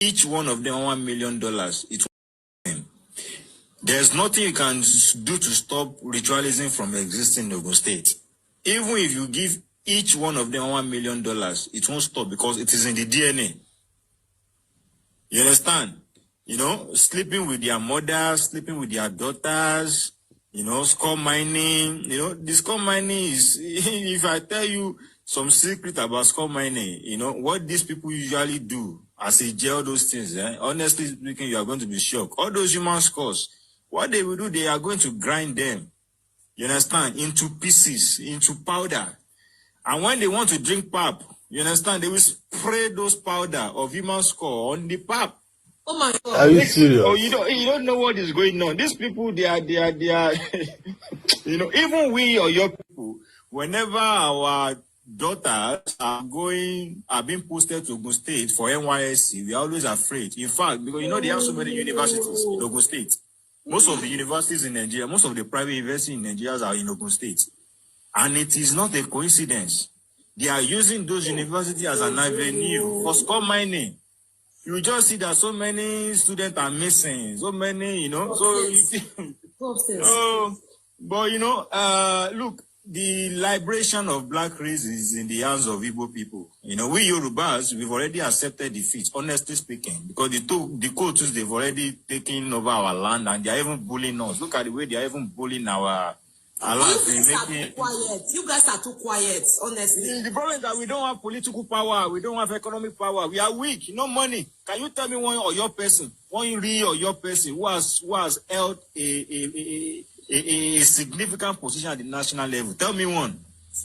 each one of them $1 million, it will. There's nothing you can do to stop ritualism from existing in Ogun State. Even if you give each one of them $1 million, it won't stop because it is in the DNA. You understand? You know, sleeping with their mothers, sleeping with their daughters, you know, skull mining. You know, the skull mining is, if I tell you some secret about skull mining, you know, what these people usually do as a jail, those things, honestly speaking, you are going to be shocked. All those human skulls, what they will do, they are going to grind them, you understand, into pieces, into powder. And when they want to drink pap, you understand, they will spray those powder of human skull on the pap. Oh my God! Are you serious? Oh, you don't know what is going on. These people, they are, you know, even we or your people, whenever our daughters are being posted to Ogun State for NYSC, we are always afraid. In fact, because you know they have so many universities in Ogun State. Most of the universities in Nigeria, most of the private universities in Nigeria are in Ogun State. And it is not a coincidence. They are using those universities as an avenue for skull mining. You just see that so many students are missing, so many, you know. So, but you know, look, the liberation of black race is in the hands of Igbo people. You know, we Yorubas, we've already accepted defeat, honestly speaking, because the cultures, they've already taken over our land and they are even bullying us. Look at the way they are even bullying our land. You guys are too quiet. You guys are too quiet, honestly. The problem is that we don't have political power. We don't have economic power. We are weak. No money. Can you tell me one or your person, one real or your person who has held a significant position at the national level? Tell me one.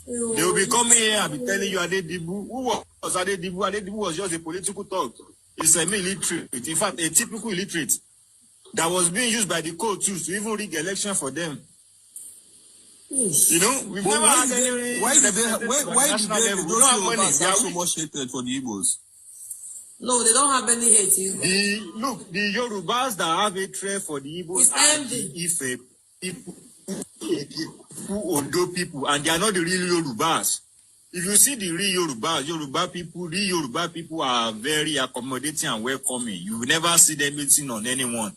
They will be coming here and be telling you Adedibu. Who was Adedibu? Adedibu was just a political talk. It's a illiterate. In fact, a typical illiterate that was being used by the court too to even rig election for them. You know, we've never had any. Why did they have so much hatred for the Igbos? No, they don't have any hate. The Yorubas that have hatred for the Igbos are the Ife people, Ondo people, and they are not the real Yorubas. If you see the real Yorubas, real Yoruba people are very accommodating and welcoming. You will never see them meeting on anyone.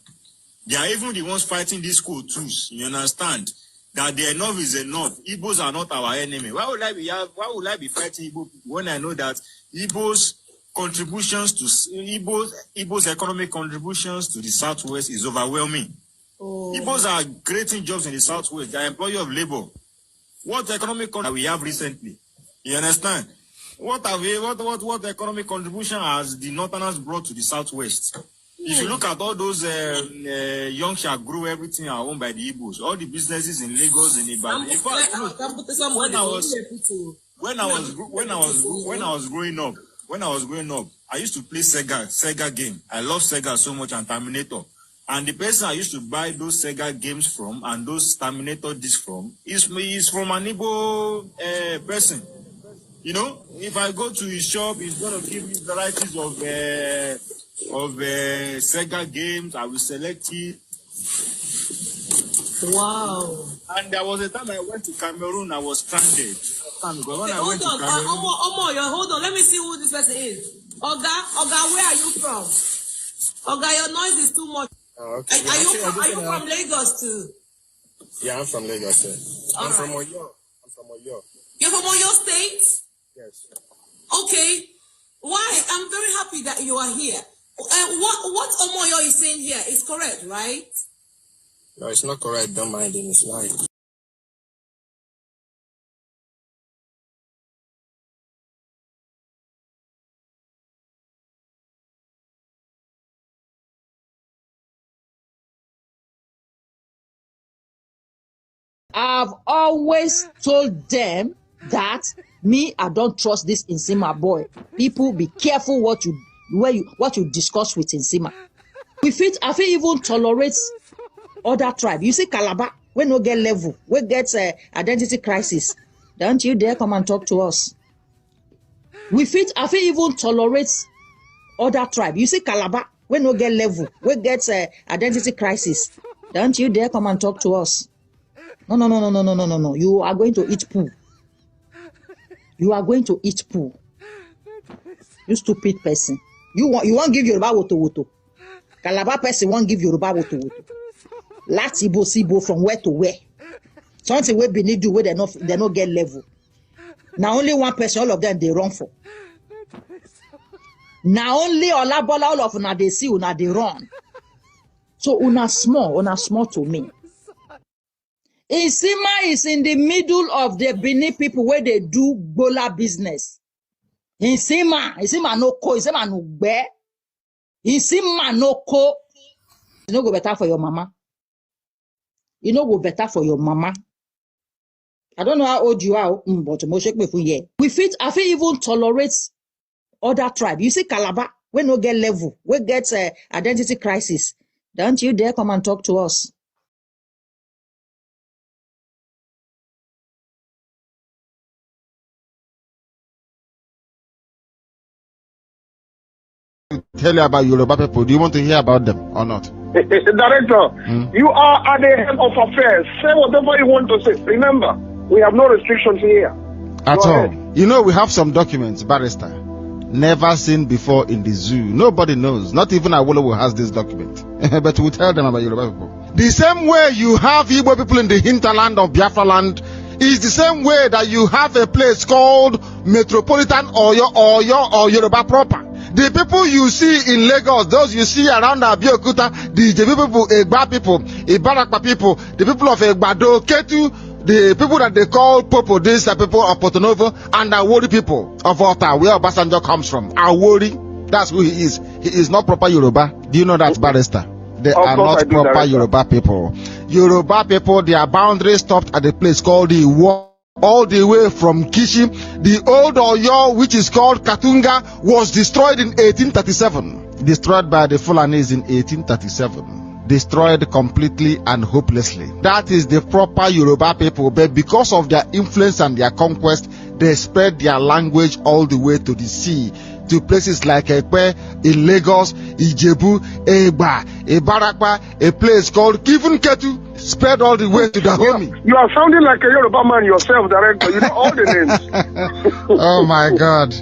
They are even the ones fighting these cold tools. You understand? That the enough is enough. Igbos are not our enemy. Why would I be fighting Igbo people when I know that Igbo's contributions to Igbo's economic contributions to the Southwest is overwhelming. Oh. Igbos are creating jobs in the Southwest. They are employee of labor. What economic we have recently? You understand? What economic contribution has the Northerners brought to the Southwest? If you look at all those young shall grow, everything are owned by the Igbos. All the businesses in Lagos and Ibadan. In fact, when I was growing up, I used to play Sega game. I love Sega so much and Terminator. And the person I used to buy those Sega games from and those Terminator discs from is from an Igbo person. You know, if I go to his shop, he's going to give me varieties of Sega games. I will select it. Wow. And there was a time I went to Cameroon, I was stranded. Hold on. Let me see who this person is. Oga, where are you from? Oga, your noise is too much. Okay. Are you from Lagos too? Yeah, I'm from Lagos, sir. I'm from Oyo. You're from Oyo State? Yes. Okay. Why? I'm very happy that you are here. What Omoyo is saying here is correct, right? No, it's not correct. Don't mind him. It's right. I've always told them that I don't trust this Nsima boy. People, be careful what you discuss with Nsima. I fit even tolerate other tribe. You see Calabar, we no get level, we get identity crisis. Don't you dare come and talk to us. I fit even tolerate other tribe. You see Calabar, we no get level, we get identity crisis. Don't you dare come and talk to us. No. You are going to eat poo. You are going to eat poo. You stupid person. You want give Yoruba woto. Calabar person won't give Yoruba woto. Latibo sibo from where to where. Something we beneath do where they no get level. Now only one person, all of them they run for. Now only Olabola, all of una they see una they run. So una small to me. Nsima is in the middle of the Benin people where they do bola business. Nsima no ko, Nsima no be. Nsima no ko. You no go better for your mama. You no go better for your mama. I don't know how old you are, but I fit even tolerate other tribe. You see Calabar, we no get level, we get identity crisis. Don't you dare come and talk to us. Tell you about Yoruba people. Do you want to hear about them or not? Director, you are at the head of affairs. Say whatever you want to say. Remember, we have no restrictions here. At all. You know, we have some documents, barrister, never seen before in the zoo. Nobody knows. Not even Awolowo has this document. But we'll tell them about Yoruba people. The same way you have Igbo people in the hinterland of Biafra land is the same way that you have a place called Metropolitan or Yoruba proper. The people you see in Lagos, those you see around Abeokuta, the people, Egba people, Ibarakpa people, the people of Egbado, Ketu, the people that they call Popo, these are people of Porto-Novo, and Awori people of Ota, where Obasanjo comes from. Awori, that's who he is. He is not proper Yoruba. Do you know that, barrister? They are not proper Yoruba people. Yoruba people, their boundaries stopped at a place called the Iwo. All the way from Kishi, the old Oyo, which is called Katunga, was destroyed in 1837. Destroyed by the Fulanis in 1837. Destroyed completely and hopelessly. That is the proper Yoruba people, but because of their influence and their conquest, they spread their language all the way to the sea, to places like Ekpe, in Lagos, Ijebu, Egba, Ibarakpa, a place called Ketu, spread all the way to Dahomey. You are sounding like a Yoruba man yourself, Director. You know all the names. Oh my God.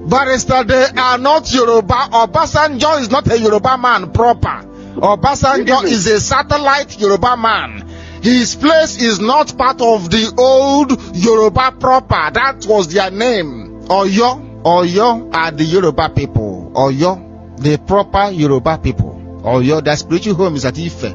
Barrister, they are not Yoruba. Obasanjo is not a Yoruba man proper. Obasanjo is a satellite Yoruba man. His place is not part of the old Yoruba proper. That was their name. Oyo are the Yoruba people. Oyo, the proper Yoruba people. Oyo, their spiritual home is at Ife.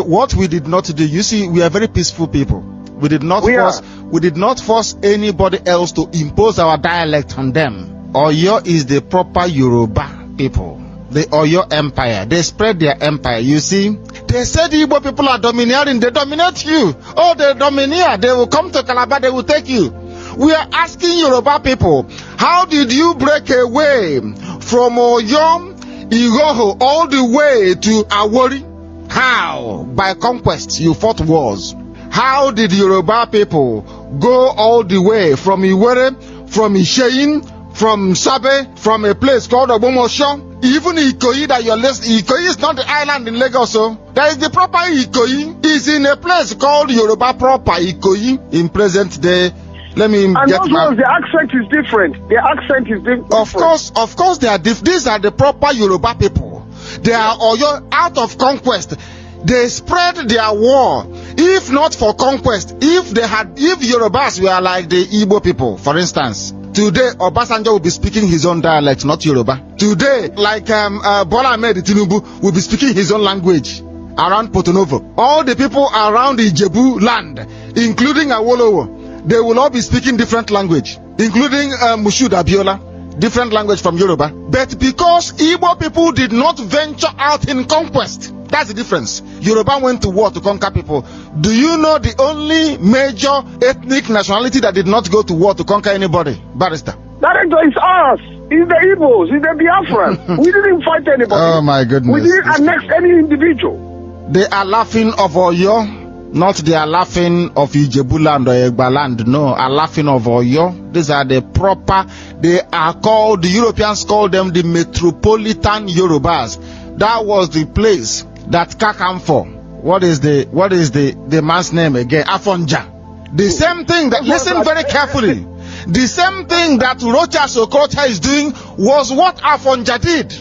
What we did not do, you see, we are very peaceful people. We did not force anybody else to impose our dialect on them. Oyo is the proper Yoruba people. The Oyo Empire. They spread their empire. You see, they said the Igbo people are domineering. They dominate you. Oh, they domineer. They will come to Calabar. They will take you. We are asking Yoruba people, how did you break away from Oyo, Igoho, all the way to Awori? How? By conquest. You fought wars. How did Yoruba people go all the way from Iwere, from Isheyin, from Sabe, from a place called Obomosho? Even Ikoyi that you're listening, Ikoyi is not the island in Lagos, so there is the proper Ikoyi. Is in a place called Yoruba proper Ikoyi in present day. Let me and get my... the accent is different. The accent is different. Of course they are different. These are the proper Yoruba people. They are Oyo out of conquest. They spread their war. If not for conquest, if Yorubas were like the Igbo people, for instance, today Obasanjo will be speaking his own dialect, not Yoruba. Today, like Bola Ahmed Tinubu will be speaking his own language around Porto-Novo. All the people around the Ijebu land, including Awolowo, they will all be speaking different language, including Mushood Abiola, different language from Yoruba. But because Igbo people did not venture out in conquest, that's the difference. Yoruba went to war to conquer people. Do you know the only major ethnic nationality that did not go to war to conquer anybody? Barrister. Director, it's us. It's the Igbos. It's the Biafran. We didn't fight anybody. Oh my goodness. We didn't annex any individual. They are laughing of Oyo, not they are laughing of Ijebu land or Egba land. No, are laughing of Oyo. These are the proper, they are called, the Europeans call them the Metropolitan Yorubas. That was the place that Kakamfo, what is the man's name again? Afonja. The same thing that, listen very carefully. The same thing that Rocha Sokocha is doing was what Afonja did.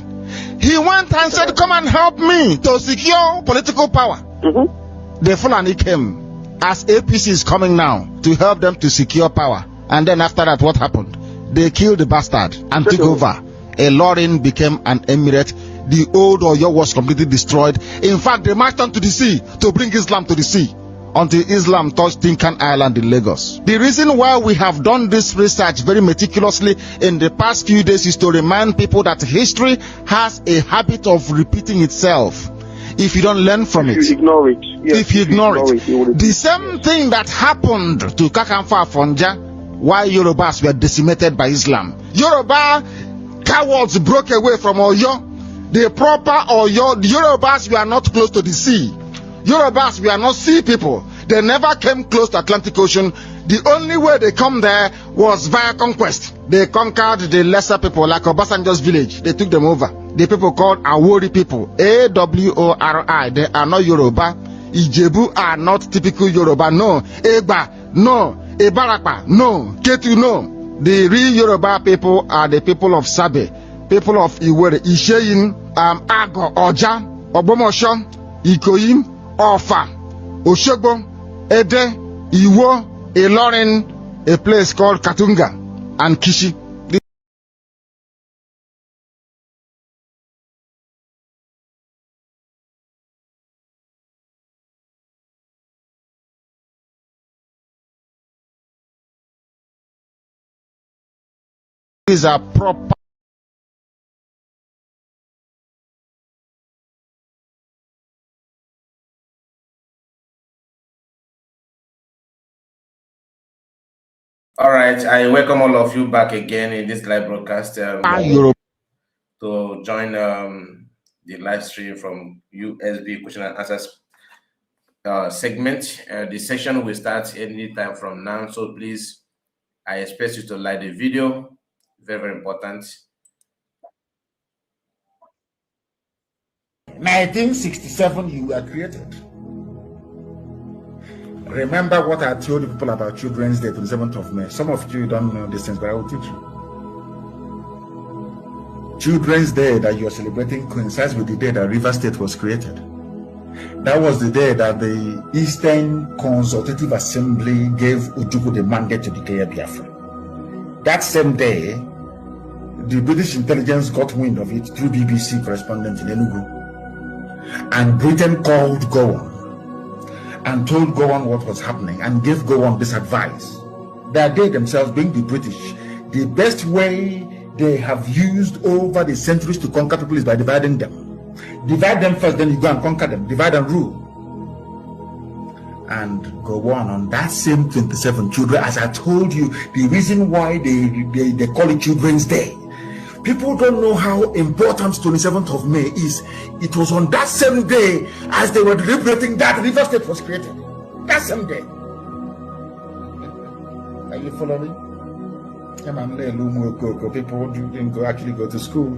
He went and said, come and help me to secure political power. The Fulani came as APC is coming now to help them to secure power. And then after that, what happened? They killed the bastard and took over. A Lorin became an emirate. The old Oyo was completely destroyed. In fact, they marched on to the sea to bring Islam to the sea until Islam touched Tinkan Island in Lagos. The reason why we have done this research very meticulously in the past few days is to remind people that history has a habit of repeating itself if you don't learn from it. If you ignore it. Yes, if you ignore it. The same yes. thing that happened to Kakanfa Afonja while Yorubas were decimated by Islam. Yoruba cowards broke away from Oyo. The proper Oyo, the Yorubas were not close to the sea. Yorubas were not sea people. They never came close to Atlantic Ocean. The only way they come there was via conquest. They conquered the lesser people like Obasanjo's village. They took them over. The people called Awori people. A-W-O-R-I. They are not Yoruba. Ijebu are not typical Yoruba. No. Egba. No. Ebarapa. No. Ketu. No. The real Yoruba people are the people of Sabe. People of Iwere. Isheyin. Ago. Oja. Obomosho. Ikoyi. Ofa. Oshogbo. Ede. Iwo. Ilorin. A place called Katunga. And Kishi. These are proper. All right, I welcome all of you back again in this live broadcast to join the live stream from USB question and answers segment. The session will start any time from now, so please, I expect you to like the video. Very, very important. 1967, you were created. Remember what I told people about Children's Day, 27th of May. Some of you don't know these things, but I will teach you. Children's Day that you are celebrating coincides with the day that River State was created. That was the day that the Eastern Consultative Assembly gave Ojukwu the mandate to declare Biafra. That same day, the British intelligence got wind of it through BBC correspondent in Enugu. And Britain called Gowon and told Gowon what was happening and gave Gowon this advice. That they themselves, being the British, the best way they have used over the centuries to conquer people is by dividing them. Divide them first, then you go and conquer them. Divide and rule. And go on that same 27 children, as I told you, the reason why they call it Children's Day. People don't know how important 27th of May is. It was on that same day as they were deliberating that River State was created. That same day. Are you following? People didn't actually go to school,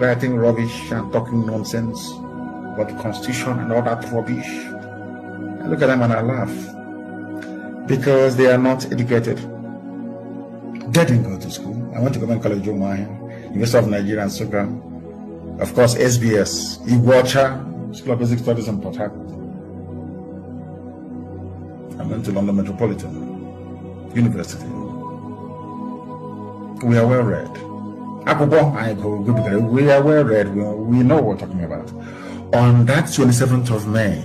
writing rubbish and talking nonsense about the Constitution and all that rubbish. I look at them and I laugh because they are not educated. They didn't go to school. I went to Government College Jomahi, University of Nigeria and Sugram, of course SBS, Iguacha, School of Basic Studies in Port Harcourt. I went to London Metropolitan University. We are well read. We are well read. We know what we're talking about. On that 27th of May,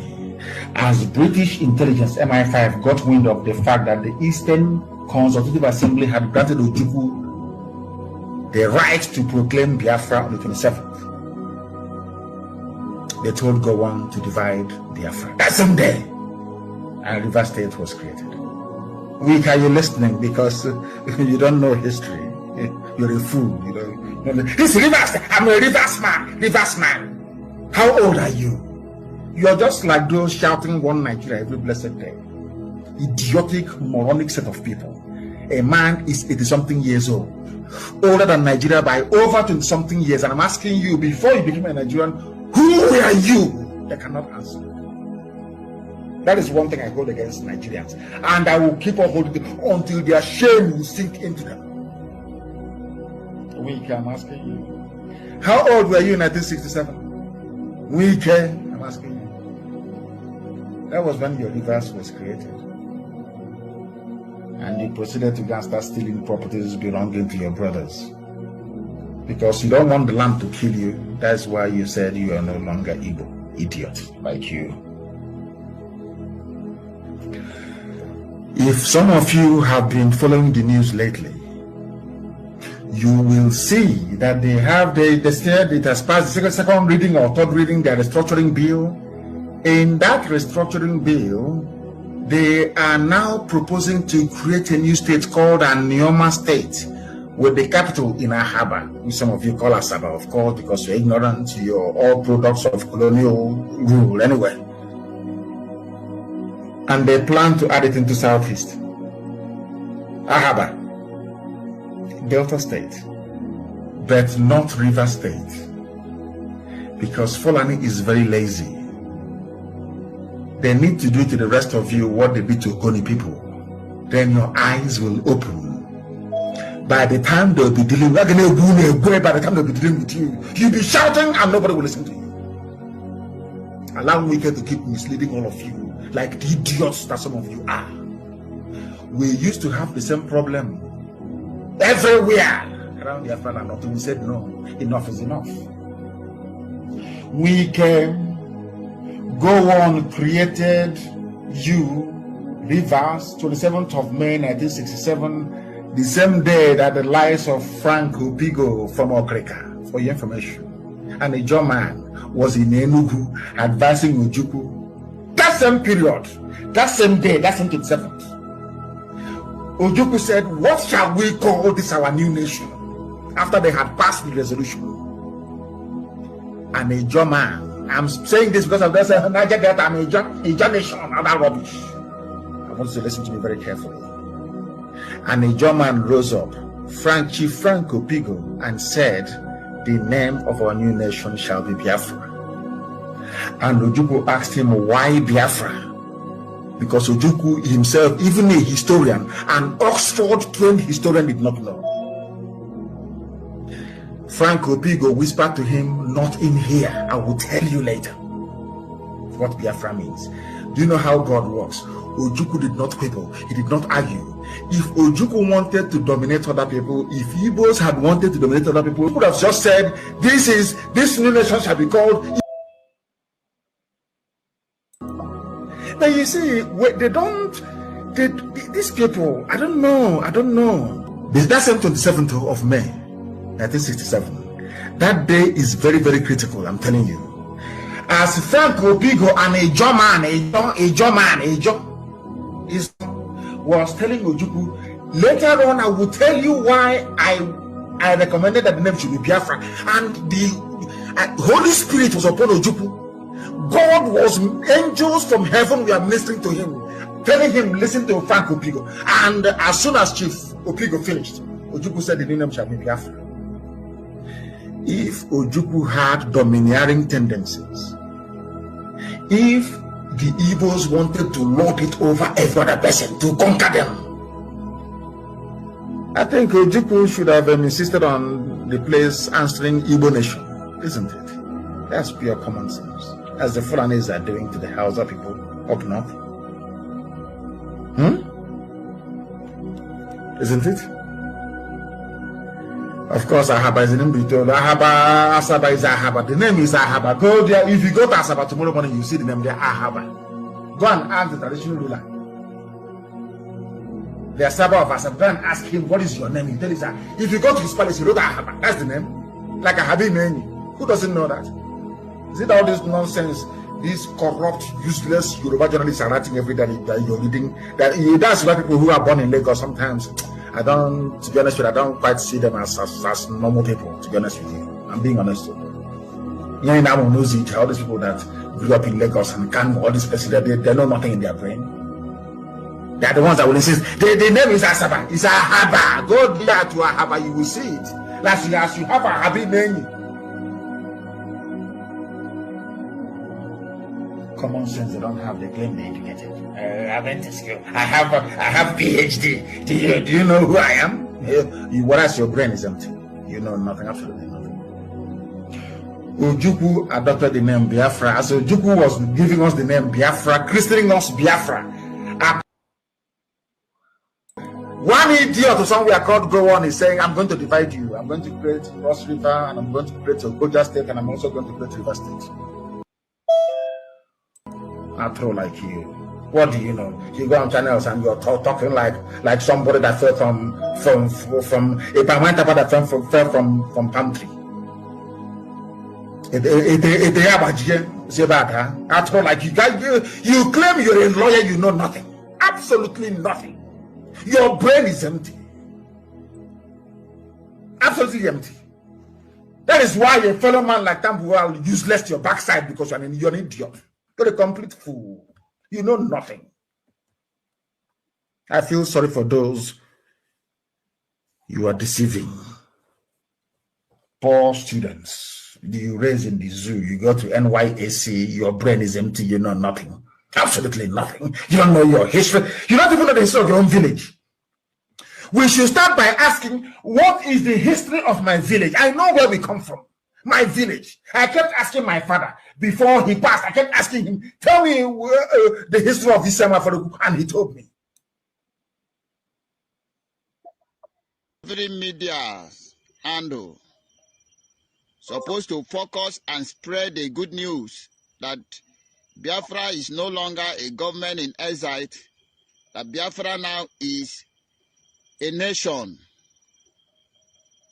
as British intelligence MI5 got wind of the fact that the Eastern Consultative Assembly had granted Ojukwu the right to proclaim Biafra on the 27th, they told Gowon to divide Biafra. That same day, and River State was created. Weak, are you listening? Because you don't know history. You're a fool. You know. This Rivers, I'm a Rivers man. Rivers man. How old are you? You're just like those shouting one Nigeria every blessed day. Idiotic, moronic set of people. A man is 80-something years old, older than Nigeria by over 20-something years, and I'm asking you, before you became a Nigerian, who were you? They cannot answer. That is one thing I hold against Nigerians. And I will keep on holding it until their shame will sink into them. Wike, I'm asking you. How old were you in 1967? Wike, I'm asking you. That was when your reverse was created. And you proceeded to go and start stealing properties belonging to your brothers. Because you don't want the land to kill you. That's why you said you are no longer Igbo. Idiot like you. If some of you have been following the news lately, you will see that they said it has passed the second reading or third reading, their restructuring bill. In that restructuring bill, they are now proposing to create a new state called an Nioma state with the capital in Ahaba, which some of you call Asaba, of course, because you're ignorant, you're all products of colonial rule anyway. And they plan to add it into Southeast. Ahaba, Delta State, but not River State, because Fulani is very lazy. They need to do to the rest of you what they did to Ogoni people. Then your eyes will open. By the time they'll be dealing, by the time they'll be dealing with you, you'll be shouting and nobody will listen to you. Allow me to keep misleading all of you like the idiots that some of you are. We used to have the same problem everywhere around the Biafran, and we said no, enough is enough. We came, go on, created you, Rivers, 27th of May 1967, the same day that the lies of Frank Opigo from Okrika, for your information, and a German was in Enugu advising Ojukwu. That same period, that same day, that same 27th, Ojukwu said, what shall we call this our new nation? After they had passed the resolution. And a German, I'm saying this because of this, Niger Delta, I'm a nation, and that rubbish. I want you to listen to me very carefully. And a German rose up, Chief Frank Opigo, and said, the name of our new nation shall be Biafra. And Ojukwu asked him, why Biafra? Because Ojukwu himself, even a historian, an Oxford-trained historian, did not know. Frank Opigo whispered to him, not in here, I will tell you later what Biafra means. Do you know how God works? Ojukwu did not quibble, he did not argue. If Ojukwu wanted to dominate other people, if Igbos had wanted to dominate other people, he would have just said, this new nation shall be called. Now you see, these people, I don't know. That same 27th of May, 1967, that day is very, very critical, I'm telling you. As Frank Opigo and a German was telling Ojukwu, later on I will tell you why I recommended that the name should be Biafra. And the Holy Spirit was upon Ojukwu. God was, angels from heaven were ministering to him, telling him, listen to Frank Opigo. And as soon as Chief Opigo finished, Ojukwu said the new name shall be Biafra. If Ojukwu had domineering tendencies, if the Igbos wanted to lord it over every other person, to conquer them, I think Ojukwu should have insisted on the place answering Igbo nation, isn't it? That's pure common sense, as the Fulanis are doing to the Hausa people up north. Isn't it? Of course, Ahaba is the name. Asaba is Ahaba. The name is Ahaba. Go there. If you go to Asaba tomorrow morning, you see the name there, Ahaba. Go and ask the traditional ruler, the Asaba of Asaba. Go and ask him, what is your name? He tells you. If you go to his palace, he wrote Ahaba. That's the name. Like Ahabi Meni. Who doesn't know that? Is it all this nonsense? These corrupt, useless Yoruba journalists are writing every day that you're reading. That's why people who are born in Lagos sometimes. To be honest with you, I don't quite see them as normal people, to be honest with you. I'm being honest with you. All these people that grew up in Lagos and can all these places, they know nothing in their brain. They are the ones that will insist. The name is Asaba. It's Ahaba. Go there to Ahaba, you will see it. As you have Ahabi name. common sense they don't have. They claim they're educated. I went to school. I have PhD. Do you know who I am? Whereas your brain is empty. You know nothing, absolutely nothing. Ojukwu adopted the name Biafra. As Ojukwu was giving us the name Biafra, christening us Biafra. One idiot or somewhere called Go On is saying, I'm going to divide you. I'm going to create Cross River, and I'm going to create Ogoja State, and I'm also going to create River State. I throw like you. What do you know? You go on channels and you're talking like somebody that fell from a Pamantapa that fell from palm tree. I throw like you guys. You claim you're a lawyer. You know nothing. Absolutely nothing. Your brain is empty. Absolutely empty. That is why a fellow man like Tambuwa will useless to your backside, because you're an idiot. You're a complete fool. You know nothing. I feel sorry for those you are deceiving. Poor students. You raise in the zoo, you go to NYAC, your brain is empty, you know nothing. Absolutely nothing. You don't know your history. You don't even know the history of your own village. We should start by asking, what is the history of my village? I know where we come from. My village. I kept asking my father before he passed. I kept asking him, tell me the history of this Faruku, and he told me. Every media handle supposed to focus and spread the good news that Biafra is no longer a government in exile, that Biafra now is a nation,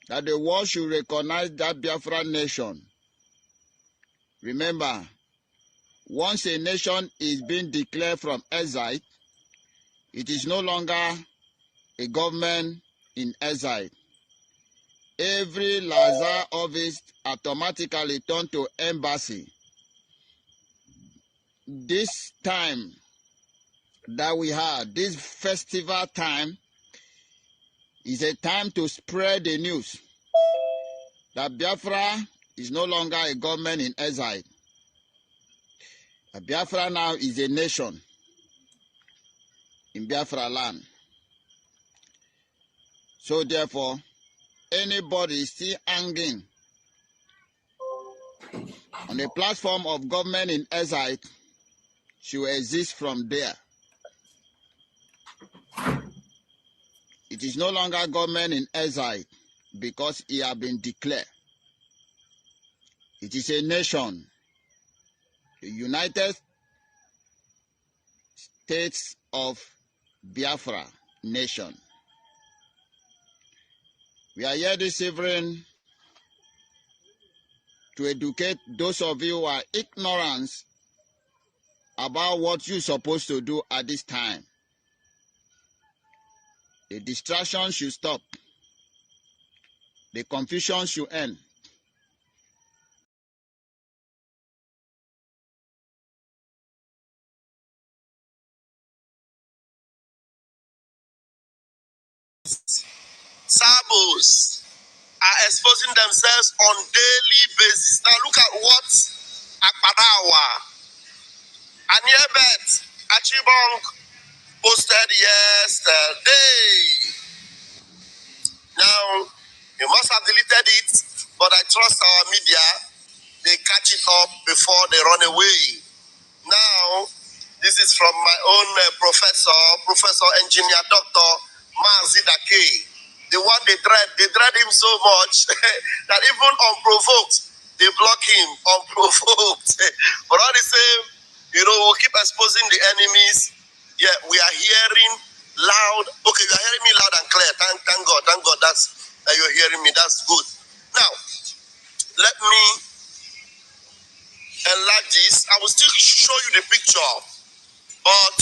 that the world should recognize that Biafra nation. Remember, once a nation is being declared from exile, it is no longer a government in exile. Every Lazar office automatically turned to embassy. This time that we had, this festival time, is a time to spread the news that Biafra is no longer a government in exile. Biafra now is a nation in Biafra land. So therefore, anybody still hanging on the platform of government in exile should exist from there. It is no longer government in exile because it has been declared. It is a nation, the United States of Biafra nation. We are here this evening to educate those of you who are ignorant about what you're supposed to do at this time. The distraction should stop. The confusion should end. Sabos are exposing themselves on daily basis. Now look at what Akpadawa and Yebet Achibong posted yesterday. Now, you must have deleted it, but I trust our media, they catch it up before they run away. Now, this is from my own Professor Engineer Dr. Mazidake. The one they dread him so much that even unprovoked, they block him unprovoked. But all the same, we'll keep exposing the enemies. Yeah, we are hearing loud. Okay, you are hearing me loud and clear. Thank God. That you're hearing me. That's good. Now, let me enlarge this. I will still show you the picture, but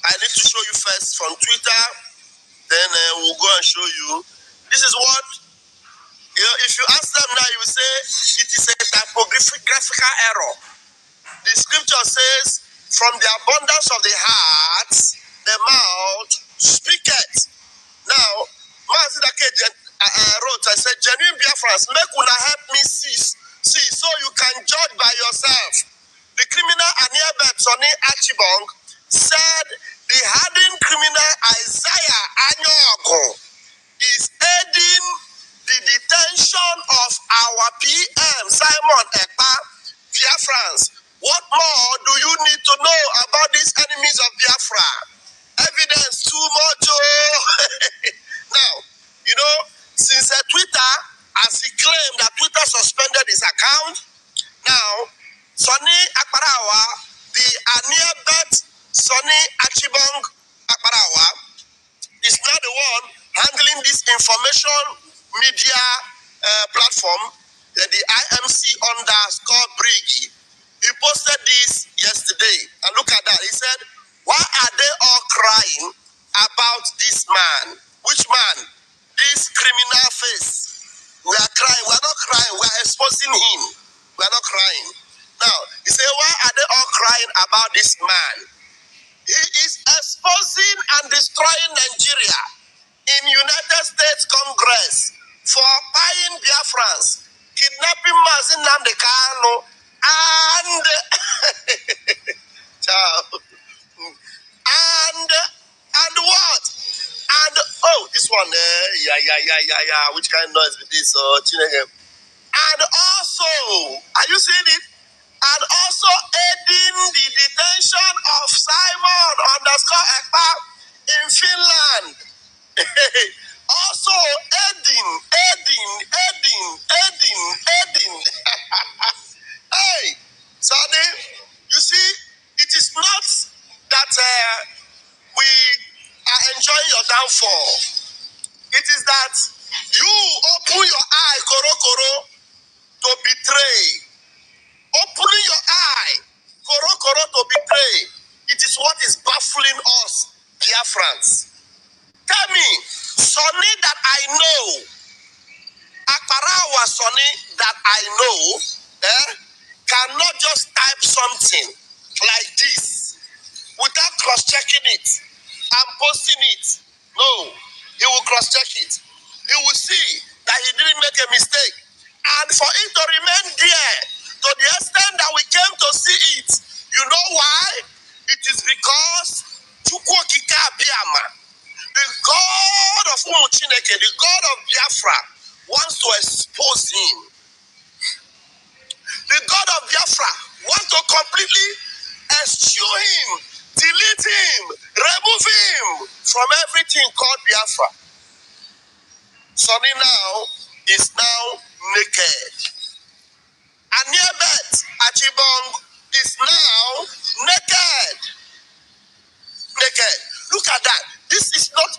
I need to show you first from Twitter. Then we'll go and show you. This is what, if you ask them now, you will say it is a typographical error. The scripture says, from the abundance of the heart, the mouth speaketh. Now, I wrote, I said, genuine Biafrans, make una help me see, so you can judge by yourself. The criminal Aniabet Sonny Achibong said the hardened criminal Isaiah Anyoko is aiding the detention of our PM, Simon Ekpa, Biafrans. What more do you need to know about these enemies of Biafra? Evidence too much. Now, you know, since Twitter, as he claimed that Twitter suspended his account, now, Sonny Akparawa, the Aniabet Sonny Achibong Akparawa, is now the one handling this information media platform, the IMC _Brigi. He posted this yesterday, and look at that. He said, why are they all crying about this man? Which man? This criminal face. We are crying. We are not crying. We are exposing him. We are not crying. Now, he said, why are they all crying about this man? He is exposing and destroying Nigeria in United States Congress for buying Biafrans, kidnapping Mazin Nnamdi Kanu, and and what? And this one, which kind of noise with this? And also, are you seeing it? And also aiding the detention of Simon _Ekpa in Finland. Also aiding. Hey, Sonny, you see, it is not that we are enjoying your downfall. It is that you open your eye, Koro, to betray. Opening your eye, Koro, to betray. It is what is baffling us, Biafrans. Tell me, Sonny that I know, Akparawa Sonny that I know, cannot just type something like this without cross-checking it and posting it. No, he will cross-check it. He will see that he didn't make a mistake. And for it to remain there, to the extent that we came to see it, you know why? It is because Chukwokika Biama, the God of Umuchineke, the God of Biafra, wants to expose him. The God of Biafra wants to completely eschew him, delete him, remove him from everything called Biafra. Sonny now is now naked. Aniabet Achibong is now naked. Naked. Look at that. This is not,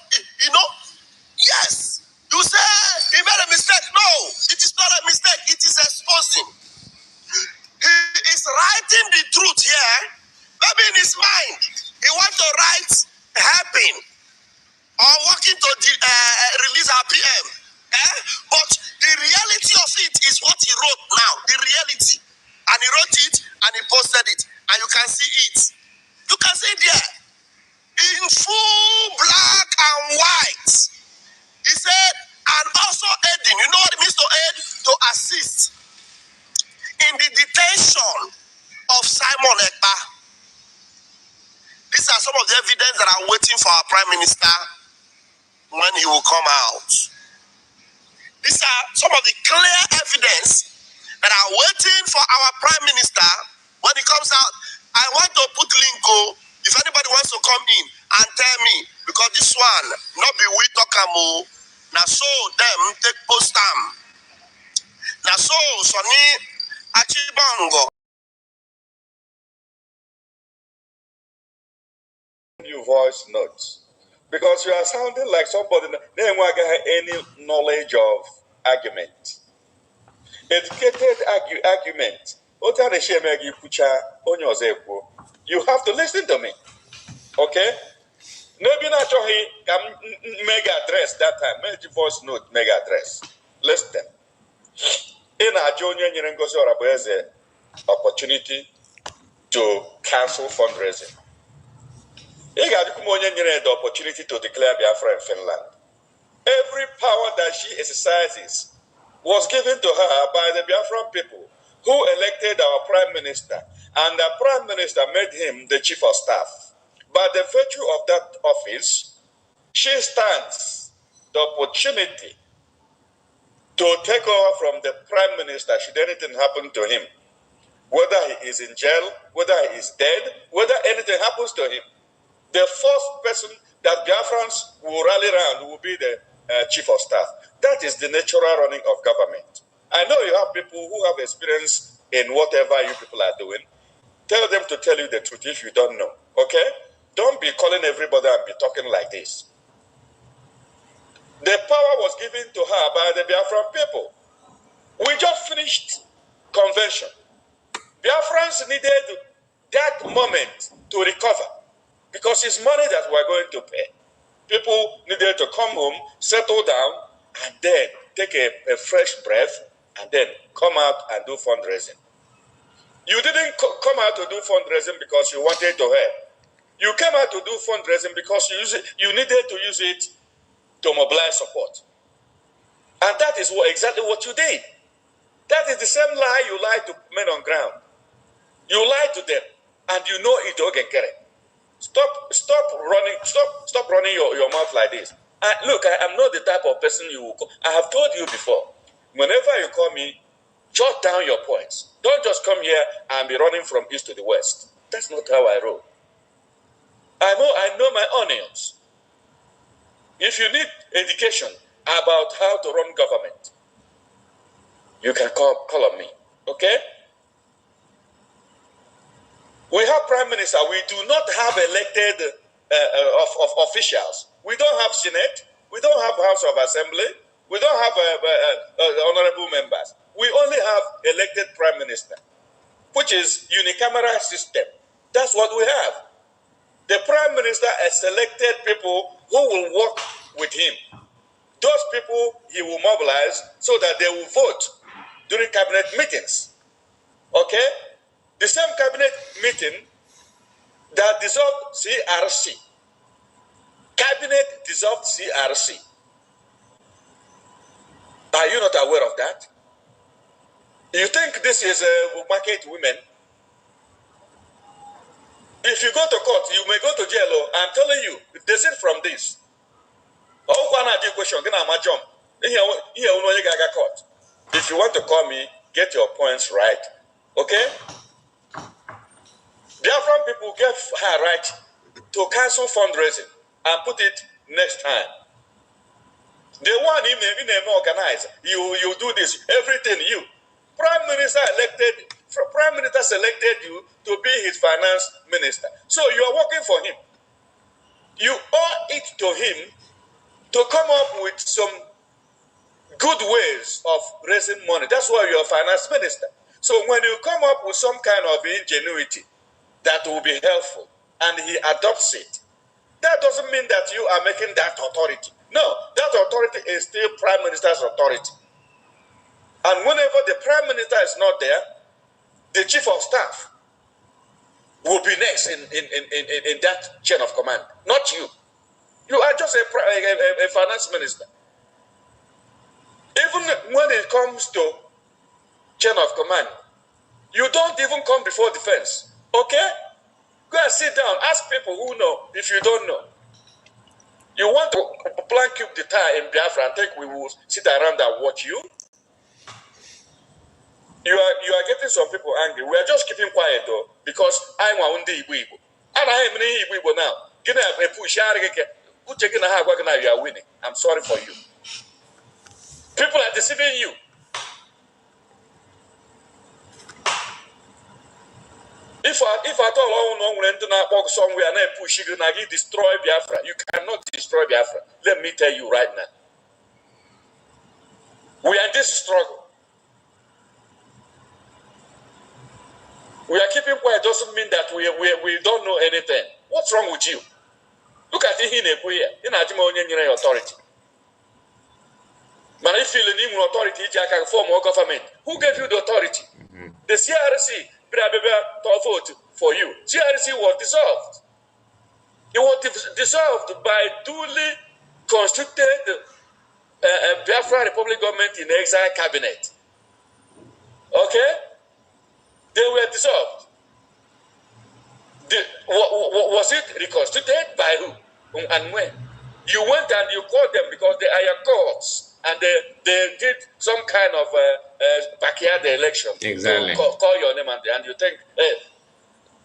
yes. You say he made a mistake. No, it is not a mistake. It is exposing. He is writing the truth here. Maybe in his mind, he wants to write helping or working to release our PM. But the reality of it is what he wrote now. The reality. And he wrote it and he posted it. And you can see it. You can see it there. In full black and white. He said, and also aiding. You know what it means to aid? To assist in the detention of Simon Ekpa. These are some of the evidence that are waiting for our Prime Minister when he will come out. These are some of the clear evidence that are waiting for our Prime Minister when he comes out. I want to put Linko, if anybody wants to come in and tell me, because this one, not be we talk amo, na so them take post time. Na so Sonny Achibongo. Your voice notes. Because you are sounding like somebody they don't have any knowledge of argument. Educated argument. You have to listen to me. Okay? Maybe not mega address that time. Maybe voice note mega address. Listen. In a junior opportunity to cancel fundraising. You got the opportunity to declare Biafra in Finland. Every power that she exercises was given to her by the Biafran people who elected our Prime Minister and the Prime Minister made him the Chief of Staff. By the virtue of that office, she stands the opportunity to take over from the Prime Minister should anything happen to him. Whether he is in jail, whether he is dead, whether anything happens to him. The first person that Biafrans will rally around will be the Chief of Staff. That is the natural running of government. I know you have people who have experience in whatever you people are doing. Tell them to tell you the truth if you don't know, okay? Don't be calling everybody and be talking like this. The power was given to her by the Biafran people. We just finished convention. Biafrans needed that moment to recover because it's money that we're going to pay. People needed to come home, settle down, and then take a fresh breath and then come out and do fundraising. You didn't come out to do fundraising because you wanted to help. You came out to do fundraising because you needed to use it to mobilize support. And that is exactly what you did. That is the same lie you lied to men on ground. You lied to them, and you know it don't get it. Stop running your mouth like this. Look, I am not the type of person you will call. I have told you before, whenever you call me, jot down your points. Don't just come here and be running from east to the west. That's not how I roll. I know my onions. If you need education about how to run government, you can call on me, okay? We have prime minister. We do not have elected officials. We don't have Senate. We don't have House of Assembly. We don't have honorable members. We only have elected prime minister, which is unicameral system. That's what we have. The prime minister has selected people who will work with him. Those people he will mobilize so that they will vote during cabinet meetings. Okay? The same cabinet meeting that dissolved CRC. Cabinet dissolved CRC. Are you not aware of that? You think this is market women? If you go to court, you may go to jail. I'm telling you, they said from this. If you want to call me, get your points right. Okay? Biafran people gave her right to cancel fundraising and put it next time. The one in organize, you do this, everything you. Prime Minister selected you to be his finance minister. So you are working for him. You owe it to him to come up with some good ways of raising money. That's why you are finance minister. So when you come up with some kind of ingenuity that will be helpful and he adopts it, that doesn't mean that you are making that authority. No, that authority is still prime minister's authority. And whenever the prime minister is not there, the chief of staff will be next in that chain of command, not you. You are just a finance minister. Even when it comes to chain of command, you don't even come before defense. Okay? Go and sit down. Ask people who know if you don't know. You want to plank up the tire in Biafra and think we will sit around and watch you? You are getting some people angry. We are just keeping quiet though, because I want the Igbo. And I am in Igbo now. You are winning. I'm sorry for you. People are deceiving you. If at all somewhere and push you and destroy Biafra, you cannot destroy Biafra. Let me tell you right now. We are in this struggle. We are keeping quiet doesn't mean that we don't know anything. What's wrong with you? Look at it here. In authority. Man, if you need authority, you can form more government. Who gave you the authority? The CRC to vote for you. CRC was dissolved. It was dissolved by duly constituted Biafra Republic government in exile cabinet. Okay? They were dissolved. Was it reconstituted by who and when? You went and you called them because they are your courts, and they did some kind of backyard election. Exactly. To call your name, and you think, hey,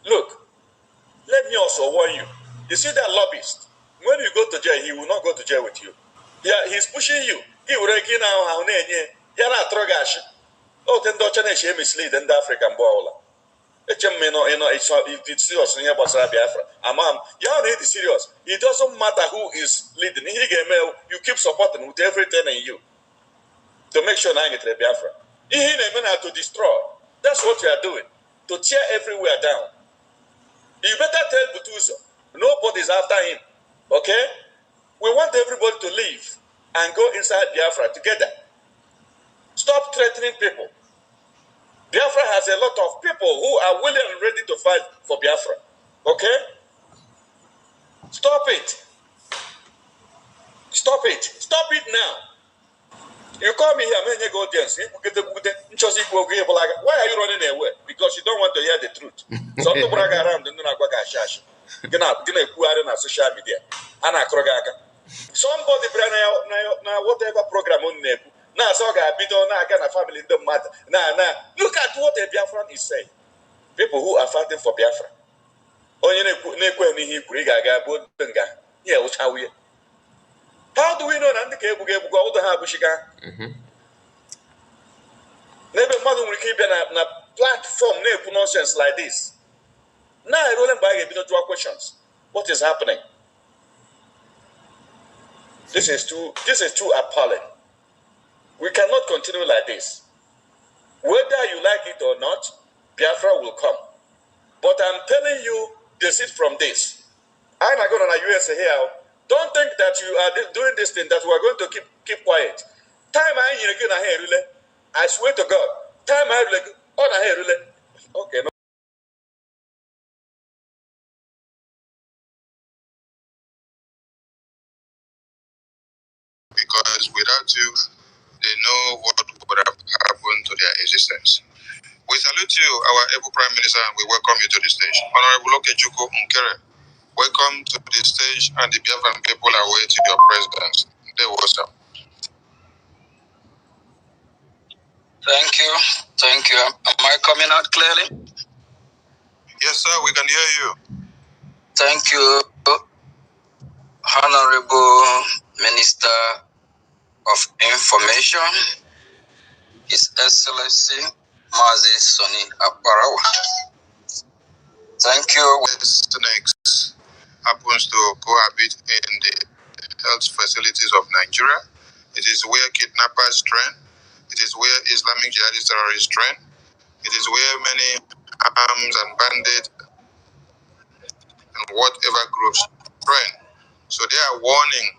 look, let me also warn you. You see that lobbyist? When you go to jail, he will not go to jail with you. Yeah, he's pushing you. He will reckon now how oh, then don't mislead in the African ball. It's serious in Biafra. It's serious. It doesn't matter who is leading. You keep supporting with everything in you to make sure I get Biafra. To destroy. That's what you are doing. To tear everywhere down. You better tell Butuzo. Nobody's after him. Okay? We want everybody to leave and go inside Biafra together. Stop threatening people. Biafra has a lot of people who are willing and ready to fight for Biafra. Okay? Stop it. Stop it. Stop it now. You call me here, man, you go audience. Why are you running away? Because you don't want to hear the truth. So to brag around and social media. Somebody now whatever program on now so now family in the matter. Now look at what a Biafran is saying. People who are fighting for Biafra. How do we know that Never mother will keep a platform nonsense like this. Now I roll by a bit of questions. What is happening? This is too appalling. We cannot continue like this. Whether you like it or not, Biafra will come. But I'm telling you, desist from this. I'm not going to USA here. Don't think that you are doing this thing that we are going to keep quiet. Time I swear to God. Time okay. No. Because without you, they know what would have happened to their existence. We salute you, our able Prime Minister, and we welcome you to the stage. Honorable Okechukwu Nkere, welcome to the stage, and the Biafran people are waiting your presence. They welcome. Thank you. Am I coming out clearly? Yes, sir, we can hear you. Thank you, Honorable Minister of Information, His Excellency Mazi Soni Aparawa. Thank you. Snakes happens to cohabit in the health facilities of Nigeria. It is where kidnappers train. It is where Islamic jihadist terrorists train. It is where many arms and bandits and whatever groups train. So they are warning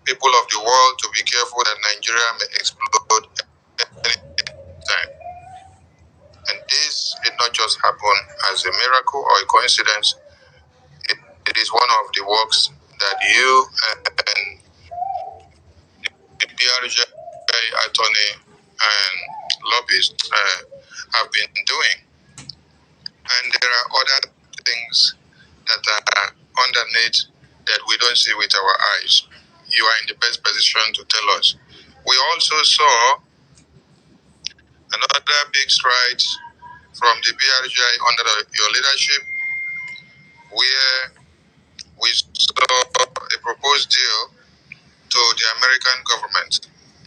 people of the world to be careful that Nigeria may explode any time. And this did not just happen as a miracle or a coincidence. It is one of the works that you and the PRJ attorney and lobbyists have been doing. And there are other things that are underneath that we don't see with our eyes. You are in the best position to tell us. We also saw another big stride from the BRGI under your leadership, where we saw a proposed deal to the American government,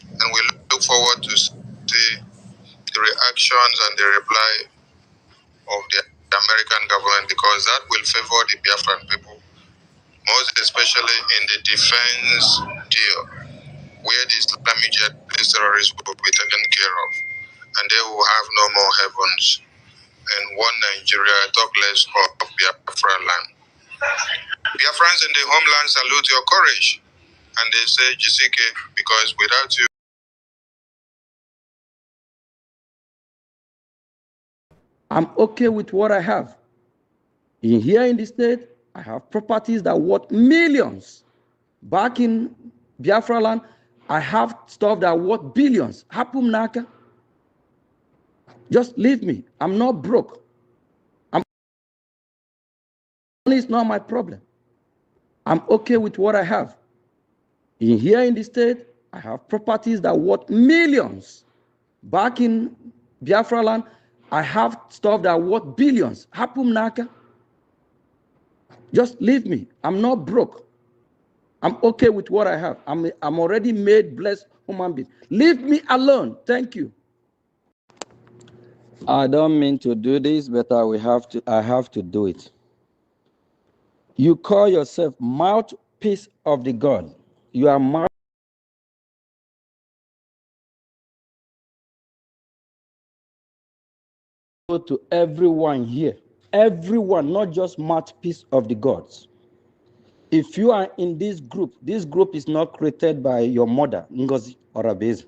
and we look forward to see the reactions and the reply of the American government, because that will favor the Biafran people, most especially in the defense deal, where the Islamic jihadist terrorists will be taken care of, and they will have no more heavens and one Nigeria, talk less of Biafra land. Biafrans in the homeland salute your courage, and they say Jisike, because without you. I'm okay with what I have. Here in the state, I have properties that are worth millions. Back in Biafra land, I have stuff that are worth billions. Hapum Naka. Just leave me. I'm not broke. Money is not my problem. I'm okay with what I have. Here in the state, I have properties that are worth millions. Back in Biafra land, I have stuff that are worth billions. Hapum Naka. Just leave me. I'm not broke. I'm okay with what I have. I'm already made blessed human being. Leave me alone. Thank you. I don't mean to do this, but I have to do it. You call yourself mouthpiece of the God. You are mouthpiece to everyone here. Everyone, not just mouthpiece of the gods. If you are in this group is not created by your mother, Ngozi or Abez.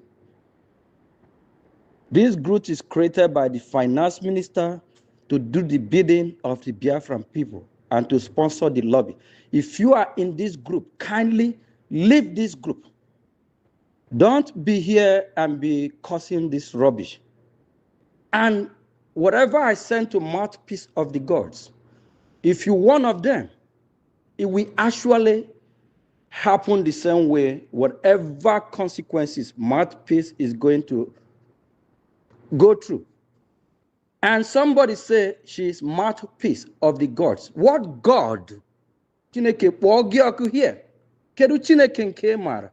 This group is created by the finance minister to do the bidding of the Biafran people and to sponsor the lobby. If you are in this group, kindly leave this group. Don't be here and be causing this rubbish. And whatever I send to mouthpiece of the gods, if you're one of them, it will actually happen the same way. Whatever consequences mouthpiece is going to go through. And somebody say she is mouthpiece of the gods. What God? Chineke kpọọ here. Kedu Chineke nke mara?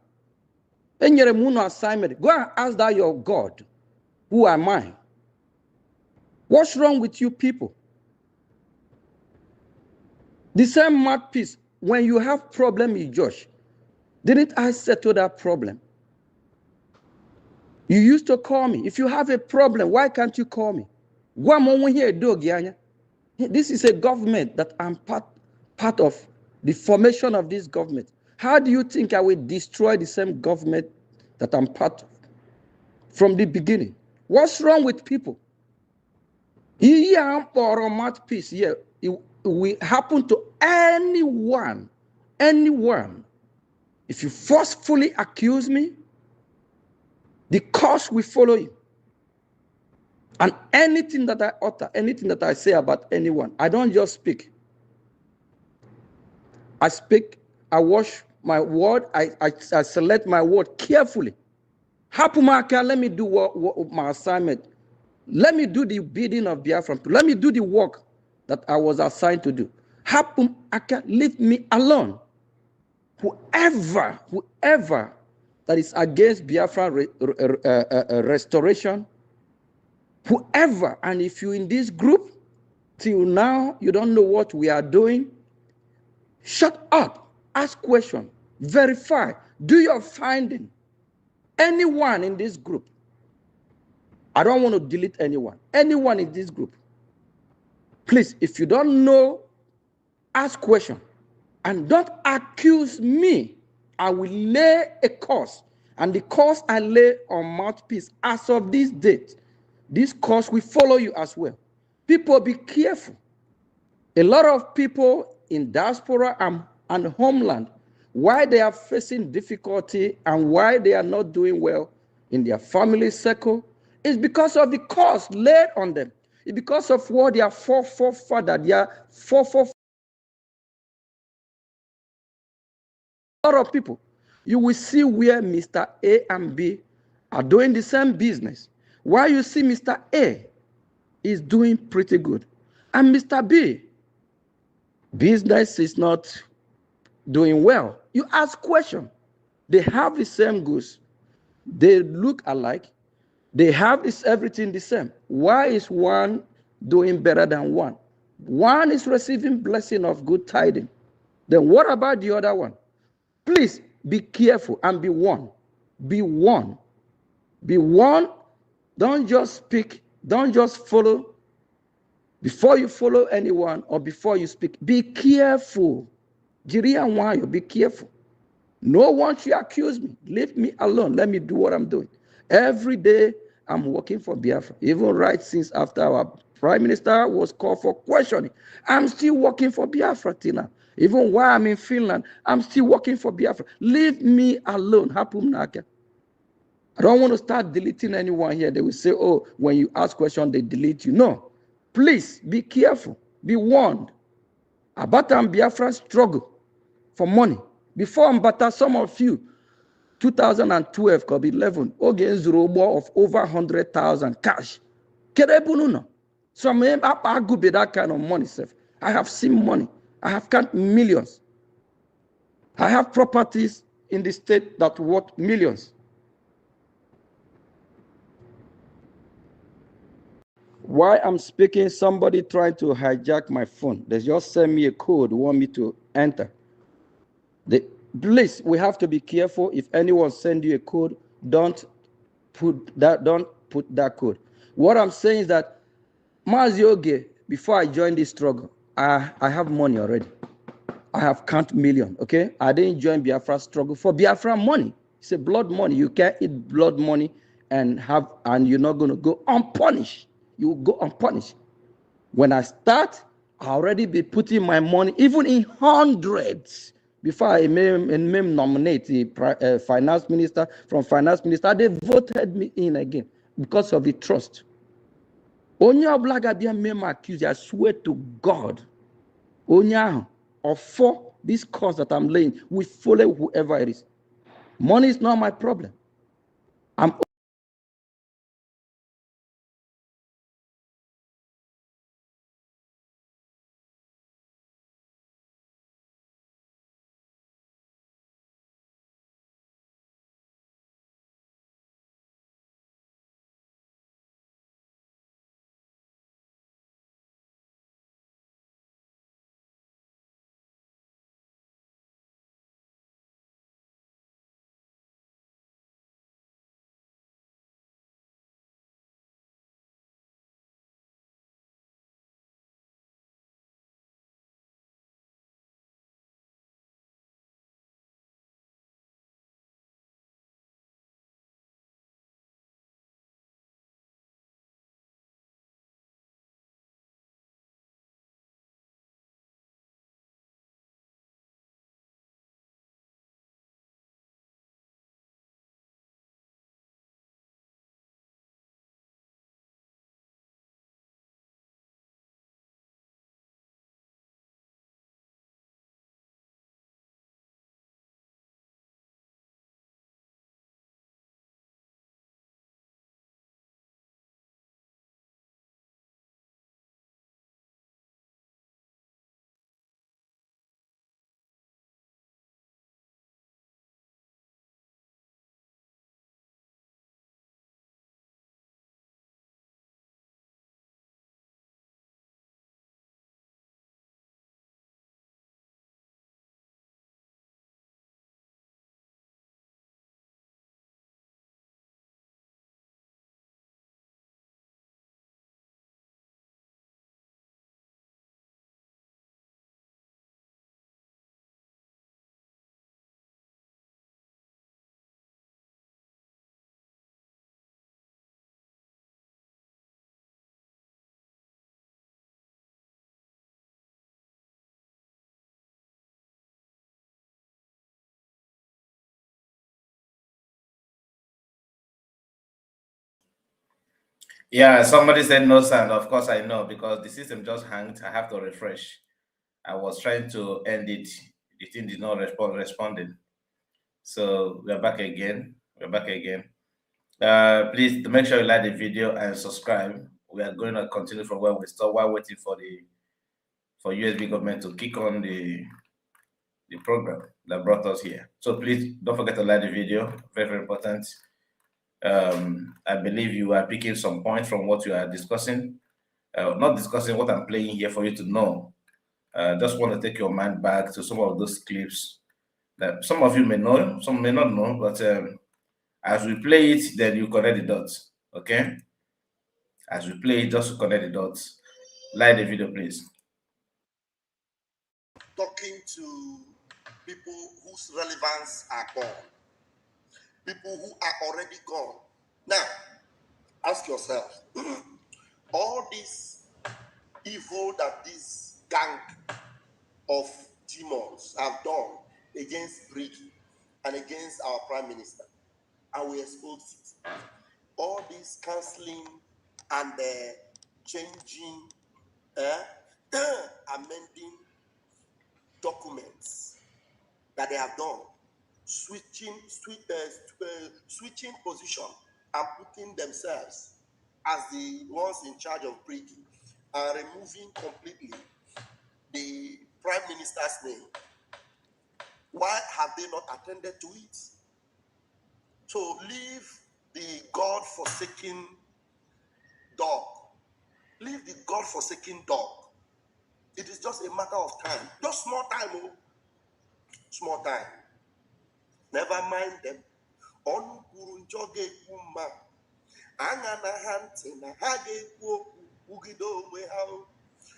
Enyere m unu assignment. Go and ask that your God. Who am I? What's wrong with you people? The same mouthpiece. When you have problem with Josh, didn't I settle that problem? You used to call me. If you have a problem, why can't you call me? This is a government that I'm part of the formation of this government. How do you think I will destroy the same government that I'm part of from the beginning? What's wrong with people? Here or mouthpiece here, it will happen to anyone. If you forcefully accuse me, the cost will follow you. And anything that I utter, anything that I say about anyone, I don't just speak. I speak, I watch my word, I select my word carefully. Hapumaka, let me do my assignment. Let me do the bidding of Biafran. Let me do the work that I was assigned to do. Hapumaka, leave me alone. Whoever that is against Biafra restoration, whoever, and if you're in this group, till now, you don't know what we are doing, shut up, ask questions, verify, do your finding. Anyone in this group, I don't want to delete anyone in this group. Please, if you don't know, ask questions. And don't accuse me. I will lay a curse. And the curse I lay on mouthpiece as of this date, this curse will follow you as well. People, be careful. A lot of people in diaspora and homeland, why they are facing difficulty and why they are not doing well in their family circle, is because of the curse laid on them. It's because of what their forefather, their forefather. A lot of people, you will see where Mr. A and B are doing the same business. While you see Mr. A is doing pretty good, and Mr. B, business is not doing well. You ask questions. They have the same goods. They look alike. They have everything the same. Why is one doing better than one? One is receiving blessing of good tidings. Then what about the other one? Please be careful and be warned. Be warned. Be warned. Don't just speak. Don't just follow. Before you follow anyone or before you speak, be careful. Jiri and Wayo, be careful. No one should accuse me. Leave me alone. Let me do what I'm doing. Every day, I'm working for Biafra. Even right since after our Prime Minister was called for questioning, I'm still working for Biafra, Tina. Even while I'm in Finland, I'm still working for Biafra. Leave me alone. Hapumnaka. I don't want to start deleting anyone here. They will say, oh, when you ask questions, they delete you. No. Please be careful. Be warned. Abata and Biafra struggle for money. Before Mbata, some of you, 2012, could be 11, Ogen Zurobo of over 100,000 cash. Kerebununo. So I could be that kind of money, sir. I have seen money. I have count millions. I have properties in the state that worth millions. While I'm speaking, somebody tried to hijack my phone. They just send me a code, want me to enter. Please, we have to be careful. If anyone send you a code, don't put that code. What I'm saying is that Mazioge, before I joined this struggle, I have money already. I have count million, okay? I didn't join Biafra struggle for Biafra money. It's a blood money. You can't eat blood money and you're not going to go unpunished. You will go unpunished. When I start, I already be putting my money, even in hundreds, before I may nominate the finance minister. From finance minister, they voted me in again because of the trust. Onye oblaga bia me accuse, I swear to God, Onya or for this cause that I'm laying, we follow whoever it is. Money is not my problem. Yeah, somebody said no sound. Of course, I know because the system just hanged. I have to refresh. I was trying to end it. The thing did not responding. So we're back again. We're back again. Please make sure you like the video and subscribe. We are going to continue from where we start while waiting for USB government to kick on the program that brought us here. So please don't forget to like the video. Very, very important. I believe you are picking some points from what you are discussing. Not discussing what I'm playing here for you to know. Just want to take your mind back to some of those clips that some of you may know, some may not know, but as we play it, then you connect the dots, okay? As we play it, just connect the dots. Like the video, please. Talking to people whose relevance are gone, people who are already gone. Now, ask yourself, all this evil that this gang of demons have done against Ricky and against our prime minister, and we exposed it. All this cancelling and changing, amending that they have done, switching position and putting themselves as the ones in charge of Prigi and removing completely the Prime Minister's name. Why have they not attended to it? So leave the God-forsaken dog. Leave the God-forsaken dog. It is just a matter of time. Just small time, oh. Small time. Never mind them.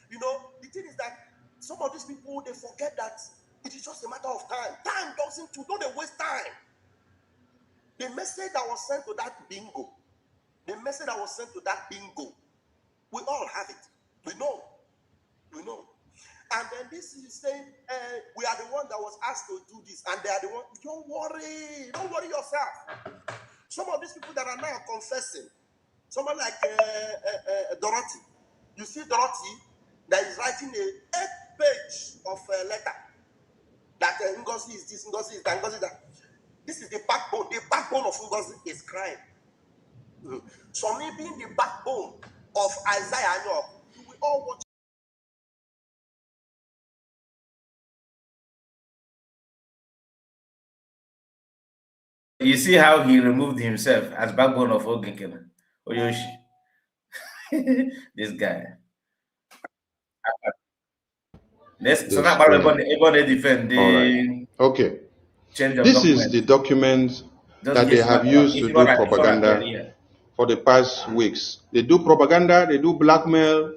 You know, the thing is that some of these people, they forget that it is just a matter of time. Time doesn't, don't they waste time. The message that was sent to that bingo, we all have it. We know. And then this is saying, we are the one that was asked to do this, and they are the one. Don't worry yourself. Some of these people that are now confessing, someone like Dorothy, you see Dorothy that is writing a 8-page of a letter that Ngozi is this, Ngozi is that, Ngozi is that. This is the backbone. The backbone of Ngozi is crime. So me being the backbone of Isaiah, you will all watch. You see how he removed himself as backbone of Ogekena Oyoshi. This guy. So now everybody defend the right. Okay. Change of this document. Is the document that they have used to do propaganda for the past weeks. They do propaganda, they do blackmail.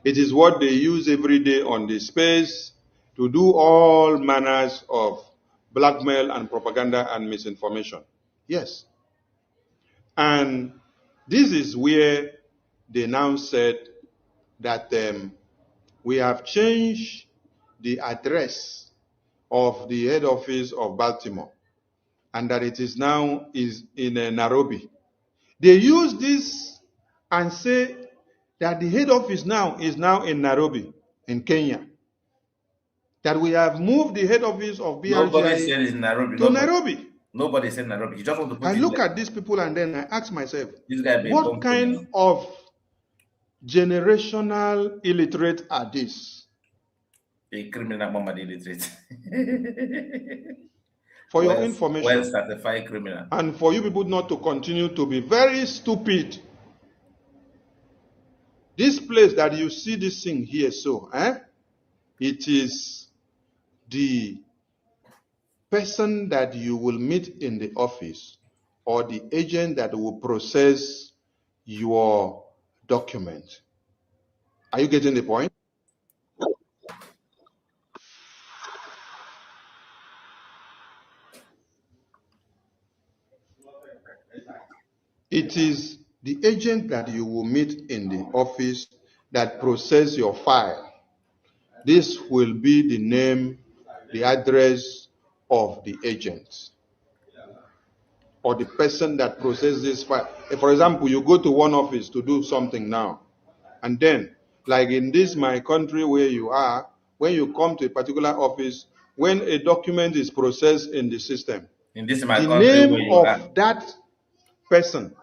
It is what they use every day on the space to do all manners of blackmail and propaganda and misinformation. Yes. And this is where they now said that we have changed the address of the head office of Baltimore, and that it is now in Nairobi. They use this and say that the head office now is in Nairobi, in Kenya. That we have moved the head office of BRGI to Nairobi. Nobody said Nairobi. You just want to put I look at these people and then I ask myself, what kind of generational illiterate are these? A criminal mama illiterate. For your information, well-certified criminal. And for you people not to continue to be very stupid. This place that you see this thing here, it is the person that you will meet in the office or the agent that will process your document. Are you getting the point? It is the agent that you will meet in the office that process your file. This will be the name, the address of the agent or the person that processes this file. For example, you go to one office to do something now, and then, like in this my country where you are, when you come to a particular office, when a document is processed in the system, in this my the country name where you of are, that person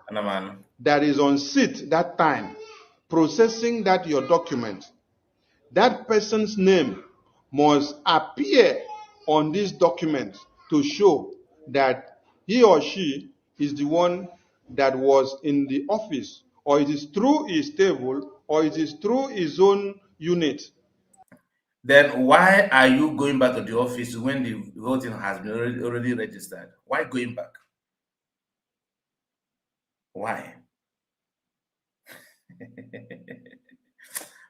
that is on seat that time processing that your document, that person's name must appear on this document to show that he or she is the one that was in the office, or it is through his table, or it is through his own unit. Then why are you going back to the office when the voting has been already registered? Why going back? Why?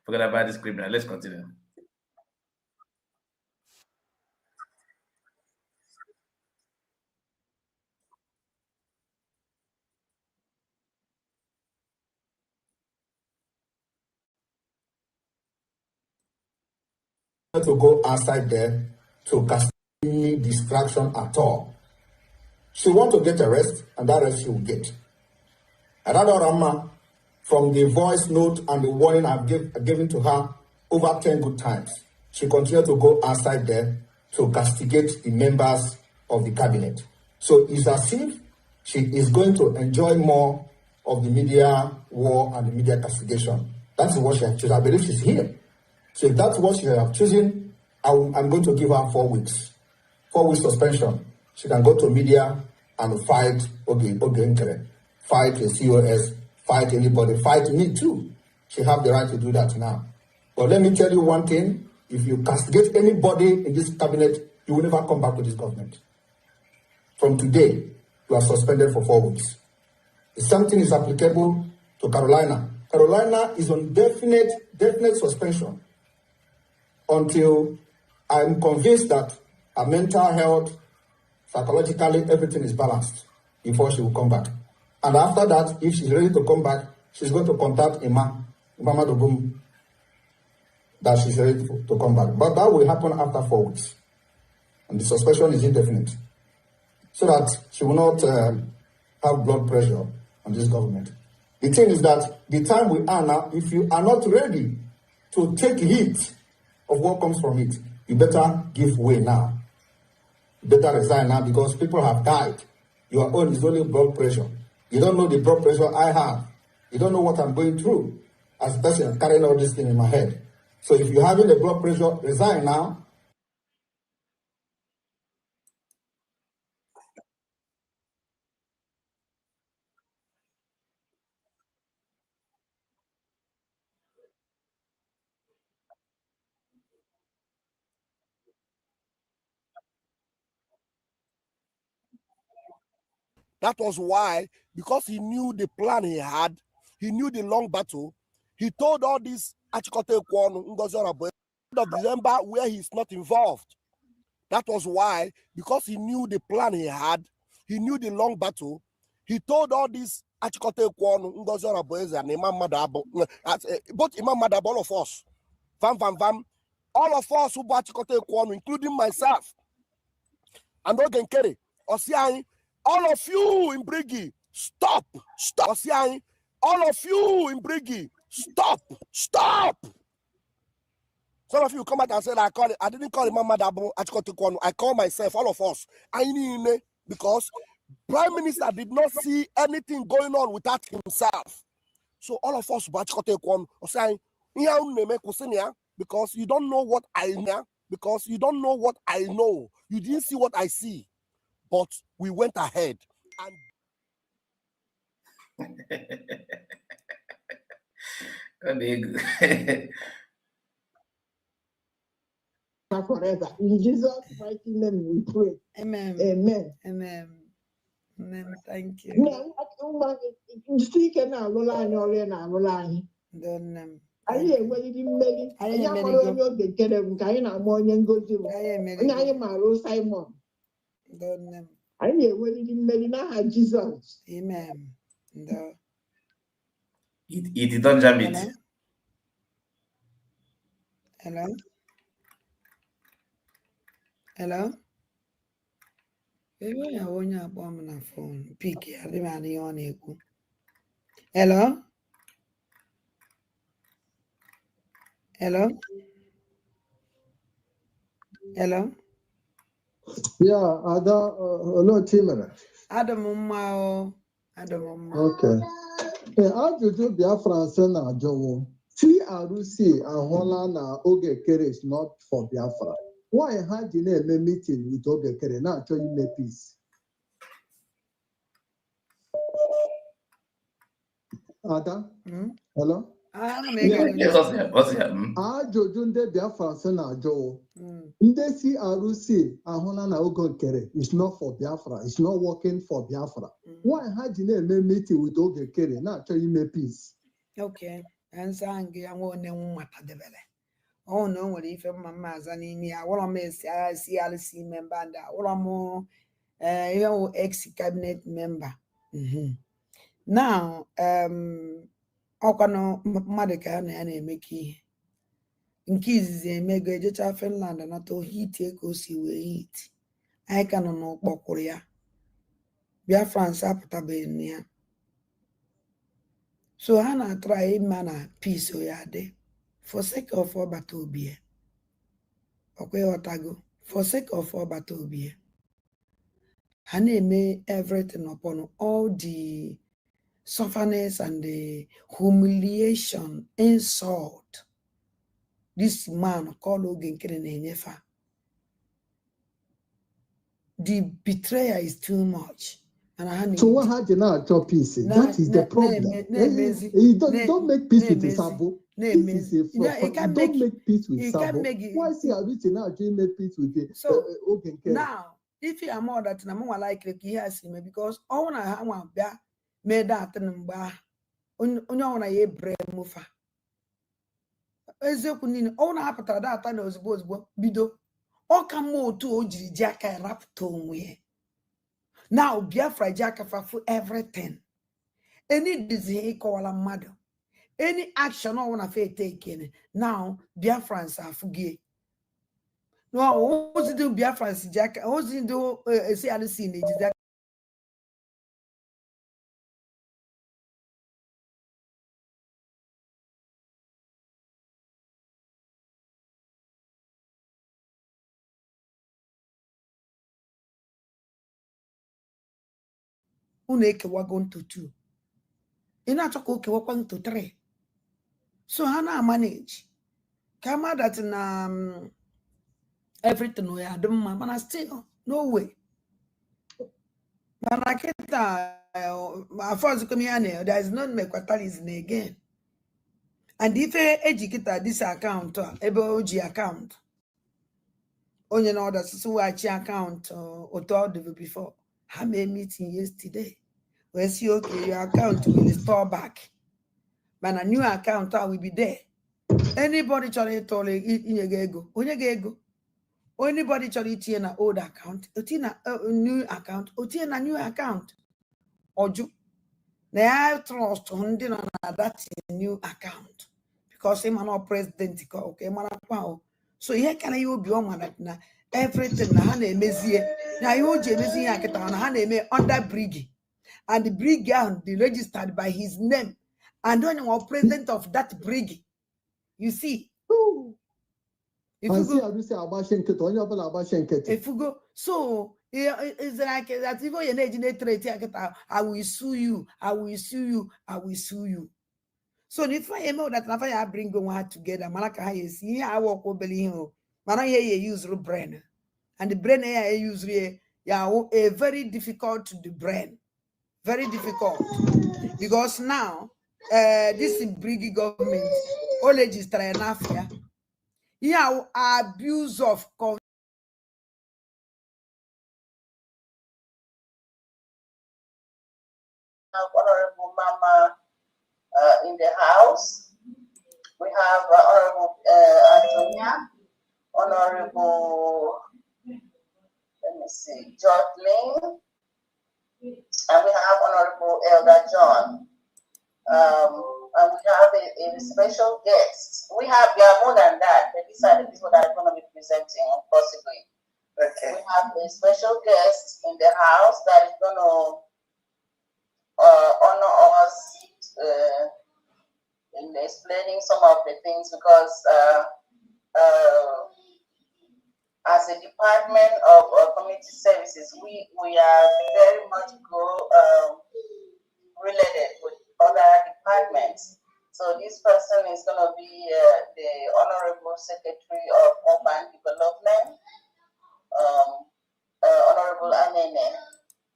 Forget about this criminal. Let's continue. To go outside there to cast any distraction at all. She want to get a rest, and that rest she will get. Another Rama, from the voice note and the warning I've given to her over 10 good times, she continued to go outside there to castigate the members of the cabinet. So it's as if she is going to enjoy more of the media war and the media castigation. That's what she has chosen. I believe she's here. So if that's what she has chosen, I'm going to give her 4 weeks. 4 weeks suspension. She can go to media and fight fight the COS, fight anybody, fight me too. She have the right to do that now. But let me tell you one thing. If you castigate anybody in this cabinet, you will never come back to this government. From today, you are suspended for 4 weeks. The same thing is applicable to Carolina. Carolina is on definite suspension until I'm convinced that her mental health, psychologically, everything is balanced before she will come back. And after that, if she's ready to come back, she's going to contact Mama Dogum, that she's ready to come back. But that will happen after 4 weeks. And the suspension is indefinite. So that she will not have blood pressure on this government. The thing is that the time we are now, if you are not ready to take heat of what comes from it, you better give way now. You better resign now because people have died. Your own is only blood pressure. You don't know the blood pressure I have. You don't know what I'm going through as a person carrying all this thing in my head. So if you're having a blood pressure, resign now. That was why, because he knew the plan he had, he knew the long battle, he told all these Achikote Kwon, Ngozi of December where he's not involved. That was why, because he knew the plan he had, he knew the long battle, he told all these Achikote Kwon, Ngozi and Imam Madabo, both Imam Madabo, all of us, all of us who bought Achikote Kwon, including myself, and Ogenkere, Osiai, all of you in Brigi, stop. Osiai, all of you in Brigi, stop. Some of you come out and said, I didn't call Imam Madabo, I call myself, all of us. I need, because Prime Minister did not see anything going on without himself. So all of us, because you don't know what I know, because you don't know what I know. You didn't see what I see. But we went ahead. Forever. In Jesus' mighty name we pray. Amen. Amen. Amen. Amen. Thank you. You still can roll on your line. Anyị enweghị mmeri anyị amara onye oge kere nke anyị na-ama onye ngozi bụ onye anyị maara Simon anyị na-enwerịrị mmeri n'aha Jizọs. Amen. It don't jam it. Hello. Ebe ya onye akpọ m na phone pick ya dị ma ihe ọ na-ekwu. Hello. Hello. Yeah, Ada, hello, Timera. Adam Mao. Okay. Ajụjụ Biafran sị na ajọwo. TRC ahụla na Ogekere is not for Biafra. Why ha ji na-eme meeting with Ogekere na-achọ ime peace? Ada? Hello? Ajụjụ ndị Biafra sị na ajọwo. Ndị CRC ahụla na Ogekere is not for Biafra, it's not working for Biafra. Why ha ji na-eme meeting with Ogekere na-achọ ime peace? Okay, answer ngị ya nwa onye nwata debere. Oh no, what if Mama Zanini? I want to CRC member and I want to ex-cabinet member. Now, Okano Madaka and Meki in Kiz, Mega Jeta Finland and not to heat go see we eat. I cannot know Bokoria. Biafran Sapatabe near. So Hannah try manner peace or yade. For sake of our battle beer. Okay, Otago. for sake of Obatobia. Hane may everything upon all the sufferness and the humiliation, insult. This man called Ogen Kirenefa. The betrayer is too much. And so what had you now top peace? That is the problem. He don't make peace with Sabo. This is a don't make peace with Sabo. Why is he written now to make peace with the Ogen? Now, if you are more that I'm like he has him because all I have made that and on a brain mufa. Ezekunini, all I have that and was bido. All come more to Oji Jaka rap to now Biafra Jaka for everything. Any disease call a mother. Any action I want to taken. Now Biafrans are forget. No, what's do Biafrans Jaka? What's do say other scene is that Uneke wagon to 2. In a talk okay wagon to 3. So Hannah manage. Come out that in everything we had man still no way. But I can't my first come here there is not mequatalism again. And if educate this account EBOG account only know that so watch account or told before. I made meeting yesterday. We see okay, your account will restore back. But a new account will be there. Anybody try to in your go. Anybody try to an old account, a new account, a new account. Or you now trust on that new account. Because I'm not president, okay, so here can you be on that everything na hand emezie na you je emezie akita na hand eme under brig and the brig they registered by his name and when you are president of that brig you see if you go so it's like that even your age trade I will sue you, I will sue you, I will sue you. So if I know that I bring one together, Malaka is here, I walk over him. Mana ye use brain. And the brain I use a very difficult to the brain. Very difficult. Because now this brig government all register enough here. Yeah, abuse of Honorable Mama in the house. We have Honorable Antonia, Honorable, let me see, Jodlin, and we have Honorable Elder John. And we have a special guest. We have more than that, but these are the people that are going to be presenting, possibly. Okay. We have a special guest in the house that is going to honor us in explaining some of the things because as a department of community services, we are very much related with other departments. So this person is going to be the Honorable Secretary of Urban Development, Honorable Anene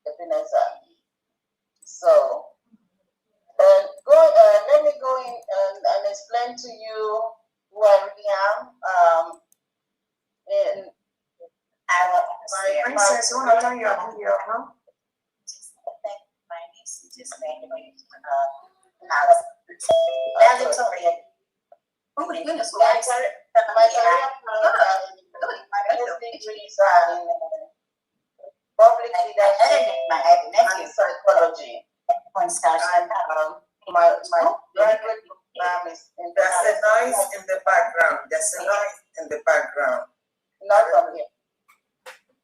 Epineza. So let me go in and explain to you who I really am. And Princess, you want to turn your video on? My niece is just making oh my goodness, my degrees are in public leadership and psychology. And my graduate program is in there's a noise in the background. There's a noise in the background. Not from here.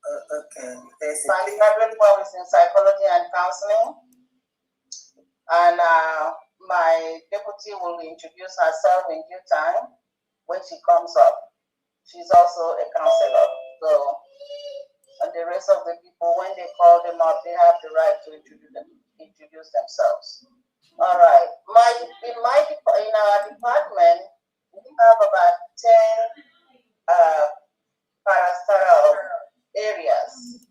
Okay. My graduate program is in psychology and counseling. And my deputy will introduce herself in due time when she comes up. She's also a counselor. So, and the rest of the people, when they call them up, they have the right to introduce themselves. All right. In our department, we have about 10 pastoral areas,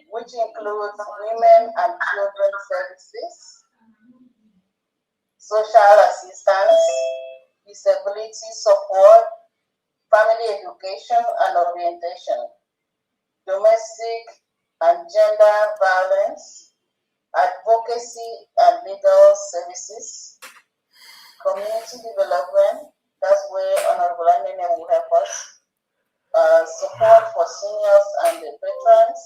which includes women and children services, social assistance, disability support, family education and orientation, domestic and gender violence, advocacy and legal services, community development, that's where Honorable Anene will help us, support for seniors and the veterans,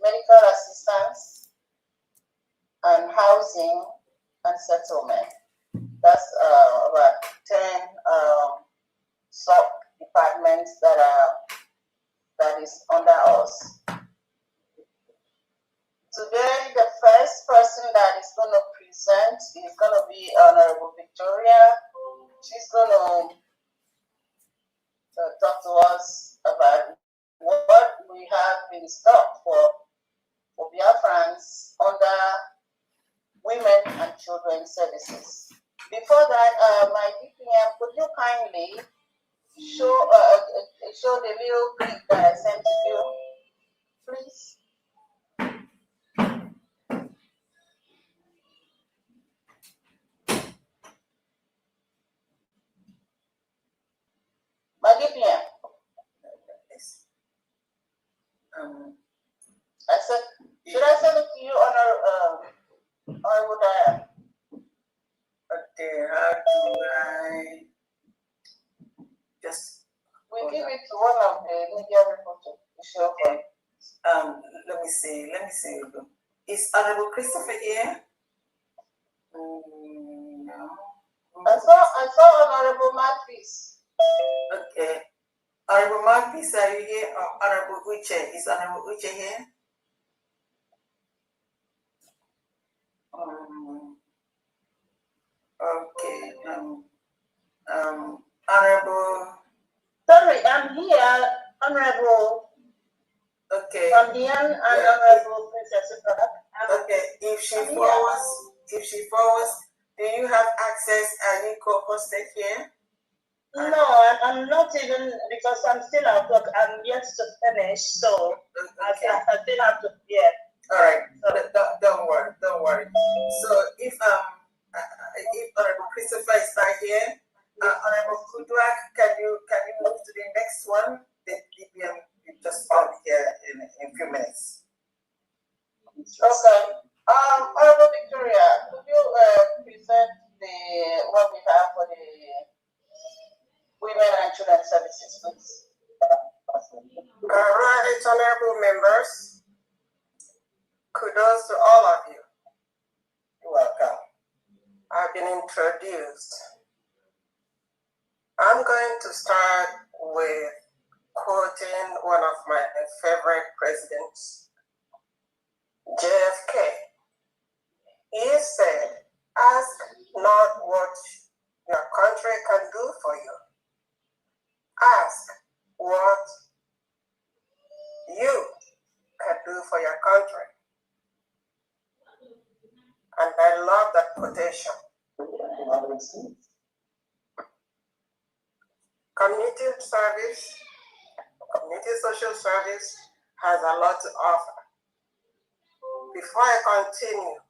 medical assistance, and housing and settlement. That's about 10 sub-departments that is under us. Today, the first person that is going to present is going to be Honorable Victoria. She's going to talk to us about what we have in stock for Biafrans under women and children services. Before that, my DPM, could you kindly show the little clip that I sent to you, please? My DPM. I said, should I send it to you or would I? Okay, how do I just? We give it to one of the media people to show for it. Let me see. Is Honorable Christopher here? No. I saw Honorable Matthews. Okay. Honorable Matthews, are you here? Or Honorable Uche? Is Honorable Uche here? Okay. Honorable. Sorry, I'm here, Honorable. Okay. From the end, and Honorable Princess. Okay. If she forwards, do you have access? Are you co-hosted here? No, I'm not even, because I'm still at work. I'm yet to finish, so I still have to. Yeah. All right. So, don't worry. So if Honorable Christopher is not here, Honorable Kudwak, can you move to the next one? The DPM will just start here in a few minutes. Okay. Honorable Victoria, could you present what we have for the women and children services, please? All right, honorable members. Kudos to all of you. You're welcome. I've been introduced. I'm going to start with quoting one of my favorite presidents, JFK. He said, "Ask not what your country can do for you. Ask what you can do for your country." And I love that quotation. Community service, community social service has a lot to offer. Before I continue,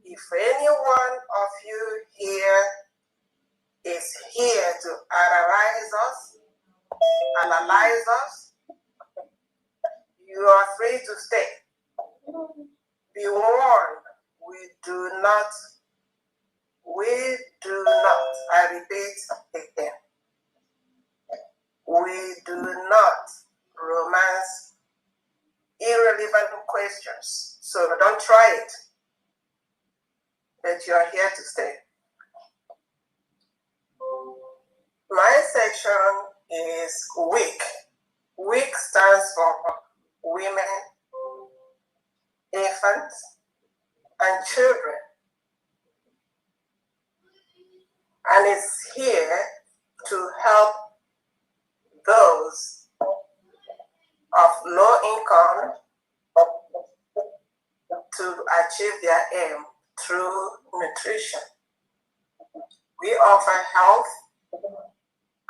if any one of you here is here to analyze us, you are free to stay. Be warned, we do not, I repeat again, we do not romance irrelevant questions. So don't try it, but you are here to stay. My section is WIC. WIC stands for Women, Infants, and Children. And it's here to help those income to achieve their aim through nutrition. We offer health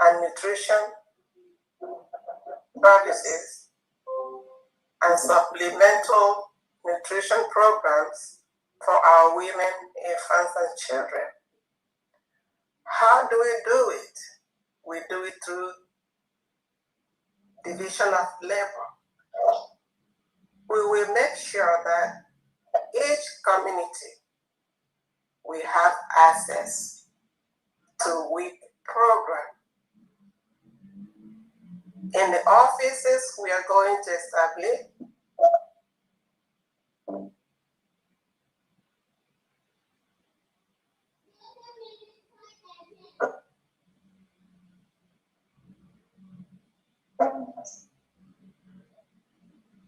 and nutrition services and supplemental nutrition programs for our women, infants, and children. How do we do it? We do it through division of labor. We will make sure that each community we have access to WIC program. In the offices we are going to establish,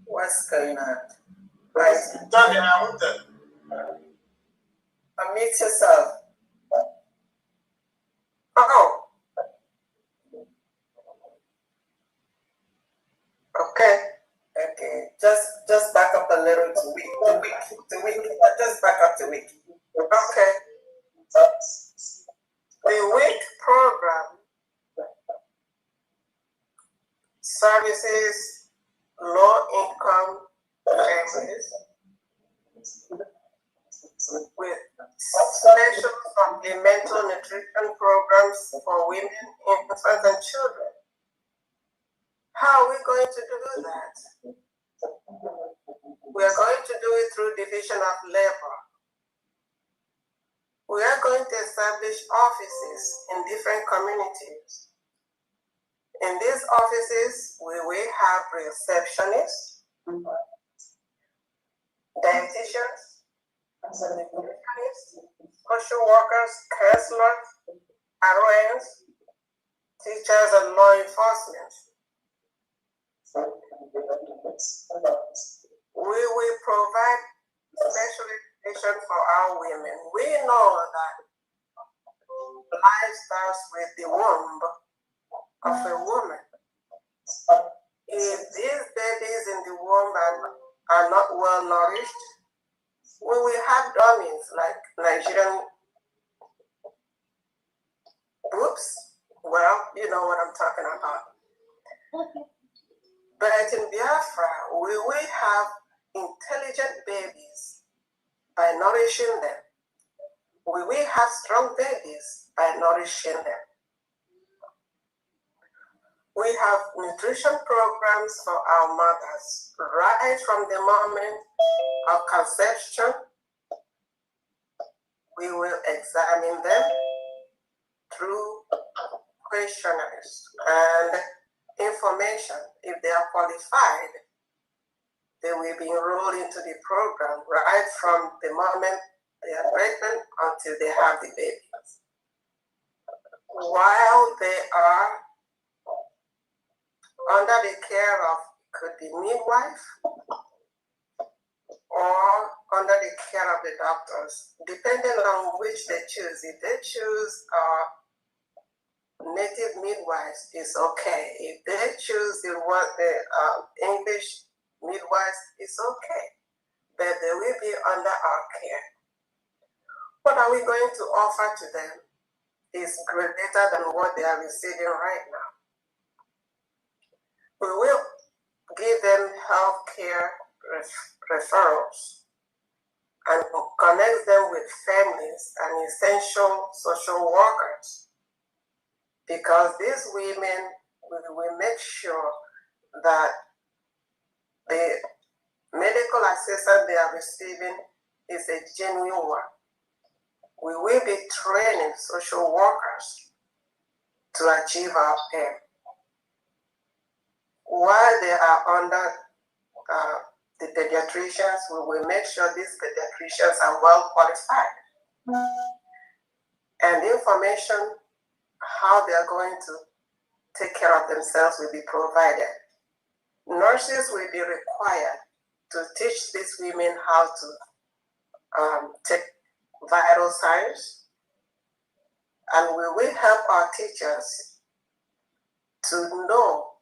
what's going on? Right. Unmute yourself. Oh. Okay. Okay. Just back up a little to week. Just back up to week. Okay. The week program services low-income families with special supplemental nutrition programs for women, infants, and children. How are we going to do that? We are going to do it through division of labor. We are going to establish offices in different communities. In these offices, we will have receptionists, dietitians, social workers, counselors, RONs, teachers, and law enforcement. We will provide special education for our women. We know that life starts with the womb of a woman. If these babies in the womb are not well nourished, we will have dummies like Nigerian boobs. Well, you know what I'm talking about. But in Biafra, we will have intelligent babies by nourishing them. We will have strong babies by nourishing them. We have nutrition programs for our mothers right from the moment of conception. We will examine them through questionnaires and information. If they are qualified, they will be enrolled into the program right from the moment they are pregnant until they have the babies. While they are under the care of, could be midwife or under the care of the doctors, depending on which they choose. If they choose native midwives, it's okay. If they choose the English midwives, it's okay. But they will be under our care. What are we going to offer to them is greater than what they are receiving right now. We will give them health care referrals and connect them with families and essential social workers, because these women will make sure that the medical assistance they are receiving is a genuine one. We will be training social workers to achieve our aim. While they are under the pediatricians, we will make sure these pediatricians are well qualified. And information how they are going to take care of themselves will be provided. Nurses will be required to teach these women how to take vital signs, and we will help our teachers to know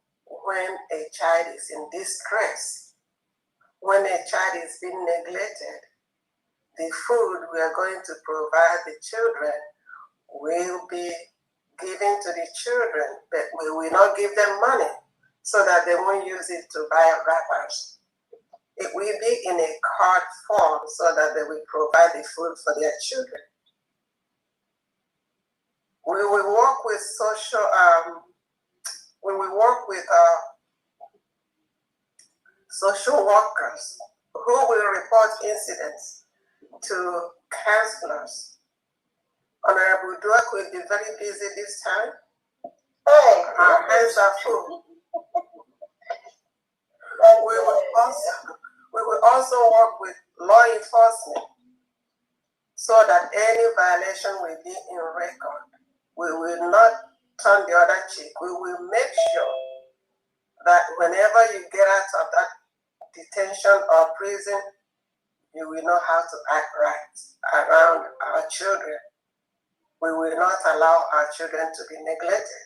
when a child is in distress, when a child is being neglected, the food we are going to provide the children will be given to the children, but we will not give them money so that they won't use it to buy wrappers. It will be in a card form so that they will provide the food for their children. We will work with social workers who will report incidents to counselors. Honorable Duak will be very busy this time. Hey, our hands are full. We will also work with law enforcement so that any violation will be in record. We will not turn the other cheek. We will make sure that whenever you get out of that detention or prison, you will know how to act right around our children. We will not allow our children to be neglected.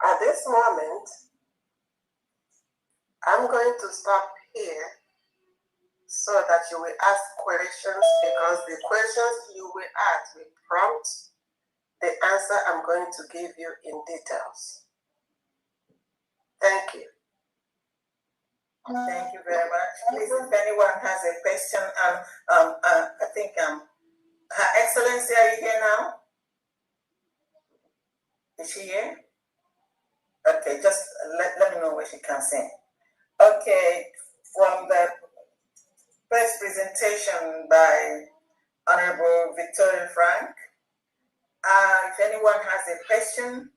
At this moment, I'm going to stop here so that you will ask questions, because the questions you will ask will prompt the answer I'm going to give you in details. Thank you. Thank you very much. Please, if anyone has a question, I think Her Excellency, are you here now? Is she here? Okay, just let me know when she comes in. Okay, from the first presentation by Honorable Victoria Frank, if anyone has a question,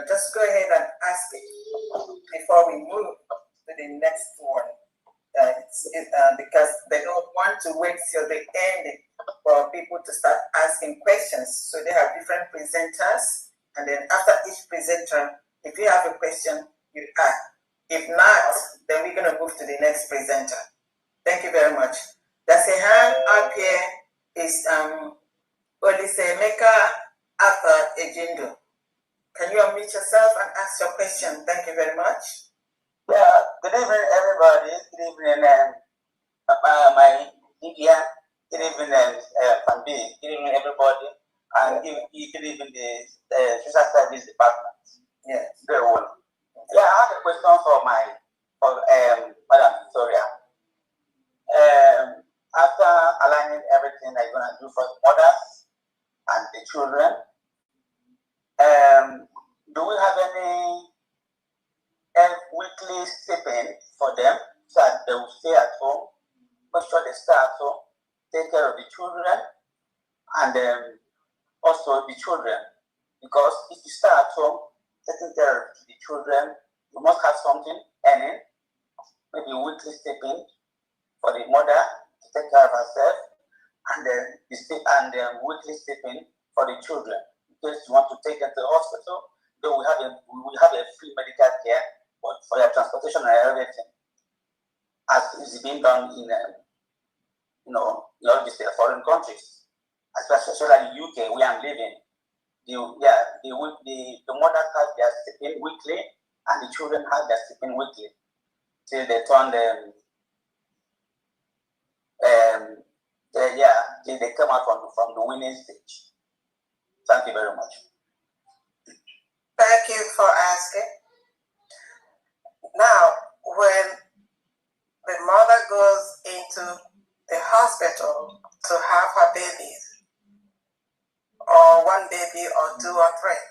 just go ahead and ask it before we move to the next one. Because they don't want to wait till the end for people to start asking questions. So they have different presenters, and then after each presenter, if you have a question, you ask. If not, then we're going to move to the next presenter. Thank you very much. There's a hand up here. Is Olisemeka Arthur Ejindo. Can you unmute yourself and ask your question? Thank you very much. Yeah, good evening, everybody. Good evening, my media. Good evening, Fambi. Good evening, everybody. And good evening, the social service department. Yes, very well. Yeah, I have a question for Madam Victoria. After aligning everything that you're going to do for the mothers and the children, do we have any weekly stipend for them so that they will stay at home, make sure they stay at home, take care of the children, and also the children? Because if you stay at home, taking care of the children, you must have something earning, maybe a weekly stipend for the mother to take care of herself, and then weekly stipend for the children. In case you want to take them to the hospital, then we have a free medical care for their transportation and everything, as is being done in all these foreign countries, especially in the UK where I'm living. The mothers have their stipend weekly, and the children have their stipend weekly till they turn till they come out from the winning stage. Thank you very much. Thank you for asking. Now, when the mother goes into the hospital to have her babies, or one baby or two or three,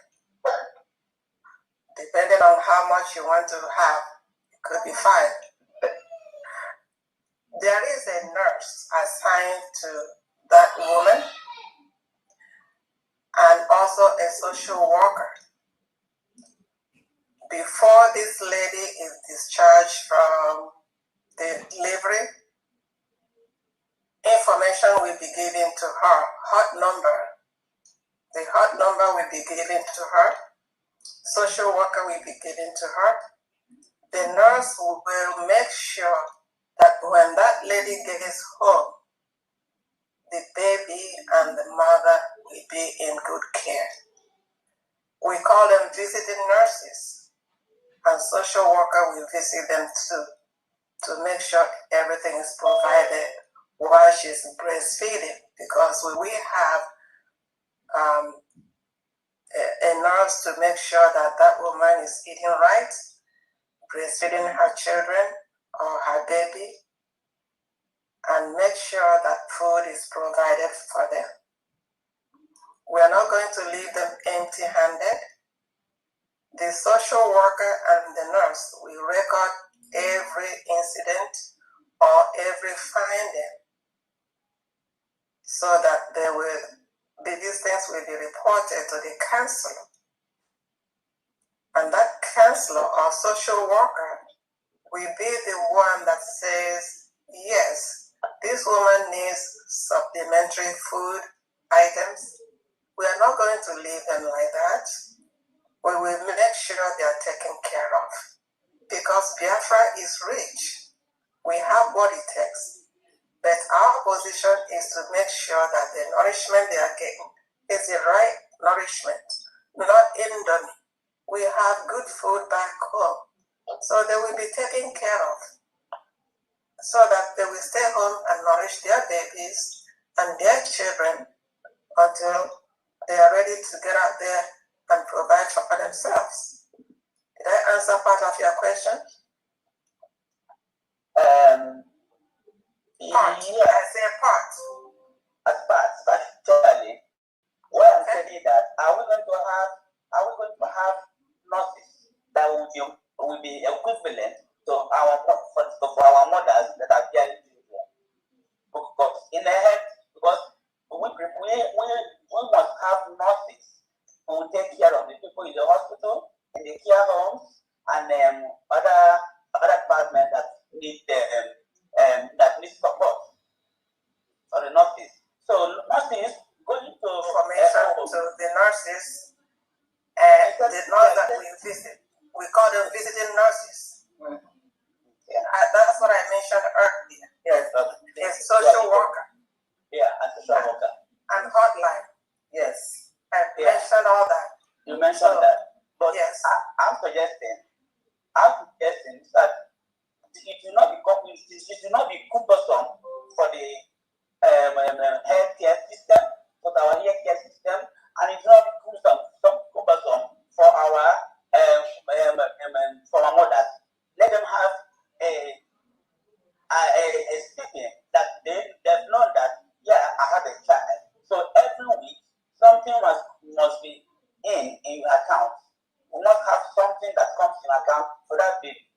depending on how much you want to have, it could be 5. There is a nurse assigned to that woman and also a social worker. Before this lady is discharged from the delivery, information will be given to her, hot number. The hot number will be given to her. Social worker will be given to her. The nurse will make sure that when that lady gets home, the baby and the mother will be in good care. We call them visiting nurses, and social worker will visit them too to make sure everything is provided while she's breastfeeding, because we have a nurse to make sure that that woman is eating right, breastfeeding her children or her baby, and make sure that food is provided for them. We are not going to leave them empty-handed. The social worker and the nurse will record every incident or every finding so that these things will be reported to the counselor. And that counselor or social worker will be the one that says, yes, this woman needs supplementary food items. We are not going to leave them like that. We will make sure they are taken care of. Because Biafra is rich. We have what it takes. But our position is to make sure that the nourishment they are getting is the right nourishment, not indomie. We have good food back home. So they will be taken care of so that they will stay home and nourish their babies and their children until they are ready to get out there and provide for themselves. Did I answer part of your question? Part. Yeah. I say part. As part, actually, what I'm saying is that are we going to have nurses that will be equivalent to our mothers that are bearing children? Because in the head, because we must have nurses who will take care of the people in the hospital, in the care homes, and other departments that need support for the nurses. So nurses going to information to the nurses and the nurse that we visit. We call them visiting nurses. Yeah. That's what I mentioned earlier. Yes, a social worker. Yeah, a social worker. And hotline. Yes. I mentioned all that. You mentioned that. But yes. I'm suggesting that it should not be cumbersome for the healthcare system, for our healthcare system, and it should not be cumbersome for our mothers. Let them have a statement that they've known that, yeah, I have a child. So every week something must be in your account. You must have something that comes in account for that baby.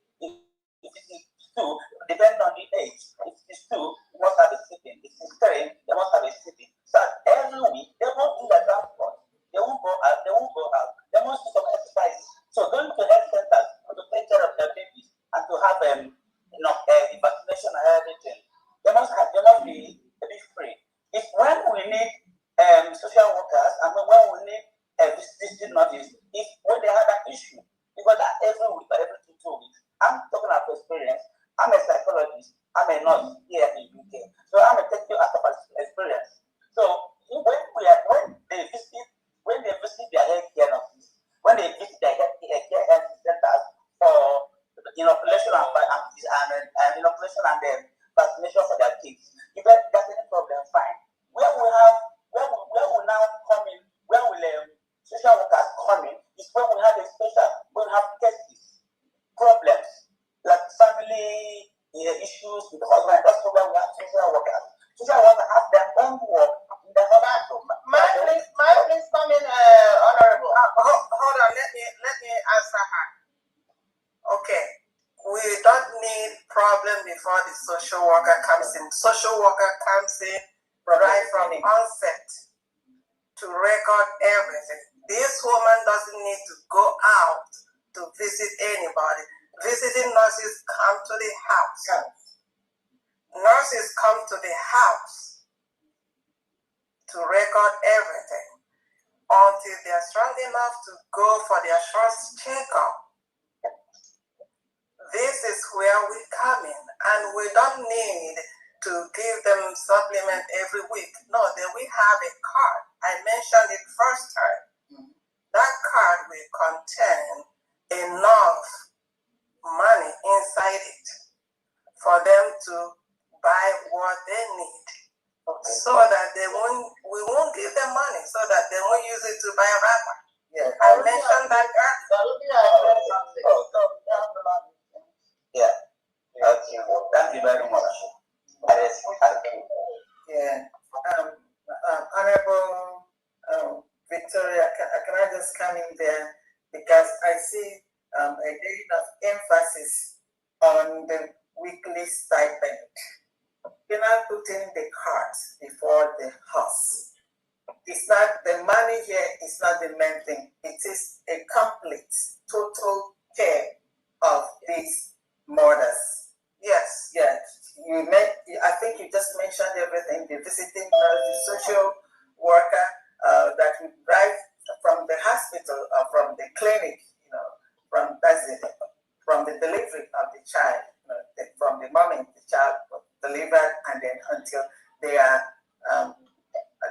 If it is 2, depending on the age. If it is 2, you must have a sitting. If it is 3, they must have a sitting. So every week they won't do their transport. They won't go out. They must do some exercise. So going to health centers to take care of their babies and to have the vaccination and everything. They must be a bit free. If when we need social workers and when we need visiting nurses, if when they have an issue, because that every week or every 2 weeks. I'm talking about experience. I'm a psychologist. I'm a nurse here in UK. So I'm going to take you out of experience. So when they visit their healthcare nurses, when they visit their health centers for inoculation and inoculation and vaccination for their kids, if there's any problem, fine. Where we now come in, where will social workers come in, is when we have cases, problems, like family issues with the husband. That's where we have social workers. Social workers have their own work in the hospital. May I please come in, Honorable? Hold on, let me answer her. Okay, we don't need problem before the social worker comes in. Social worker comes in right from the onset to record everything. This woman doesn't need to go out to visit anybody. Visiting nurses come to the house. Nurses come to the house to record everything until they're strong enough to go for their first checkup. This is where we come in, and we don't need to give them supplement every week. No, then we have a card. I mentioned it first time. That card contain enough money inside it for them to buy what they need, so that we won't give them money, so that they won't use it to buy a wrapper. Yeah, I mentioned that earlier. Yeah. Thank you very much. Yeah. Honorable Victoria, can I just come in there, because I see a degree of emphasis on the weekly stipend. You're not putting the cart before the horse. It's not the money here. It's not the main thing. It is a complete, total care of these mothers. Yes. Yes. I think you just mentioned everything. The visiting nurse, the social worker that we drive from the hospital or from the clinic, from the delivery of the child, from the moment the child was delivered and then until they are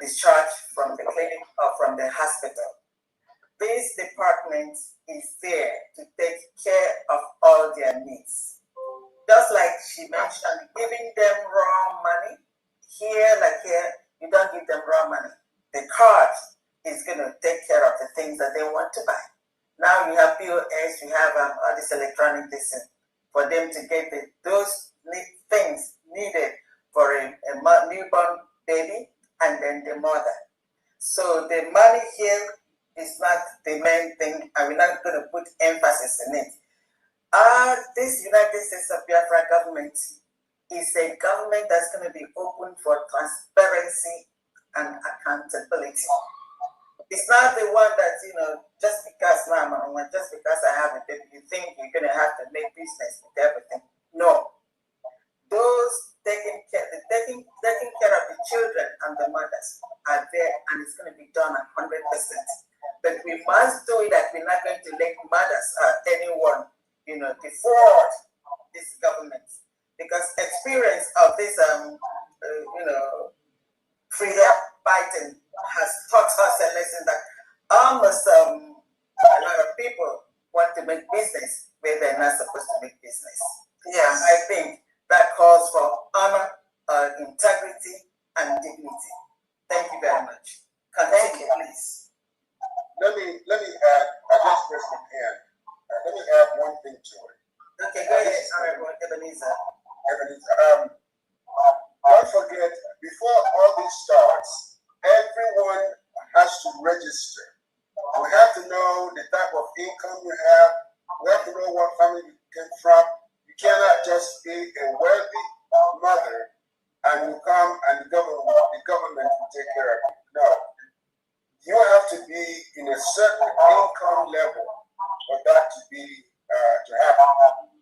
discharged from the clinic or from the hospital. This department is there to take care of all their needs. Just like she mentioned, giving them raw money, here, you don't give them raw money. The card is going to take care of the things that they want to buy. Now you have POS, you have all this electronic distance for them to get those things needed for a newborn baby and then the mother. So the money here is not the main thing, and we're not going to put emphasis in it. This United States of Biafra government is a government that's going to be open for transparency and accountability. It's not the one that, just because I have a baby, you think you're going to have to make business with everything. No. Those taking care of the children and the mothers are there, and it's going to be done 100%. But we must do it that we're not going to let mothers or anyone, defraud this government, because experience of this, freedom fighting has taught us a lesson that almost a lot of people want to make business where they're not supposed to make business. Yeah, I think that calls for honor, integrity, and dignity. Thank you very much. Continue, please. Let me add. I just raised my hand. Let me add one thing to it. Okay, go ahead, Honorable Ebenezer. Don't forget, before all this starts, everyone has to register. We have to know the type of income you have. We have to know what family you came from. You cannot just be a wealthy mother and you come and the government will take care of you. No. You have to be in a certain income level for that to be to happen.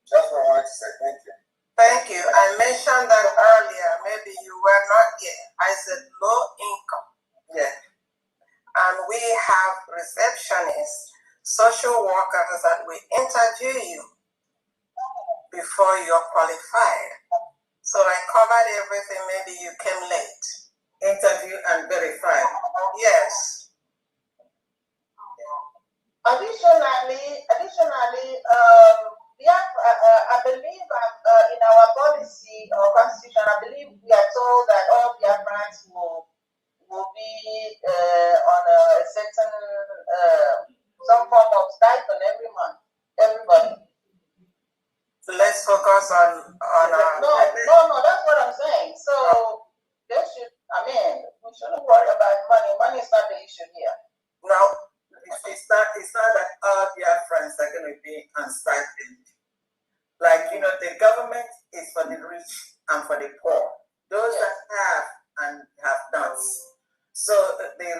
That's what I wanted to say. Thank you. Thank you. I mentioned that earlier. Maybe you were not here. I said low income. Yeah. And we have receptionists, social workers that will interview you before you're qualified. So I covered everything. Maybe you came late. Interview and verify. Yes. Additionally, I believe in our policy or constitution, I believe we are told that all Biafrans will be on a certain some form of stipend every month. Everybody. So let's focus on no, that's what I'm saying. So they should. We shouldn't worry about money. Money is not the issue here. No, it's not that all Biafrans are going to be on stipend. Like, the government is for the rich and for the poor. Those that have and have not. So the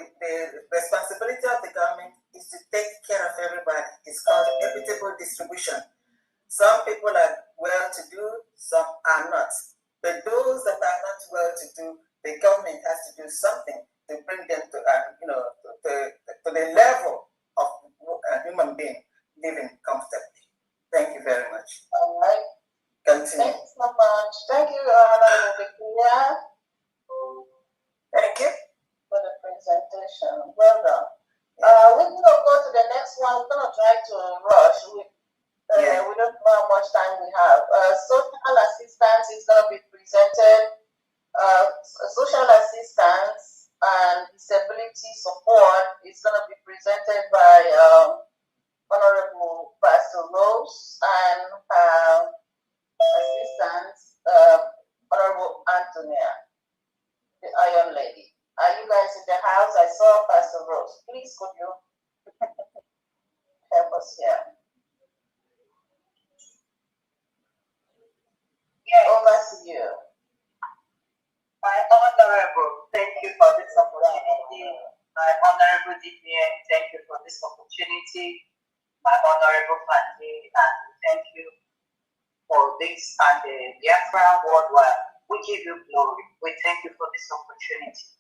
responsibility of the government is to take care of everybody. It's called equitable distribution. Some people are well-to-do, some are not. But those that are not well-to-do, the government has to do something to bring them to the level of a human being living comfortably. Thank you very much. All right. Continue. Thanks so much. Thank you, Honorable Victoria. Thank you for the presentation. Well done. We will go to the try to rush. We don't know how much time we have. Social assistance is going to be presented. Social assistance and disability support is going to be presented by Honorable Pastor Rose and assistant Honorable Antonia, the Iron Lady. Are you guys in the house? I saw Pastor Rose. Please, could you help us here? Yes. Over to you. My Honorable, thank you for this opportunity. My Honorable DPN, thank you for this opportunity. My Honorable Fandi, and thank you for this and the Biafra worldwide. We give you glory. We thank you for this opportunity.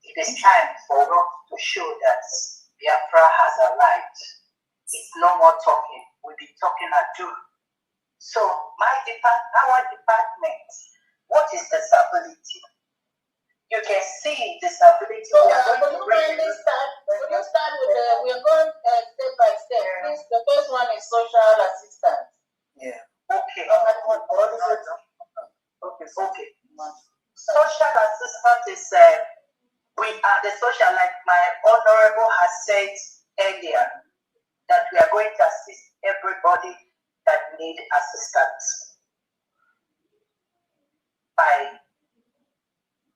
It is time for us to show that Biafra has arrived. It's no more talking. We'll be talking and do. So our department, what is disability? You can see disability. So, could you start with we are going step by step. Please, the first one is social assistance. Yeah. Okay. Okay. Social assistance is we are the social, like my honorable has said earlier, that we are going to assist everybody that need assistance.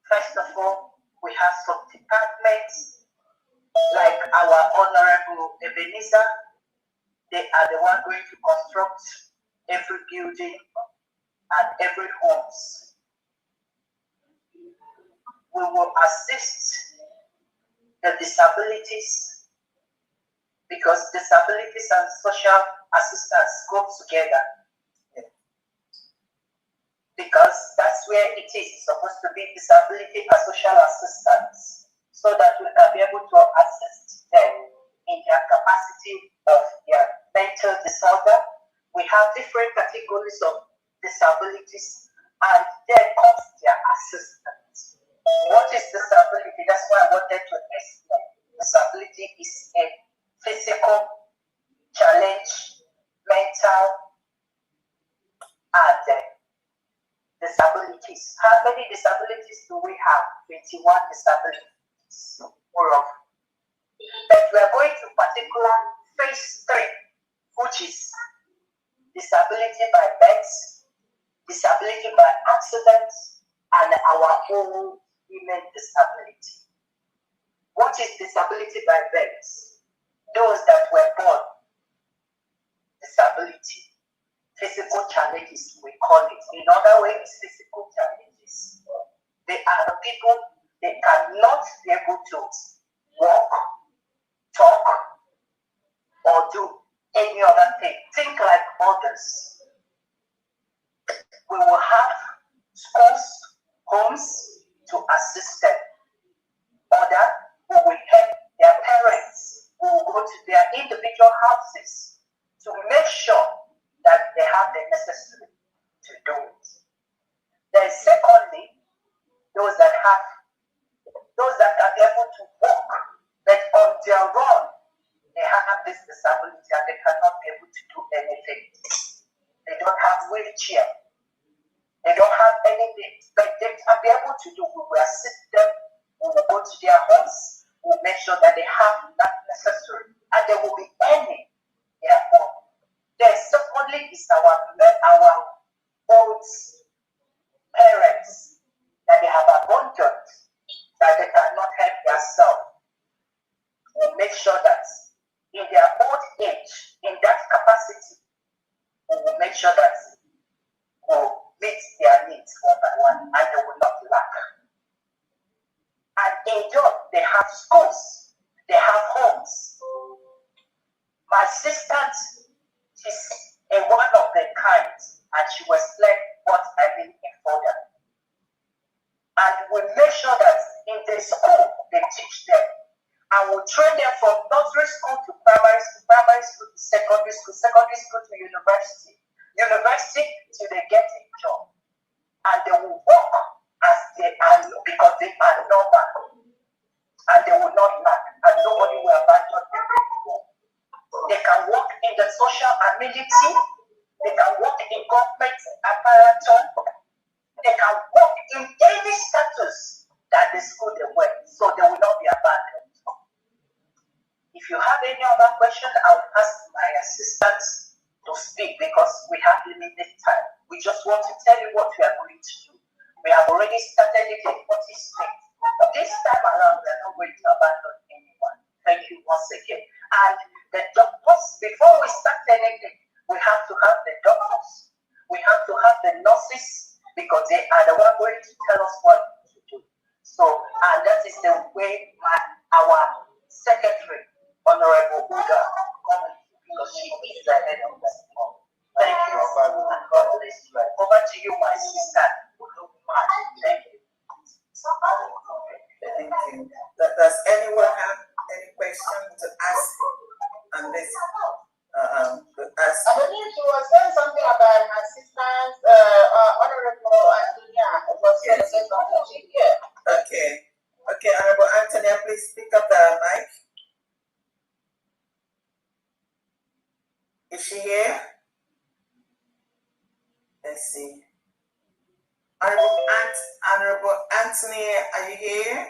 First of all, we have some departments like our honorable Ebenezer. They are the one going to construct every building and every homes. We will assist the disabilities because disabilities and social assistance go together. Because that's where it is. It's supposed to be disability and social assistance, so that we can be able to assist them in their capacity of their mental disorder. We have different categories of disabilities, and then comes their assistance. What is disability? That's why I wanted to explain. Disability is a physical challenge, mental, and disabilities. How many disabilities do we have? 21 disabilities. More of. But we are going to particular phase 3, which is disability by birth, disability by accident, and our own women disability. What is disability by birth? Those that were born. Disability. Physical challenges, we call it. In other words, physical challenges. They are the people, they cannot be able to walk, talk, or do any other thing. Think like others. We will have schools, homes to assist them. Other, we will help their parents. We will go to their individual houses to make sure that they have the necessary to do it. Then secondly, those that are able to walk, but on their own, they have this disability and they cannot be able to do anything. They don't have wheelchair. They don't have anything, but they can be able to do. We will assist them. We will go to their homes. We will make sure that they have that necessary, and they will be earning their own. Then secondly is our old parents that they have abandoned, that they cannot help themselves. We make sure that in their old age, in that capacity, we will make sure that we will meet their needs one by one, and they will not lack. And in Europe, they have schools, they have homes. My sister is a one of the kind, and she was like what I mean in further. And we make sure that in the school they teach them, and we train them from nursery school to primary school to secondary school to university till they get a job, and they will work as they are because they are normal, and they paramilitary, they can work in government apparatus, they can work in any status that the school they work, so they will not be abandoned. If you have any other question, I'll ask my assistants to speak because we have limited time. We just want to tell you what we are going to do. We have already started it in 40 states. But this time around, we are not going to abandon anyone. Thank you once again. And the doctors, before we start anything, we have to have the doctors. We have to have the nurses because they are the ones going to tell us what to do. So, and that is the way our secretary, Honorable Uga, because she is the head of the school. Thank you, and God bless you. Over to you, my sister. Thank you. Thank you. Does anyone have any question to ask on this? I believe she was saying something about her sister's Honorable Antonia. Was going to say something here. Okay. Okay, Honorable Antonia, please pick up the mic. Is she here? Let's see. Honorable Anthony, are you here?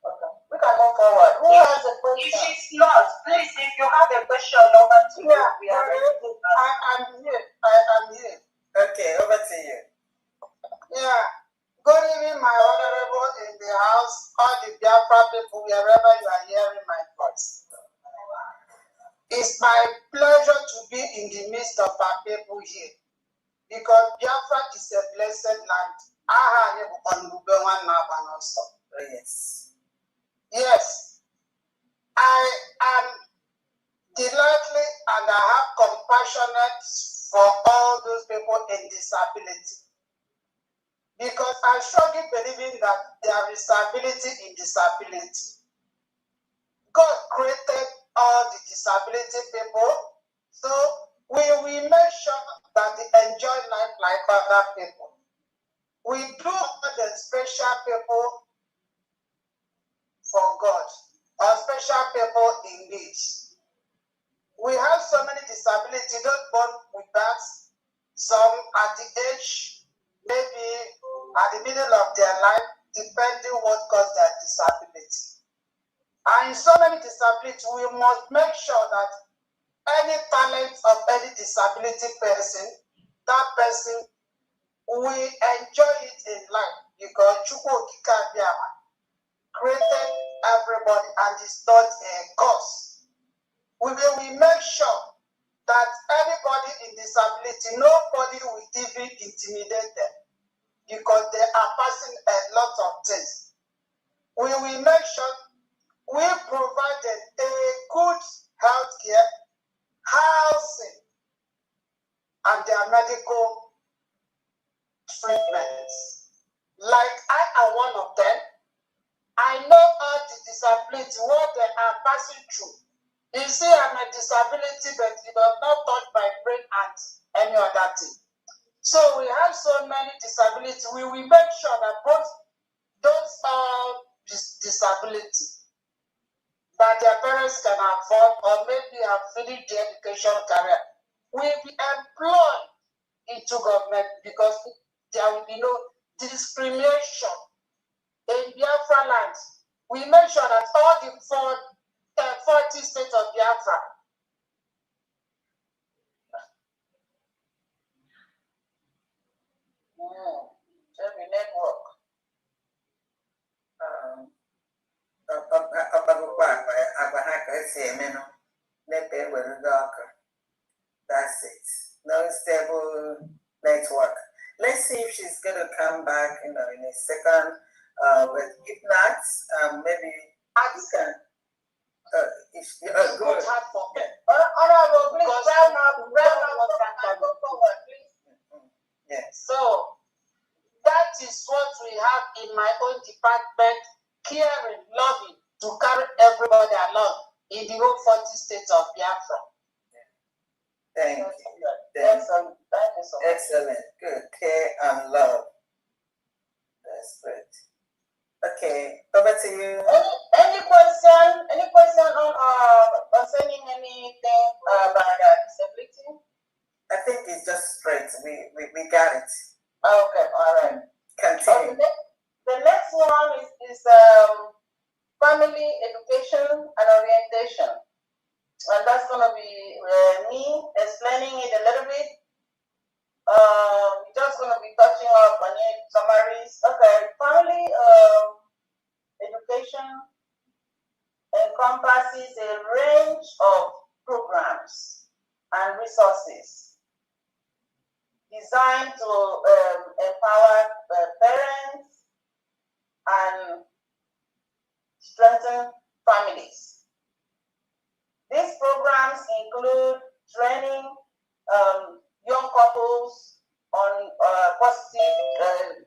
Okay. We can move forward. Who has a question? If she's not, please, if you have a question, over to you. We are ready. I'm here. I am here. Okay, over to you. Yeah. Good evening, my honorable in the house, all the Biafra people, wherever you are hearing my voice. It's my pleasure to be in the midst of our people here. Because Biafra is a blessed land. Yes. Yes. I am delightfully and I have compassionate for all those people in disability. Because I strongly believe that there is ability in disability. God created all the disability people, so we make sure that they enjoy life like other people. We do all the special people for God, or special people in need. We have so many disabilities, not born with that, some at the age, maybe at the middle of their life, depending what caused their disability. And in so many disabilities, we must make sure that any talent of any disability person, that person will enjoy it in life because Chukwu created everybody and it's not a curse. We make sure that anybody in disability, nobody will even intimidate them because they are passing a lot of things. We will make sure we provided a good health care, housing, and their medical treatments. Like I am one of them, I know all the disability, what they are passing through. You see, I'm a disability, but it does not touch my brain and any other thing. So we have so many disabilities. We will make sure that both those disabilities that their parents can afford or maybe have finished the education career will be employed into government because there will be no discrimination in Biafra land. We make sure that all the 40 states of Biafra network. That's it. No stable network. Let's see if she's going to come back, in a second. But if not, maybe I can. Go ahead. Honorable, please round up, please. Yes. So that is what we have in my own department, caring, loving, to carry everybody along in the whole 40 states of Biafra. Thank you. Excellent. Excellent. Good. Care and love. That's great. Okay. Over to you. Any question question? Any question on concerning anything about disability? I think it's just straight. We got it. Okay, all right. Continue. The next one is family education and orientation. And that's going to be me explaining it a little bit. Just going to be touching up on it, summaries. Okay, family education encompasses a range of programs and resources designed to empower parents and strengthen families. These programs include training young couples on positive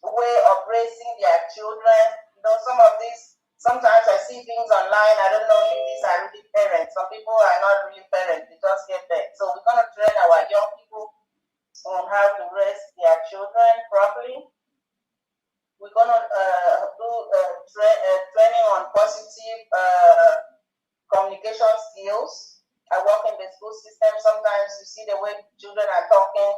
way of raising their children. You know, some of these, sometimes I see things online, I don't know if these are really parents. Some people are not really parents, they just get there. So we're going to train our young people on how to raise their children properly. We're going to do training on positive communication skills. I work in the school system. Sometimes you see the way children are talking,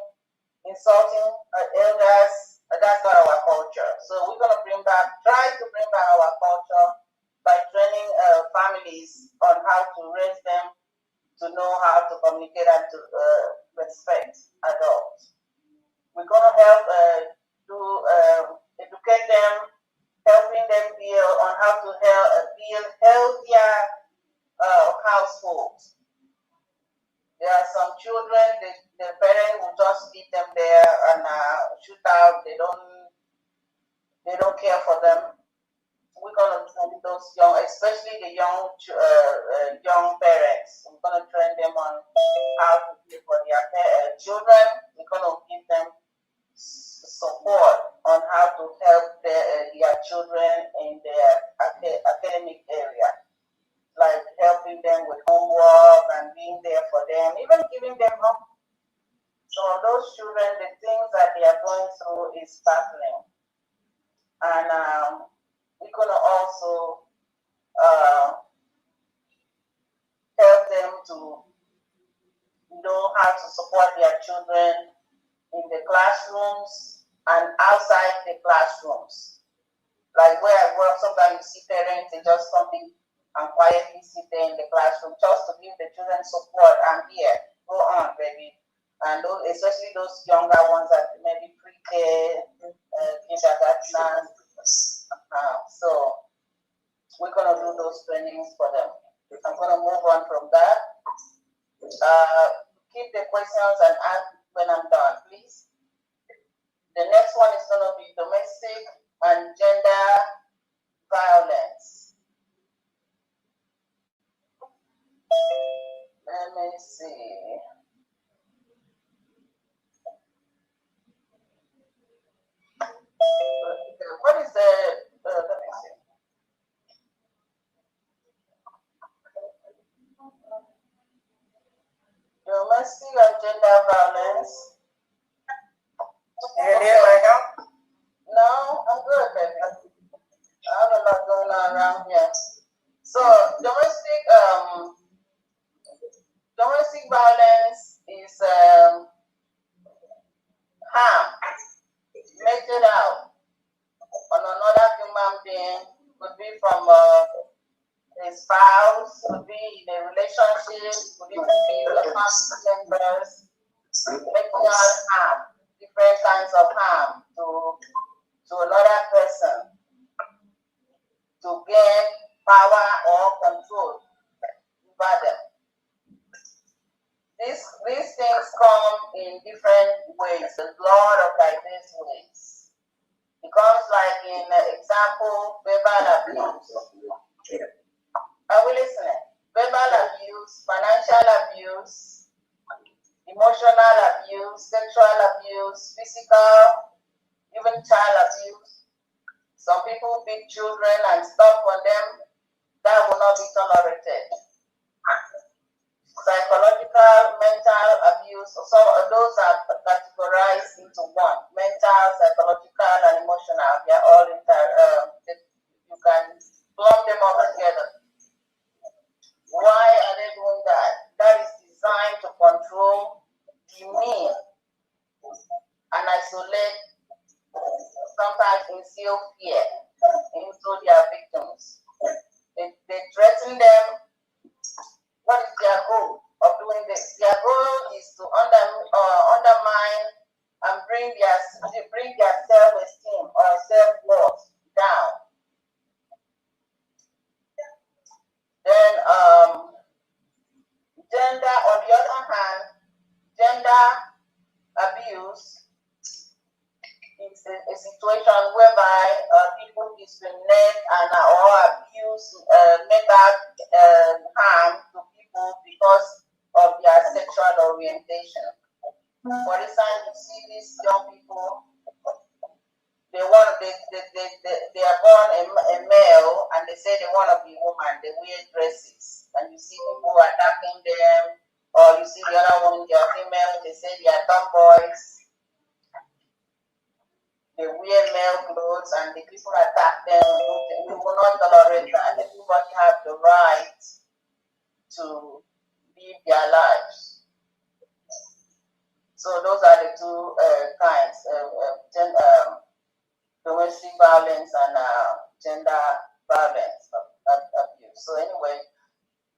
insulting elders. That's not our culture. So we're going to try to bring back our culture by training families on how to raise them, to know how to communicate and to respect adults. We're going to help educate them, helping them build on how to build healthier households. There are some children, the parents will just leave them there and shoot out. They don't care for them. We're gonna train those young, especially the young parents. We're gonna train them on how to care for their children. We're gonna give them support on how to help their children in their academic area, like helping them with homework and being there for them, even giving them hope. So those children, the things that they are going through is baffling. And we're going to also help them to know how to support their children in the classrooms and outside the classrooms. Like where I work, sometimes you see parents, they just come in and quietly sit there in the classroom just to give the children support. I'm here. Go on, baby. And those, especially those younger ones that maybe pre-K, kindergarten. So we're going to do those trainings for them. I'm going to move on from that. Keep the questions and ask when I'm done, please. The next one is going to be domestic and gender violence. Let me see. What is the, let me see. Domestic and gender violence. You need my help? No, I'm good, baby. I have a lot going on around here. So domestic violence is harm meted out on another human being. Could be from a spouse, could be in a relationship, could even be the family members, making out harm, different kinds of harm to another person to gain power or control over them. These things come in different ways, a lot of diverse ways. It comes like in example, verbal abuse. Are we listening? Verbal abuse, financial abuse, emotional abuse, sexual abuse, physical, even child abuse. Some people beat children and stuff on them. That will not be tolerated. Psychological, mental abuse, some of those are categorized into one. Mental, psychological, and emotional. They are all you can lump them all together. fear into their victims. They threaten them. What is their goal of doing this? Their goal is to undermine and bring their self-esteem or self-worth down. Then gender, on the other hand, gender abuse is a situation whereby people discriminate and or abuse mental harm to people because of their sexual orientation. For instance, you see these young people, they are born a male and they say they want to be woman, they wear dresses, and you see people attacking them, or you see the other one, they are female, they say they are tomboys. They wear male clothes and the people attack them. We will not tolerate that. Everybody have the right to live their lives. So those are the two kinds of domestic violence and gender violence abuse. So anyway,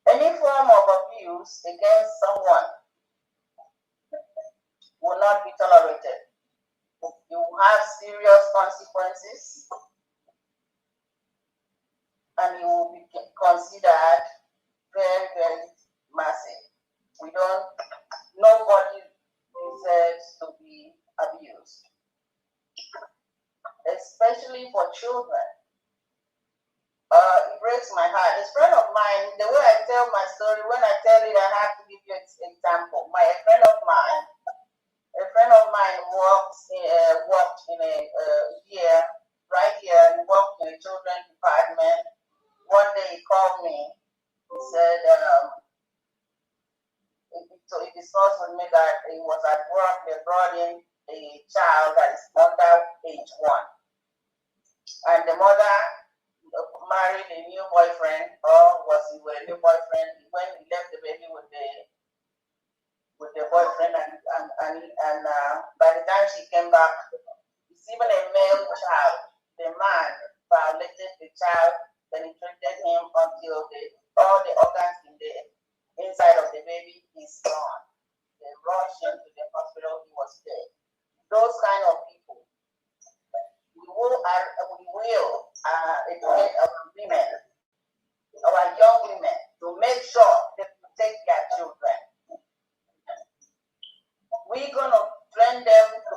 any form of abuse against someone will not be tolerated. You will have serious consequences, and you will be considered very, very massive. Nobody deserves to be abused, especially for children. It breaks my heart. A friend of mine, the way I tell my story, when I tell it, I have to give you an example. A friend of mine worked in a year, right here, and worked in a children's department. One day he called me. He said, he discussed with me that he was at work. They brought in a child that is under age 1. And the mother married a new boyfriend, or was he with a new boyfriend? When he left the baby with the boyfriend, and by the time she came back, it's even a male child. The man violated the child, penetrated him until all the organs in the inside of the baby is gone. They rushed him to the hospital. He was dead. Those kind of people, we will educate our women, our young women, to make sure they protect their children. We're going to train them to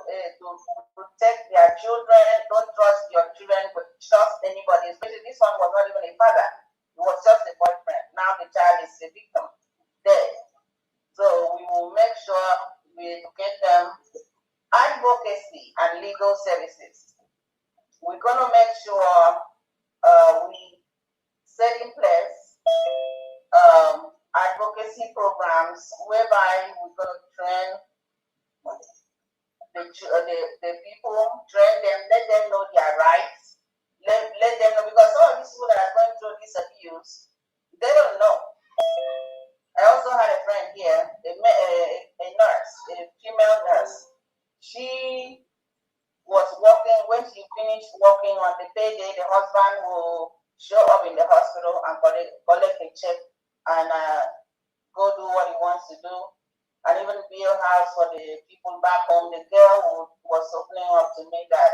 protect their children. Don't trust your children, but trust anybody. Especially this one was not even a father. It was just a boyfriend. Now the child is a victim, dead. So we will make sure we educate them. Advocacy and legal services. We're going to make sure we set in place advocacy programs whereby we're going to train the people, train them, let them know their rights, let them know, because all these people that are going through this abuse, they don't know. I also had a friend here, a nurse, a female nurse. She was working, when she finished working on the payday, the husband will show up in the hospital and collect a check and go do what he wants to do, and even build a house for the people back home. The girl was opening up to me that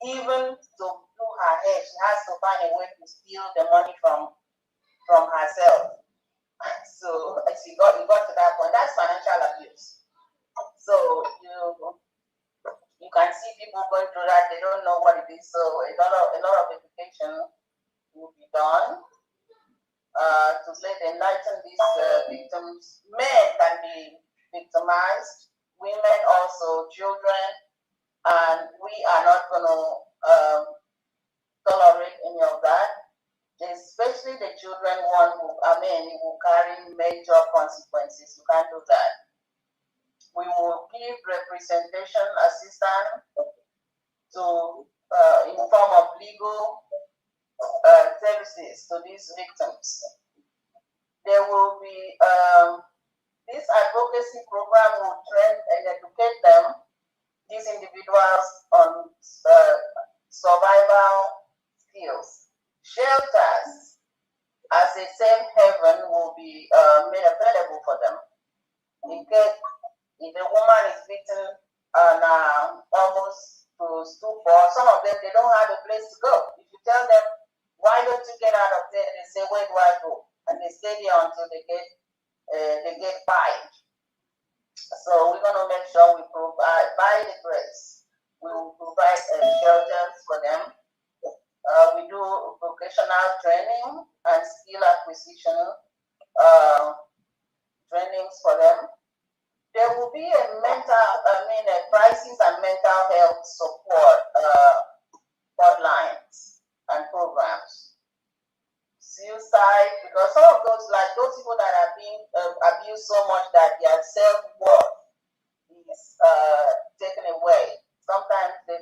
even to do her hair, she has to find a way to steal the money from herself. So it got to that point. That's financial abuse. So you can see people going through that. They don't know what it is. So a lot of education will be done to enlighten these victims. Men can be victimized, women also, children, and we are not going to tolerate any of that. Especially the children who carry major consequences. You can't do that. We will give representation assistance in form of legal services to these victims. There will be this advocacy program will train and educate them, these individuals, on survival shelters as a safe haven will be made available for them. In case if a woman is beaten and almost to stupor, some of them, they don't have a place to go. If you tell them, why don't you get out of there? They say, where do I go? And they stay there until they get fined. So we're going to make sure we provide, by the grace, we will provide shelters for them. We do vocational training and skill acquisition trainings for them. There will be a crisis and mental health support hotlines and programs. Suicide, because some of those, like those people that are being abused so much that their self-worth is taken away. Sometimes they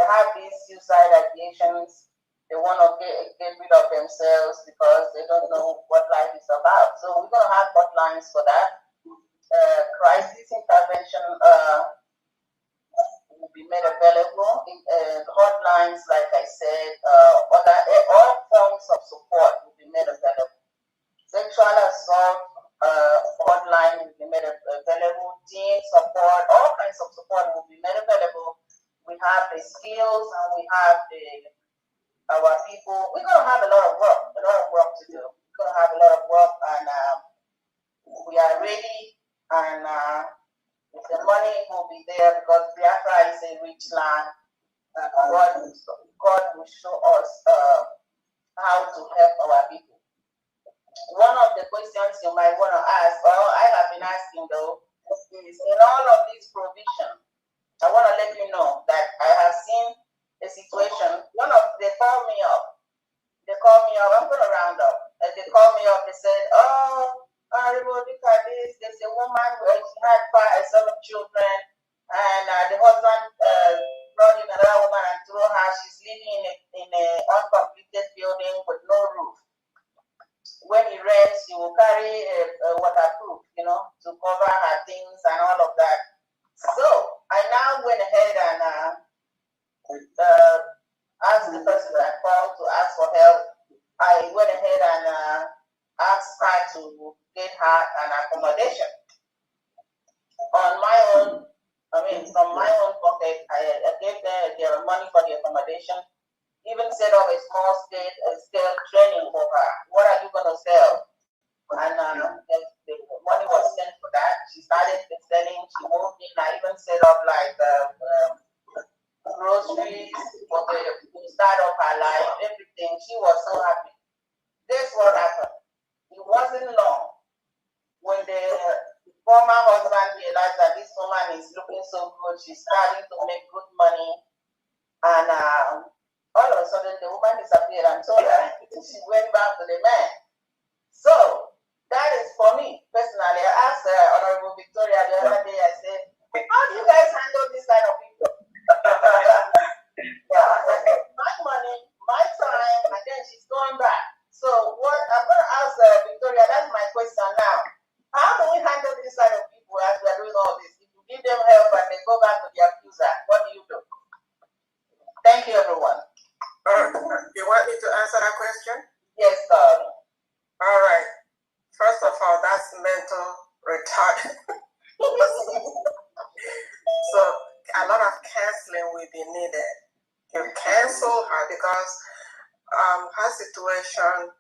have these suicide ideations. They want to get rid of themselves because they don't know what life is about. So we're going to have hotlines for that. Crisis intervention will be made available. Hotlines, like I said, all forms of support will be made available. Sexual assault hotline will be made available. Teen support, all kinds of support will be made available. We have the skills and we have our people. We're going to have a lot of work to do. We're going to have a lot of work, and we are ready. And the money will be there because Biafra is a rich land. God will show us how to help our people. One of the questions you might want to ask, or I have been asking though, is in all of these provisions, I want to let you know that I have seen a situation. They called me up. I'm going to round up. They called me up. They said, oh, look at this. There's a woman who had 7 children, and the husband brought in another woman and threw her. She's living in a uncompleted building with no roof. When he rents, he will carry a waterproof, to cover her things and all of that. So I now went ahead and asked the person that called to ask for help. I went ahead and asked her to get her an accommodation. On my own, from my own pocket, I gave them their money for the accommodation, even set up a small scale training for her. What are you going to sell? And the money was sent for that. She started selling, she moved in. I even set up like groceries to start up her life, everything. She was so happy. Guess what happened? It wasn't long when the former husband realized that this woman is looking so good, she's starting to make good money, and all of a sudden the woman disappeared and told her she went back to the man. So that is for me personally. I asked Honorable Victoria the other day, I said, how do you guys handle this kind of people? My money, my time, and then she's going back. So what I'm going to ask Victoria, that's my question now. How do we handle this kind of people as we are doing all this? If you give them help and they go back to the abuser, what do you do? Thank you, everyone. You want me to answer that question? Yes, darling. All right. First of all, that's mental retarded. So a lot of counseling will be needed. You cancel her because her situation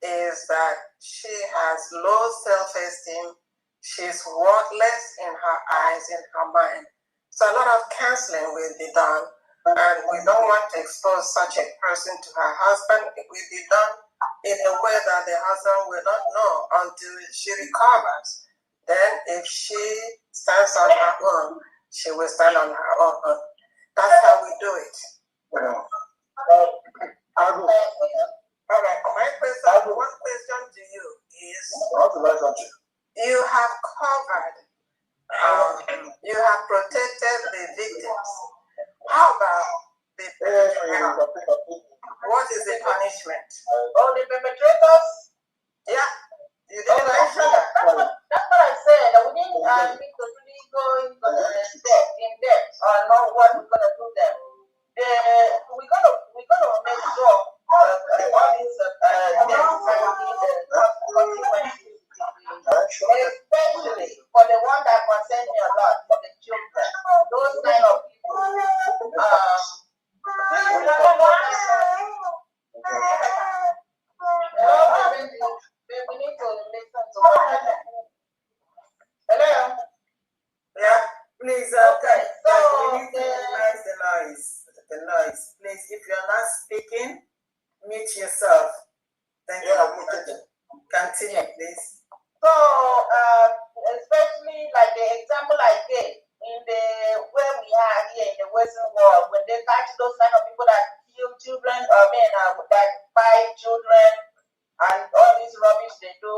is that she has low self-esteem. She's worthless in her eyes, in her mind. So a lot of counseling will be done, and we don't want to expose such a person to her husband. It will be done in a way that the husband will not know until she recovers. Then if she stands on her own, she will stand on her own. That's how we do it. All right, my question, one question to you is, you have covered, you have protected the victims. How about the perpetrators? What is the punishment? Oh, the perpetrators? Yeah, you didn't mention that. That's what I said. We didn't need to really go into in depth or know what we're going to do them. We're going to make sure questions. Please, if you're not speaking, mute yourself. Thank you. Continue, please. So, especially like the example I gave in the where we are here in the Western world, when they catch those kind of people that kill children, that buy children, and all this rubbish they do,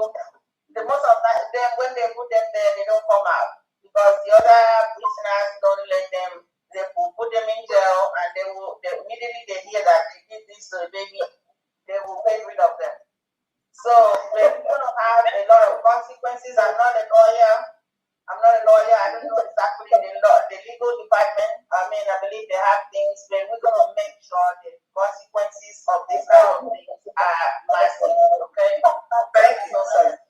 the most of them when they put them there, they don't come out because the other prisoners don't let them. They will put them in jail, and they immediately they hear that they did this to a baby, they will get rid of them. So we're going to have a lot of consequences. I'm not a lawyer. I don't know exactly the legal department. I believe they have things, but we're going to make sure the consequences of this kind of things are massive. Okay. Thank you, sir.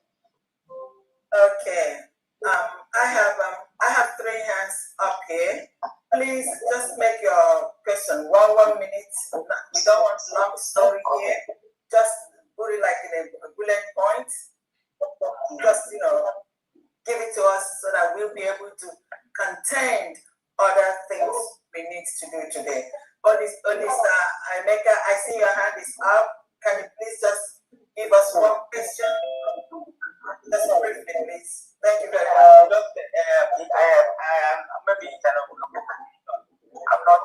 Okay. I have 3 hands up here. Please just make your question 1 minute. We don't want long story here. Just put it like in a bullet point. Just give it to us so that we'll be able to contain other things we need to do today. Olisa Emeka, I see your hand is up. Can you please just give us 1 question? Just briefly, please. Thank you very much. Maybe I'm not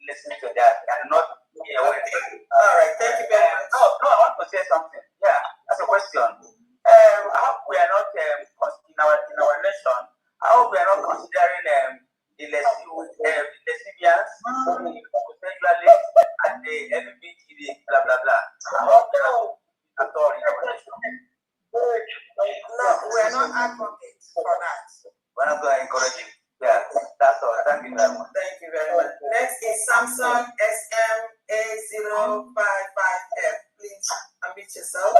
listening to that. I'm not aware. All right, thank you very much. No, I want to say something. Yeah, that's a question. I hope we are not in our nation. I hope we are not considering the lesbians, homosexuals, and the LGBT, blah blah blah. I hope they are not at all in our nation. No, we're not advocates for that. We're not going to encourage it. Yeah, that's all. Thank you very much. Thank you very much. Next is Samsung SMA055F. Please unmute yourself.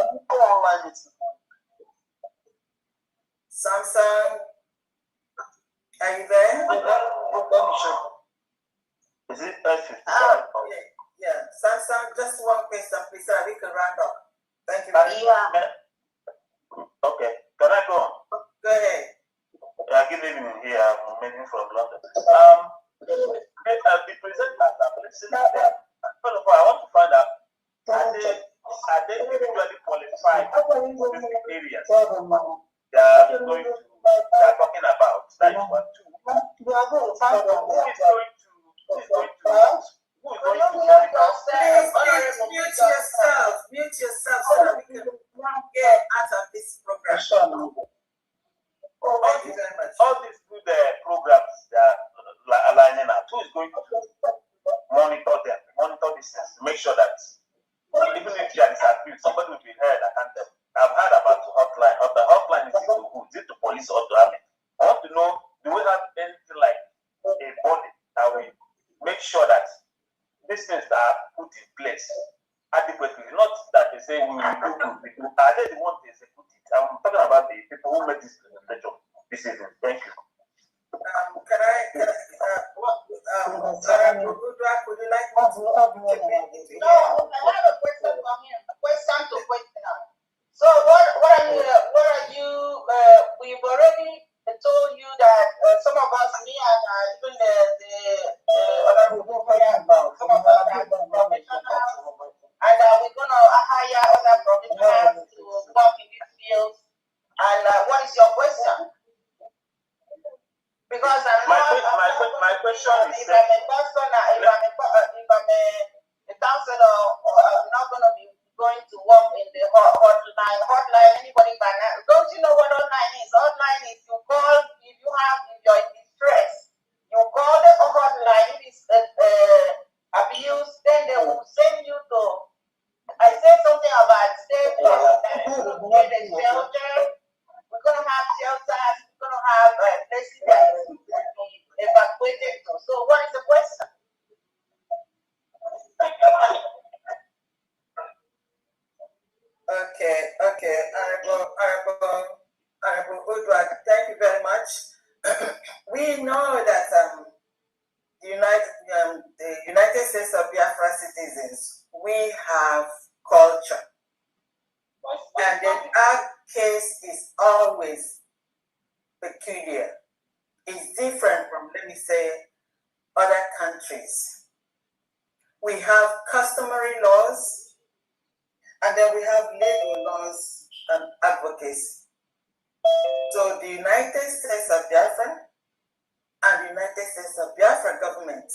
Samsung, are you there? Is it S55? Yeah. Samsung, just 1 question, please, so we can round up. Thank you. Okay. Can I go on? Go ahead. Good evening. Here, I'm meeting from London. The presenters, I'm listening to them. First of all, I want to find out, are they individually qualified in specific areas they are talking about? That is 1, 2. Who is going to mute yourself so that we can get out of this program. All these good programs that are aligning out, who is going to monitor them, monitor this, make sure that even if you are disagreed, somebody will be held accountable. I've heard about the hotline. The hotline is it to who? Is it to police or to army? I want to know, do we have anything like a body that will make sure that these things are put in place adequately? Not that they say we will do. Are they the ones to execute it? I'm talking about the people who made this presentation this evening. Thank you. Would you like to? No, I have a question from him. Question to question. So what are you? We've already told you that some of us, me and even the other some of us are professionals, and we're gonna hire other professionals to work in these fields. And what is your question? Because my question is, if I'm a counselor, I'm not going to be going to work in the hotline. Anybody can. Don't you know what hotline is? Hotline is you call if you're in distress. You call the hotline. If it's abuse, then they will send you to. I said something about stay place. Get a shelter. We're going to have shelters. We're going to have places that will be evacuated to. So what is the question? Okay. Honorable Udward, thank you very much. We know that the United States of Biafra citizens, we have culture. And then our case is always peculiar. It's different from, let me say, other countries. we have customary laws, and then we have legal laws and advocacy. So the United States of Biafra and the United States of Biafra government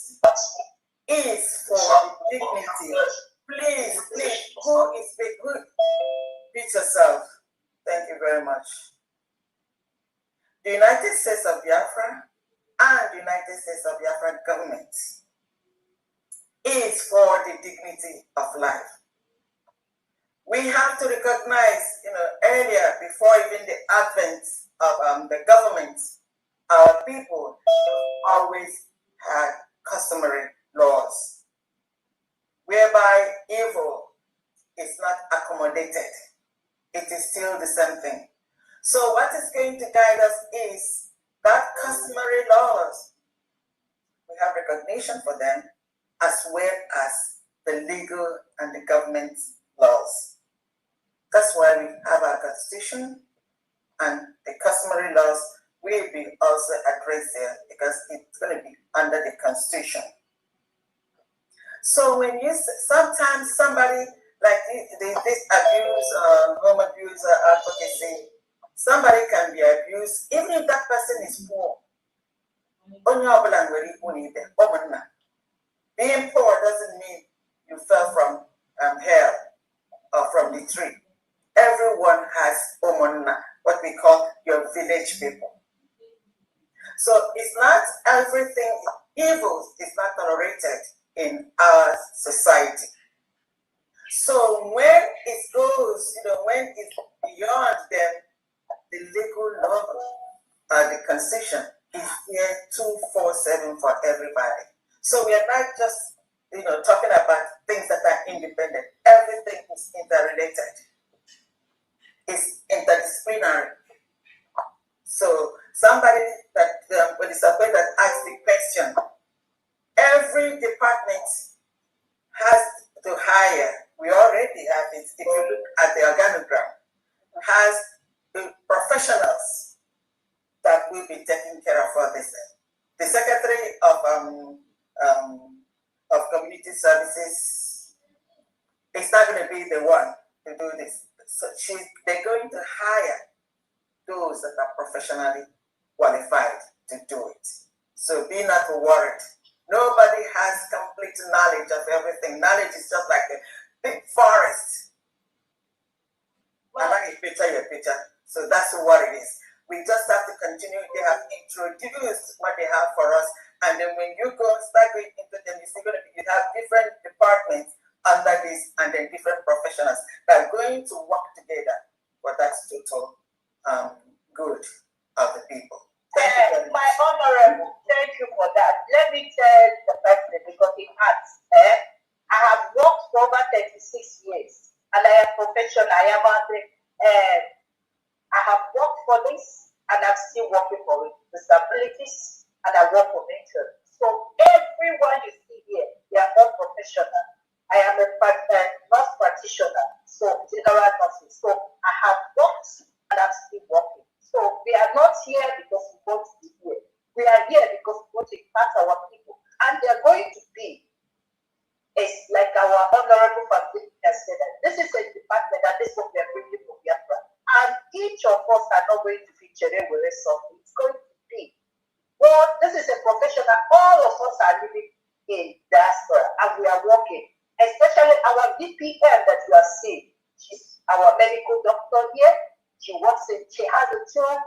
is for dignity. Please, who is who? Beat yourself. Thank you very much. The United States of Biafra and the United States of Biafra government is for the dignity of life. We have to recognize, earlier, before even the advent of the government, our people always had customary laws, whereby evil is not accommodated. It is still the same thing. So what is going to guide us is that customary laws. We have recognition for them, as well as the legal and the government laws. That's why we have our constitution, and the customary laws will be also addressed there, because it's going to be under the constitution. So when you sometimes somebody like this abuse, home abuse advocacy, somebody can be abused even if that person is poor. Being poor doesn't mean you fell from hell or from the tree. Everyone has what we call your village people. So it's not everything evil is not tolerated in our society. So when it goes, when it's beyond them, the legal law, the constitution is here 247 for everybody. So we are not just, talking about things that are independent. Everything is interrelated. It's interdisciplinary. So somebody that when it's somebody that asks the question, every department has to hire. We already have it. If you look at the organogram, has the professionals that will be taking care of all this. The Secretary of Community Services is not going to be the one to do this. So they're going to hire those that are professionally qualified to do it. So be not worried. Nobody has complete knowledge of everything. Knowledge is just like a big forest. And then you picture your picture. So that's what it is. We just have to continue. They have introduced what they have for us. And then when you go start going into them, you have different departments under this, and then different professionals that are going to work together for that total good of the people. My honorable, thank you for that. Let me tell the president, because it hurts. I have worked for over 36 years, and I am professional. I have worked for this, and I'm still working for it. Disabilities, and I work for mental. So everyone you see here, they are all professional. I am a nurse practitioner, so general nursing. So I have worked, and I'm still working. So we are not here because we want to be here. We are here because we want to impact our people. And they are going to be, it's like our honorable family has said, that this is a department that this is what we are bringing from Biafra. And each of us are not going to feature it with something. It's going to be. Well, this is a professional. All of us are living in diaspora, and we are working. Especially our DPM that you are seeing. She's our medical doctor here. She works in, she has a team,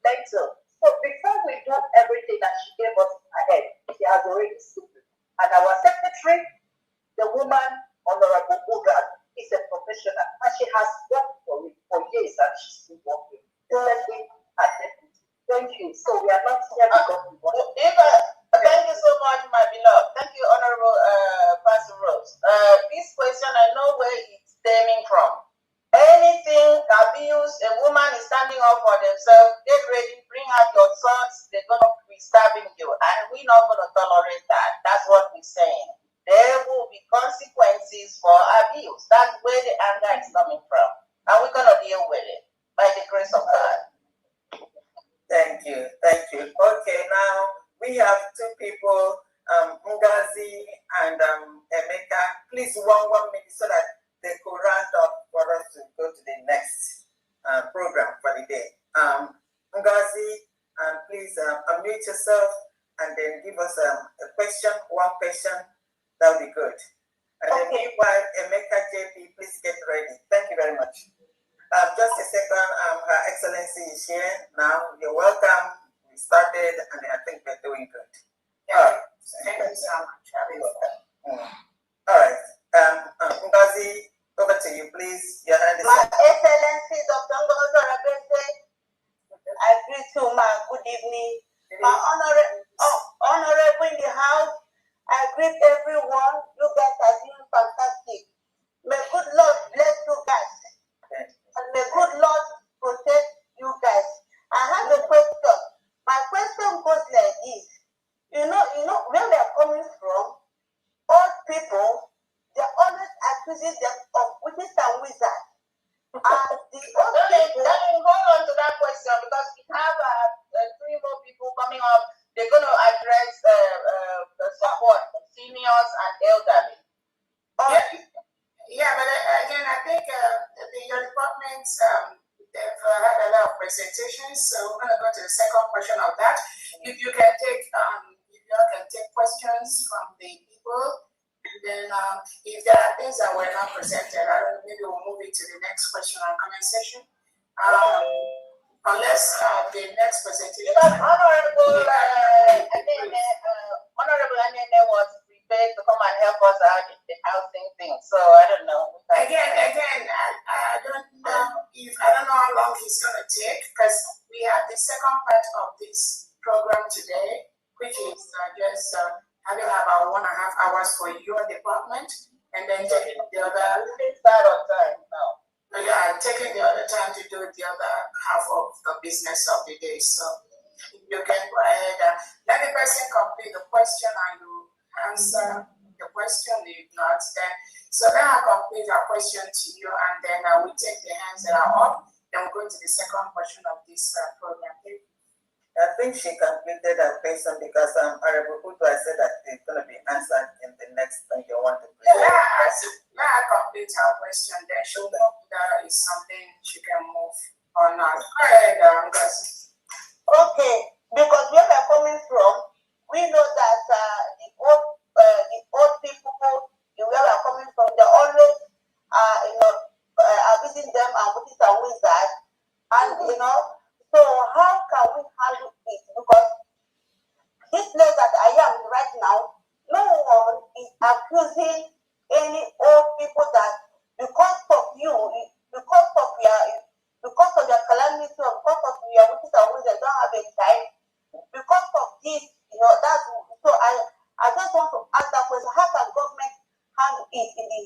mental. So before we do everything that she gave us ahead, she has already seen it. And our secretary, the woman, Honorable Ugan, is a professional, and she has worked for it for years, and she's still working. Thank you. So we are not here because we want to. Thank you so much, my beloved. Thank you, Honorable Pastor Rose. This question, I know where it's stemming from. Anything abuse, a woman is standing up for themselves, get ready, bring out your swords, they're going to be stabbing you. And we're not going to tolerate that. That's what we're saying. There will be consequences for abuse. That's where the anger is coming from. And we're going to deal with it by the grace of God. Thank you. Thank you. Okay, now we have two people. 1 minute so that they could round up for us to go to the next program for the day. Ngozi, please unmute yourself and then give us a question, one question. That would be good. And then meanwhile, Emeka JP, please get ready. Thank you very much. Just a second, Her Excellency is here now. You're welcome. We started, and I think we're doing good. All right. Thank you so much. You're welcome. All right. Ngozi, over to you, please. Your hand is up. My Excellency, Dr. Ngozi Arabese, I greet you, ma. Good evening. My honorable in the house, I greet everyone. You guys are doing fantastic. May good Lord bless you guys. And may good Lord protect you guys. I have a question. My question goes like this. You know, where we are coming from, all people, they're always accusing them of witches and wizards. And the old people, let me hold on to that question because we have 3 more people coming up. They're going to address the support, seniors and elderly. Yeah, but again, I think your department, they've had a lot of presentations, so we're going to go to the second portion of that. If you can take, questions from the people, and then if there are things that were not presented, maybe we'll move it to the next question and comment session. Unless the next presentation. Honorable Anene was prepared to come and help us out in the housing thing, so I don't know. Again, I don't know how long he's gonna take because we have the second part of this program today, which is just having about 1.5 hours for your department, and then taking the other. Start on time now. Yeah, taking the other time to do the other half of the business of the day. So you can go ahead and let the person complete the question and you answer the question. If not, then so then I'll complete our question to you, and then we take the hands that are up. Then we'll go to the second portion of this program. I think she completed her question because Honorable Kutu, I said that it's going to be answered in the next thing you want to present. Let her complete her question, then she'll know that is something she can move on. Go ahead, Okay, because where we're coming from, we know that the old people, where we're coming from, they always are visiting them and witches and wizards, and so how can we handle it? Because this place that I am right now, no one is accusing any old people that because of your calamity or because of your witches and wizards don't have a time. Because of this, that's so I just want to ask that question: how can government handle it in the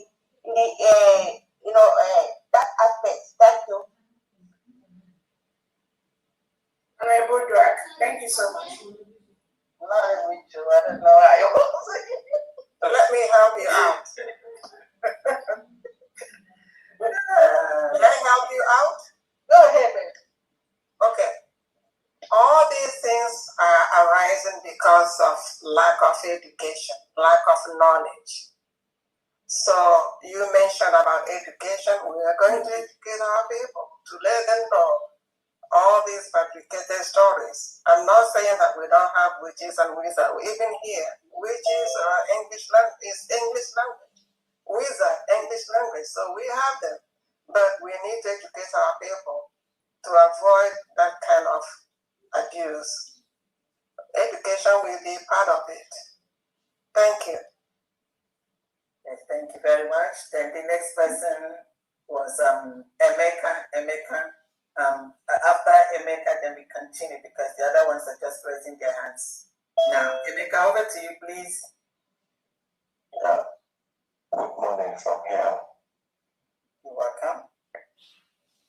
that aspect? Thank you. Honorable Drag, thank you so much. Not with you, I don't know how you want to say it. Let me help you out. Can I help you out? Go ahead, baby. Okay. All these things are arising because of lack of education, lack of knowledge. So you mentioned about education. We are going to educate our people to let them know all these fabricated stories. I'm not saying that we don't have witches and wizards. Even here, witches are English language. Wizard, English language. So we have them. But we need to educate our people to avoid that kind of abuse. Education will be part of it. Thank you. Yes, thank you very much. Then the next person was Emeka. After Emeka, then we continue because the other ones are just raising their hands. Now, Emeka, over to you, please. Good morning from here. You're welcome.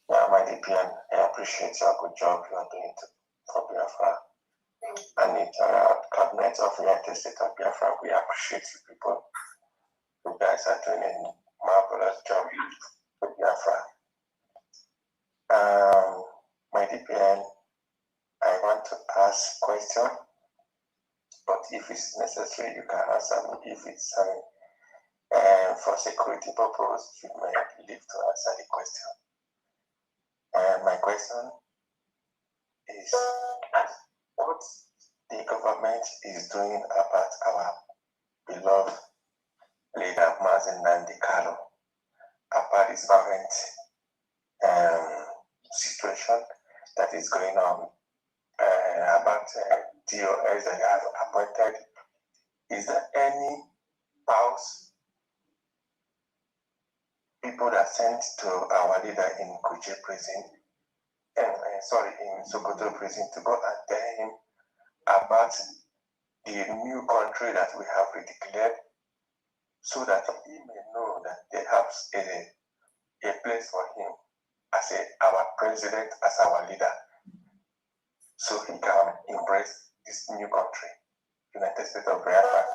My DPN, I appreciate your good job you are doing for Biafra. And the cabinet of United States of Biafra, we appreciate you people. You guys are doing a marvelous job with Biafra. My DPN, I want to ask a question, but if it's necessary, you can answer me. If it's And for security purpose, you may leave to answer the question. And my question is what the government is doing about our beloved leader Mazen Nandikalo about his current situation that is going on about DOS that have appointed. Is there any pause people that sent to our leader in Kuje prison, in Sokoto prison, to go and tell him about the new country that we have declared, so that he may know that they have a place for him as our president, as our leader, so he can embrace this new country, United States of Biafra,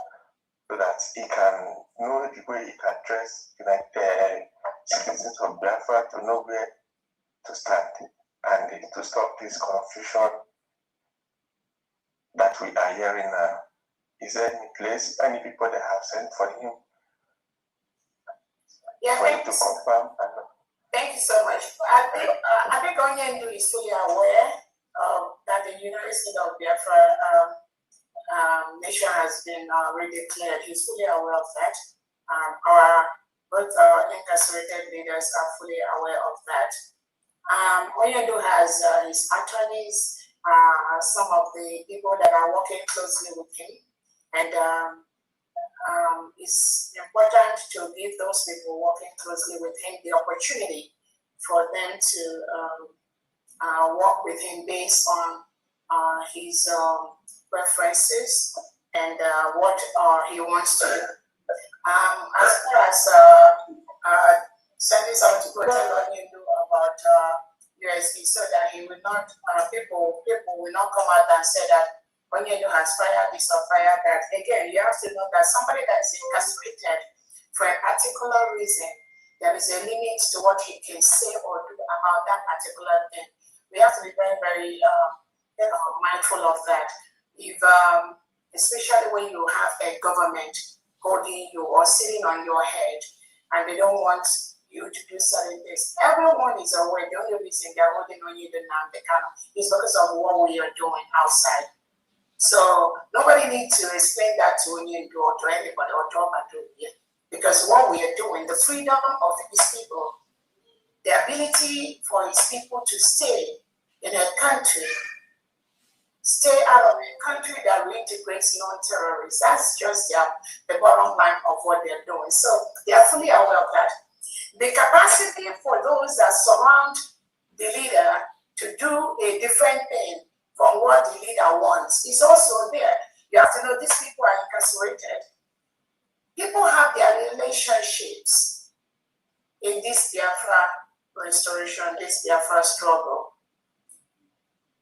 so that he can know the way he can address citizens of Biafra, to know where to stand and to stop this confusion that we are hearing now. Is there any place, any people that have sent for him? Yeah, for him to confirm? Thank you so much. I think Onyendu is fully aware that the United States of Biafra nation has been redeclared. He's fully aware of that. Both our incarcerated leaders are fully aware of that. Onyendu has his attorneys, some of the people that are working closely with him, and it's important to give those people working closely with him the opportunity for them to work with him based on his preferences and what he wants to do. As far as sending someone to go tell Onyendu about USB, so that he will not, people will not come out and say that Onyendu has fired this or fired that. Again, you have to know that somebody that is incarcerated for a particular reason, there is a limit to what he can say or do about that particular thing. We have to be very, very mindful of that. If, especially when you have a government holding you or sitting on your head, and they don't want you to do certain things. Everyone is aware. The only reason they're holding on you now is because of what we are doing outside. So nobody needs to explain that to Onyendu or to anybody or to Obado, because what we are doing, the freedom of his people, the ability for his people to stay in a country, stay out of a country that reintegrates non-terrorists. That's just the bottom line of what they're doing. So they are fully aware of that. The capacity for those that surround the leader to do a different thing from what the leader wants is also there. You have to know these people are incarcerated. People have their relationships in this Biafra restoration, this Biafra struggle.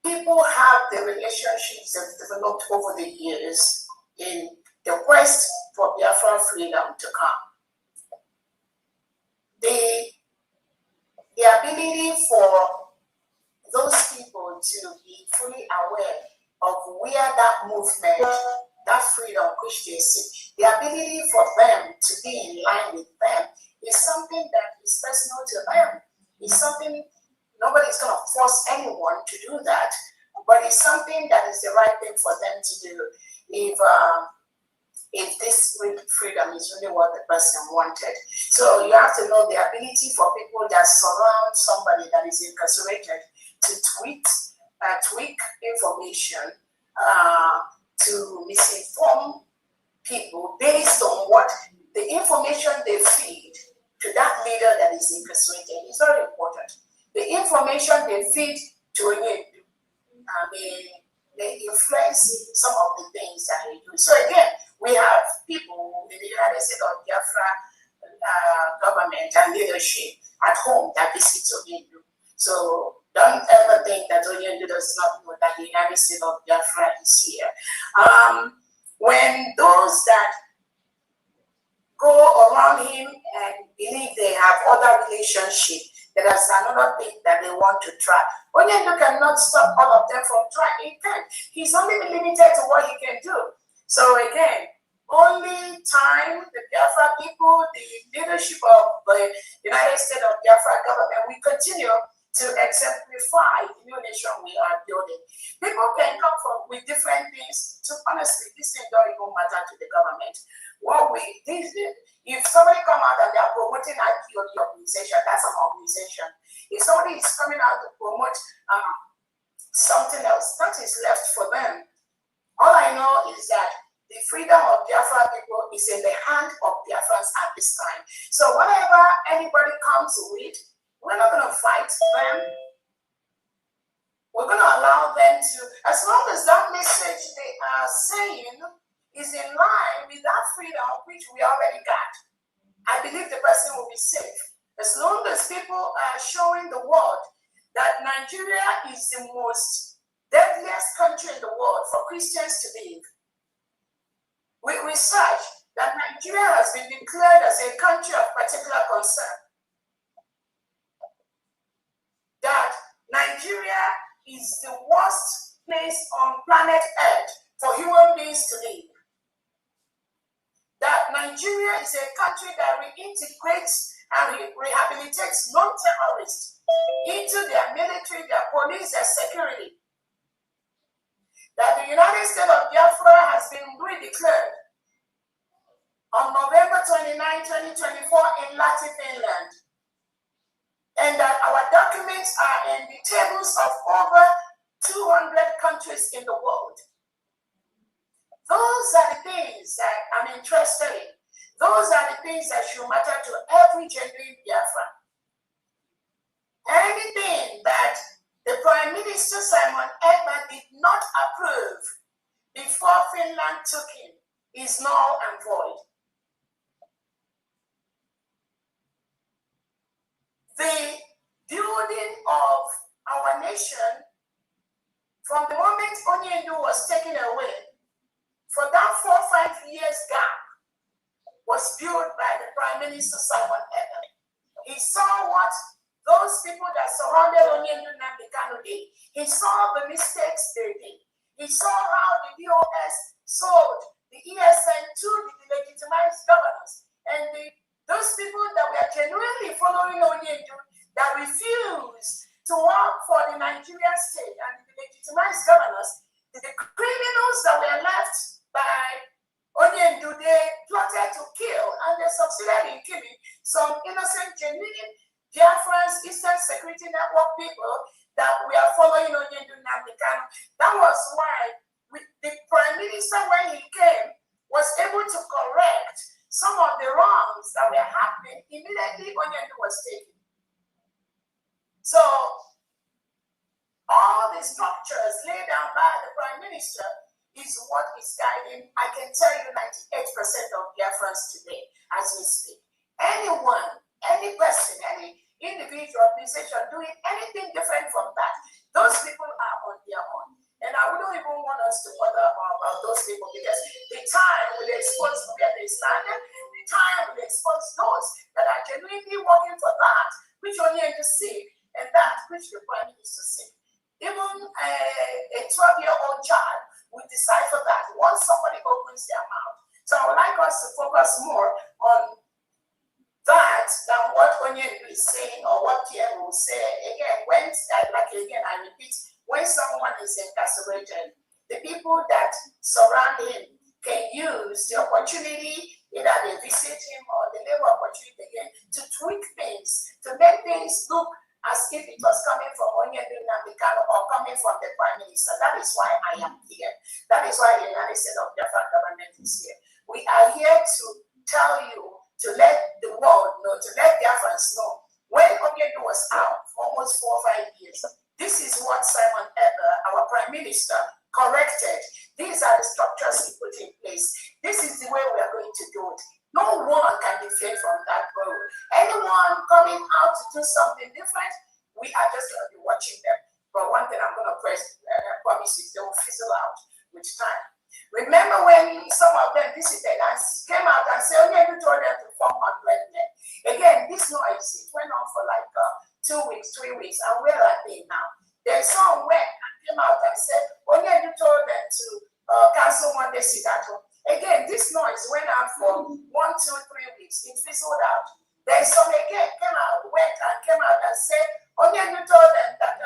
People have the relationships that developed over the years in the quest for Biafra freedom to come. The ability for those people to be fully aware of where that movement, that freedom which they seek, the ability for them to be in line with them is something that is personal to them. It's something, nobody's going to force anyone to do that, but it's something that is the right thing for them to do if this freedom is really what the person wanted. So you have to know the ability for people that surround somebody that is incarcerated to tweak information, to misinform people based on what the information they feed to that leader that is incarcerated is very important. The information they feed to him, they influence some of the things that he does. So again, we have people in the United States of Biafra government and leadership at home that visit Onyendu. So don't ever think that Onyendu does not know that the United States of Biafra is here. When those that go around him and believe they have other relationships, there is another thing that they want to try. Onyendu cannot stop all of them from trying. He can. He's only limited to what he can do. So again, only time the Biafra people the leadership of the United States of Biafra government, we continue to exemplify the new nation we are building. People can come from with different things. So honestly, this thing don't even matter to the government. If somebody come out and they are promoting ideology organization, that's an organization. If somebody is coming out to promote something else, that is left for them. All I know is that the freedom of Biafra people is in the hand of Biafrans at this time. So whatever anybody comes with, we're not going to fight them. We're going to allow them to, as long as that message they are saying is in line with that freedom which we already got, I believe the person will be safe. As long as people are showing the world that Nigeria is the most deadliest country in the world for Christians to live. We research that Nigeria has been declared as a country of particular concern. That Nigeria is the worst place on planet Earth for human beings to live. That Nigeria is a country that reintegrates and rehabilitates non-terrorists into their military, their police, their security. That the United States of Biafra has been redeclared on November 29, 2024 in Latin Finland. And that our documents are in the tables of over 200 countries in the world. Those are the things that I'm interested in. Those are the things that should matter to every genuine Biafran. Anything that the Prime Minister Simon Ekpa did not approve before Finland took him is null and void. The building of our nation, from the moment Onyendu was taken away, for that 4 or 5 years gap, was built by the Prime Minister Simon Ekpa. He saw what those people that surrounded Onyendu Nambikano did. He saw the mistakes they did. He saw how the DOS sold the ESN to the legitimized governors. And those people that were genuinely following Onyendu, that refused to work for the Nigerian state and the legitimized governors, the criminals that were left by Onyendu, they plotted to kill, and they succeeded in killing some innocent, genuine Biafrans, Eastern Security Network people that we are following Onyendu Nambikano. That was why the Prime Minister, when he came, was able to correct some of the wrongs that were happening immediately Onyendu was taken. So, all the structures laid down by the Prime Minister is what is guiding, I can tell you, 98% of Biafrans today as we speak. Anyone, any person, any individual organization doing anything different from that, those people are on their own. And I wouldn't even want us to bother about those people, because the time will expose where they stand, the time will expose those that are genuinely working for that which only to see, and that which the Prime Minister said. Even a 12-year-old child will decipher that once somebody opens their mouth. So I would like us to focus more on that than what Onyendu is saying or what Pierre will say. Again, I repeat, when someone is incarcerated, the people that surround him can use the opportunity, either they visit him or the labor opportunity again, to tweak things, to make things look as if it was coming from Onyendu Nambikano or coming from the Prime Minister. That is why I am here. That is why the United States of Biafra government is here. We are here to tell you, to let the world know, to let Biafrans know, when Onyendu was out for almost 4 or 5 years, this is what Simon Ekpa, our Prime Minister, corrected. These are the structures he put in place. This is the way we are going to do it. No one can defect from that road. Anyone coming out to do something different, we are just going to be watching them. But one thing I'm going to promise is they will fizzle out with time. Remember when some of them visited and came out and said, okay, you told them to form 100 men. Again, this noise, it went on for like 2 weeks, 3 weeks, and where are they now? Then some went and came out and said, okay, you told them to cancel one day sit at home. Again, this noise went out around for 1, 2, 3 weeks. It fizzled out. Then some again came out and said, Onyendu told them that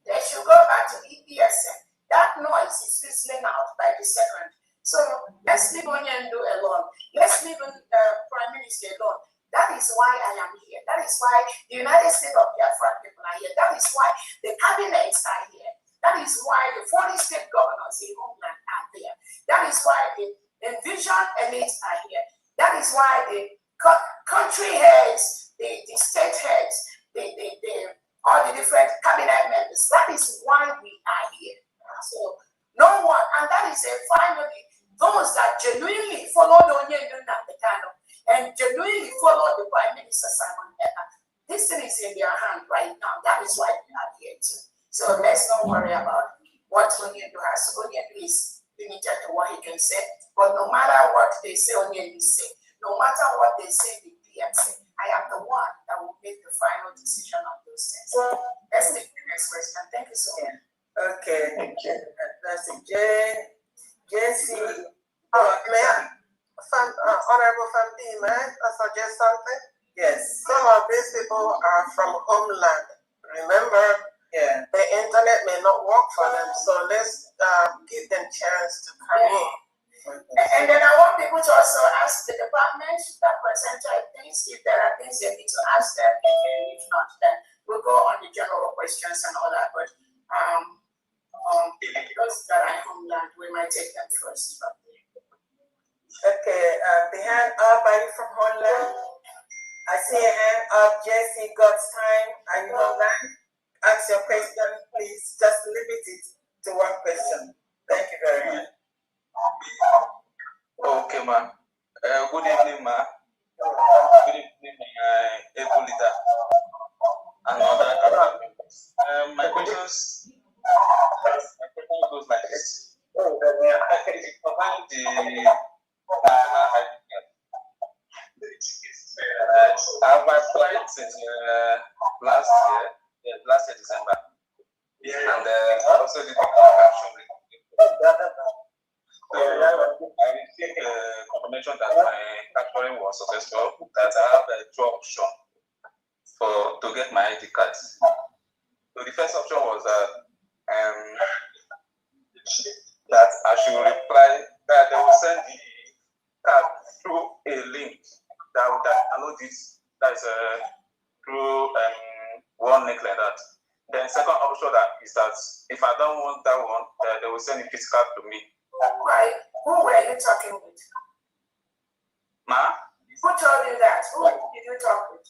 they should go back to EPSM. That noise is fizzling out by the second. So let's leave Onyendu alone. Let's leave Prime Minister alone. That is why I am here. That is why the United States of Biafra people are here. That is why the cabinets are here. That is why the 40 state governors in Homeland are there. That is why the vision elites are here. That is why the country heads, the state heads, all the different cabinet members. That is why we are here. So no one, and that is finally those that genuinely follow Onyendu Nakano and genuinely follow the Prime Minister Simon Ekpa. This thing is in their hand right now. That is why we are here too. So let's not worry about what Onyendu has. Onyendu is limited to what he can say. But no matter what they say, Onyendu say, no matter what they say, the PM say, I am the one that will make the final decision on those things. Let's take the next question. Thank you so much. Okay, thank you. That's JC. Honorable Fampi, may I suggest something? Yes. Some of these people are from homeland. Remember, the internet may not work for them, so let's give them chance to come in. And then I want people to also ask the department that presented things, if there are things they need to ask them, and if not, then we'll go on the general questions and all that. But those that are in homeland, we might take them first. Okay, behind everybody from homeland, I see a hand up. Jesse, God's time. Are you homeland? Ask your question, please. Just limit it to one question. Thank you very much. Okay, ma. Good evening, ma. Good evening, able leader and other cabinet members. My question goes like this. Concerning the national ID card, I've applied since last year, December, and also did the action. So I received confirmation that my capturing was successful, that I have two options to get my ID card. So the first option was that I should reply, that they will send the card through a link that download it, that is through one link like that. Then second option is that if I don't want that one, they will send the physical to me. Right. Who were you talking with? Ma? Who told you that? Who did you talk with?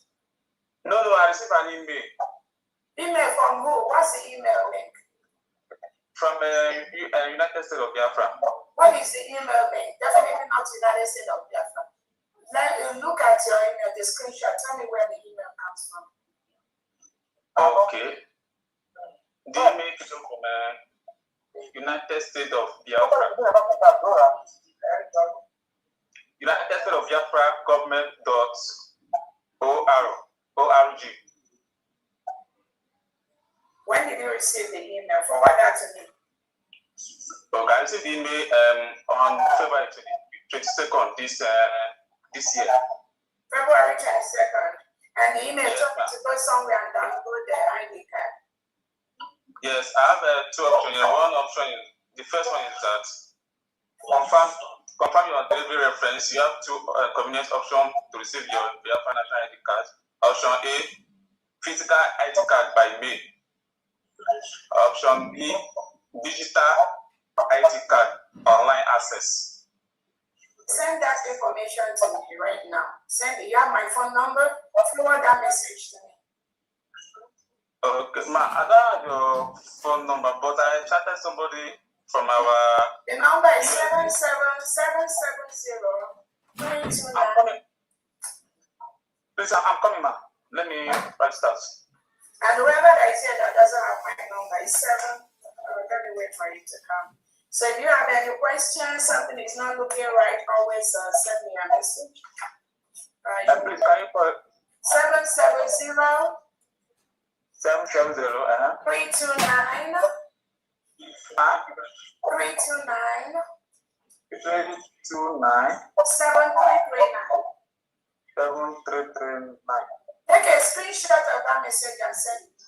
No, I received an email. Email from who? What's the email link? From United States of Biafra. What is the email link? Definitely not United States of Biafra. Let you look at your email, the screenshot. Tell me where the email comes from. Okay. The email is from United States of Biafra. United States of Biafra government.org. When did you receive the email? Forward that to me. Okay, I received the email on February 22nd this year. February 22nd. And the email told me to go somewhere and download the ID card. Yes, I have two options. One option is, the first one is that confirm your delivery reference. You have two convenient options to receive your Biafra national ID card. Option A, physical ID card by mail. Option B, digital ID card, online access. Send that information to me right now. Send it. You have my phone number. Forward that message to me. Okay, ma, I don't have your phone number, but I chatted somebody from our. The number is 77770. I'm coming. Please, I'm coming, ma. Let me write that. And whoever that is here that doesn't have my number is 7. Let me wait for you to come. So if you have any questions, something is not looking right, always send me a message. Please, can you put 770. 770, 329. 329. 29 7339. Take a screenshot of that message and send it.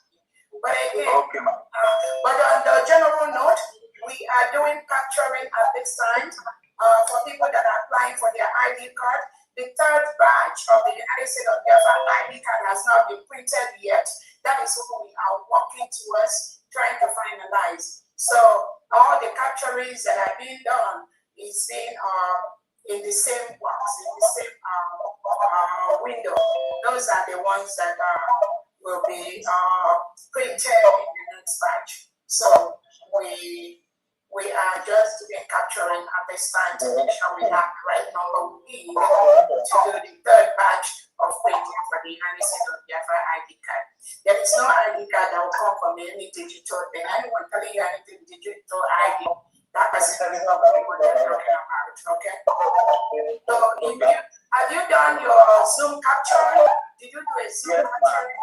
But again, okay, but on the general note, we are doing capturing at this time for people that are applying for their ID card. The third batch of the United States of Biafra ID card has not been printed yet. That is what we are working towards trying to finalize. So all the capturings that are being done is being in the same box, in the same window. Those are the ones that will be printed in the next batch. So we are just doing capturing at this time to make sure we have the right number we need to do the third batch of printing for the United States of Biafra ID card. There is no ID card that will come from any digital thing. Anyone telling you anything digital ID, that person is not what they're talking about. Okay. So have you done your Zoom capturing? Did you do a Zoom capturing?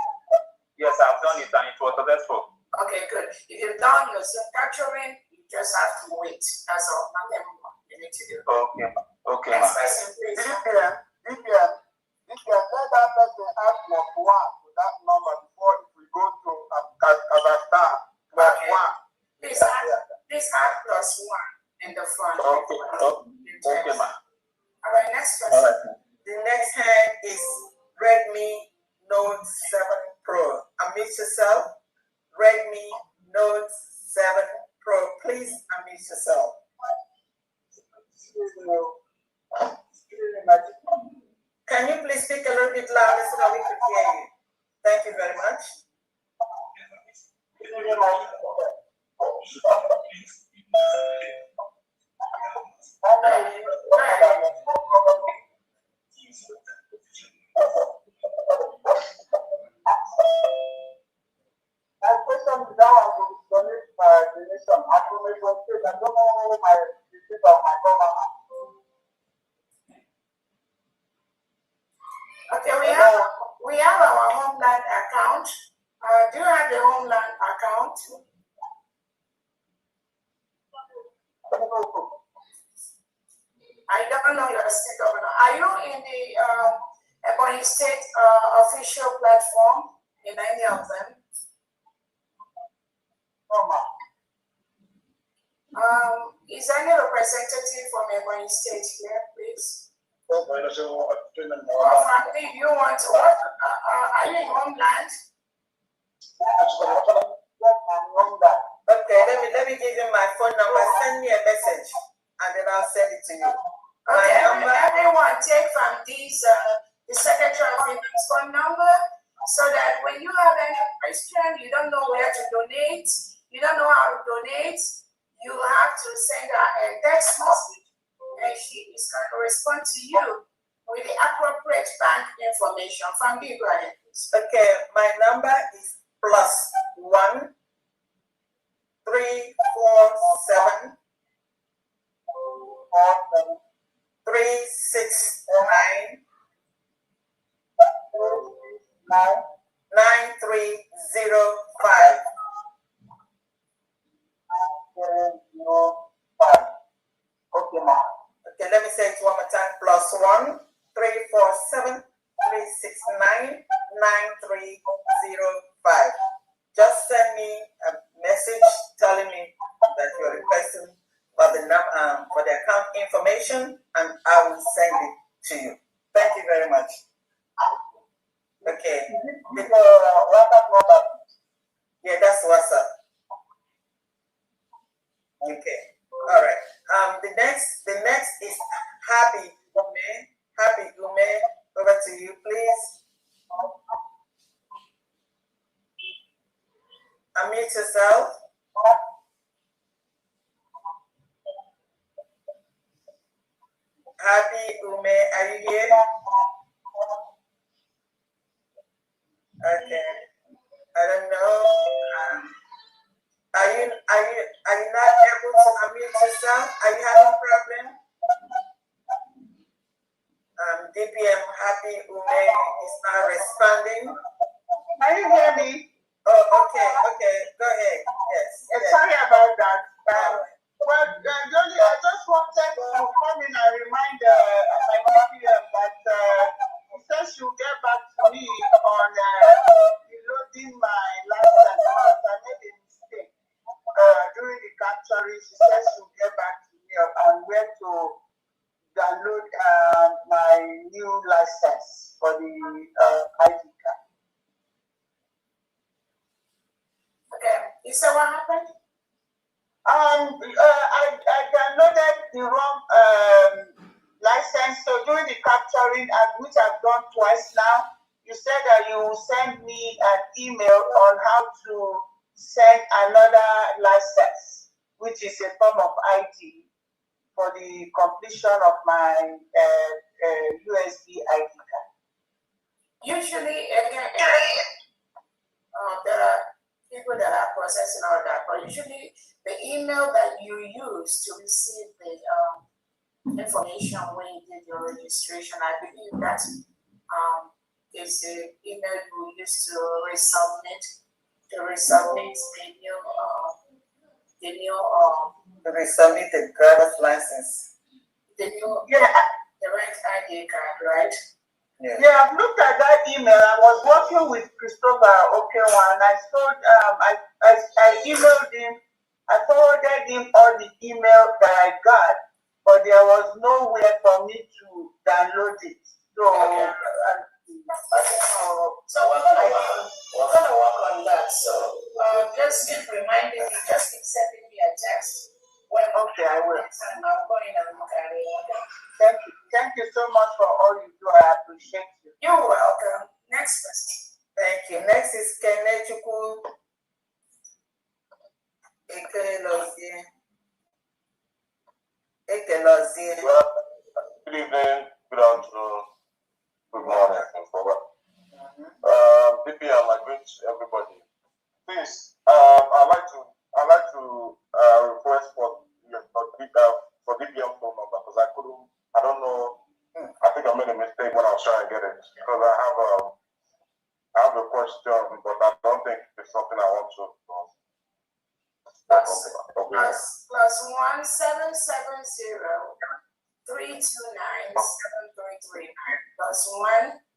Yes, I've done it and it was successful. Okay, good. If you've done your Zoom capturing, you just have to wait. That's all. Nothing more you need to do. Okay. Okay. Next person, please. Let that person add +1 to that number before if we go to Kazakhstan. +1. Please add +1 in the front. Okay, ma'am. All right, next person. Right. The next hand is Redmi Note 7 Pro. Unmute yourself. Redmi Note 7 Pro. Please unmute yourself. Can you please speak a little bit louder so that we can hear you? Thank you very much. My question is now I will donate my donation. I don't know my receipt of my government. Okay, we have our Homeland account. Do you have the Homeland account? I don't know your state governor. Are you in the Ebonyi State official platform in any of them? Is there any representative from Ebonyi State here, please? If you want to, are you in Homeland? Okay, let me give you my phone number. Send me a message and then I'll send it to you. Okay, everyone take from these the Secretary of Finance phone number so that when you have any question, you don't know where to donate, you don't know how to donate, you have to send her a text message and she is going to respond to you with the appropriate bank information. From me, go ahead, please. Okay, my number is +1 347 369 9305. Okay, ma'am. Okay, let me say it one more time. +1 347 369 9305. Just send me a message telling me that you're requesting for the account information, and I will send it to you. Thank you very much. Okay. Yeah, that's WhatsApp. Okay. All right. The next is Happy Gume. Happy Gume, over to you, please. Unmute yourself. Happy Ume, are you here? Okay. I don't know. Are you not able to unmute yourself? Are you having a problem? DPM Happy Ume is not responding. Can you hear me? Oh, okay. Go ahead. Yes. Sorry about that. Well, Johnny, I just wanted to come in and remind my DPM that he says she'll get back to me on reloading my license because I made a mistake during the capturing. She says she'll get back to me on where to download my new license for the ID card. Okay, you said what happened? I downloaded the wrong license. So during the capturing, which I've done twice now, you said that you will send me an email on how to send another license, which is a form of ID for the completion of my USB ID card. Usually, again, there are people that are processing all that, but usually the email that you use to receive the information when you did your registration, I believe that is the email you use to resubmit the resubmit the driver's license. The right ID card, right? Yeah. I've looked at that email. I was working with Christopher Okewa, and I told I emailed him. I forwarded him all the email that I got, but there was nowhere for me to download it. So, so we're gonna work on that. So just keep reminding me. Just keep sending me a text. Okay, I will. I'm going and look at it. Thank you. Thank you so much for all you do. I appreciate you. You're welcome. Next person. Thank you. Next is Kenechuku Ekelozie. Well, good evening, good afternoon, good morning, and forward. DPM, I greet everybody. Please, I'd like to request for DPM phone number because I don't know. I think I made a mistake when I was trying to get it because I have a question, but I don't think it's something I want to. Plus 1770 329 733 plus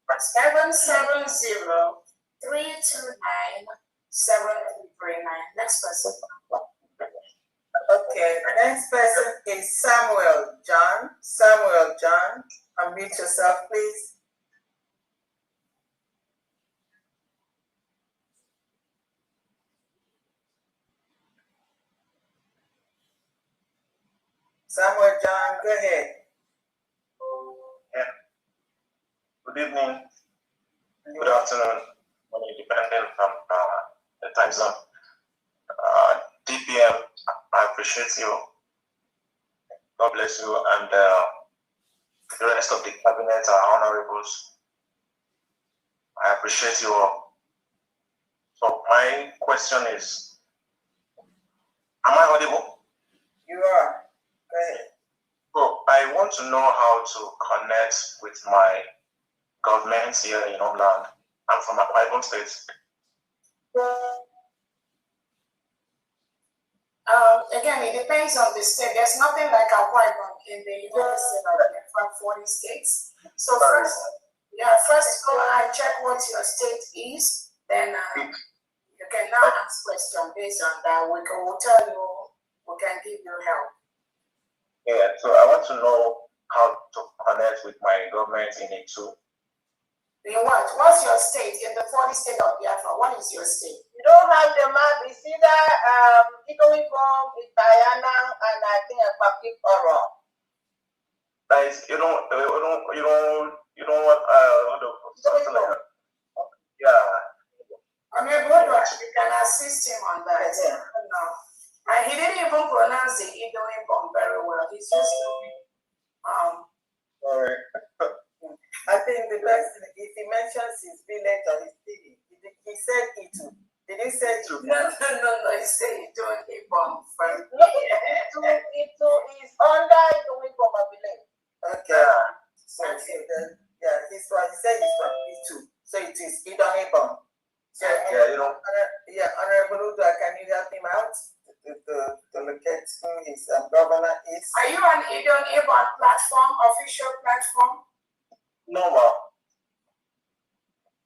1770 329 7339. Next person. Okay, next person is Samuel John. Samuel John, unmute yourself, please. Samuel John, go ahead. Yeah. Good evening. Good afternoon. Depending on the time zone. DPM, I appreciate you. God bless you, and the rest of the cabinet are honorables. I appreciate you all. So my question is, am I audible? You are. Go ahead. So I want to know how to connect with my government here in homeland. I'm from Akwa Ibom State. Again, it depends on the state. There's nothing like Akwa Ibom in the United States from 40 states. So first go and check what your state is. Then you can now ask questions based on that. We will tell you. We can give you help. Yeah. So I want to know how to connect with my government in it too. In what? What's your state? In the 40 state of Biafra, what is your state? You don't have the map. It's either Ikowikom, Itayana, and I think Akpakip Oro. That is, you don't want something like that. Yeah. I mean, we can assist him on that. Yeah. No. And he didn't even pronounce the Ikowikom very well. He's just Sorry. I think the best, if he mentions his village or his city, he said Itu. Did he say Itu? No. He said Itu Ibom first. Itu is under Ikowikom, I believe. Okay. So then, he's from. He said he's from Itu. So it is Idon Ibom. So Honorable Udo, can you help him out to locate who his governor is. Are you on Idon platform, official platform? No, ma.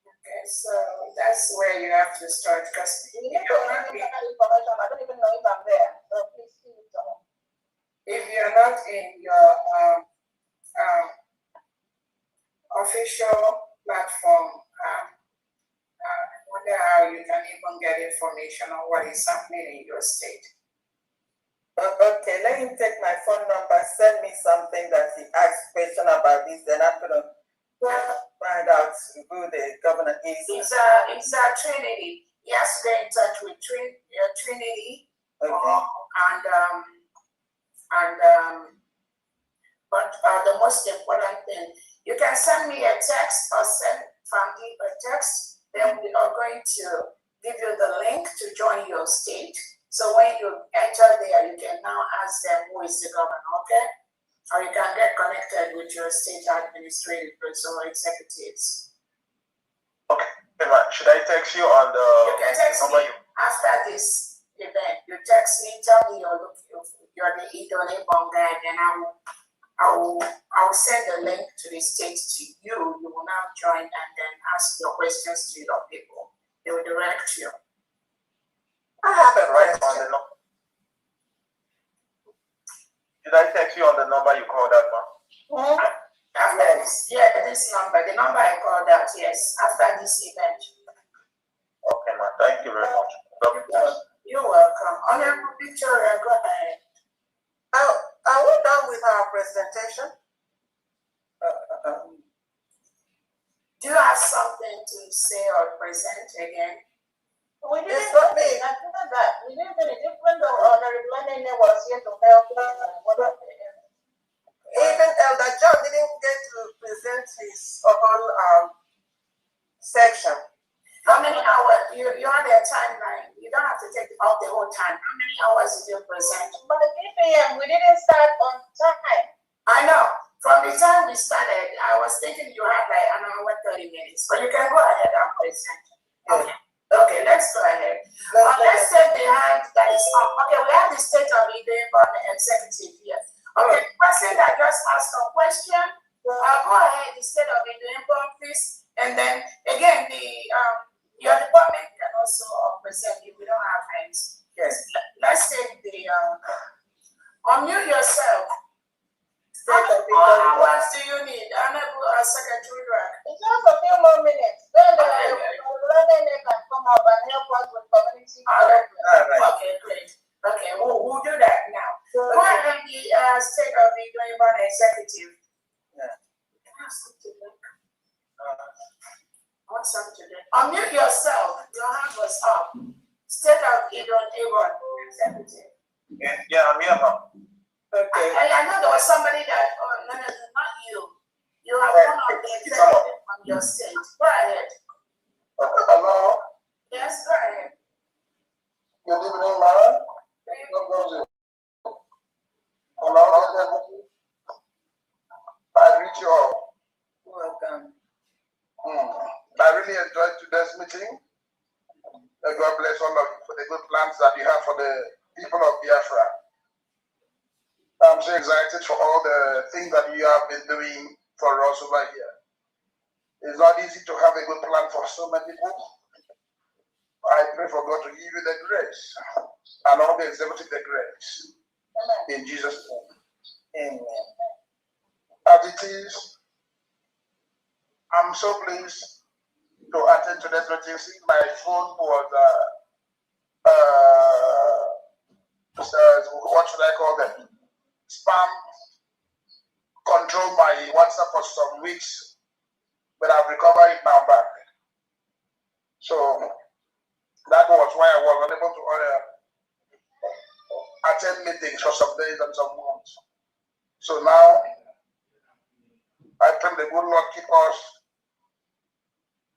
Okay, so that's where you have to start, because you need to know information. I don't even know if I'm there. So please see it on. If you're not in your official platform, I wonder how you can even get information on what is happening in your state. Okay, let him take my phone number, send me something that he asked question about this, then I'm gonna find out who the governor is. It's a Trinity. He has to get in touch with Trinity. Okay. But the most important thing, you can send me a text or send family a text. Then we are going to give you the link to join your state. So when you enter there, you can now ask them who is the governor, okay? Or you can get connected with your state administrators or executives. Okay. Should I text you on the You can text number me after this event. You text me, tell me you're the Idone Bonga, and I will send the link to the state to you. You will now join and then ask your questions to your people. They will direct you. I have it right on the number. Did I text you on the number you called that one? After this, this number, the number I called out, yes, after this event. Okay, man. Thank you very much. You're welcome. Honorable Victoria, go ahead. Are we done with our presentation? Do you have something to say or present again? We didn't finish. I figured that. We didn't finish. Even though Honorable Nene was here to help even Elder John didn't get to present his own section. How many hours? You have a timeline. You don't have to take off the whole time. How many hours did you present? By 3 p.m. we didn't start on time. I know. From the time we started, I was thinking you had like an hour, 30 minutes. But you can go ahead and present. Okay. Okay, let's go ahead. Let's take the hand that is up. Okay, we have the state of the executive here. Okay, the person that just asked a question, go ahead, the state of the please. And then again, your department can also present if we don't have hands. Yes. Let's take the unmute yourself. How many more hours do you need? Honorable Secretary Drag. It's just a few more minutes. Then they can come up and help us with community development. Okay, great. Okay, we'll do that now. Go ahead, the state of the Yoruba executive. Unmute yourself. Your hand was up. State of Idon executive. Yeah, I'm here now. Okay. I know there was somebody that, no, not you. You have one of the executive from your state. Go ahead. Hello. Yes, go ahead. Good evening, madam. I greet you all. Welcome. I really enjoyed today's meeting. God bless all of you for the good plans that you have for the people of Biafra. I'm so excited for all the things that you have been doing for us over here. It's not easy to have a good plan for so many people. I pray for God to give you the grace and all the executive the grace. In Jesus' name. Amen. As it is, I'm so pleased to attend today's meeting. See, my phone was what should I call them? Spam control my WhatsApp for some weeks, but I've recovered it now back. So that was why I was unable to attend meetings for some days and some months. So now I pray the good Lord keep us.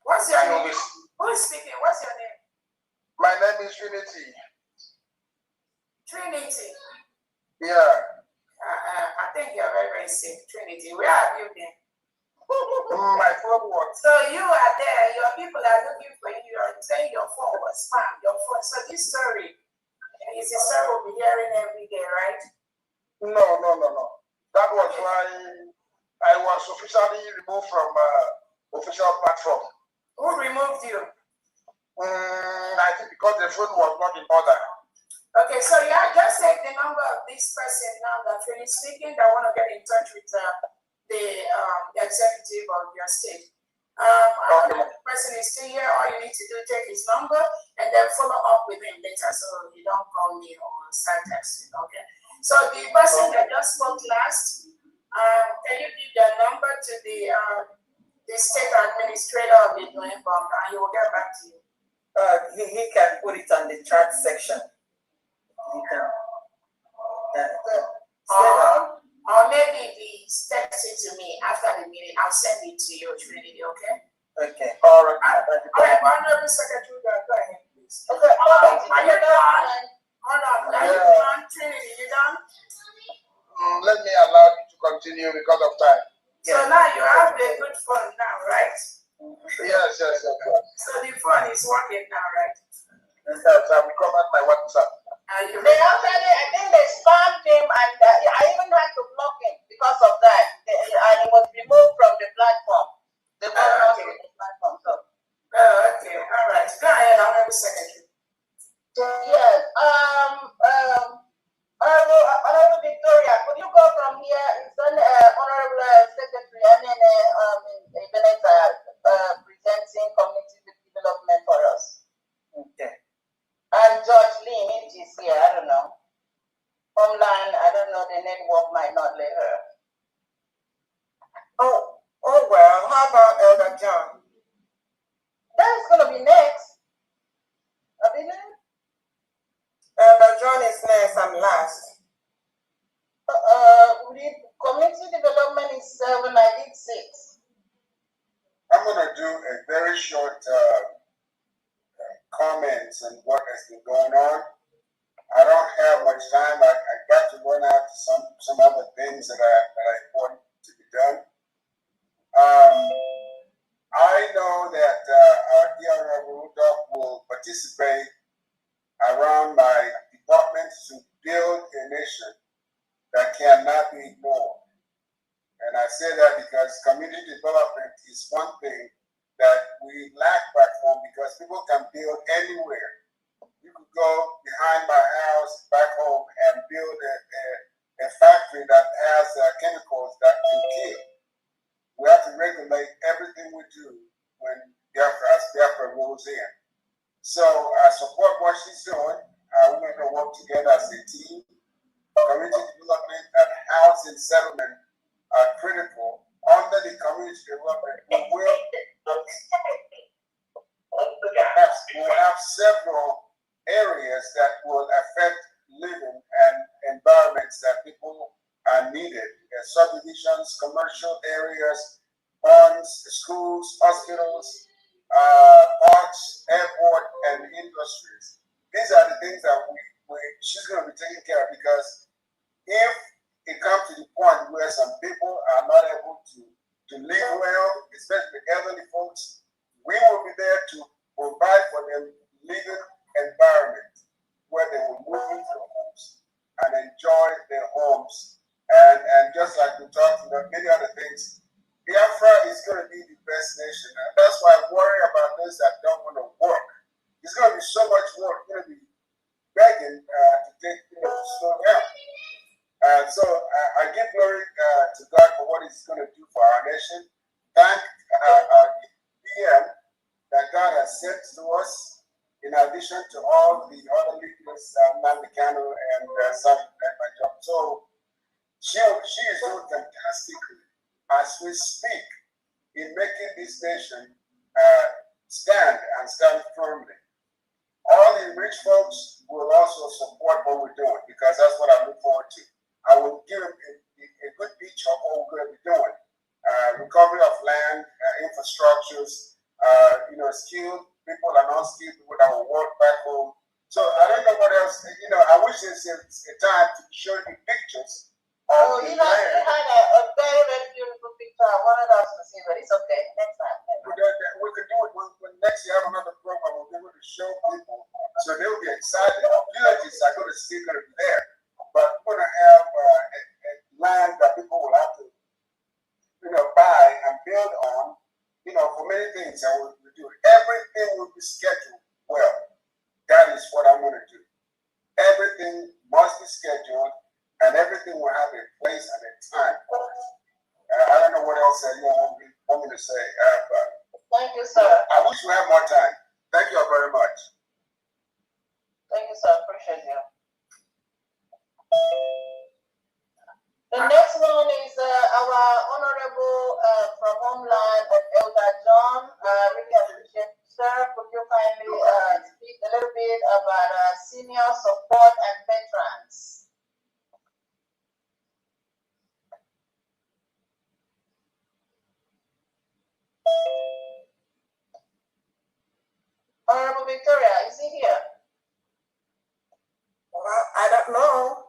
What's your name? Who is speaking? What's your name? My name is Trinity. Trinity. Yeah. I think you're very, very sick. Trinity, where have you been? My phone was. So you are there, your people are looking for you, you're saying your phone was spam, your phone. So this story, Is the sir will be hearing every day, right? No. That was why I was officially removed from official platform. Who removed you? I think because the phone was not in order. Okay, so yeah, just take the number of this person now that finished speaking that want to get in touch with the executive of your state. I don't know if the person is still here. All you need to do is take his number and then follow up with him later so you don't call me or start texting, okay? So the person that just spoke last, can you give their number to the state administrator of the Doing Bomb and he will get back to you? He can put it on the chat section. Or maybe if he texts it to me after the meeting, I'll send it to you, Trinity, okay? Okay. All right. Honorable Secretary, go ahead, please. Okay. Are you done? Hold on. Are you done, Trinity? You done? Let me allow you to continue because of time. So now you have the good phone now, right? Yes. So the phone is working now, right? Yes, I've recovered my WhatsApp. They actually, I think they spammed him, and I even had to block him because of that. And he was removed from the platform. The platform. So. Okay, all right. Go ahead, Honorable Secretary. Yes. Honorable Victoria, could you go from here? It's Honorable Secretary, presenting community development for us. Okay. And George Lynn, it is here, I don't know. Homeland, I don't know, the network might not let her. Oh well, how about Elder John? That's going to be next. Elder John is next and last. Community development is 7, I did 6. I'm going to do a very short comments on what has been going on. I don't have much time. I got to run out to some other things that I want to be done. I know that our dear Honorable Rudolph will participate around my department to build a nation that cannot be ignored. And I say that because community development is one thing that we lack back home because people can build anywhere. You could go behind my house back home and build a factory that has chemicals that can kill. We have to regulate everything we do when Biafra rolls in. So I support what she's doing. We're going to work together as a team. Community development and housing settlement are critical. Under the community development, we will have several areas that will affect living and environments that people are needed. Subdivisions, commercial areas, ponds, schools, hospitals, parks, airport, and industries. These are the things that she's going to be taking care of because if it comes to the point where some people are not able to live well, especially elderly folks, we will be there to provide for them living environment where they will move into their homes and enjoy their homes. And just like we talked about many other things, Biafra is going to be the best nation. And that's why I worry about those that don't want to work. It's going to be so much work. You're going to be begging to take to slow down. So I give glory to God for what He's going to do for our nation. Thank our PM that God has sent to us, in addition to all the other leaders, Namikano and some at my job. So she is doing fantastically as we speak in making this nation stand firmly. All the rich folks will also support what we're doing because that's what I look forward to. I will give them a good picture of what we're going to be doing. Recovery of land, infrastructures, skilled people and unskilled people that will work back home. So I don't know what else, I wish there's a time to show you pictures. You had a very, very beautiful picture. I wanted us to see, but it's okay. Next time. We could do it when next year have another program. We'll be able to show people so they'll be excited. Villages are for many things I will do. Everything will be scheduled well. That is what I'm going to do. Everything must be scheduled, and everything will have a place and a time for it. I don't know what else you want me to say. Thank you, sir. I wish we had more time. Thank you very much. Thank you, sir. Appreciate you. The next one is our honorable from Homeland, Elder John. Really appreciate you, sir. Could you kindly speak a little bit about senior support and veterans? Honorable Victoria, is he here? Well, I don't know.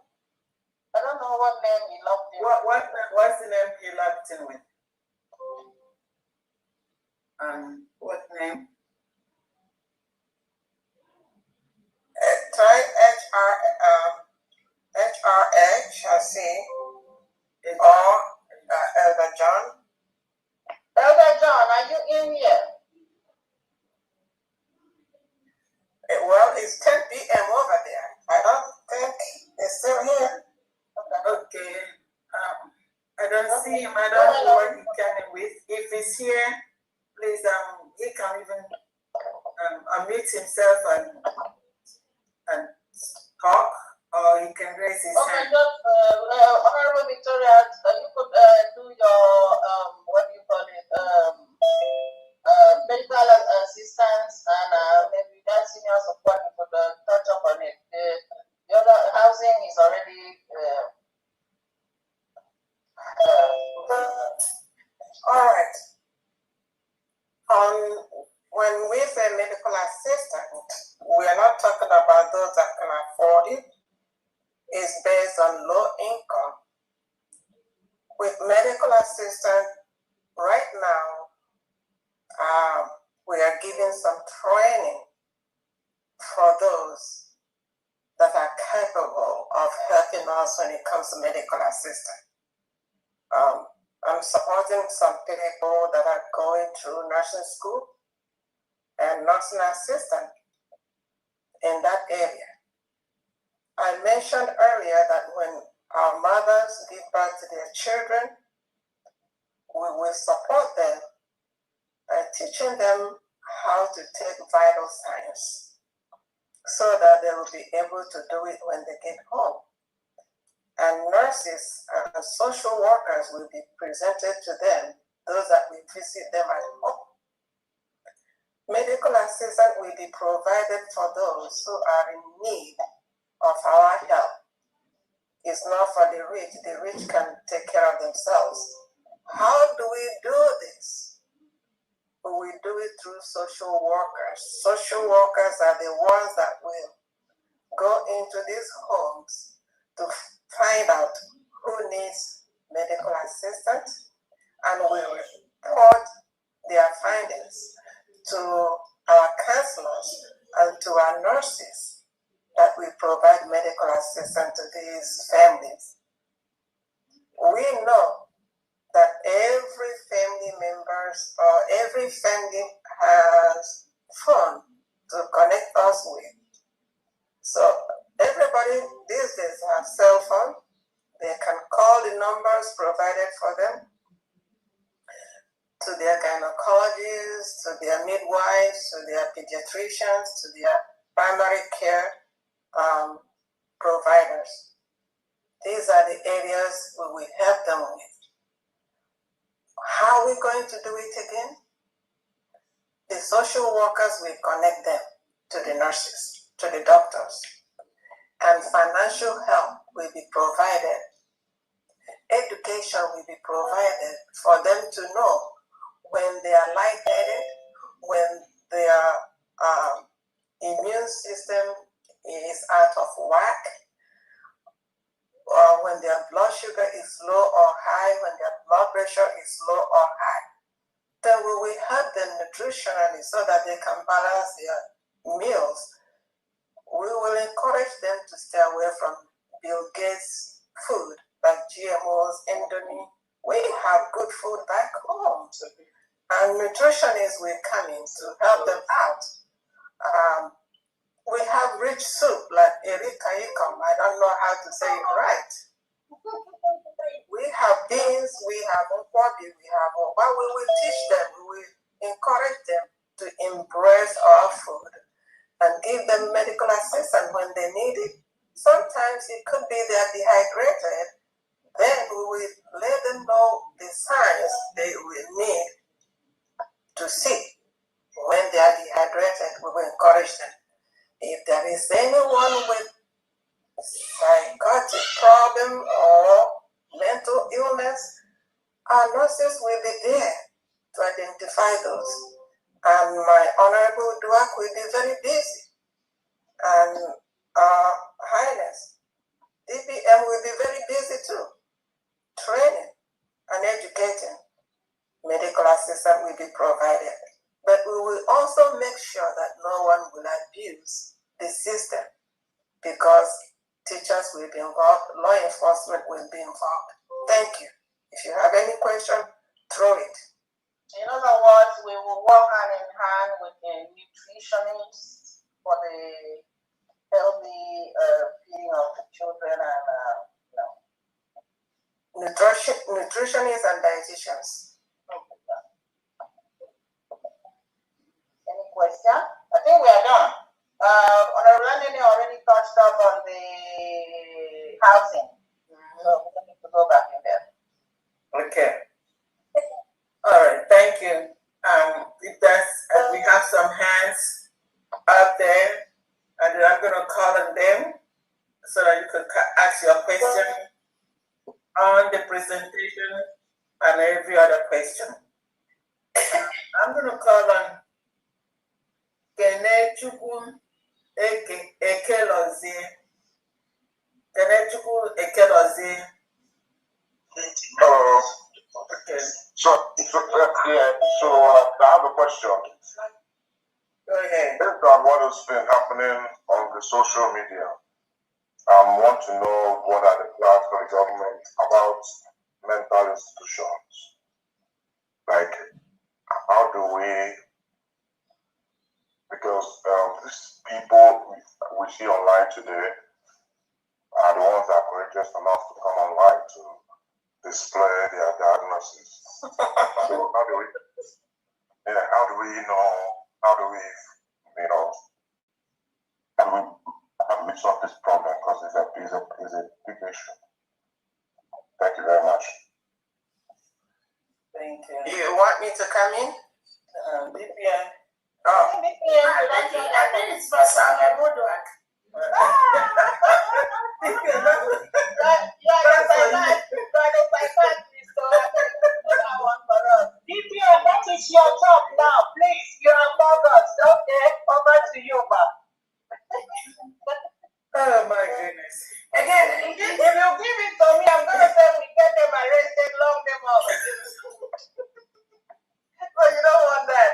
I don't know what name he logged in. What's the name he logged in with? What name? Try HRH, I see. Or Elder John. Elder John, are you in here? Well, it's 10 p.m. over there. I don't think it's still here. Okay. I don't see him. I don't know what he came with. If he's here, please, he can even unmute himself and talk, or he can raise his hand. Honorable Victoria, you could do your what do you call it? Medical assistance and maybe that senior support. You could touch up on it. The other housing is already. All right. When we say medical assistant, we are not talking about those that can afford it. It's based on low income. With medical assistant, right now, we are giving some training for those that are capable of helping us when it comes to medical assistance. I'm supporting some people that are going through nursing school and nursing assistant in that area. I mentioned earlier that when our mothers give birth to their children, we will support them by teaching them how to take vital signs so that they will be able to do it when they get home. And nurses and social workers will be presented to them, those that will visit them at home. Medical assistance will be provided for those who are in need of our help. It's not for the rich. The rich can take care of themselves. How do we do this? We do it through social workers. Social workers are the ones that will go into these homes to find out who needs medical assistance and will report their findings to our counselors and to our nurses that we provide medical assistance to these families. We know that every family members or every family has phone to connect us with. So everybody these days have cell phone. They can call the numbers provided for them to their gynecologists, to their midwives, to their pediatricians, to their primary care providers. These are the areas where we help them with. How are we going to do it again? The social workers will connect them to the nurses, to the doctors, and financial help will be provided. Education will be provided for them to know when they are lightheaded, when their immune system is out of whack, or when their blood sugar is low or high, when their blood pressure is low or high. Then we will help them nutritionally so that they can balance their meals. We will encourage them to stay away from Bill Gates' food, like GMOs, Indomie. We have good food back home. and nutritionists will come in to help them out. We have rich soup like Erika Ikom. I don't know how to say it right. We have beans, we have nkwobi, we have but we will teach them, we will encourage them to embrace our food and give them medical assistance when they need it. Sometimes it could be they're dehydrated. Then we will let them know the signs they will need to see. When they are dehydrated, we will encourage them. If there is anyone with psychotic problem or mental illness, our nurses will be there to identify those. And my Honorable Duak will be very busy. And Highness, DPM will be very busy too, training and educating. Medical assistance will be provided. But we will also make sure that no one will abuse the system, because teachers will be involved, law enforcement will be involved. Thank you. If you have any question, throw it. In other words, we will work hand in hand with the nutritionists for the healthy feeding of the children and nutritionists and dietitians. Any question? I think we are done. Honorable Landini already touched up on the housing. So we need to go back in there. Okay. All right, thank you. If that's, we have some hands up there, and then I'm going to call on them so that you could ask your question on the presentation and every other question. I'm going to call on Kenechukwu Ekelozie. Kenechukwu Ekelozie. Hello. Okay. So I have a question. Go ahead. Based on what has been happening on the social media, I want to know what are the plans for the government about mental institutions. Like, how do we, because these people we see online today are the ones that are courageous enough to come online to display their diagnosis. So how do we know, how do we solve this problem, because it's a big issue. Thank you very much. Thank you. You want me to come in? BPN. Oh. I think it's for Samuel Woodward. That is your job now, please. You are among us. Okay, over to you, ma. Oh my goodness. Again, if you give it to me, I'm gonna say we get them arrested, lock them up. So you don't want that.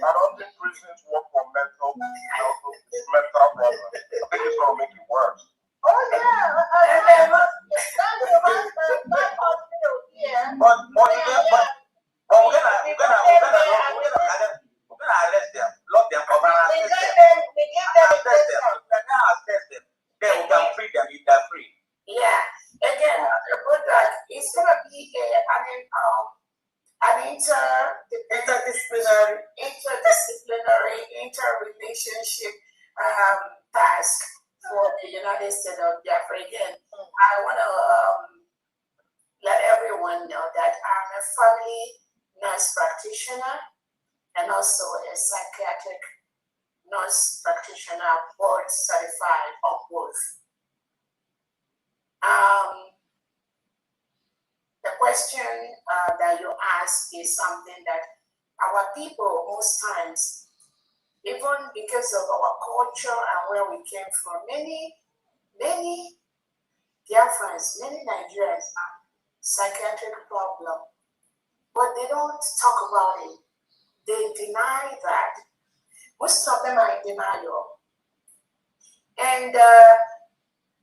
I don't think prisons work for mental problems. I think it's going to make it worse. Oh yeah, that's the hospital here. But we're gonna arrest them, lock them up, and assess them. Then we can free them if they're free. Yeah. Again, it's gonna be an interdisciplinary, interrelationship task for the United States of Biafra. Again, I want to let everyone know that I'm a family nurse practitioner and also a psychiatric nurse practitioner, board certified on both. The question that you ask is something that our people most times, even because of our culture and where we came from, many Biafrans, many Nigerians have psychiatric problem, but they don't talk about it. They deny that. Most of them are in denial. And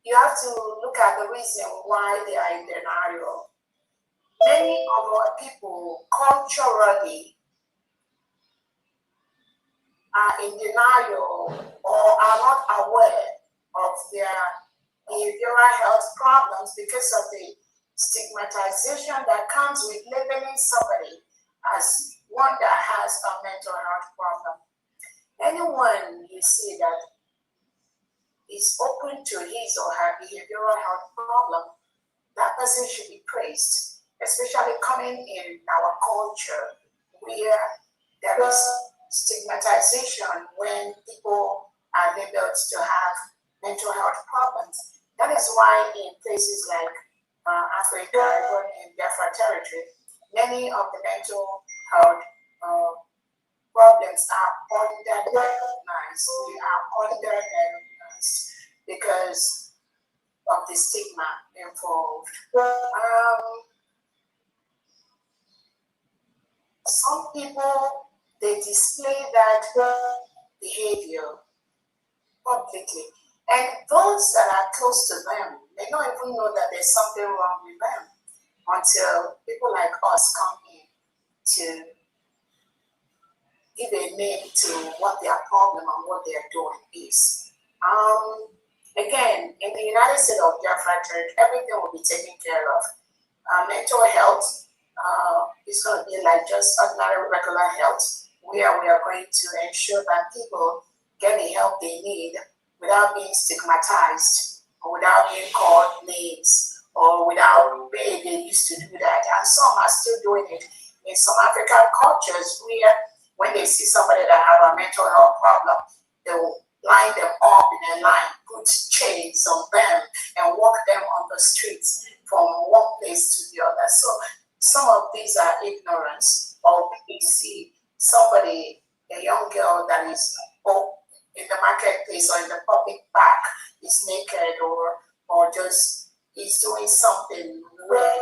you have to look at the reason why they are in denial. Many of our people culturally are in denial or are not aware of their behavioral health problems because of the stigmatization that comes with labeling somebody as one that has a mental health problem. Anyone you see that is open to his or her behavioral health problem, that person should be praised, especially coming in our culture where there is stigmatization when people are labeled to have mental health problems. That is why in places like Africa, even in Biafra territory, many of the mental health problems are underdiagnosed. They are underdiagnosed because of the stigma involved. Some people, they display that behavior publicly, and those that are close to them, they don't even know that there's something wrong with them until people like us come in to give a name to what their problem and what they're doing is. Again, in the United States of Biafra, everything will be taken care of. Mental health is going to be like just ordinary regular health, where we are going to ensure that people get the help they need without being stigmatized or without being called names or without way they used to do that. And some are still doing it in some African cultures where when they see somebody that have a mental health problem, they will line them up in a line, put chains on them, and walk them on the streets from one place to the other. So some of these are ignorance, or we see somebody, a young girl that is in the marketplace or in the public park is naked or just is doing something where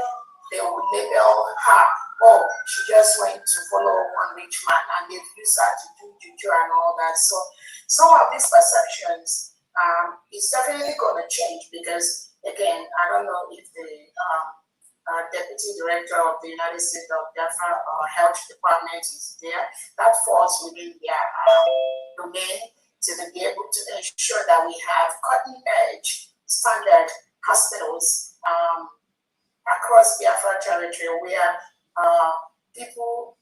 they will label her, oh, she just went to follow one rich man and they've used her to do juju and all that. So some of these perceptions is definitely going to change because, again, I don't know if the Deputy Director of the United States of Biafra Health Department is there. That falls within their domain to be able to ensure that we have cutting-edge standard hospitals across Biafra territory where people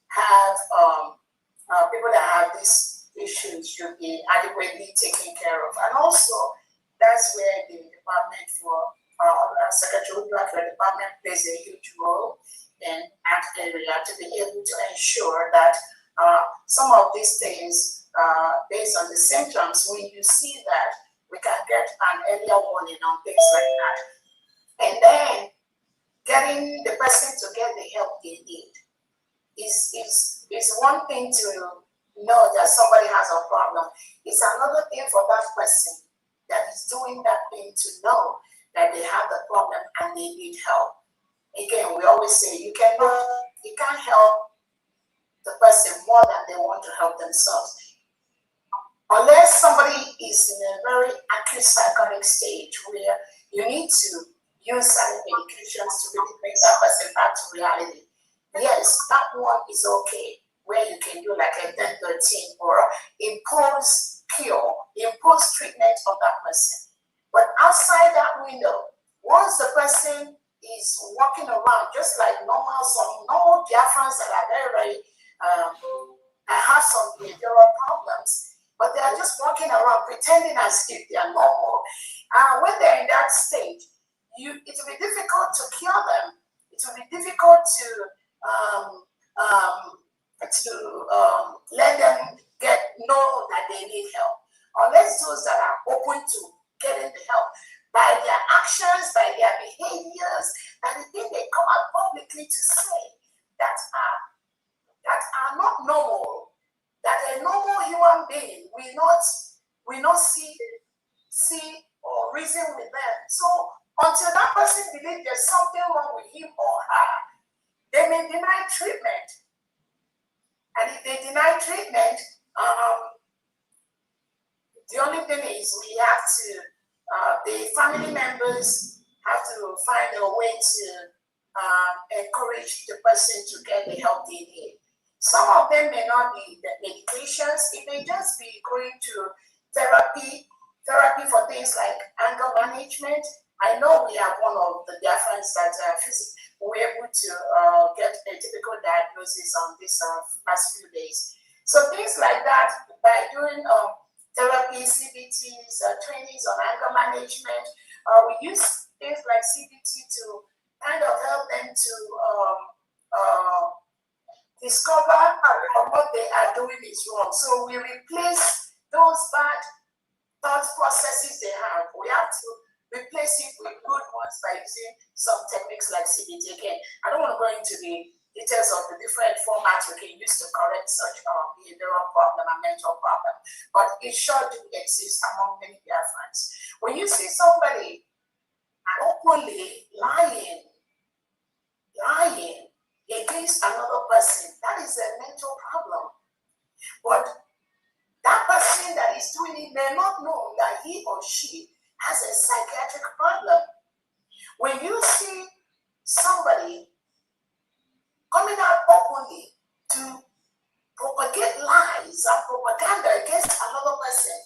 that have these issues should be adequately taken care of. And also, that's where the Department for Secretary of the Department plays a huge role in that area to be able to ensure that some of these things, based on the symptoms, when you see that, we can get an earlier warning on things like that. And then getting the person to get the help they need is one thing to know that somebody has a problem. It's another thing for that person that is doing that thing to know that they have the problem and they need help. Again, we always say you can't help the person more than they want to help themselves. Unless somebody is in a very acute psychotic stage where you need to use certain medications to really bring that person back to reality. Yes, that one is okay, where you can do like a 10-13 or impose cure, impose treatment of that person. But outside that window, once the person is walking around just like some normal Biafrans that are very, very, have some behavioral problems, but they are just walking around pretending as if they are normal. When they're in that stage, it will be difficult to cure them. It will be difficult to let them know that they need help. Unless those that are open to getting the help by their actions, by their behaviors, and the thing they come out publicly to say that are not normal, that a normal human being will not see or reason with them. So until that person believes there's something wrong with him or her, they may deny treatment. And if they deny treatment, the only thing is we have to the family members have to find a way to encourage the person to get the help they need. Some of them may not be the medications, it may just be going to therapy for things like anger management. I know we are one of the Biafrans that were able to get a typical diagnosis on this past few days. So things like that, by doing therapy, CBTs, trainings on anger management, we use things like CBT to kind of help them to discover what they are doing is wrong. So we replace those bad thought processes they have. We have to replace it with good ones by using some techniques like CBT. Again, I don't want to go into the details of the different formats we can use to correct such behavioral problem and mental problem, but it sure do exist among many Biafrans. When you see somebody openly lying against another person, that is a mental problem. But that person that is doing it may not know that he or she has a psychiatric problem. When you see somebody coming out openly to propagate lies and propaganda against another person,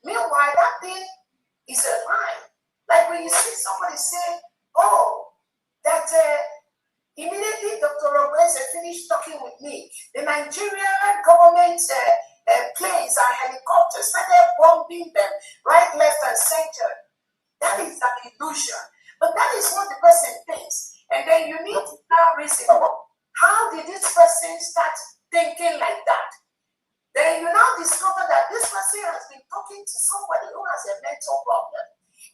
meanwhile that thing is a lie. Like when you see somebody say, oh, that immediately Dr. Robles finished talking with me, the Nigerian government planes and helicopters started bombing them right, left, and center. That is an illusion. But that is what the person thinks. And then you need to now reason, how did this person start thinking like that? Then you now discover that this person has been talking to somebody who has a mental problem.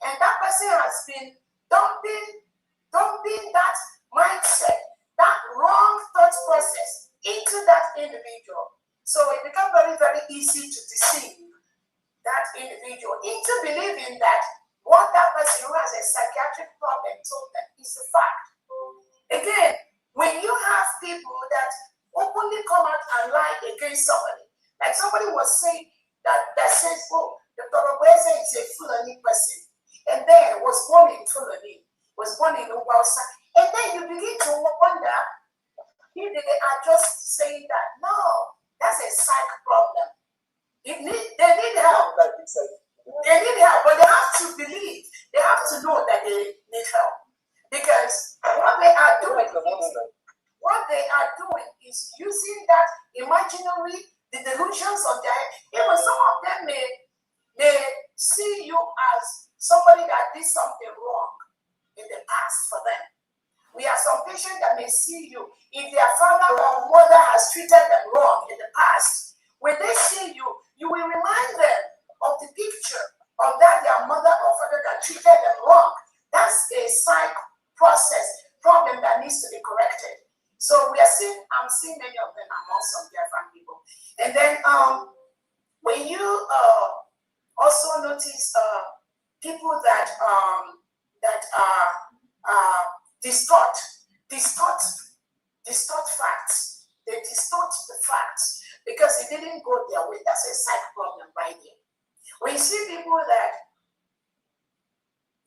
And that person has been dumping that mindset, that wrong thought process into that individual. So it becomes very, very easy to deceive that individual into believing that what that person who has a psychiatric problem told them is a fact. Again, when you have people that openly come out and lie against somebody, like somebody was saying that says, oh, Dr. Obese is a Fulani person, and then was born in Fulani, was born in Uwausa, and then you begin to wonder if they are just saying that. No, that's a psych problem. They need help. They need help, but they have to believe, they have to know that they need help. Because what they are doing is using that imaginary, the delusions of their head. Even some of them may see you as somebody that did something wrong in the past for them. We have some patients that may see you, if their father or mother has treated them wrong in the past, when they see you, you will remind them of the picture of that their mother or father that treated them wrong. That's a psych problem that needs to be corrected. So I'm seeing many of them among some Biafran people. And then when you also notice people that distort facts. They distort the facts because it didn't go their way. That's a psych problem right there. When you see people that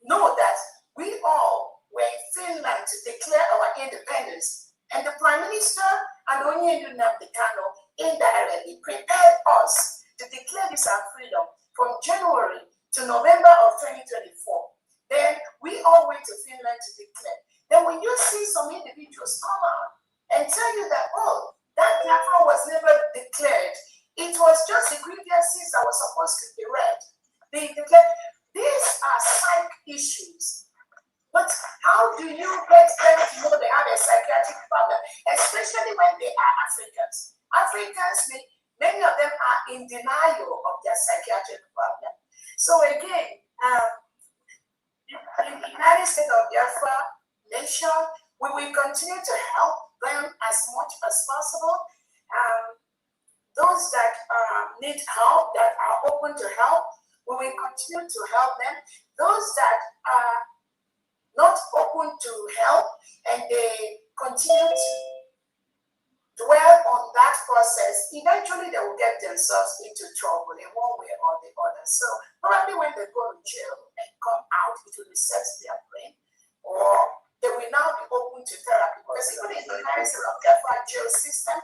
know that we all were in Finland to declare our independence, and the Prime Minister and Onyendu Kano indirectly prepared us to declare this our freedom from January to November of 2024. Then we all went to Finland to declare. Then when you see some individuals come out and tell you that, oh, that Biafra was never declared, it was just the grievances that were supposed to be read. These are psych issues. But how do you get them to know they have a psychiatric problem, especially when they are Africans? Africans, many of them are in denial of their psychiatric problem. So again, in the United States of Biafra nation, we will continue to help them as much as possible. Those that need help, that are open to help, we will continue to help them. Those that are not open to help and they continue to dwell on that process, eventually they will get themselves into trouble in one way or the other. So probably when they go to jail and come out, it will reset their brain, or they will now be open to therapy. Because even in the United States of Biafra jail system,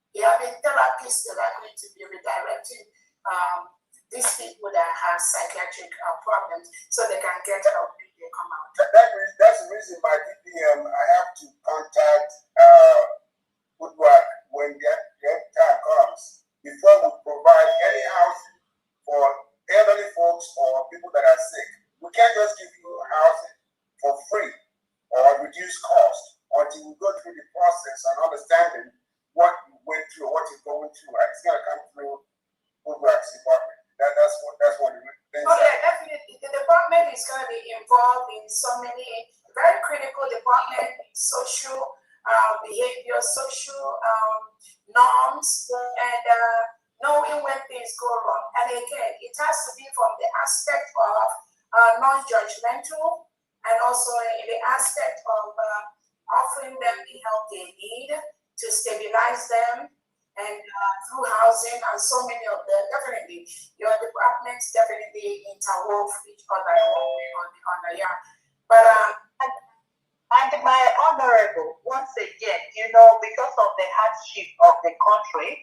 they have a therapist that are going to be redirecting these people that have psychiatric problems so they can get help when they come out. That's the reason by DPM I have to contact Woodward when the time comes before we provide any housing for elderly folks or people that are sick. We can't just give you housing for free or reduced cost until we go through the process and understanding what you went through, what you're going through, and it's going to come through Woodward's department. That's what it is. Oh yeah, definitely. The department is going to be involved in so many very critical departments, social behavior, social norms, and knowing when things go wrong. And again, it has to be from the aspect of non-judgmental, and also in the aspect of offering them the help they need to stabilize them, and through housing and so many of them. Definitely, your departments definitely interwove each other one way or the other. Yeah, but and my honorable, once again, because of the hardship of the country,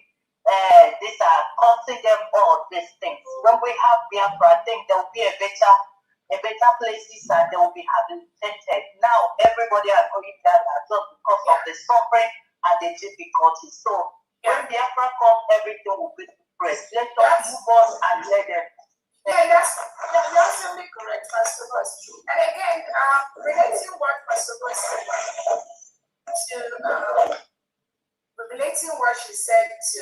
these are causing them all these things. When we have Biafra, I think there will be a better places and they will be habilitated. Now everybody are going down just because of the suffering and the difficulty. So when Biafra comes, everything will be pressed. Let us move on and let them. Yeah, that's absolutely correct, Pastor Boss. And again, relating what Pastor Boss said relating what she said to,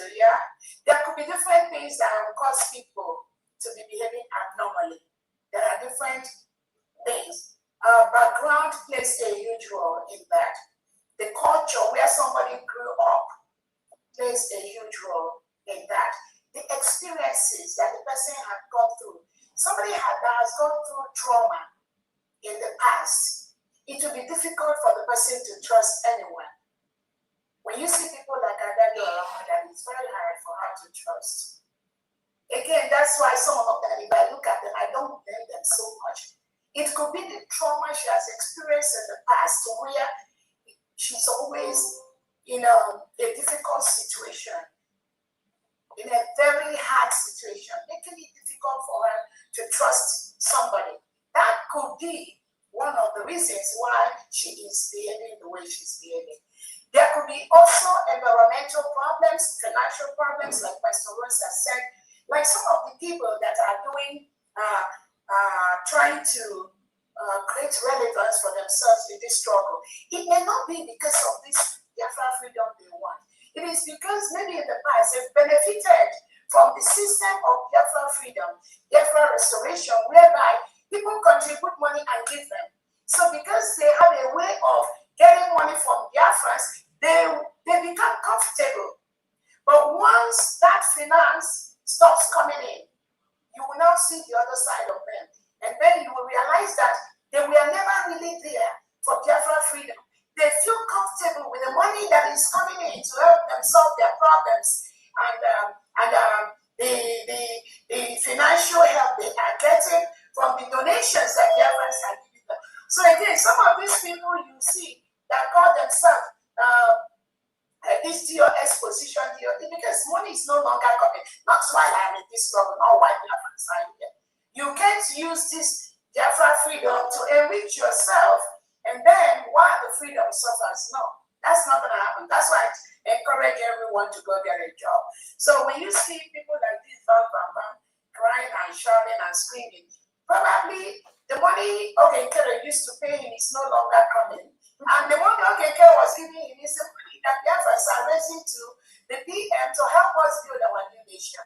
there could be different things that will cause people to be behaving abnormally. There are different things. Background plays a huge role in that. The culture where somebody grew up plays a huge role in that. The experiences that the person had gone through. Somebody that has gone through trauma in the past, it will be difficult for the person to trust anyone. When you see people like Adani or Ramadan, it's very hard for her to trust. Again, that's why some of them, if I look at them, I don't blame them so much. It could be the trauma she has experienced in the past where she's always in a difficult situation, in a very hard situation, making it difficult for her to trust somebody. That could be one of the reasons why she is behaving the way she's behaving. There could be also environmental problems, financial problems, like Pastor Rose has said, like some of the people that are doing, trying to create relevance for themselves in this struggle. It may not be because of this Biafra freedom they want. It is because maybe in the past they've benefited from the system of Biafra freedom, Biafra restoration, whereby people contribute money and give them. So because they have a way of getting money from Biafrans, they become comfortable. But once that finance stops coming in, you will now see the other side of them. And then you will realize that they were never really there for Biafra freedom. They feel comfortable with the money that is coming in to help them solve their problems and the financial help they are getting from the donations that Biafrans are giving them. So again, some of these people you see that call themselves this DOS position, because money is no longer coming. That's why I'm in this struggle, not why Biafrans are here. You can't use this Biafra freedom to enrich yourself and then while the freedom suffers. No, that's not going to happen. That's why I encourage everyone to go get a job. So when you see people like this, crying and shouting and screaming, probably the money Kere used to pay him is no longer coming. And the money Kere was giving him is the money that Biafrans are raising to the PM to help us build our new nation.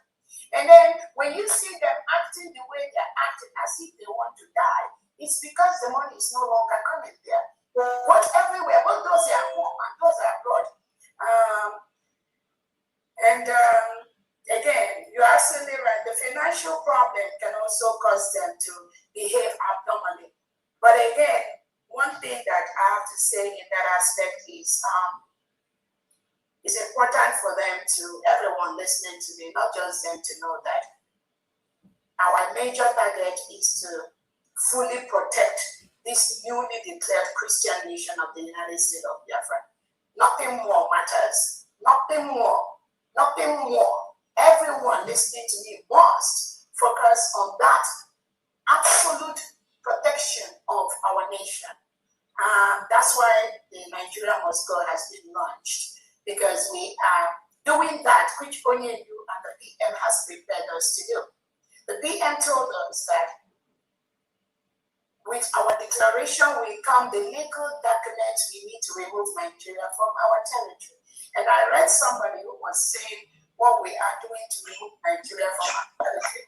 And then when you see them acting the way they're acting as if they want to die, it's because the money is no longer coming there. But everywhere, both those are home and those are abroad. Again, you're absolutely right. The financial problem can also cause them to behave abnormally. But again, one thing that I have to say in that aspect is it's important for them to, everyone listening to me, not just them, to know that our major target is to fully protect this newly declared Christian nation of the United States of Biafra. Nothing more matters. Nothing more. Nothing more. Everyone listening to me must focus on that absolute protection of our nation. That's why the Nigeria Must Go has been launched, because we are doing that which only you and the PM has prepared us to do. The PM told us that with our declaration will come the legal documents we need to remove Nigeria from our territory. And I read somebody who was saying what we are doing to remove Nigeria from our territory.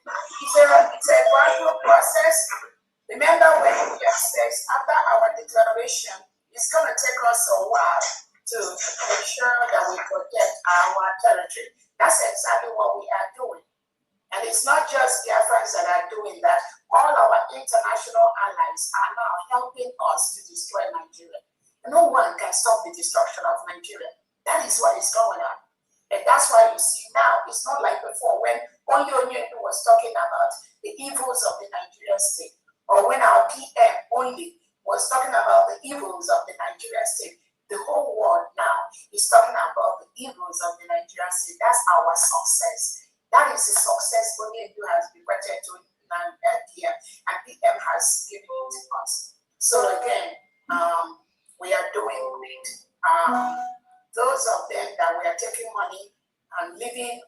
It's a gradual process. Remember when we said after our declaration, it's going to take us a while to ensure that we protect our territory. That's exactly what we are doing. And it's not just Biafrans that are doing that. All our international allies are now helping us to destroy Nigeria. No one can stop the destruction of Nigeria. That is what is going on. And that's why you see now, it's not like before when only Onyedu was talking about the evils of the Nigerian state, or when our PM only was talking about the evils of the Nigerian state. The whole world now is talking about the evils of the Nigerian state. That's our success. That is the success Onyedu has bequeathed to PM, and PM has given it to us. So again, we are doing great. Those of them that we are taking money and living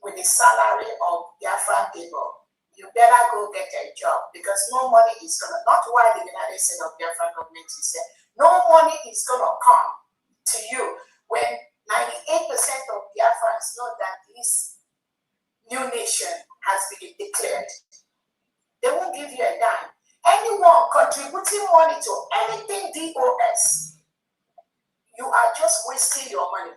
with the salary of Biafra people, you better go get a job, because no money is gonna, not while the United States of Biafra government is there, no money is gonna come to you when 98% of Biafrans know that this new nation has been declared. They won't give you a dime. Anyone contributing money to anything DOS, you are just wasting your money.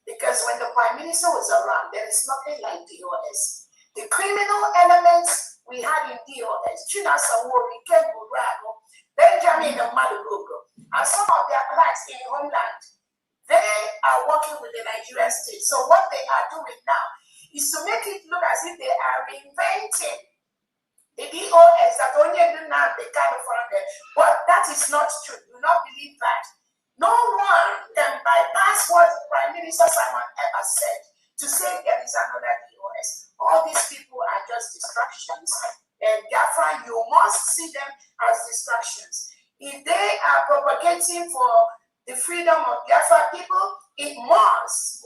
Because when the Prime Minister was around, there is nothing like DOS. The criminal elements we had in DOS, Chinasawori, Keburago, Benjamin and Madugogo, and some of their clerks in homeland, they are working with the Nigerian state. So what they are doing now is to make it look as if they are reinventing the DOS that only do now they kind of founded. But that is not true. Do not believe that. No one can bypass what Prime Minister Simon ever said to say there is another DOS. All these people are just distractions. And Biafra, you must see them as distractions. If they are propagating for the freedom of Biafra people, it must,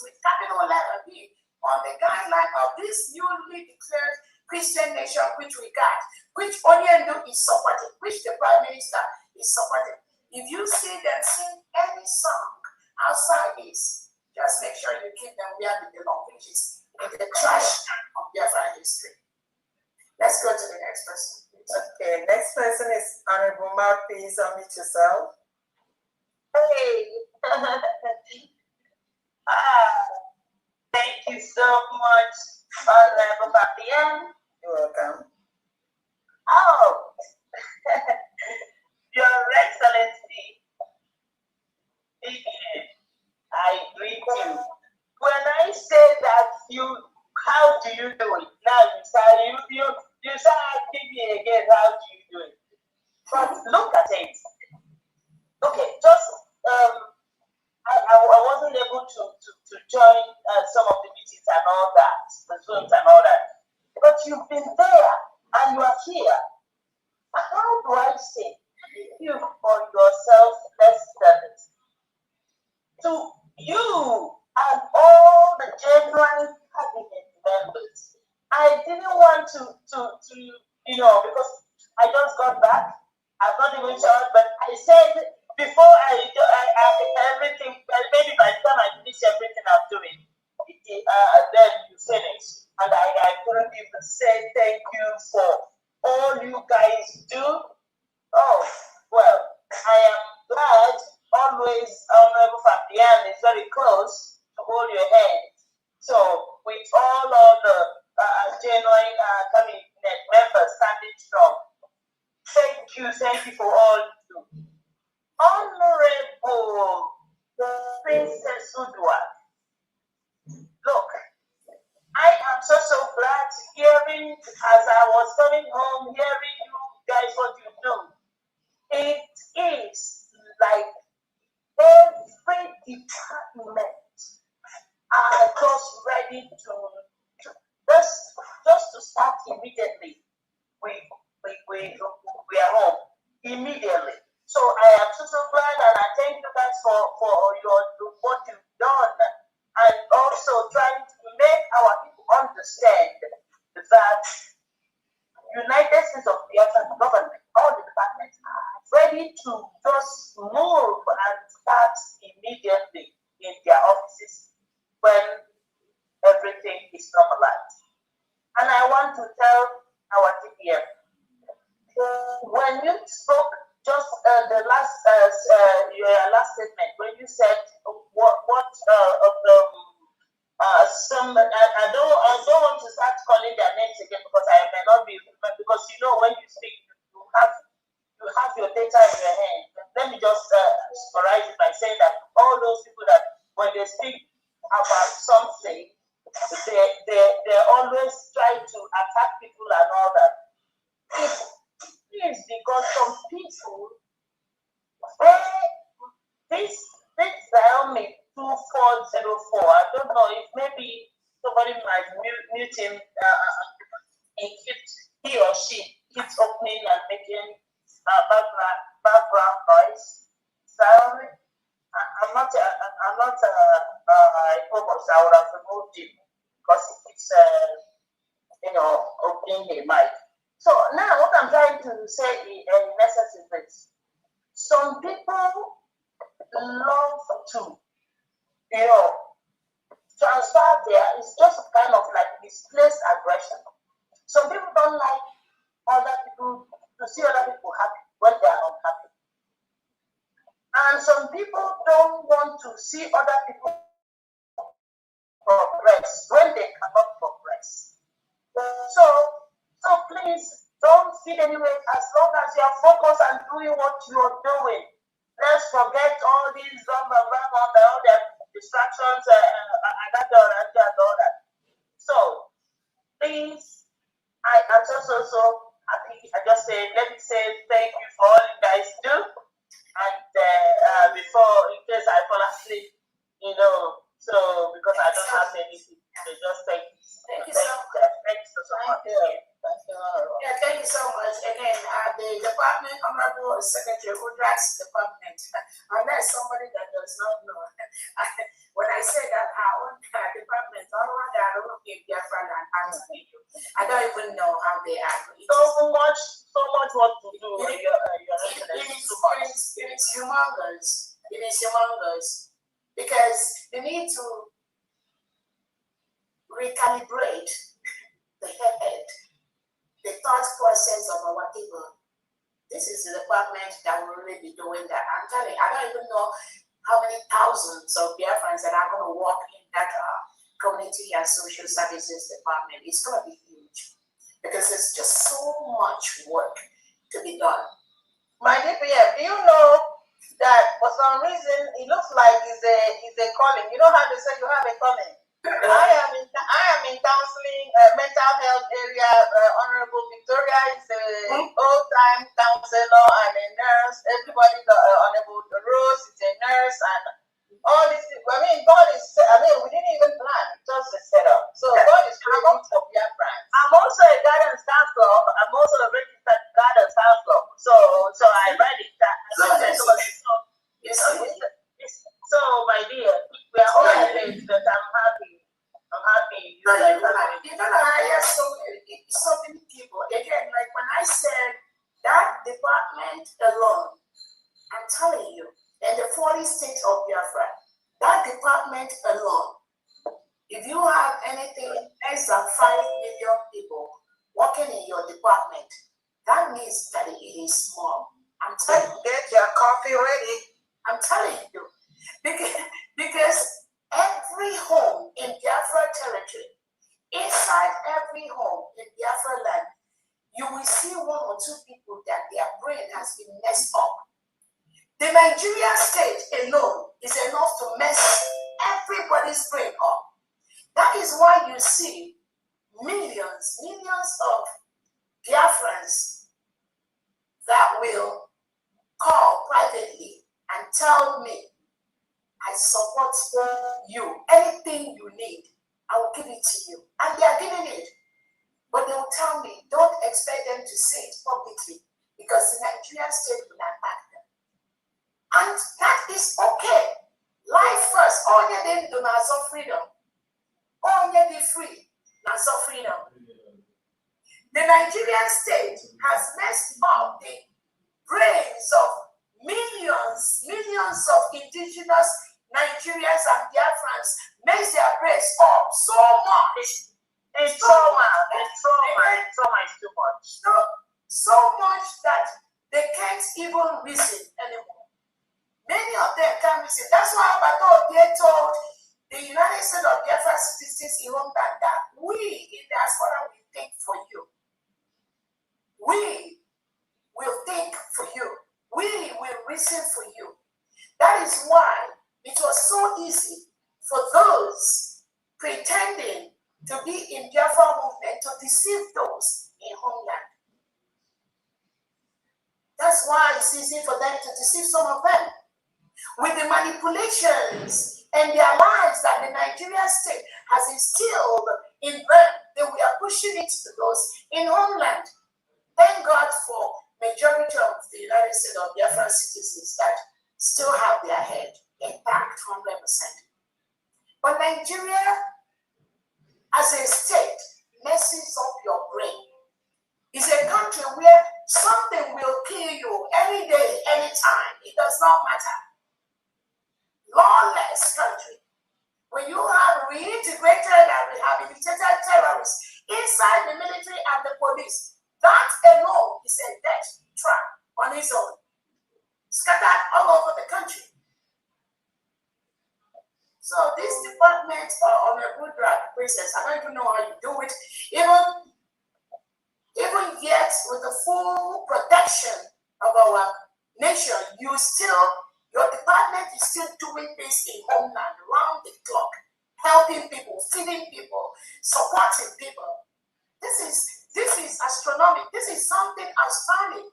with capital letter B, on the guideline of this newly declared Christian nation which we got, which Onyendu is supporting, which the Prime Minister is supporting. If you see them sing any song outside this, just make sure you keep them where they belong, which is in the trash of Biafra history. Let's go to the next person. Okay, next person is Honorable Mouthpiece. Unmute yourself. Hey. Thank you so much, Honorable Fabian. You're welcome. Oh, Your Excellency, I greet you. When I say that how do you do it? Now you say asking me again, how do you do it? But look at it. Okay, just I wasn't able to join some of the meetings and all that, the Zooms and all that. But you've been there and you are here. How do I say you for yourself selfless to you and all the genuine cabinet members? I didn't want to because I just got back. I've not even showered, but I said before I everything, maybe by the time I finish everything I'm doing, then you finish. And I couldn't even say thank you for all you guys do. Oh, well, I am glad always Honorable Fabian is very close to hold your hand. So with all of the genuine cabinet members standing strong, thank you for all you do. Honorable Princess Udwa. Look, I am so glad hearing, as I was coming home, hearing you guys what you do. It is like every department are just ready to just to start immediately. We are home immediately. So I am so glad, and I thank you guys for what you've done, and also trying to make our people understand that United States of Biafra government, all the departments are ready to just move and start immediately in their offices when everything is normalized. And I want to tell our TPM, when you spoke just the last your last statement, when you said some I don't want to start calling their names again because I may not be, because you know when you speak you have your data in your hand. Let me just summarize it by saying that all those people that when they speak about something, they always try to attack people and all that. It is because some people this Xiaomi 2404, I don't know if maybe somebody might mute him. He or she keeps opening and making background noise. Xiaomi, I'm not I would have removed him because he keeps opening the mic. So now what I'm trying to say in essence is this: some people love to, transfer it's just kind of like misplaced aggression. Some people don't like other people to see other people happy when they are unhappy. And some people don't want to see other people progress when they cannot progress. So please don't feel anyway, as long as you are focused on doing what you are doing. Let's forget all these all the distractions and all that. So please, I am so happy. I just say, let me say thank you for all you guys do. And before, in case I fall asleep, so because I don't have anything, so just thank you. Thank you so much. Thank you so much. Yeah, thank you so much. Again, the department, Honorable Secretary Udra's department, unless somebody that does not know, when I say that our own department, I don't give Biafran and answer you. I don't even know how they are. So much what to do. It is humongous. It is humongous because you need to recalibrate the head, the thought process of our people. This is the department that will really be doing that. I'm telling you, I don't even know how many thousands of Biafrans that are going to work in that community and social services department. It's going to be huge because there's just so much work to be done. My DPM, do you know that for some reason it looks like it's a calling? You know how they say you have a calling? I am in counseling, mental health area. Honorable Victoria is a old-time counselor and a nurse. Everybody, Honorable Rose is a nurse, and all this. I mean, God is. We didn't even plan; it just a setup. So God is creating for Biafra. I'm also a guidance counselor. I'm also a registered guidance counselor. So I read it. So my dear, we are all in but I'm happy. You're gonna hire so many people. Again, like when I said that department alone, I'm telling you, in the 40 states of Biafra, that department alone, if you have anything less than 5 million people working in your department, that means that it is small. I'm telling you, get your coffee ready. I'm telling you, because every home in Biafra territory, inside every home in Biafra land, you will see 1 or 2 people that their brain has been messed up. The Nigeria state alone is enough to mess everybody's brain up. That is why you see millions of Biafrans that will call privately and tell me, I support you. Anything you need, I will give it to you. And they are giving it. But they will tell me, don't expect them to say it publicly because the Nigerian state will attack them. And that is okay. Life first. Only them do not have freedom. Only be free. Not so freedom. The Nigerian state has messed up the brains of millions of indigenous Nigerians and Biafrans, messed their brains up so much. It's trauma. Trauma is too much. So much that they can't even reason anymore. Many of them can't reason. That's why they told the United States of Biafra citizens in homeland that we in diaspora will think for you. We will think for you. We will reason for you. That is why it was so easy for those pretending to be in Biafra movement to deceive those in homeland. That's why it's easy for them to deceive some of them. With the manipulations and their lies that the Nigerian state has instilled in them, they were pushing it to those in homeland. Thank God for majority of the United States of Biafran citizens that still have their head intact 100%. But Nigeria, as a state, messes up your brain. It's a country where something will kill you any day, anytime. It does not matter. Lawless country. When you have reintegrated and rehabilitated terrorists inside the military and the police, that alone is a death trap on its own. Scattered all over the country. So these departments are on a good track, princess. I don't even know how you do it. Even yet, with the full protection of our nation, your department is still doing this in homeland, around the clock, helping people, feeding people, supporting people. This is astronomical. This is something outstanding.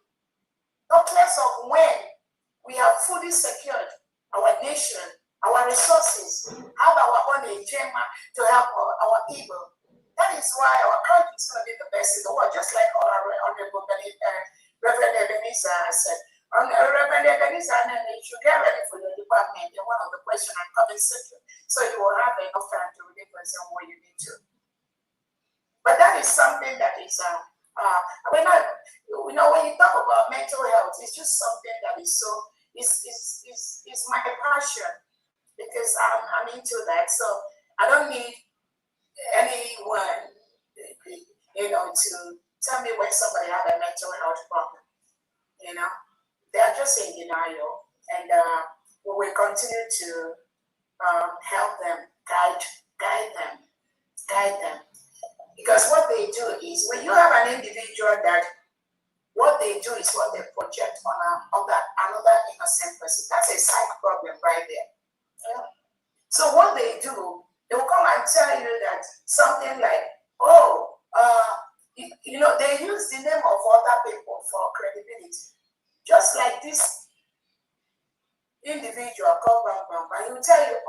Regardless of when we have fully secured our nation, our resources, have our own agenda to help our people. That is why our country is going to be the best in the world, just like our Honorable Reverend Ebenezer said. Reverend Ebenezer, you should get ready for your department in one of the questions and comment section, so you will have enough time to really present what you need to. But that is something that is, when you talk about mental health, it's just something that is so, it's my passion, because I'm into that. So I don't need anyone, to tell me when somebody has a mental health problem. They are just in denial, and we will continue to help them, guide them. Because what they do is, when you have an individual that what they do is what they project on another innocent person. That's a psych problem right there. Yeah. So what they do, they will come and tell you that something like, they use the name of other people for credibility. Just like this individual called Bam, he will tell you,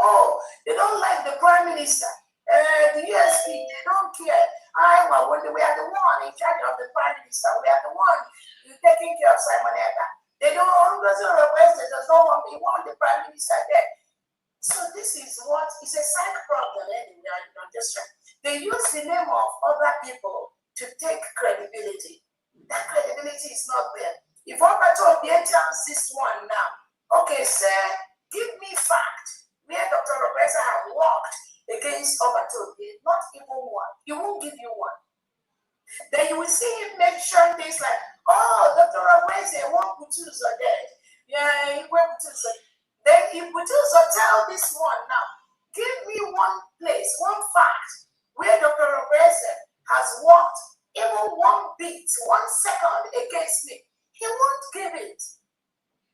they don't like the Prime Minister. The USP, they don't care. We are the one in charge of the Prime Minister. We are the one taking care of Simon Ega. They don't request, they does not want, they want the Prime Minister there. So this is what is a psych problem anyway. They use the name of other people to take credibility. That credibility is not there. If Obato tells this one now, okay, sir, give me fact where Dr. Roberta have worked against Obato, not even one. He won't give you one. Then you will see him mention things like, Dr. Roberta, one Butus are dead. Yeah, one Butus are dead. Then if Butus tell this one now, give me one place, one fact where Dr. Roberta has worked even one beat, 1 second against me. He won't give it.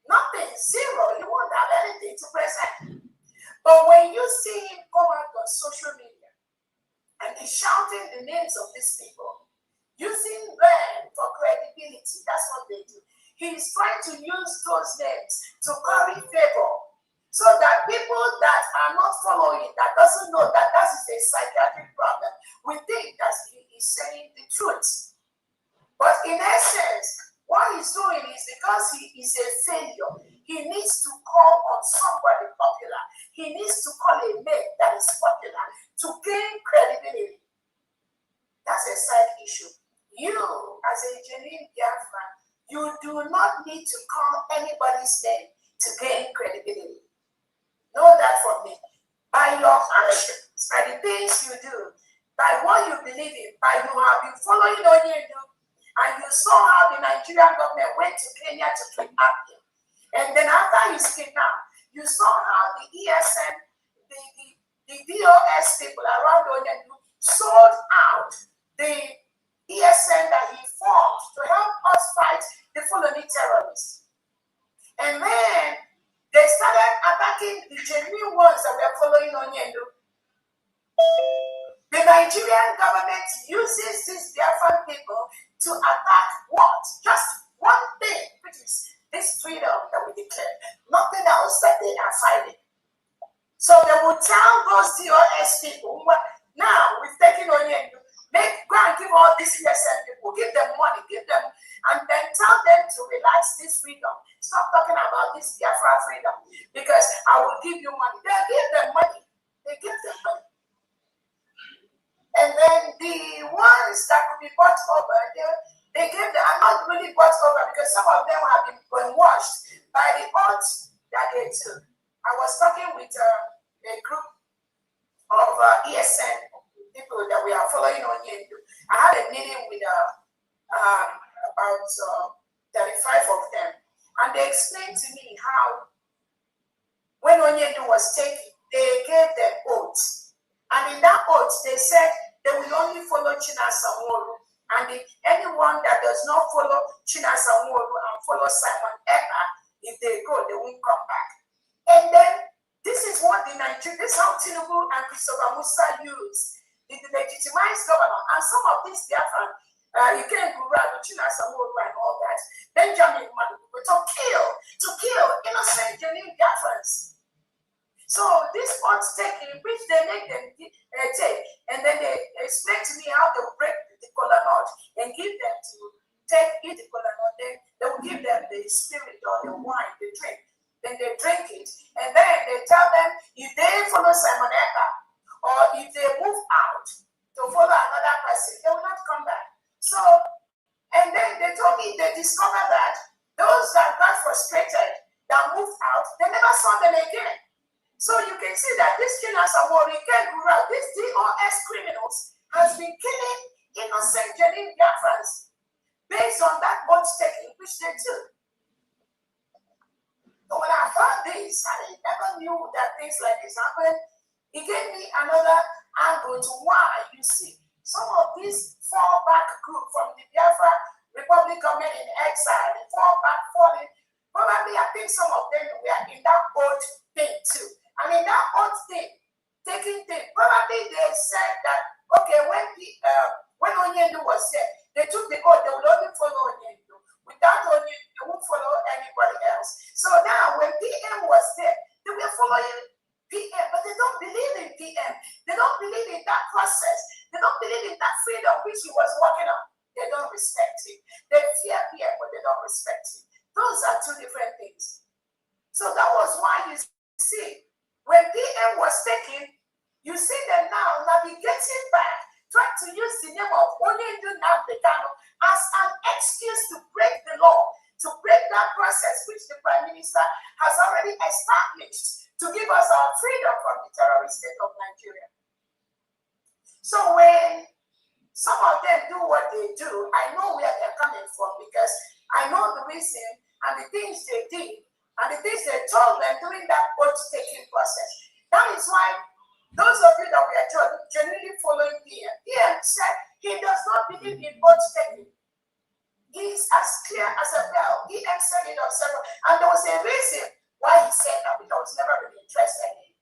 Nothing. nothing, zero. You won't have anything to present. But when you see him come out on social media and he's shouting the names of these people, using them for credibility, that's what they do. He's trying to use those names to curry favor so that people that are not following, that doesn't know that that is a psychiatric problem, we think that he is saying the truth. But in essence, what he's doing is because he is a failure, he needs to call on somebody popular. He needs to call a name that is popular to gain credibility. That's a side issue. You, as a genuine Biafran, you do not need to call anybody's name to gain credibility. Know that from me. By your actions, by the things you do, by what you believe in, by you have been following Onyendu, and you saw how the Nigerian government went to Kenya to kidnap him. And then after he's kidnapped, you saw how the ESN, the DOS people around Onyendu sold out the ESN that he formed to help us fight the Fulani terrorists. And then they started attacking the genuine ones that were following Onyendu. The Nigerian government uses these Biafran people to attack what? Just one thing, which is this freedom that we declare. Nothing else that they are fighting. So they will tell those DOS people, now we've taken Onyendu, go and give all these ESN people, give them money, give them, and then tell them to relax this freedom. Stop talking about this Biafra freedom, because I will give you money. They give them money. They give them money. And then the ones that could be bought over, they give them, are not really bought over because some of them have been brainwashed by the odds that they took. I was talking with a group of ESN people that we are following Onyendu. I had a meeting with about 35 of them, and they explained to me how when Onyendu was taken, they gave them oaths. And in that oath, they said they will only follow Chinasamoru. And anyone that does not follow Chinasamoru and follow Simon Ekpa, if they go, they won't come back. And then this is what the Nigerian, this is how Tinubu and Christopher Musa use the legitimized governor. And some of these Biafran, you can't go around Chinasamoru and all that. Benjamin Madugu to kill innocent genuine Biafrans. So this oath taking, which they make them take, and then they explain to me how they will break the kola nut and give them to eat the kola nut. Then they will give them the spirit or the wine, the drink. Then they drink it, and then they tell them if they follow Simon Ekpa or if they move out to follow another person, they will not come back. So, and then they told me they discovered that those that got frustrated, that moved out, they never saw them again. So you can see that this Chinasamoru, these DOS criminals has been killing innocent genuine Biafrans based on that oath taking, which they took. So when I heard this, I never knew that things like this happened. It gave me another angle to why you see some of these fallback group from the Biafra Republic government in exile, the fallback falling. Probably I think some of them were in that oath thing too. And in that oath thing, taking thing, probably they said that, okay, when Onyendu was there, they took the oath, they would only follow Onyendu. Without Onyendu, they won't follow anybody else. So now, when PM was there, they were following PM, but they don't believe in PM. They don't believe in that process. They don't believe in that freedom which he was working on. They don't respect it. They fear PM, but they don't respect it. Those are two different things. So that was why you see, when PM was taken, you see them now navigating back, trying to use the name of Onyendu Nabdekano as an excuse to break the law, to break that process which the Prime Minister has already established to give us our freedom from the terrorist state of Nigeria. So when some of them do what they do, I know where they're coming from because I know the reason and the things they did and the things they told them during that oath-taking process. That is why those of you that we are genuinely following PM said he does not believe in oath-taking. He's as clear as a bell. He said it on several, and there was a reason why he said that, because I was never really interested in it.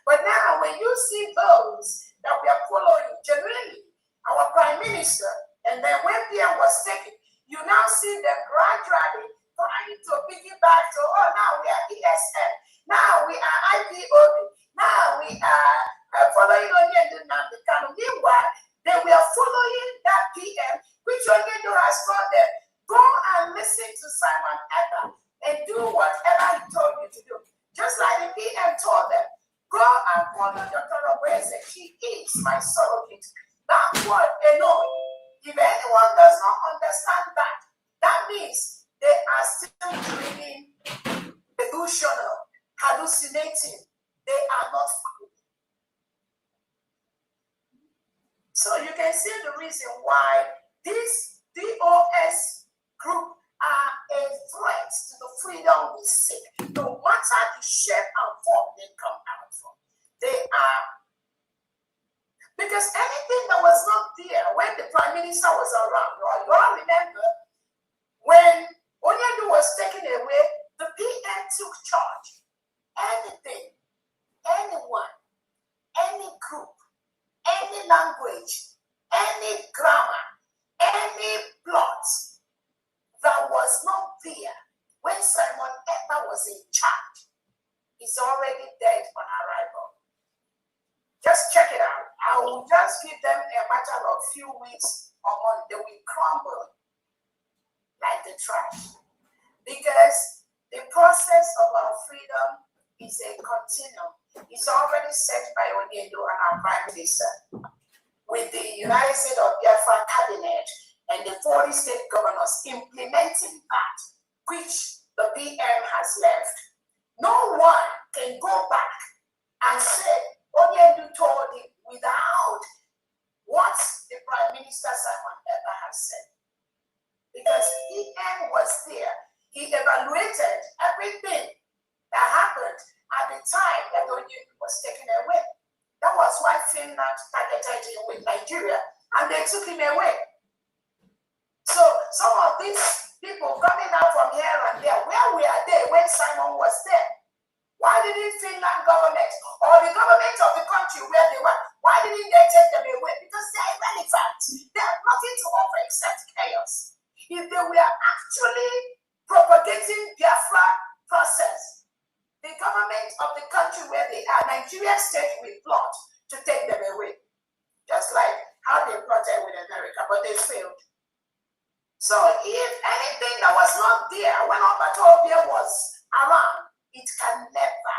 But now, when you see those that we are following genuinely, our Prime Minister, and then when PM was taken, you now see them gradually trying to piggyback to, oh, now we are ESN, now we are IPOB, now we are following Onyedu Nandekano. Meanwhile, they were following that PM, which Onyedu has told them, go and listen to Simon Ekpa and do whatever he told you to do. Just like the PM told them, go and follow Dr. Obese. She is my surrogate. That word alone, if anyone does not understand that, that means they are still dreaming, delusional, hallucinating. They are not following. So you can see the reason why this DOS group are a threat to the freedom we seek, no matter the shape and form they come out from. They are, because anything that was not there when the Prime Minister was around, you all remember when Onyedu was taken away, the PM took charge. Anything, anyone, any group, any language, any grammar, any plot that was not there when Simon Ekpa was in charge is already dead on arrival. Just check it out. I will just give them a matter of few weeks or months. They will crumble like the trash. Because the process of our freedom is a continuum. It's already set by Onyedu and our Prime Minister, with the United States of Biafra cabinet and the 40 state governors implementing that, which the PM has left. No one can go back and say, Onyedu told him without what the Prime Minister Simon Ekpa has said. Because PM was there. He evaluated everything that happened at the time that Onyedu was taken away. That was why Finland targeted him with Nigeria, and they took him away. So some of these people coming out from here and there, where were they when Simon was there? Why didn't Finland government or the government of the country where they were, why didn't they take them away? Because they are irrelevant. They have nothing to offer except chaos. If they were actually propagating Biafra process, the government of the country where they are, Nigeria state will plot to take them away. Just like how they plotted with America, but they failed. So if anything that was not there when Obatobia was around, it can never,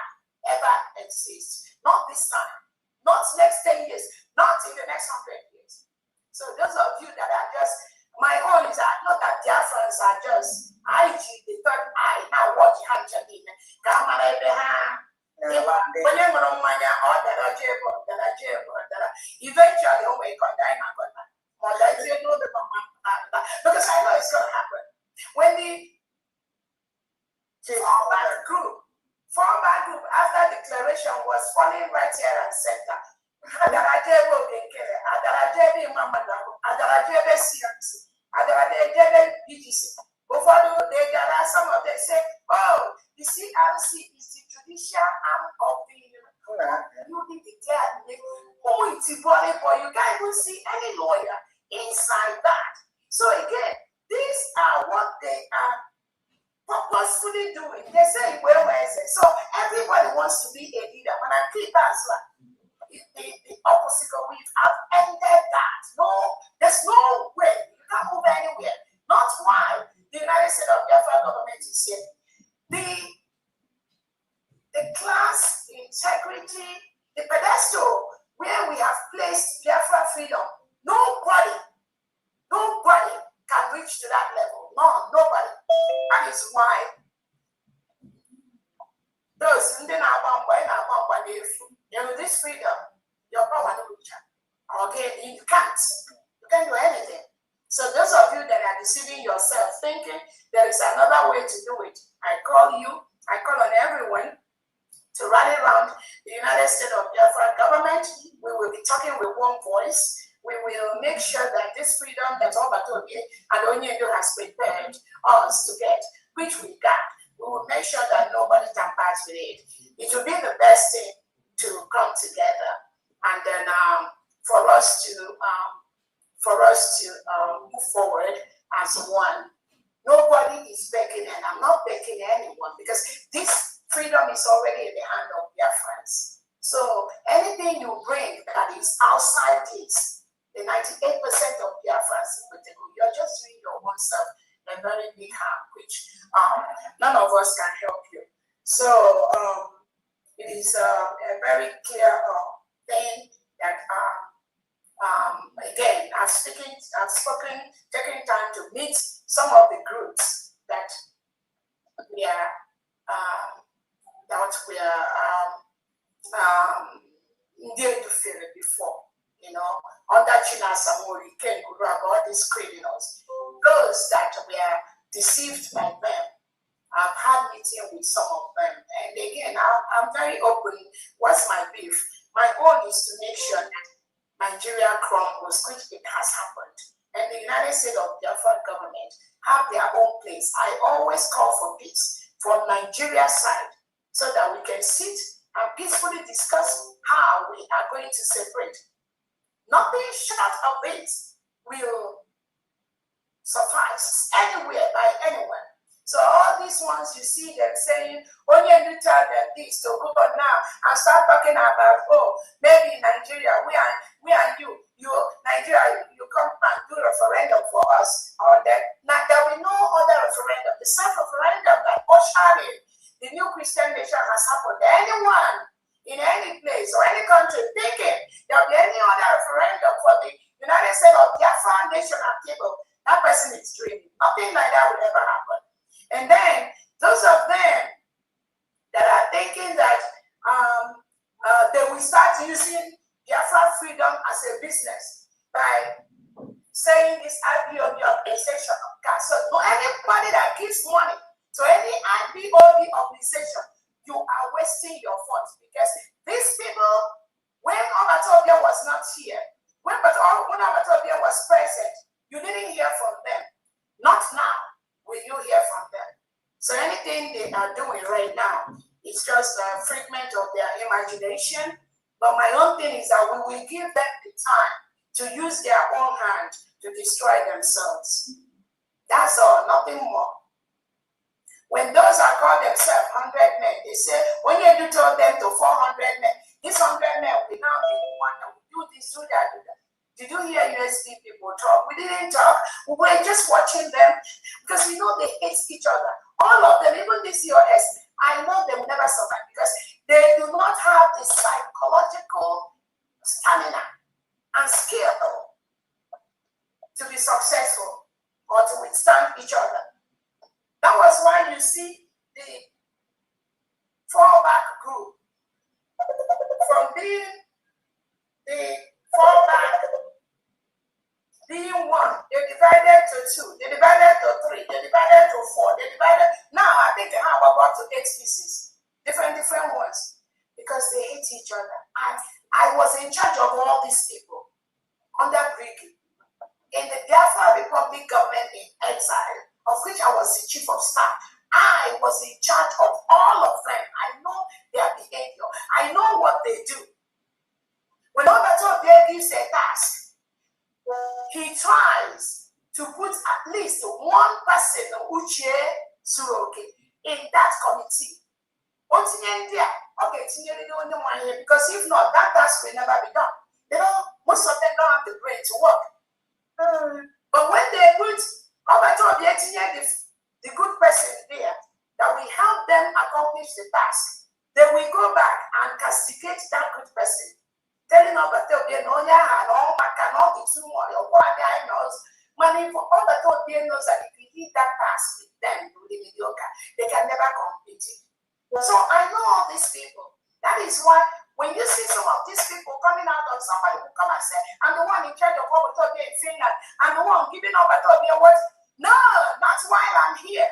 ever exist. Not this time. Not next 10 years. Not in the next 100 years. So those of you that are just, my own is that not that Biafrans are just IG, the third eye, now watch Hanchadin. Eventually, oh my God, because I know it's going to happen. When the former group, after declaration was falling right here and center, some of them say, oh, the CRC is the judicial arm of the newly declared. But you can't even see any lawyer inside that. So again, these are what they are purposefully doing. They say, where is it? So everybody wants to be a leader. When I keep that, the opposite, we have ended that. No, there's no way. You can't move anywhere. Not why the United States of Biafra government is here. The class, the integrity, the pedestal where we have placed Biafra freedom, nobody can reach to that level. No, nobody. And it's why those in the this freedom, your power no reach. Okay, you can't do anything. So those of you that are deceiving yourself, thinking there is another way to do it, I call on everyone to rally around the United States of Biafra government. We will be talking with one voice, we will make sure that this freedom that Obatobi and Onyedo has prepared us to get, which we got, we will make sure that nobody tampers with it. It will be the best thing to come together, and then for us to move forward as one. Nobody is begging, and I'm not begging anyone, because this freedom is already in the hand of Biafrans. So anything you bring that is outside this, the 98% of Biafrans, you're just doing your own self a very big harm, which none of us can help you. So it is a very clear thing that again, I've spoken, taking time to meet some of the groups that we are engaged with before, under China Samori, Ken Gurab, all these criminals, those that were deceived by them. I've had meeting with some of them, and again, I'm very open. What's my beef? My goal is to make sure that Nigeria crumbles, which it has happened, and the United States of Biafra government have their own place. I always call for peace from Nigeria's side, so that we can sit and peacefully discuss how we are going to separate. Nothing short of it will suffice anywhere by anyone. So all these ones you see them saying, only you tell them this to go on now and start talking about, oh, maybe Nigeria, we and you Nigeria, you come and do referendum for us, or that. Now there will be no other referendum. The self-referendum that ushered in the new Christian nation has happened. Anyone in any place or any country thinking there will be any other referendum for the United States of Biafra nation and people, that person is dreaming. Nothing like that will ever happen. And then those of them that are thinking that they will start using Biafra freedom as a business by saying this IPOB organization. So to anybody that gives money to any IPOB organization, you are wasting your funds, because these people, when Obatobia was not here, when Obatobia was present, you didn't hear from them. Not now will you hear from them. So anything they are doing right now is just a fragment of their imagination. But my own thing is that we will give them the time to use their own hand to destroy themselves. That's all, nothing more. When those are called themselves 100 men, they say, when you told them to 400 men, this 100 men will now be the one that will do this, do that, do that. Did you hear USD people talk? We didn't talk. We were just watching them, because we know they hate each other. All of them, even this COS, I know they will never survive, because they do not have the psychological stamina and skill to be successful or to withstand each other. That was why you see the fallback group from being the fallback being one, they divided to two, they divided to three, they divided to four, they divided. Now I think they have about 8 pieces, different ones, because they hate each other. And I was in charge of all these people under Briggy in the Biafra Republic government in exile, of which I was the chief of staff. I was in charge of all of them. I know their behavior. I know what they do. When Obatobia gives a task, he tries to put at least one person, Uche Suroke, in that committee. Because if not, that task will never be done. Most of them don't have the brain to work. But when they put the good person there, that will help them accomplish the task, they will go back and castigate that good person, telling Obatobia no cannot be too much, or what I knows. Money for Obatobia knows that if you did that task with them, it will be mediocre. They can never complete it. So I know all these people. That is why when you see some of these people coming out on somebody who come and say, I'm the one in charge of Obatobia in Finland, I'm the one giving Obatobia what? No, that's why I'm here.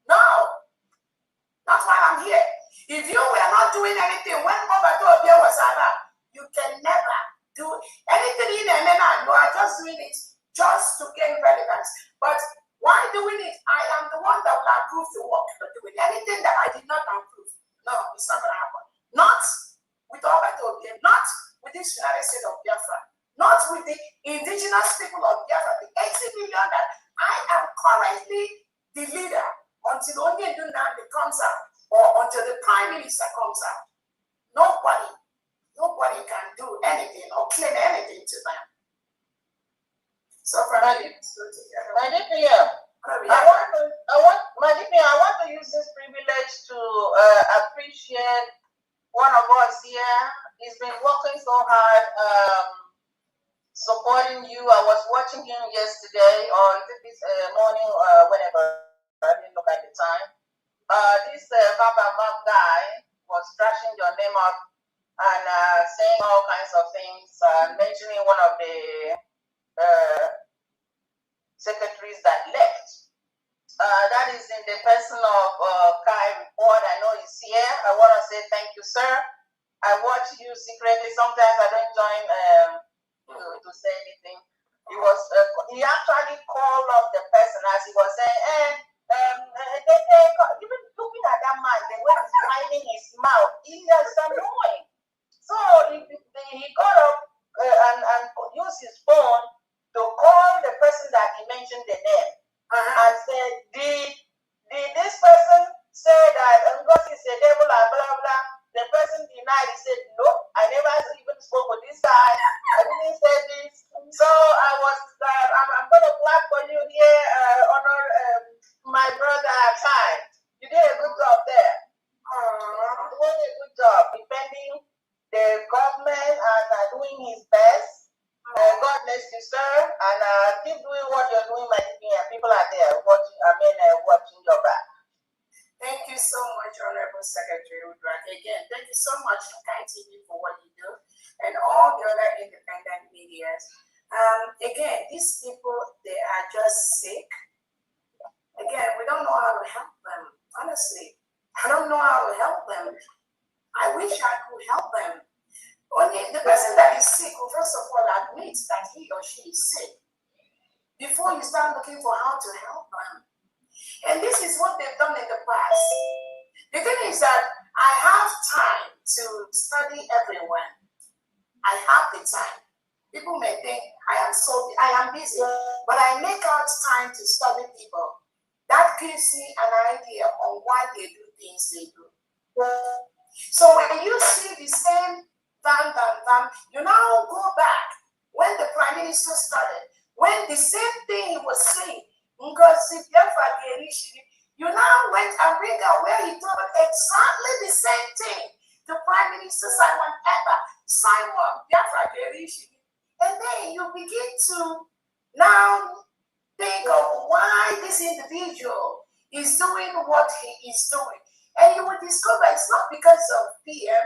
No, that's why I'm here. If you were not doing anything when Obatobia was around, you can never do anything in and you are just doing it just to gain relevance. But why doing it? I am the one that will approve the work you're doing. Anything that I did not approve, no, it's not going to happen. Not with Alberto, not with this United States of Biafra, not with the indigenous people of Biafra, the 80 million that I am currently the leader until only Dunandi comes out or until the Prime Minister comes out. Nobody can do anything or claim anything to them. So for my DP, I want to use this privilege to appreciate one of us here. He's been working so hard, supporting you. I was watching him yesterday or this morning, whenever I didn't look at the time. This Baba Mom guy was trashing your name up and saying all kinds of things, mentioning one of the secretaries that left. That is in the person of Kai Report. I know he's here. I want to say thank you, sir. I watch you secretly. Sometimes I don't join to say anything. He actually called up the person as he was saying, even looking at that man, the way he's smiling his mouth, he is annoying. So he got up and used his phone to call the person that he mentioned the name and said, did this person say that Ngos is a devil and blah blah? The person denied. He said, no, I never even spoke with this guy. I didn't say this. So I'm going to clap for you here, honor my brother Kai. You did a good job there. You did a good job defending the government and doing his best. God bless you, sir, and keep doing what you're doing, my dear. People are there watching your back. Thank you so much, Honorable Secretary Udrak. Again, thank you so much to Kai TV for what you do and all the other independent medias. Again, these people, they are just sick. Again, we don't know how to help them. Honestly, I don't know how to help them. I wish I could help them. Only the person that is sick will first of all admit that he or she is sick before you start looking for how to help them. And this is what they've done in the past. The thing is that I have time to study everyone. I have the time. People may think I am busy, but I make out time to study people. That gives me an idea on why they do things they do. So when you see the same bam, you now go back when the Prime Minister started, when the same thing he was saying, you now went and read out where he told exactly the same thing to Prime Minister Simon Biafra, and then you begin to now think of why this individual is doing what he is doing, and you will discover it's not because of PM,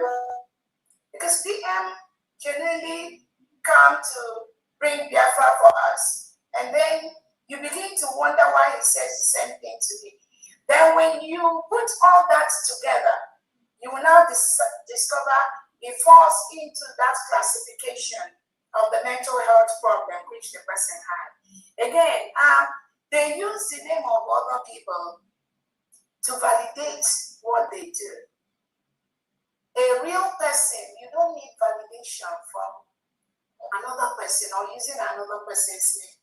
because PM genuinely come to bring Biafra for us, and then you begin to wonder why he says the same thing to me. Then when you put all that together, you will now discover it falls into that classification of the mental health problem which the person had. Again, they use the name of other people to validate what they do. A real person, you don't need validation from another person or using another person's name.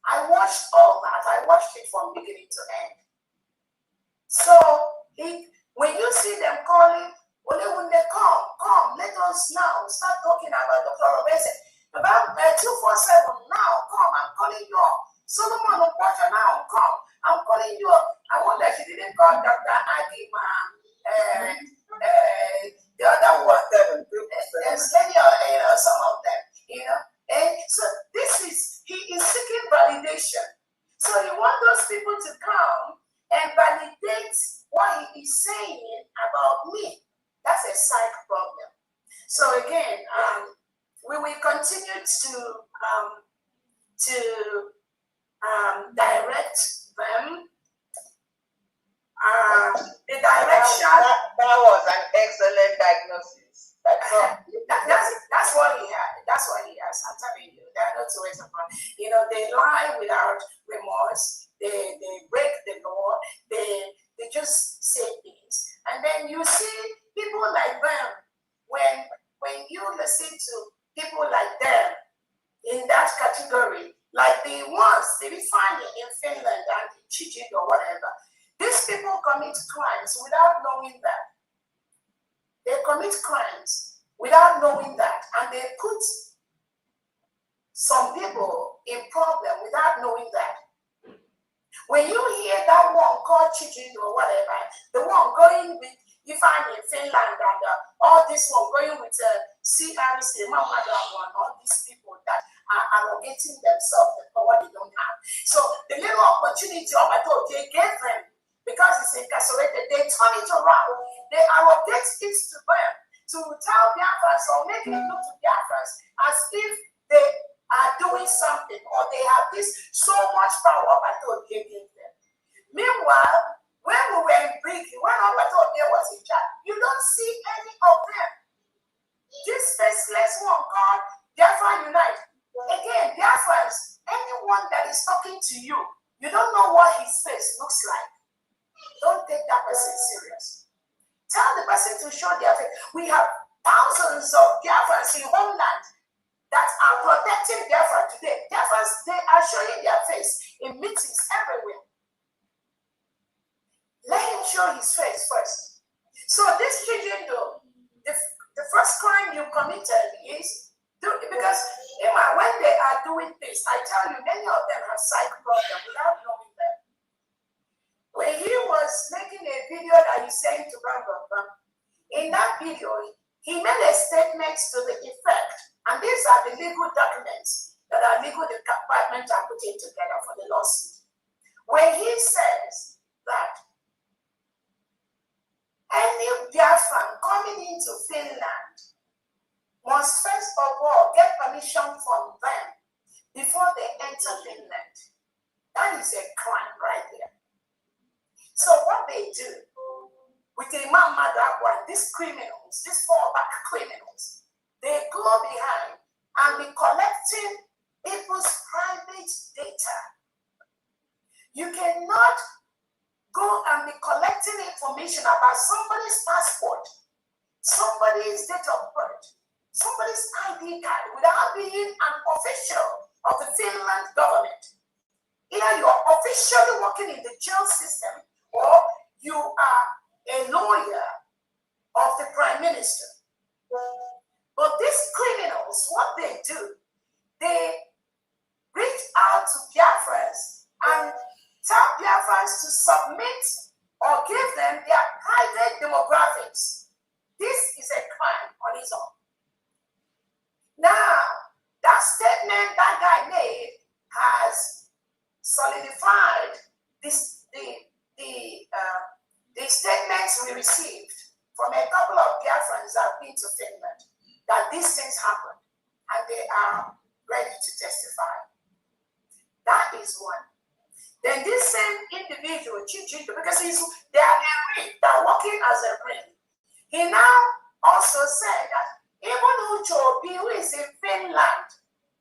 I watched all that. I watched it from beginning to end. So when you see them calling, when they come, let us now start talking about the fluorescent. About 247 now, come, I'm calling you up. Solomon Opoja now, come, I'm calling you up. I wonder if she didn't call Dr. Agima, the other one, some of them, And so he is seeking validation. So you want those people to come and validate what he is saying about me. That's a psych problem. So again, we will continue to direct them. The direction. That was an excellent diagnosis. That's what he had. That's what he had. And then you see people like them, when you listen to people like them in that category, like the ones they find in Finland and in Chichik or whatever, these people commit crimes without knowing that. They commit crimes without knowing that, and they put some people in problem without knowing that. When you hear that one called Chichik or whatever, the one going with Ifan in Finland and all this one going with CRC, all these people that are arrogating themselves the power they don't have. So the little opportunity they gave them, because it's incarcerated, they turn it around. They arrogate it to them to tell Biafrans or make it look to Biafrans as if they are doing something or they have this so much power they gave them. Meanwhile, when we were in Britain, when Obatobia was in charge, you don't see any of them. This faceless one called Biafra Unite. Again, Biafrans, anyone that is talking to you, you don't know what his face looks like. Don't take that person serious. Tell the person to show their face. We have thousands of Biafrans in homeland that are protecting Biafra today. Biafrans, they are showing their face in meetings everywhere. Let him show his face first. So this children, though, the first crime you committed is because when they are doing this, I tell you, many of them have psych problems without knowing them. When he was making a video that he sent to Bam, in that video, he made a statement to the effect, and these are the legal documents that our legal department are putting together for the lawsuit. When he says that any Biafran coming into Finland must first of all get permission from them before they enter Finland. That is a crime right there. So what they do with the Imam Madagwa, these criminals, these fallback criminals, they go behind and be collecting people's private data. You cannot go and be collecting information about somebody's passport, somebody's date of birth, somebody's ID card without being an official of the Finland government. Either you are officially working in the jail system or you are a lawyer of the prime minister. But these criminals, what they do, they reach out to Biafrans and tell Biafrans to submit or give them their private demographics. This is a crime on its own. Now, that statement that guy made has solidified the statements we received from a couple of Biafrans that have been to Finland, that these things happened and they are ready to testify. That is one. Then this same individual, Chichik, because they are a ring, they are working as a ring. He now also said that even Uchobi, who is in Finland,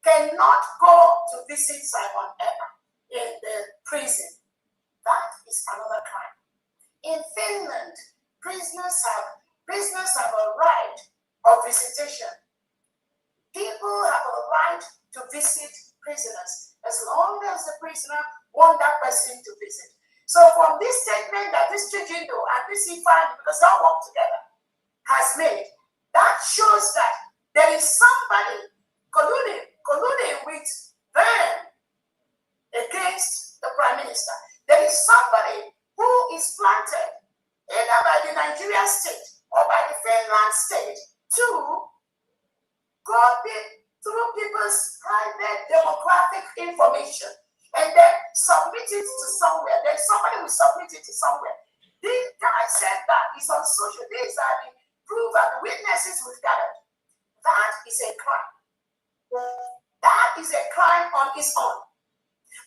cannot go to visit Simon Emma in the prison. That is another crime. In Finland, prisoners have a right of visitation. People have a right to visit prisoners as long as the prisoner wants that person to visit. So from this statement that this Chijindo and this Ifan, because they all work together, has made, that shows that there is somebody colluding with them against the prime minister. There is somebody who is planted either by the Nigerian state or by the Finland state to go through people's private demographic information and then submit it to somewhere. Then somebody will submit it to somewhere. This guy said that it's on social. These are the proof and the witnesses we've gathered. That is a crime. That is a crime on its own.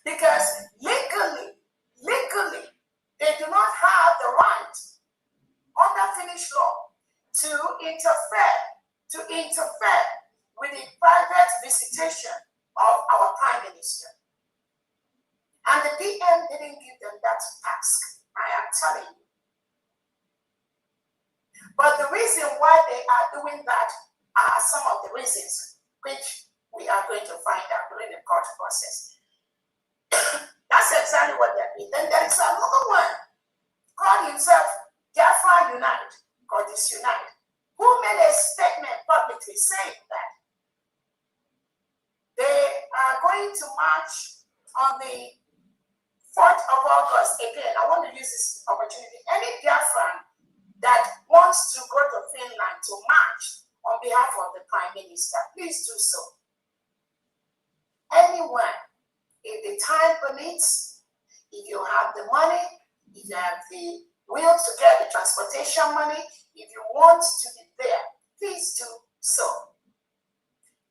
Because legally, they do not have the right under Finnish law to interfere with the private visitation of our prime minister. And the PM didn't give them that task. I am telling you. But the reason why they are doing that are some of the reasons which we are going to find out during the court process. That's exactly what they're doing. Then there is another one called himself Biafra Unite or Disunite, who made a statement publicly saying that they are going to march on the 4th of August. Again, I want to use this opportunity. Any Biafran that wants to go to Finland to march on behalf of the Prime Minister, please do so. Anyone, if the time permits, if you have the money, if you have the will to get the transportation money, if you want to be there, please do so.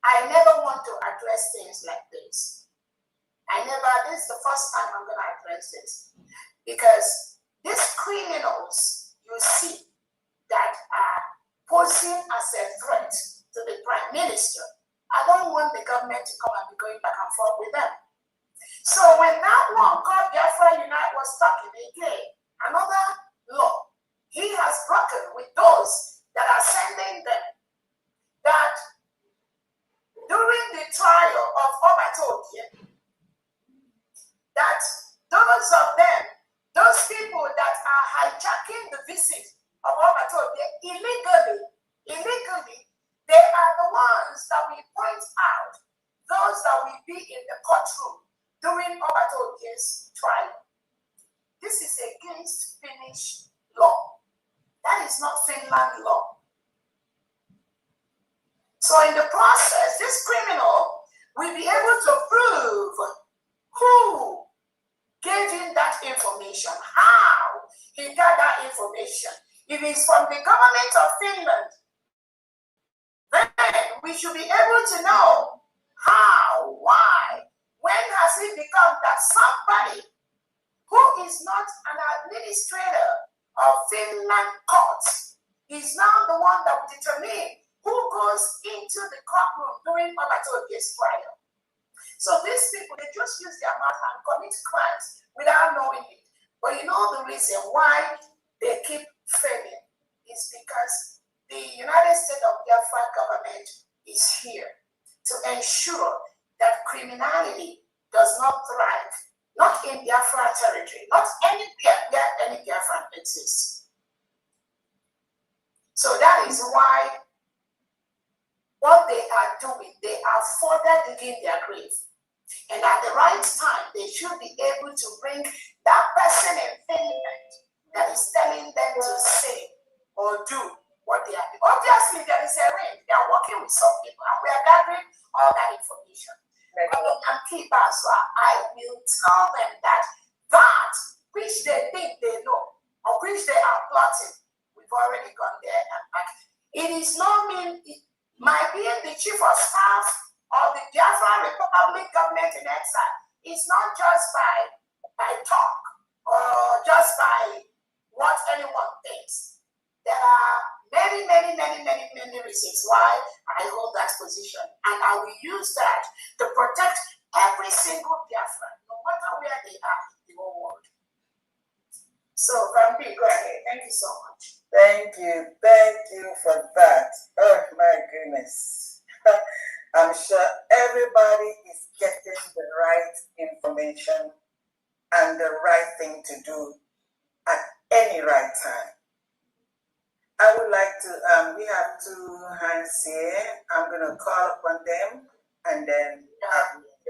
I never want to address things like this. This is the first time I'm going to address this. Because these criminals you see that are posing as a threat to the Prime Minister, I don't want the government to come and be going back and forth with them. So when that one called Biafra Unite was talking again, another law, he has broken with those that are sending them that during the trial of Obatobie, that those of them, those people that are hijacking the visit of Obatobie illegally, they are the ones that we point out, those that will be in the courtroom during Obatobie's trial. This is against Finnish law. That is not Finland law. So in the process, this criminal will be able to prove who gave him that information, how he got that information. If it's from the government of Finland, then we should be able to know how, why, when has it become that somebody who is not an administrator of Finland courts is now the one that will determine who goes into the courtroom during Obatobie's trial. So these people, they just use their mouth and commit crimes without knowing it. But you know the reason why they keep failing is because the United States of Biafra government is here to ensure that criminality does not thrive, not in Biafra territory, not any Biafran exists. So that is why what they are doing, they are further digging their grave. And at the right time, they should be able to bring that person in Finland that is telling them to say or do what they are doing. Obviously, there is a range. They are working with some people, and we are gathering all that information. And people, so I will tell them that which they think they know, or which they are plotting, we've already gone there and back. It is not mean my being the chief of staff of the Biafra Republic government in exile is not just by talk or just by what anyone thinks. There are many reasons why I hold that position, and I will use that to protect every single Biafran, no matter where they are in the whole world. So, Rambi, go ahead. Thank you so much. Thank you for that. Oh my goodness. I'm sure everybody is getting the right information and the right thing to do at any right time. I would like to, we have two hands here. I'm going to call upon them and then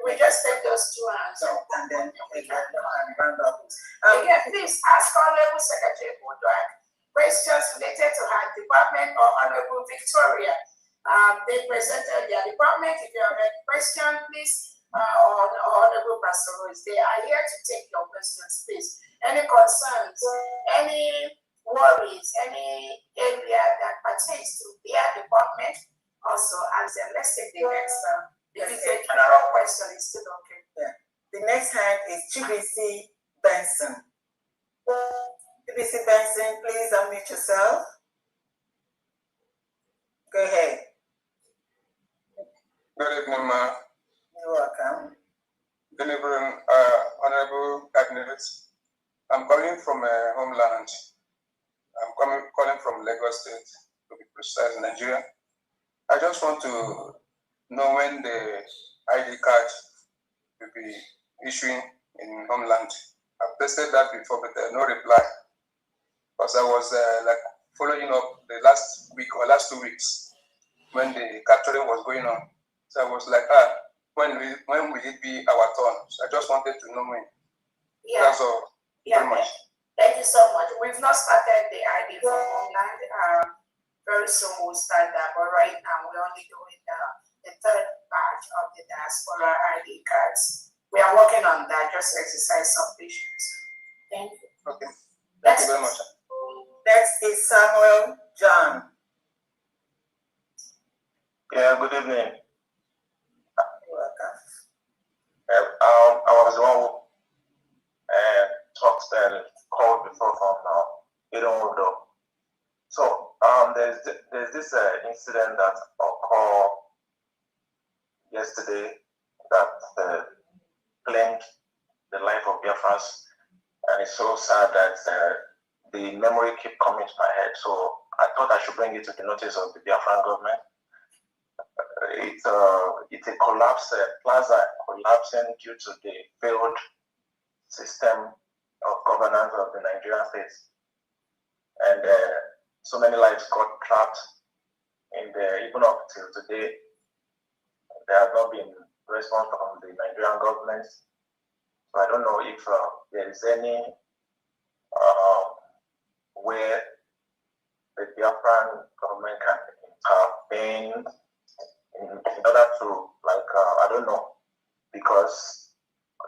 we just take those two hands and then we can round up. Again, please ask Honorable Secretary Budwak questions related to her department or Honorable Victoria. They presented their department. If you have any question, please, or Honorable Pastor Rose, they are here to take your questions, please. Any concerns, any worries, any area that pertains to their department, also answer. Let's take the next one. If it's a general question, it's still okay. Yeah. The next hand is Chibisi Benson. Chibisi Benson, please unmute yourself. Go ahead. Good evening, Ma. You're welcome. Good evening, Honorable Cabinet. I'm calling from homeland. I'm calling from Lagos State, to be precise, Nigeria. I just want to know when the ID card will be issuing in homeland. I've tested that before, but no reply. Because I was like following up the last week or last 2 weeks when the capturing was going on. So I was like, when will it be our turn? So I just wanted to know when. Yeah. That's all. Yeah. Very much. Thank you so much. We've not started the ID for homeland. Very soon we'll start that, but right now we're only doing the third batch of the diaspora ID cards. We are working on that, just to exercise some patience. Thank you. Okay. Thank you very much. Next is Samuel John. Yeah, good evening. You're welcome. I was the one who talks that called before from you don't hold up. So there's this incident that occurred yesterday that claimed the life of Biafrans, and it's so sad that the memory keep coming to my head. So I thought I should bring it to the notice of the Biafran government. It's a collapse, plaza collapsing due to the failed system of governance of the Nigerian states, and so many lives got trapped in there. Even up till today, there has not been response from the Nigerian government. So I don't know if there is any where the Biafran government can intervene in order to, like, I don't know, because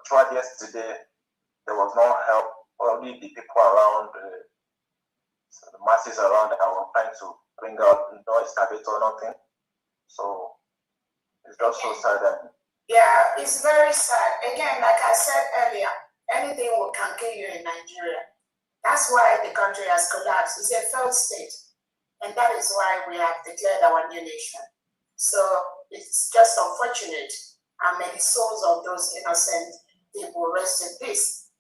throughout yesterday there was no help. Only the people around, the masses around that were trying to bring out no excavator or nothing. So it's just so sad. Yeah, it's very sad. Again, like I said earlier, anything can kill you in Nigeria. That's why the country has collapsed. It's a failed state. And that is why we have declared our new nation. So it's just unfortunate. And may the souls of those innocent people rest in peace.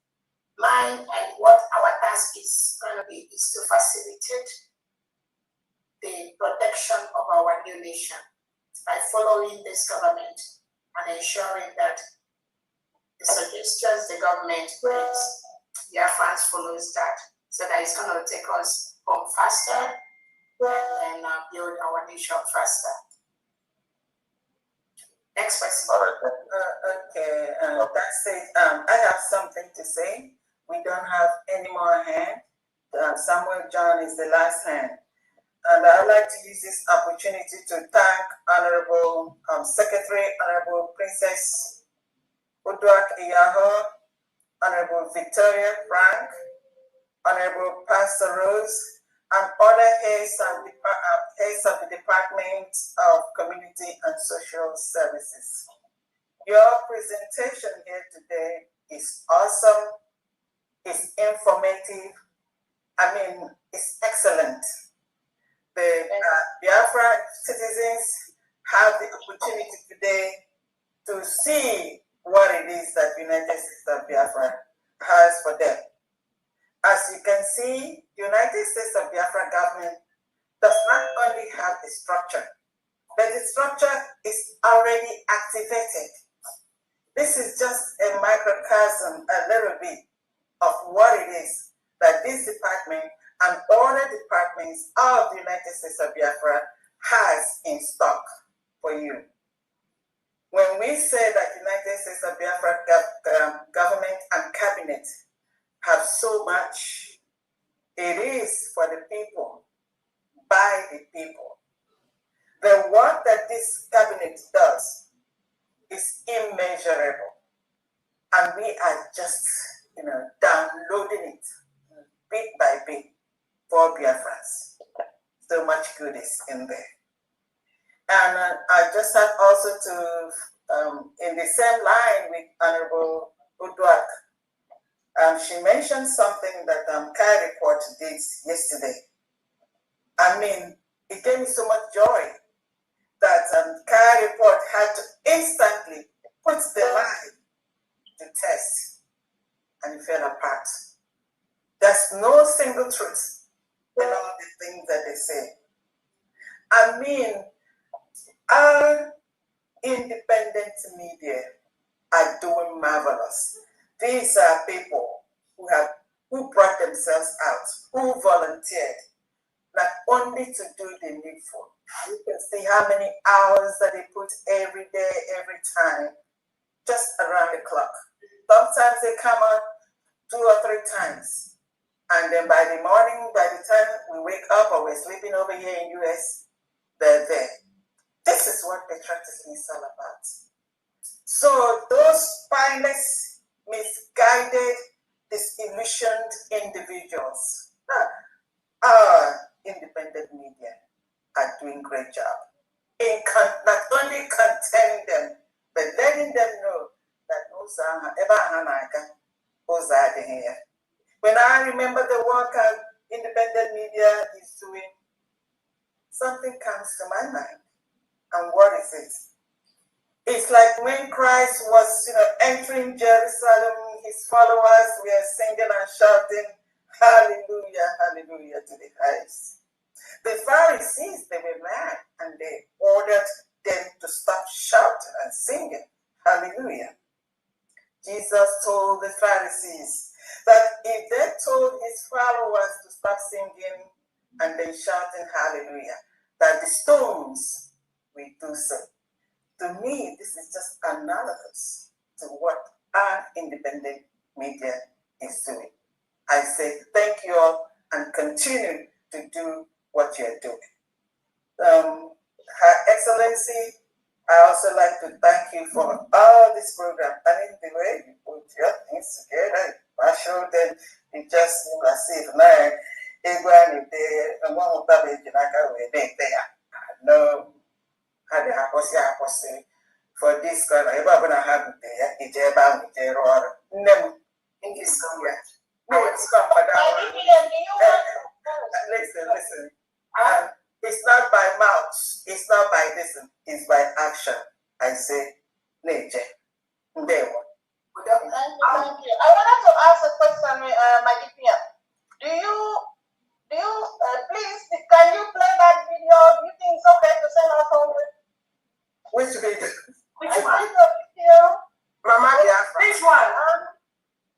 Mine and what our task is going to be is to facilitate the protection of our new nation by following this government and ensuring that the suggestions the government brings, Biafrans follows that, so that it's going to take us home faster and build our nation faster. Next question. Okay, that's it. I have something to say. We don't have any more hands. Samuel John is the last hand. And I'd like to use this opportunity to thank Honorable Secretary, Honorable Princess Uduak Iyaho, Honorable Victoria Frank, Honorable Pastor Rose, and other heads of the Department of Community and Social Services. Your presentation here today is awesome, it's informative, it's excellent. The Biafra citizens have the opportunity today to see what it is that United States of Biafra has for them. As you can see, the United States of Biafra government does not only have the structure, but the structure is already activated. This is just a microcosm, a little bit of what it is that this department and other departments of the United States of Biafra has in stock for you. When we say that the United States of Biafra government and cabinet have so much, it is for the people, by the people. The work that this cabinet does is immeasurable. And we are just, downloading it bit by bit for Biafrans. So much good is in there. And I just have also to, in the same line with Honorable Uduak, she mentioned something that Kai Report did yesterday. It gave me so much joy that Kai Report had to instantly put the lie to test, and it fell apart. There's no single truth and all the things that they say. I mean, our independent media are doing marvelous. These are people who brought themselves out, who volunteered, not only to do the needful. You can see how many hours that they put every day, every time, just around the clock. Sometimes they come out 2 or 3 times. And then by the morning, by the time we wake up or we're sleeping over here in US, they're there. This is what patriotism is all about. So those spineless, misguided, disillusioned individuals, our independent media are doing a great job in not only containing them, but letting them know that when I remember the work our independent media is doing, something comes to my mind. And what is it? It's like when Christ was, entering Jerusalem, his followers were singing and shouting, hallelujah, hallelujah to the highest. The Pharisees, they were mad and they ordered them to stop shouting and singing, hallelujah. Jesus told the Pharisees that if they told his followers to stop singing and then shouting hallelujah, that the stones will do so. To me, this is just analogous to what our independent media is doing. I say thank you all and continue to do what you're doing. Her Excellency, I also like to thank you for all this program. I mean, the way you put your things together, I showed them, it just seemed as if now, everyone is there, and one of them is there. No, for this kind of everyone have there, it's about in this country. No, it's come for that. Listen. It's not by mouth, it's not by listen, it's by action. I say, nature. Thank you. I wanted to ask a question, my DPM. Do you please, can you play that video? Do you think it's okay to send us home with? Which video? Which video? Mama Biafra. Which one?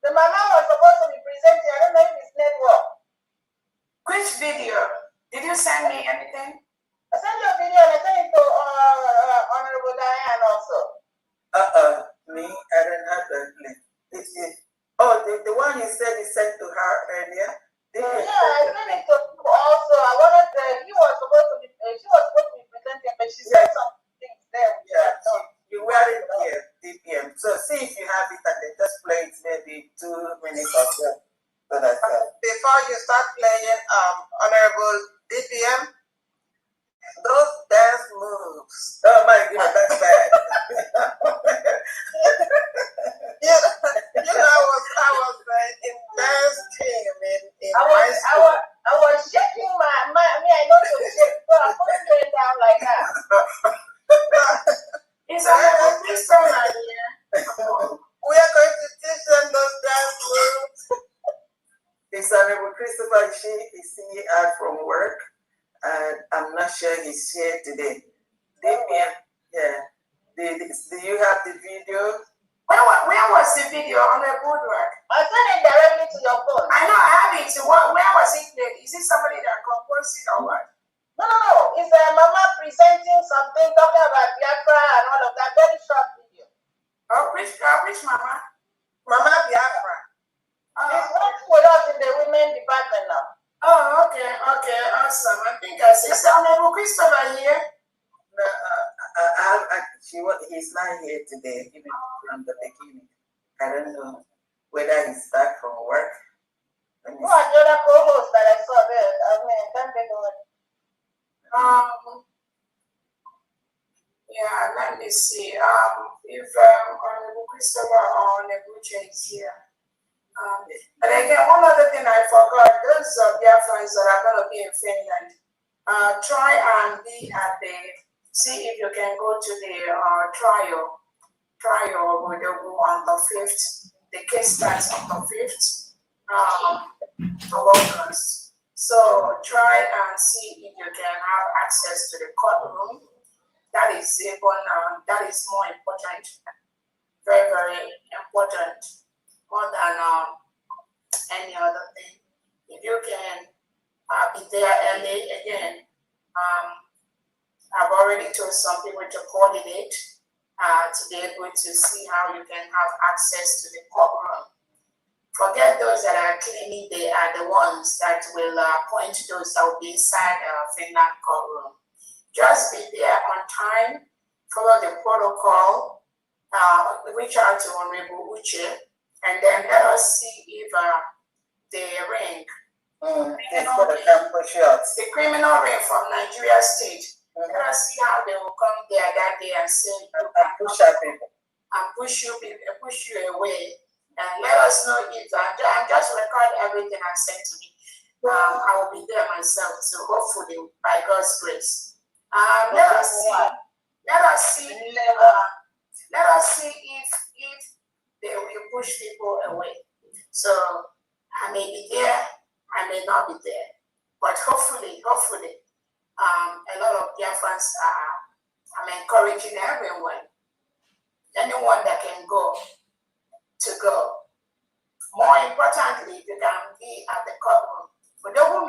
The mama was supposed to be presenting, I don't know if it's network. Which video? Did you send me anything? I sent you a video and I sent it to Honorable Diane also. Me, I don't have that link. The one you said you sent to her earlier? Yeah, I sent it to also. I wanted she was supposed to be presenting, but she said some things there. Yeah, you weren't here, DPM. So see if you have it and then just play it maybe 2 minutes or so. Before you start playing, Honorable DPM, those dance moves. Oh my God, that's bad. I was in dance team in high school. I was shaking my I know to shake, so I couldn't it down like that. It's a Christopher here. We are going to teach them those dance moves. It's Honorable Christopher. She is seeing out from work, and I'm not sure he's here today. Yeah. Do you have the video? Where was the video on the boardwalk? I sent it directly to your phone. I know I have it. Where was it played? Is it somebody that composed it or what? No. It's a mama presenting something, talking about Biafra and all of that. Very short video. Oh, which mama? Mama Biafra. She's working with us in the women department now. Oh, okay, awesome. I think I see Honorable Christopher here. No, he's not here today, even from the beginning. I don't know whether he's back from work. Who are the other co-hosts that I saw there? I mean, can't they do it? Yeah, let me see. If Honorable Christopher or Nebucha is here. And again, one other thing I forgot, those Biafrans that are going to be in Finland, try and be at see if you can go to the trial with on the 5th. The case starts on the 5th of August. So try and see if you can have access to the courtroom. That is even that is more important, very, very important, more than any other thing. If you can be there early, again, I've already told some people to coordinate to be able to see how you can have access to the courtroom. Forget those that are claiming they are the ones that will point to those that will be inside Finland courtroom. Just be there on time, follow the protocol, reach out to Honorable Uche, and then let us see if the ring, the criminal ring from Nigeria State, let us see how they will come there that day and say, push you away. And let us know if I just record everything and send to me. I will be there myself, so hopefully by God's grace. Let us see if they will push people away. So I may be there, I may not be there, but hopefully, a lot of Biafrans I'm encouraging anyone that can go to go. More importantly, you can be at the courtroom. For those who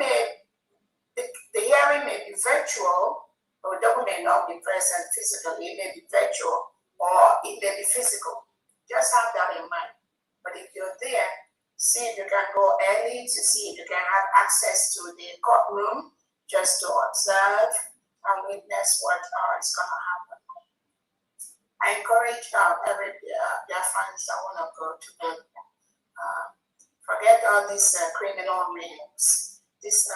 the hearing may be virtual, or those who may not be present physically, it may be virtual, or it may be physical. Just have that in mind. But if you're there, see if you can go early to see if you can have access to the courtroom, just to observe and witness what is going to happen. I encourage every Biafran that want to go to bed. Forget all these criminal rings, these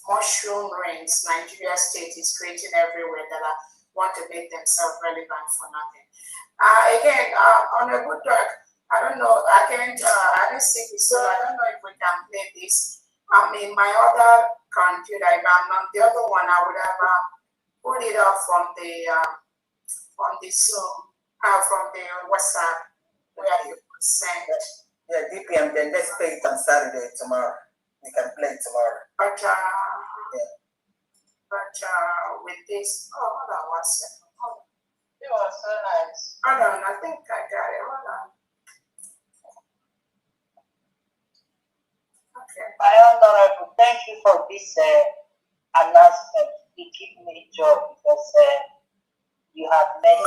mushroom rings Nigeria State is creating everywhere that want to make themselves relevant for nothing. Again, on a good talk, I don't know, I didn't see this, so I don't know if we can play this. In my other computer, if I'm not the other one, I would have put it up from the Zoom, from the WhatsApp, where you could send. Yeah, DPM, then let's play it on Saturday tomorrow. We can play it tomorrow. But with this, hold on 1 second. Hold on. It was so nice. Hold on, I think I got it. Hold on. Okay. My honorable, thank you for this announcement. It gives me joy because you have made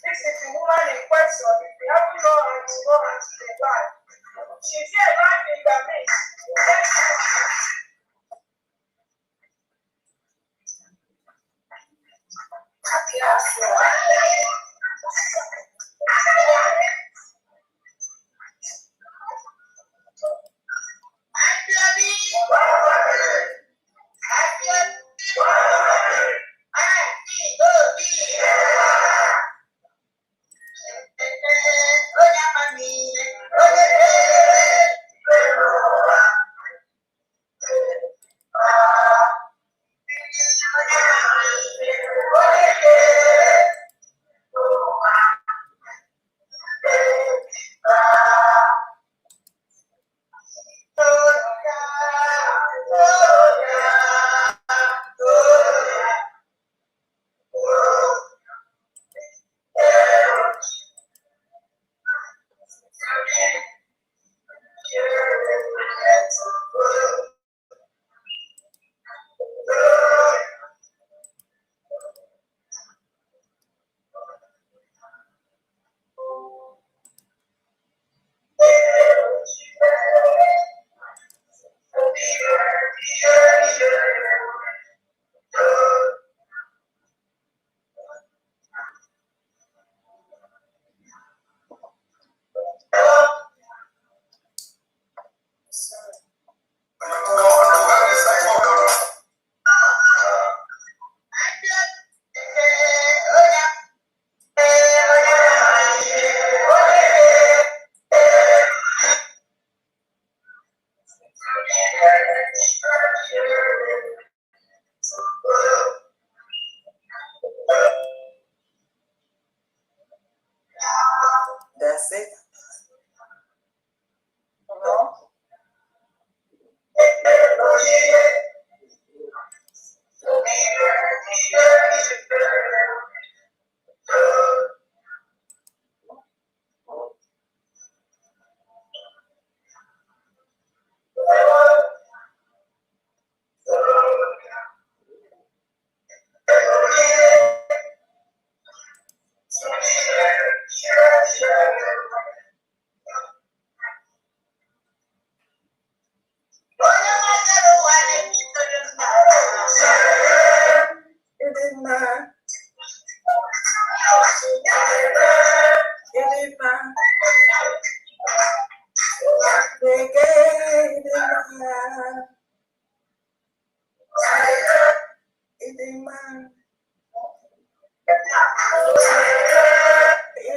This is the woman in question. If you haven't known her, you know her to the life. She's here right in the midst.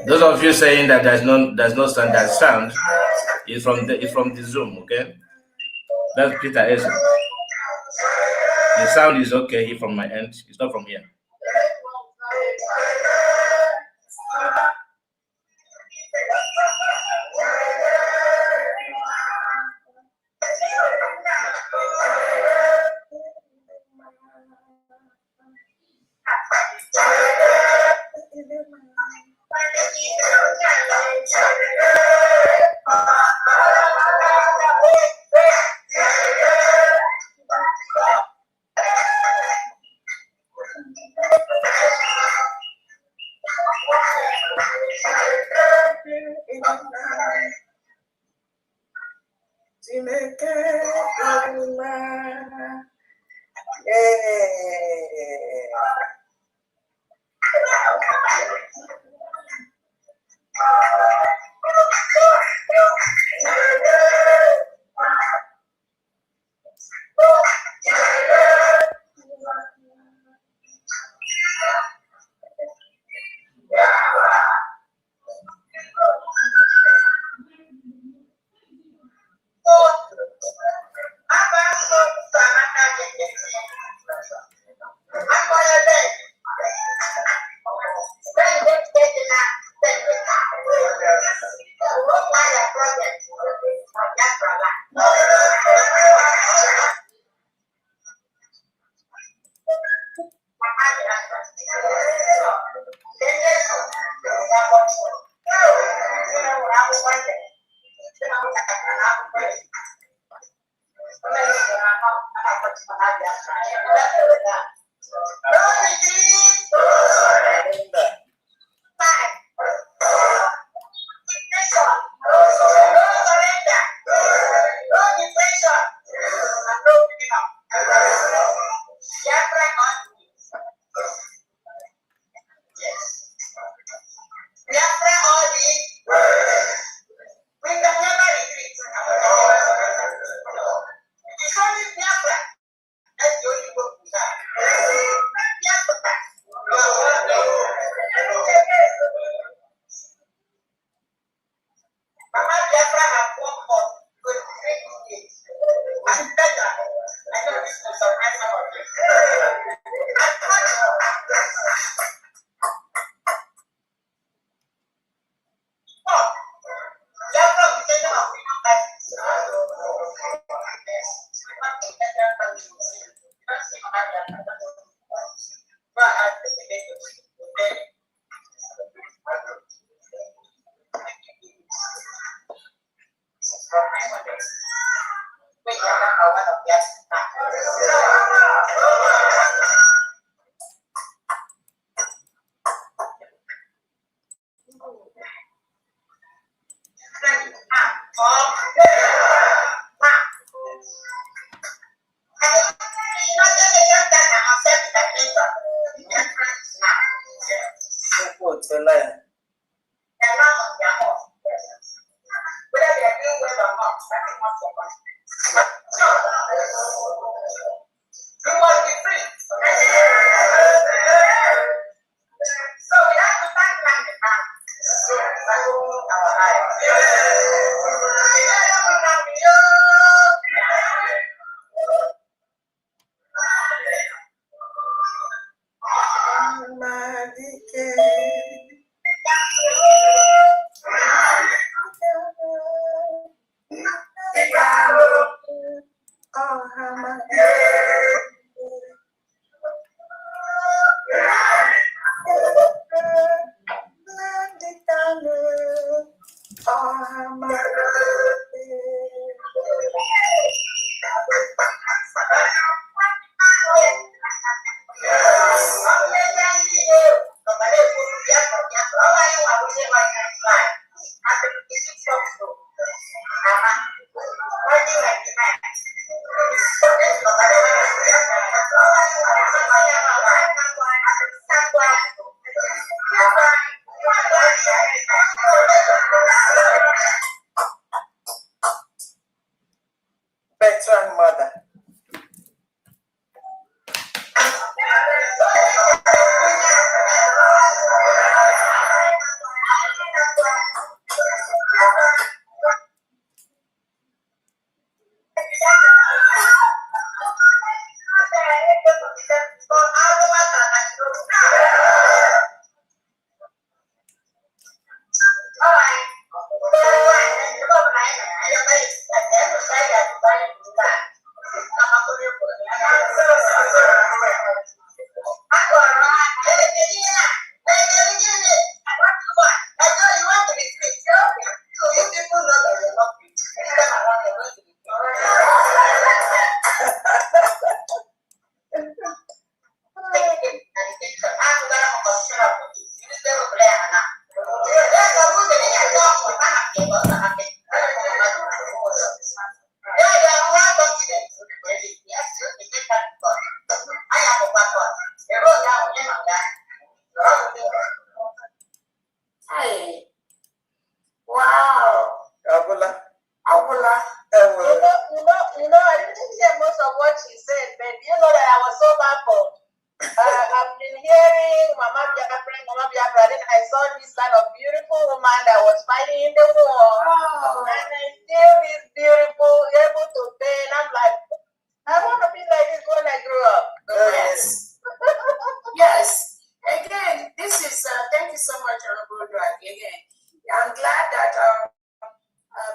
Those of you saying that there's no standard sound is from the Zoom, okay? That's Peter Essen. The sound is okay here from my end. It's not from here.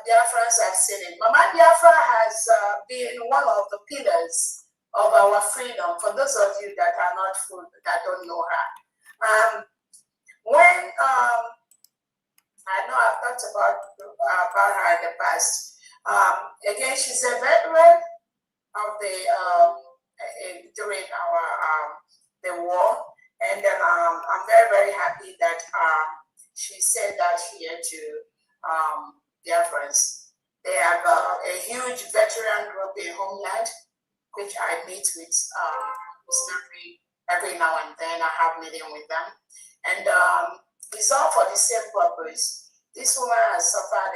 Biafrans have seen it. Mama Biafra has been one of the pillars of our freedom. For those of you that are not full, that don't know her, when I know I've talked about her in the past. Again, she's a veteran of the during our the war, and then I'm very, very happy that she said that here to Biafrans. They have a huge veteran group in Homeland, which I meet with every now and then. I have meeting with them, and it's all for the same purpose. This woman has suffered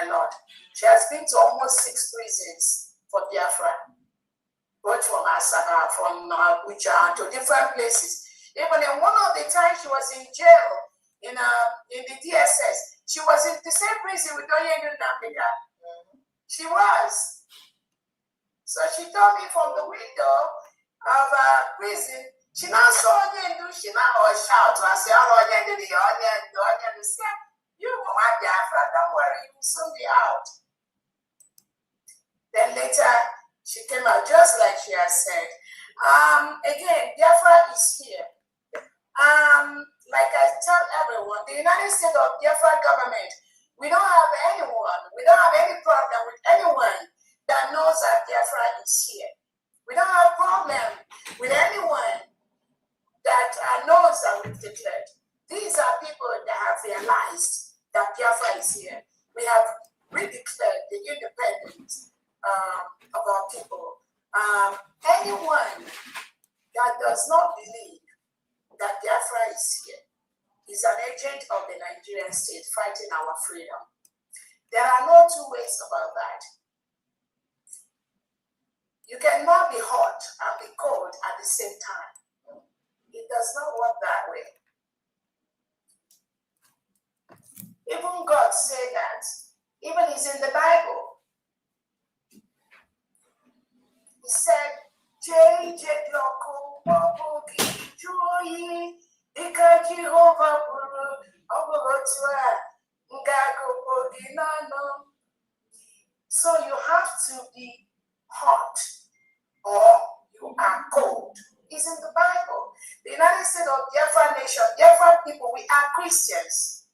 a lot. She has been to almost 6 prisons for Biafra, both from Asaba, from Abuja, to different places. Even in one of the times she was in jail in the DSS, she was in the same prison with Onyendu Nambika. She was. So she told me from the window of prison, she now saw Onyendu, she now shout. I said, oh, Onyendu, the Onyendu said, you Mama Biafra, don't worry, you will soon be out. Then later, she came out just like she has said. Again, Biafra is here. Like I tell everyone, the United States of Biafra government, we don't have anyone, we don't have any problem with anyone that knows that Biafra is here. We don't have problem with anyone that knows that we've declared. These are people that have realized that Biafra is here. We have redeclared the independence of our people. Anyone that does not believe that Biafra is here is an agent of the Nigerian state fighting our freedom. There are no two ways about that. You cannot be hot and be cold at the same time. It does not work that way. Even God said that. Even it's in the Bible. He said, so you have to be hot or you are cold. It's in the Bible. The United States of Biafra nation, Biafra people, we are Christians.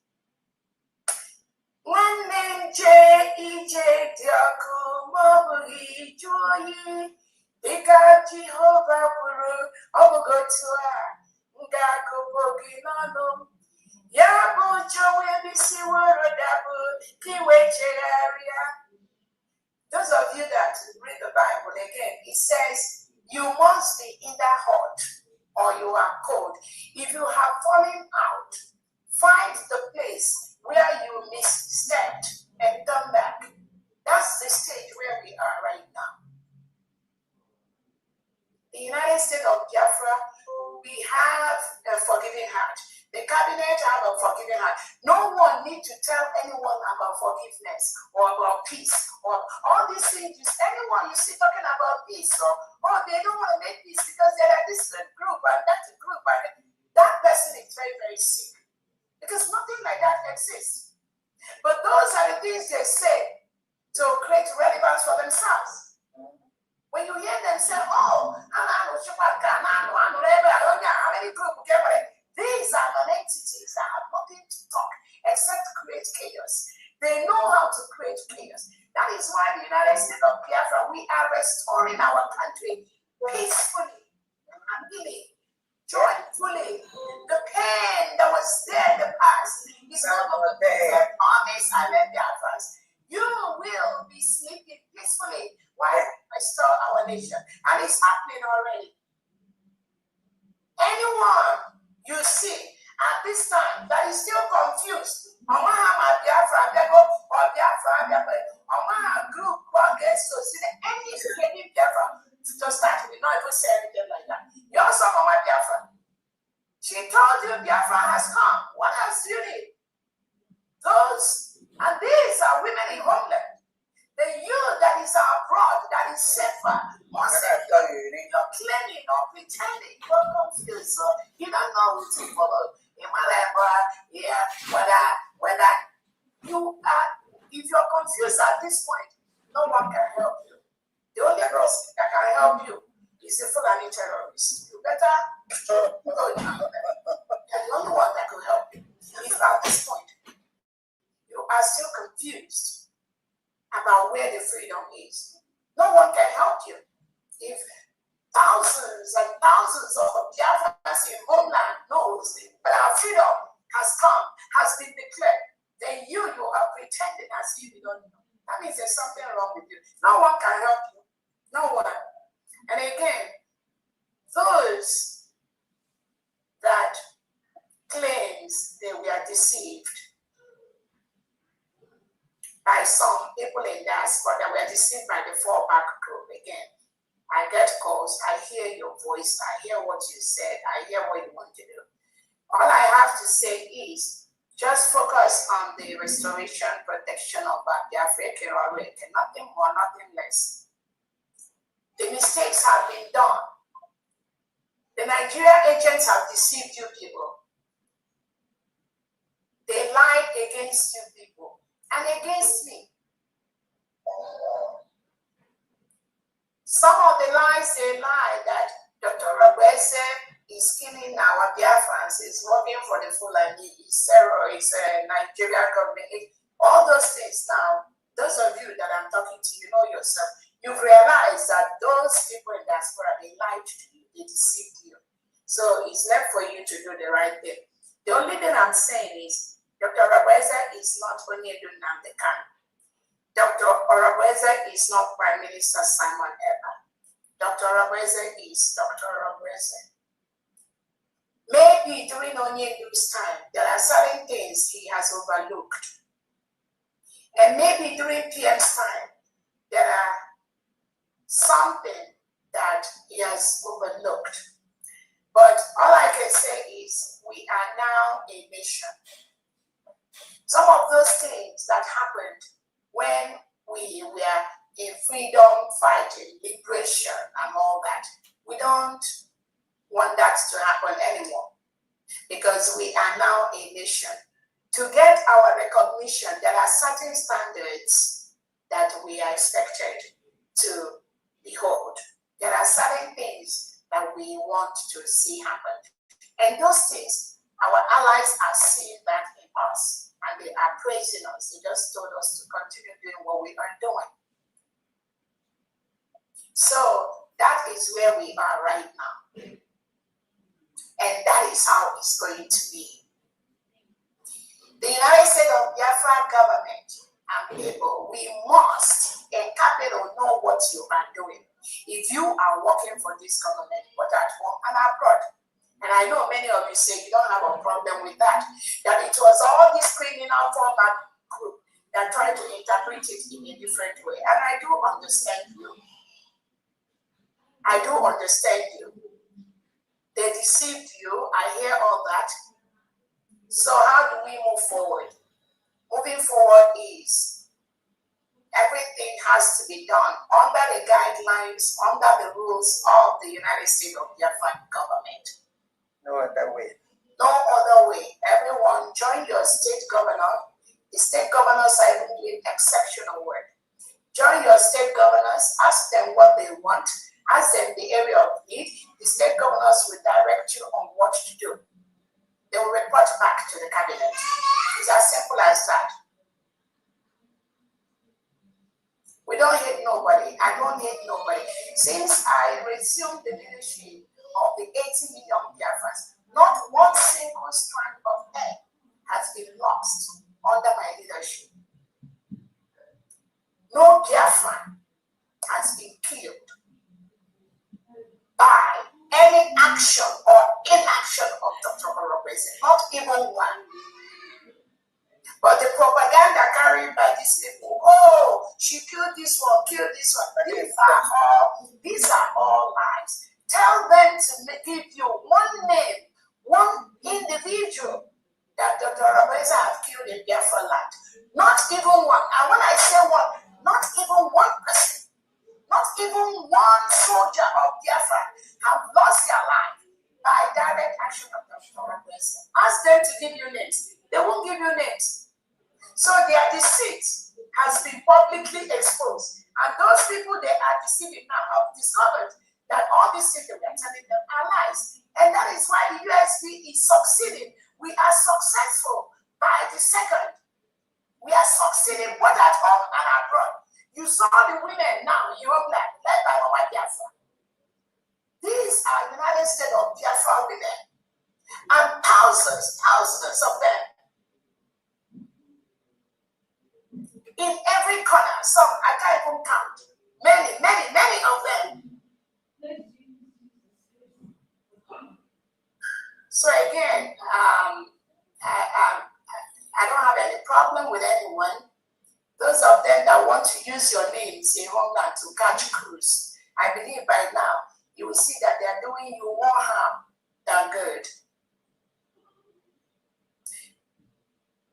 One name J.E.J. Diaku Mobuhi Joyi Ika Jehovah Kuru Obogotua Ngaku Bogi Nano Yabu Joey Bisi Worodabu Kiwe area. Those of you that read the Bible again, it says you must be either hot or you are cold. If you have fallen out, find the place where you misstepped and come back. That's the stage where we are right now. The United States of Biafra, we have a forgiving heart. The cabinet have a forgiving heart. No one needs to tell anyone about forgiveness or about peace or all these things. Anyone you see talking about peace or they don't want to make peace because they are this group and that group, and that person is very, very sick. Because nothing like that exists. But those are the things they say to create relevance for themselves. When you hear them say, oh, how many groups, these are non-entities that have nothing to talk except create chaos. They know how to create chaos. That is why the United States of Biafra, we are restoring our country peacefully and really, joyfully. The pain that was there in the past is not going to be there. Promise I let Biafrans. You will be sleeping peacefully while we restore our nation. And it's happening already. Anyone you see at this time that is still confused, Omaha Biafra, or Biafra, Omaha group, conquest, so see any Biafra to start with, not even say anything like that. You also Omaha Biafra. She told you Biafra has come. What else do you need? Those, and these are women in homeland. The youth that is abroad, that is safer, more secure, you're claiming or pretending, you're confused, so you don't know who to follow. Whether you are, if you're confused at this point, no one can help you. The only person that can help you is a Fulani terrorist. You better go down there. They're the only one that can help you. If at this point you are still confused about where the freedom is, no one can help you. If thousands and thousands of Biafrans in homeland knows that our freedom has come, has been declared, then you are pretending as if you don't know. That means there's something wrong with you. No one can help you. No one. And again, those that claims they were deceived by some people in diaspora, that were deceived by the fallback group again. I get calls, I hear your voice, I hear what you said, I hear what you want to do. All I have to say is just focus on the restoration, protection of Biafra, nothing more, nothing less. The mistakes have been done. The Nigerian agents have deceived you people. They lied against you people and against me. Some of the lies they lie that Dr. Rabese is killing our Biafrans, is working for the Fulani, is terrorists, Nigerian government, all those things now, those of you that I'm talking to, you know yourself, you've realized that those people in diaspora, they lied to you, they deceived you. So it's left for you to do the right thing. The only thing I'm saying is, Dr. Rabese is not only doing the can. Dr. Orabese is not Prime Minister Simon Eber. Dr. Orabese is Dr. Orabese. Maybe during Onyedu's time, there are certain things he has overlooked. And maybe during PM's time, there are something that he has overlooked. But all I can say is we are now a nation. Some of those things that happened when we were in freedom fighting, liberation, and all that, we don't want that to happen anymore because we are now a nation. To get our recognition, there are certain standards that we are expected to behold. There are certain things that we want to see happen. And those things, our allies are seeing that in us. And they are praising us. They just told us to continue doing what we are doing. So that is where we are right now. And that is how it's going to be. The United States of Biafran government and people, we must in capital know what you are doing. If you are working for this government, both at home and abroad, and I know many of you say you don't have a problem with that, that it was all this criminal fallback group that tried to interpret it in a different way. And I do understand you. I do understand you. They deceived you. I hear all that. So how do we move forward? Moving forward is everything has to be done under the guidelines, under the rules of the United States of Biafran government. No other way. No other way. Everyone join your state governor. The state governors are even doing exceptional work. Join your state governors, ask them what they want, ask them the area of need. The state governors will direct you on what to do. They will report back to the cabinet. It's as simple as that. We don't hate nobody. I don't hate nobody. Since I resumed the leadership of the 80 million Biafrans, not one single strand of hair has been lost under my leadership. No Biafran has been killed by any action or inaction of Dr. Orobese, not even one. But the propaganda carried by these people, oh, she killed this one, killed this one. These are all lies. Tell them to give you one name, one individual that Dr. Orobese have killed in Biafra land. Not even one. And when I say one, not even one person, not even one soldier of Biafra have lost their life by direct action of Dr. Orobese. Ask them to give you names. They won't give you names. So their deceit has been publicly exposed. And those people they are deceiving now have discovered that all these things that we are telling them are lies. And that is why the USB is succeeding. We are successful by the second. We are succeeding both at home and abroad. You saw the women now in your homeland, led by Mama Biafra. These are United States of Biafra women. And thousands of them. In every corner, some I can't even count. Many of them. So again, I don't have any problem with anyone. Those of them that want to use your names in homeland to catch crews, I believe by now you will see that they are doing you more harm than good.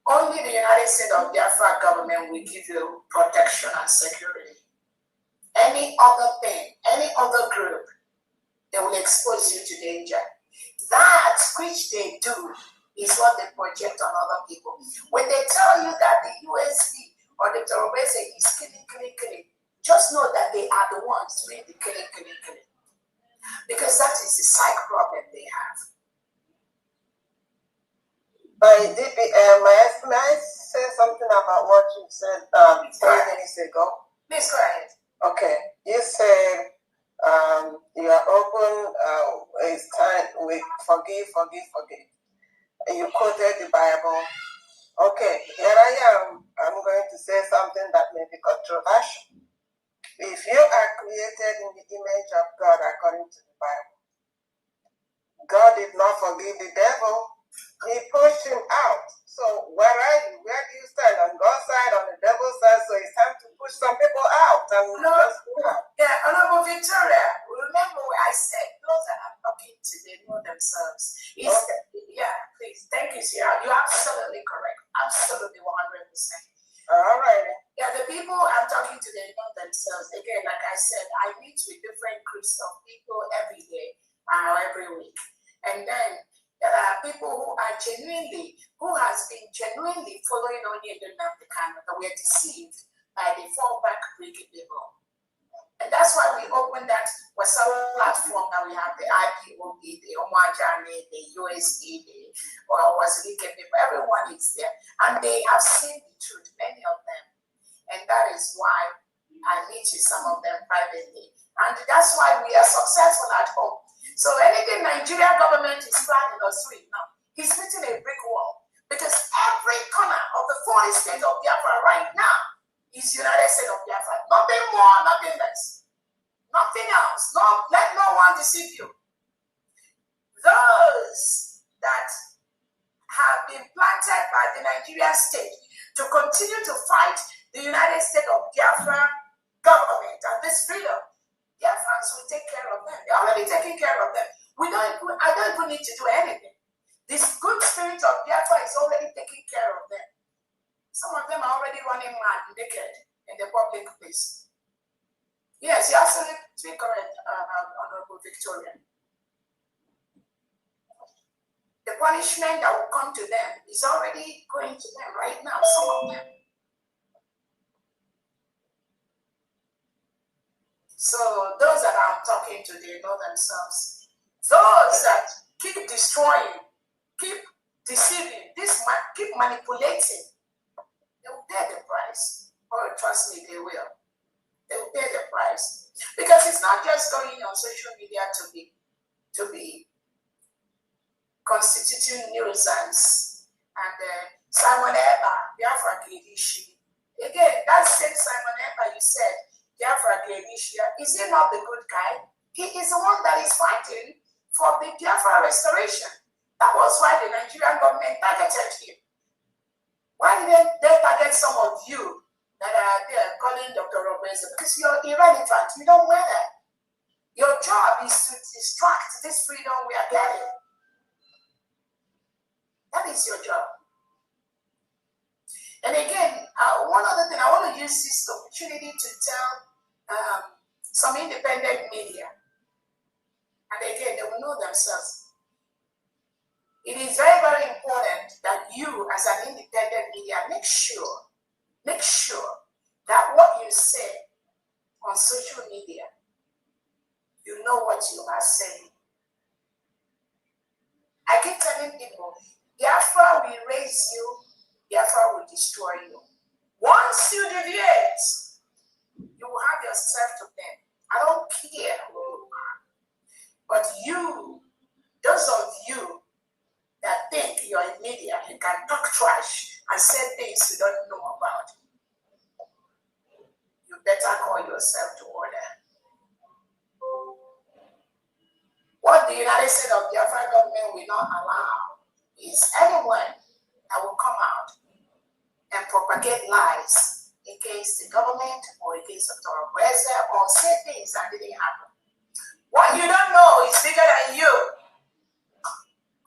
Only the United States of Biafra government will give you protection and security. Any other thing, any other group, they will expose you to danger. That which they do is what they project on other people. When they tell you that the USB or the Orobese is killing, just know that they are the ones doing the killing. Because that is the psych problem they have. May I say something about what you said 3 minutes ago? Please go ahead. Okay. You said you are open, it's time we forgive. And you quoted the Bible. Okay, here I am. I'm going to say something that may be controversial. If you are created in the image of God according to the Bible, God did not forgive the devil. He pushed him out. So where are you? Where do you stand? On God's side, on the devil's side? So it's time to push some people out. Honorable Victoria, remember what I said, those that are talking to, they know themselves. Yeah, please. Thank you, Sierra. You're absolutely correct. Absolutely 100%. All right. Yeah, the people I'm talking to, they know themselves. Again, like I said, I meet with different groups of people every day, every week. And then there are people who has been genuinely following on the Namdekan, that were deceived by the fallback Greek people. And that's why we opened that WhatsApp platform that we have, the IPOB, the Omajane, the USD, the Wazirike people, everyone is there. And they have seen the truth, many of them. And that is why I meet with some of them privately. And that's why we are successful at home. So anything Nigerian government is planning or doing now, he's hitting a brick wall. Because every corner of the 40 states of Biafra right now is United States of Biafra. Nothing more, nothing less. Nothing else. No, let no one deceive you. Those that have been planted by the Nigerian state to continue to fight the United States of Biafra government and this freedom, Biafrans will take care of them. They're already taking care of them. I don't even need to do anything. This good spirit of Biafra is already taking care of them. Some of them are already running mad, naked in the public place. Yes, you're absolutely correct, Honorable Victoria. The punishment that will come to them is already going to them right now, some of them. So those that I'm talking to, they know themselves. Those that keep destroying, keep deceiving, keep manipulating, they will pay the price. Oh, trust me, they will. They will pay the price. Because it's not just going on social media to be constituting nuisance. And Simon Eber, Biafra Kedishi. Again, that same Simon Eber you said, Biafra Kedishi, is he not the good guy? He is the one that is fighting for the Biafra restoration. That was why the Nigerian government targeted him. Why didn't they target some of you that are there calling Dr. Roberts? Because you're irrelevant. You don't matter. Your job is to distract this freedom we are getting. That is your job. And again, one other thing, I want to use this opportunity to tell some independent media. And again, they will know themselves. It is very, very important that you, as an independent media, make sure that what you say on social media, you know what you are saying. I keep telling people, Biafra will raise you, Biafra will destroy you. Once you deviate, you will have yourself to blame. I don't care who you are. But you, those of you that think you're in media, you can talk trash and say things you don't know about, you better call yourself to order. What the United States of Biafra government will not allow is anyone that will come out and propagate lies against the government or against Dr. Roberts or say things that didn't happen. What you don't know is bigger than you.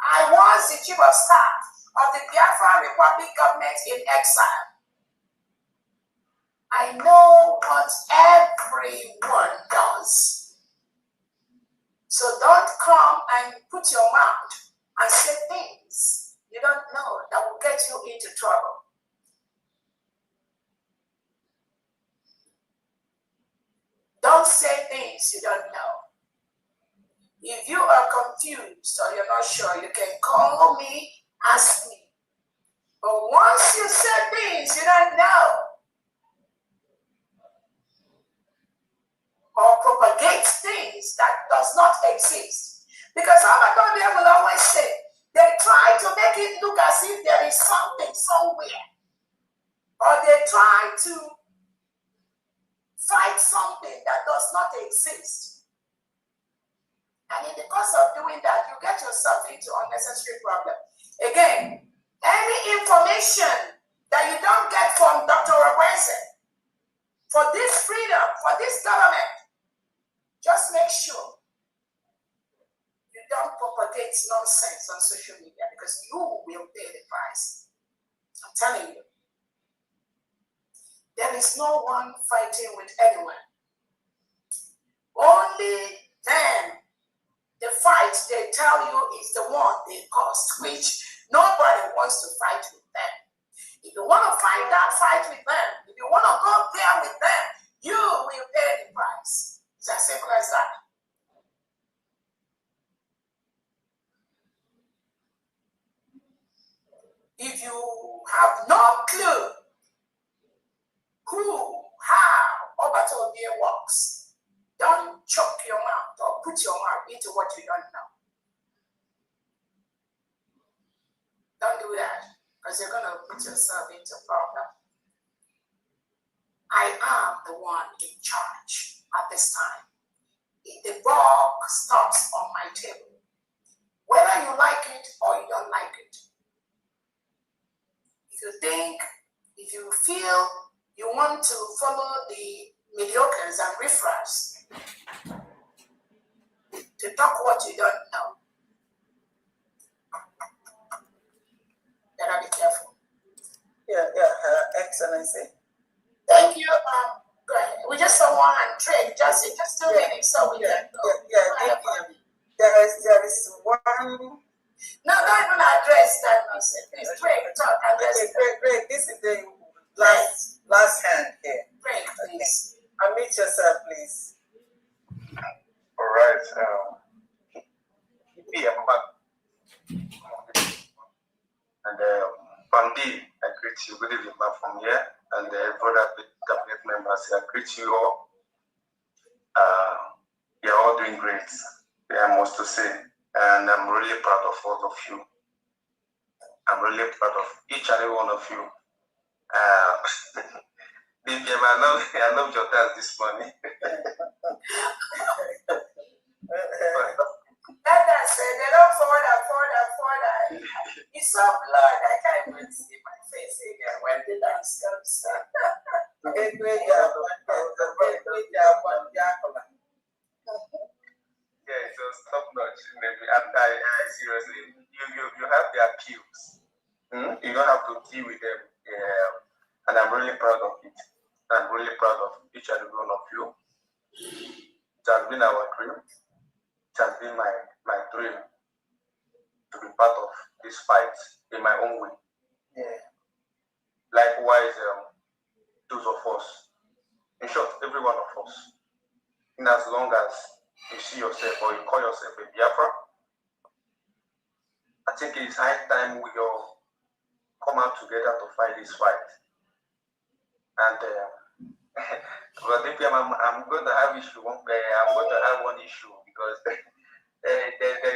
I was the chief of staff of the Biafra Republic government in exile. I know what everyone does. So don't come and put your mouth and say things you don't know that will get you into trouble. Don't say things you don't know. If you are confused or you're not sure, you can call me, ask me. But once you say things you don't know, or propagate things that does not exist, because Abadonia will always say, they try to make it look as if there is something somewhere, or they try to fight something that does not exist. And in the course of doing that, you get yourself into unnecessary problem. Again, any information that you don't get from Dr. Roberts for this freedom, for this government, just make sure you don't propagate nonsense on social media because you will pay the price. I'm telling you. There is no one fighting with anyone. Only them. The fight they tell you is the one they caused, which nobody wants to fight with them. If you want to fight that fight with them, if you want to go there with them, you will pay the price. It's as simple as that. If you have no clue who, how Obatobie works, don't choke your mouth or put your mouth into what you don't know. Don't do that, because you're going to put yourself into a problem. I am the one in charge at this time. If the ball stops on my table, whether you like it or you don't like it, if you feel you want to follow the mediocres and riffraffs to talk what you don't know, better be careful. Excellency. Thank you. Go ahead. We just don't want to trade just 2 minutes so we can go. There is one. No, don't even address that nonsense. Please, Greg, talk. Greg, this is the last hand here. Greg, please. Unmute yourself, please. And Pandi, I greet you. Good evening, from here. And brother cabinet members, I greet you all. You're all doing great. I must to say. And I'm really proud of all of you. I'm really proud of each and every one of you. I love your dance this morning. That said, they don't forward. It's so blood, I can't even see my face again when the dance comes. Yeah, it was top notch. I seriously, you have the appeals. You don't have to deal with them. And I'm really proud of it. I'm really proud of each and every one of you. It has been our dream. It has been my dream to be part of this fight in my own way. Yeah. Likewise, those of us, in short, every one of us, in as long as you see yourself or you call yourself a Biafra, I think it's high time we all come out together to fight this fight. And but if I'm going to have issue. I'm going to have one issue because there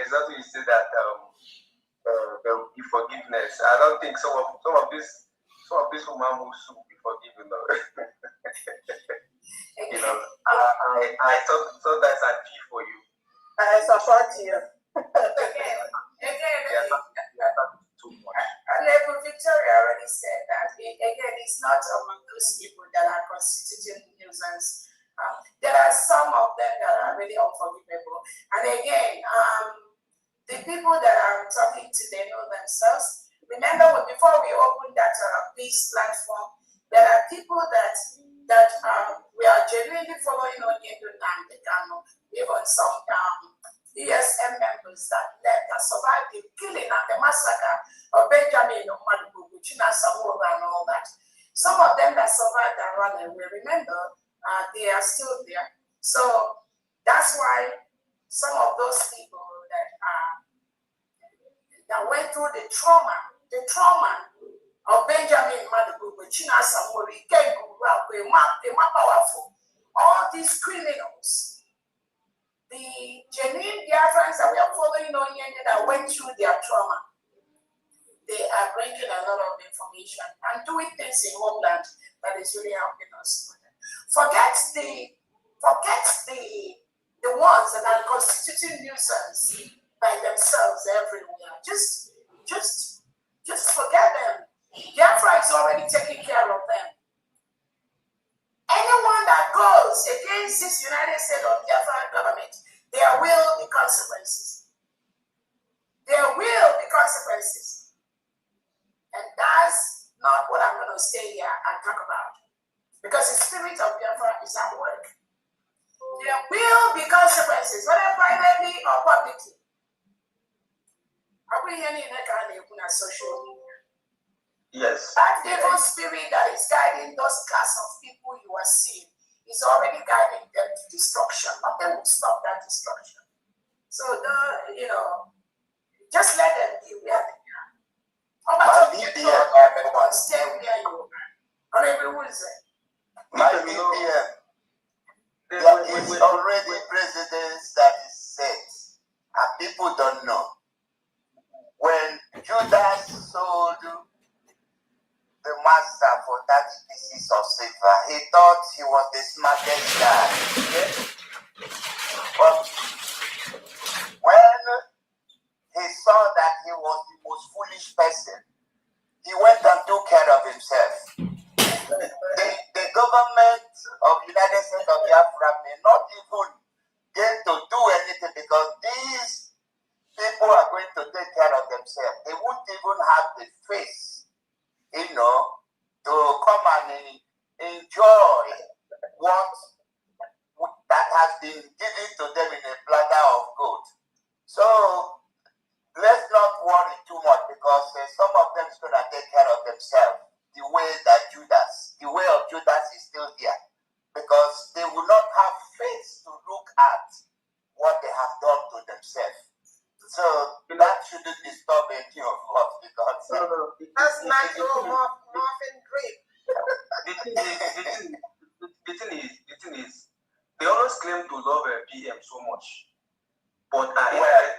is nothing to say that there will be forgiveness. I don't think some of these women will soon be forgiven. You know, I thought that's a key for you. I support you. Too much. And Victoria already said that. Again, it's not among those people that are constituting nuisance. There are some of them that are really unforgivable. And again, the people that I'm talking to, they know themselves. Remember, before we opened that peace platform, there are people that we are genuinely following on even some ESM members that survived the killing and the massacre of Benjamin China Samora and all that. Some of them that survived and ran away, remember, they are still there. So that's why some of those people that went through the trauma of Benjamin Madugu, China Samori, powerful. All these criminals, the genuine Biafrans that we are following on here that went through their trauma, they are bringing a lot of information and doing things in homeland that is really helping us. Forget the ones that are constituting nuisance by themselves everywhere. Just forget them. Biafra is already taking care of them. Anyone that goes against this United States of Biafra government, there will be consequences. There will be consequences. And that's not what I'm going to stay here and talk about. Because the spirit of Biafra is at work. There will be consequences, whether privately or publicly. Are we hearing that social media? Yes. That evil spirit that is guiding those class of people you are seeing is already guiding them to destruction. Nothing will stop that destruction. So, just let them be where they are. Everyone stay where you are. Everyone say. My BPM, there is already precedence that is set, and people don't know. When Judas sold the master for 30 pieces of silver, he thought he was the smartest guy. But when he saw that he was the most foolish person, he went and took care of himself. The government of United States of Biafra may not even get to do anything because these people are going to take care of themselves. They won't even have the face, to come and enjoy what that has been given to them in a platter of gold. So let's not worry too much because some of them is going to take care of themselves. The way of Judas is still here because they will not have faith to look at what they have themselves. So that shouldn't disturb any of us because that's like your muffin drip. The thing is, they always claim to love PM so much. But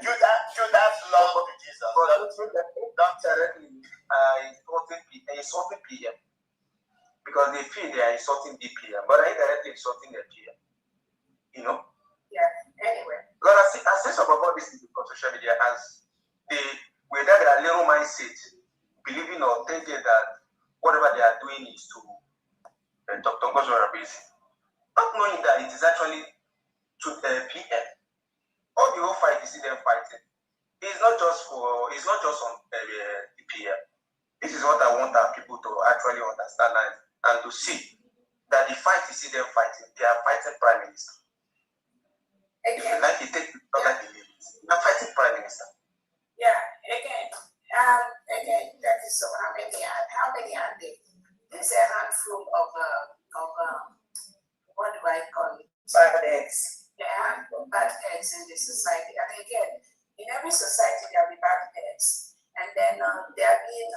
Judas loved Jesus. Not directly insulting PM. Because they feel they are insulting the PM, but I indirectly insulting the PM. You know? Yeah, anyway. But I say something about this on social media as whether they are little mindset, believing or thinking that whatever they are doing is to Dr. Ngozora basic. Not knowing that it is actually to the PM. All the whole fight you see them fighting. It's not just on the PM. This is what I want our people to actually understand and to see that the fight you see them fighting, they are fighting Prime Minister. If you like it, take other delays. They are fighting Prime Minister. Yeah, again, that is so how many are they? There's a handful of what do I call it? Bad eggs. Yeah, a handful of bad eggs in the society. And again, in every society there will be bad eggs. And then they are being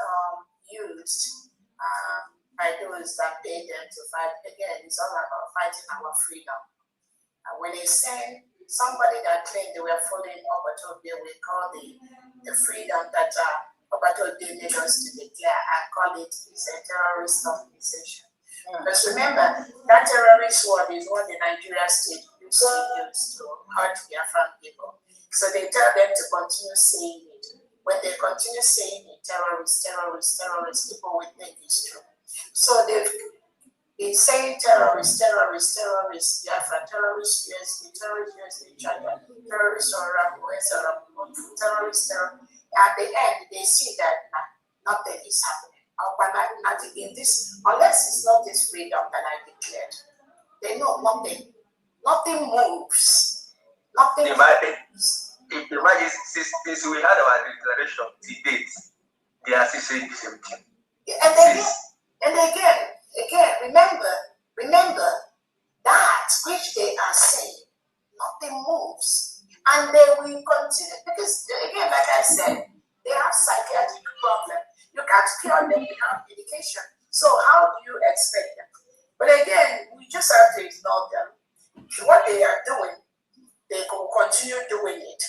used by those that pay them to fight. Again, it's all about fighting our freedom. And when they send somebody that claimed they were following Obato, they will call the freedom that Obato made us to declare and call it is a terrorist organization. Because remember, that terrorist word is what the Nigerian state used to use to hurt Biafran people. So they tell them to continue saying it. When they continue saying it, terrorists, people will think it's true. So they've been saying terrorists, Biafra, terrorists, USB, China, terrorists, terrorists. At the end, they see that nothing is happening. Nothing in this, unless it's not this freedom that I declared. They know nothing moves. Nothing moves. If the imagine since we had our declaration to date, they are still saying the same thing. And again, remember that which they are saying, nothing moves. And they will continue, because again, like I said, they have psychiatric problems. You can't cure them without medication. So how do you expect them? But again, we just have to ignore them. What they are doing, they will continue doing it.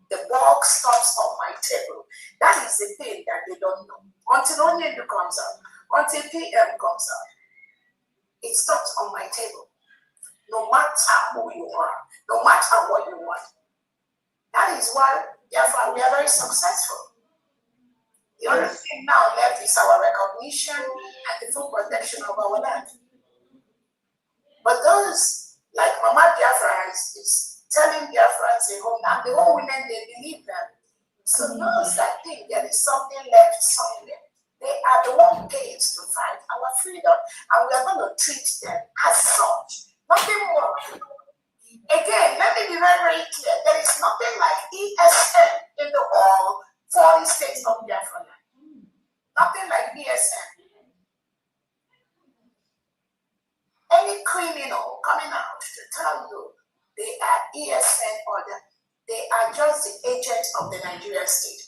The ball stops on my table. That is the thing that they don't know. Until Onyendu comes out, until PM comes out, it stops on my table. No matter who you are, no matter what you want. That is why, therefore, we are very successful. The only thing now left is our recognition and the full protection of our land. But those, like Mama Biafra is telling Biafrans at home, and the whole women, they believe them. So those that think there is something left somewhere, they are the one paid to fight our freedom. And we are going to treat them as such. Nothing more. Again, let me be very, very clear. There is nothing like ESN in the whole 40 states of Biafra. Nothing like ESN. Any criminal coming out to tell you they are ESN or they are just the agents of the Nigerian state,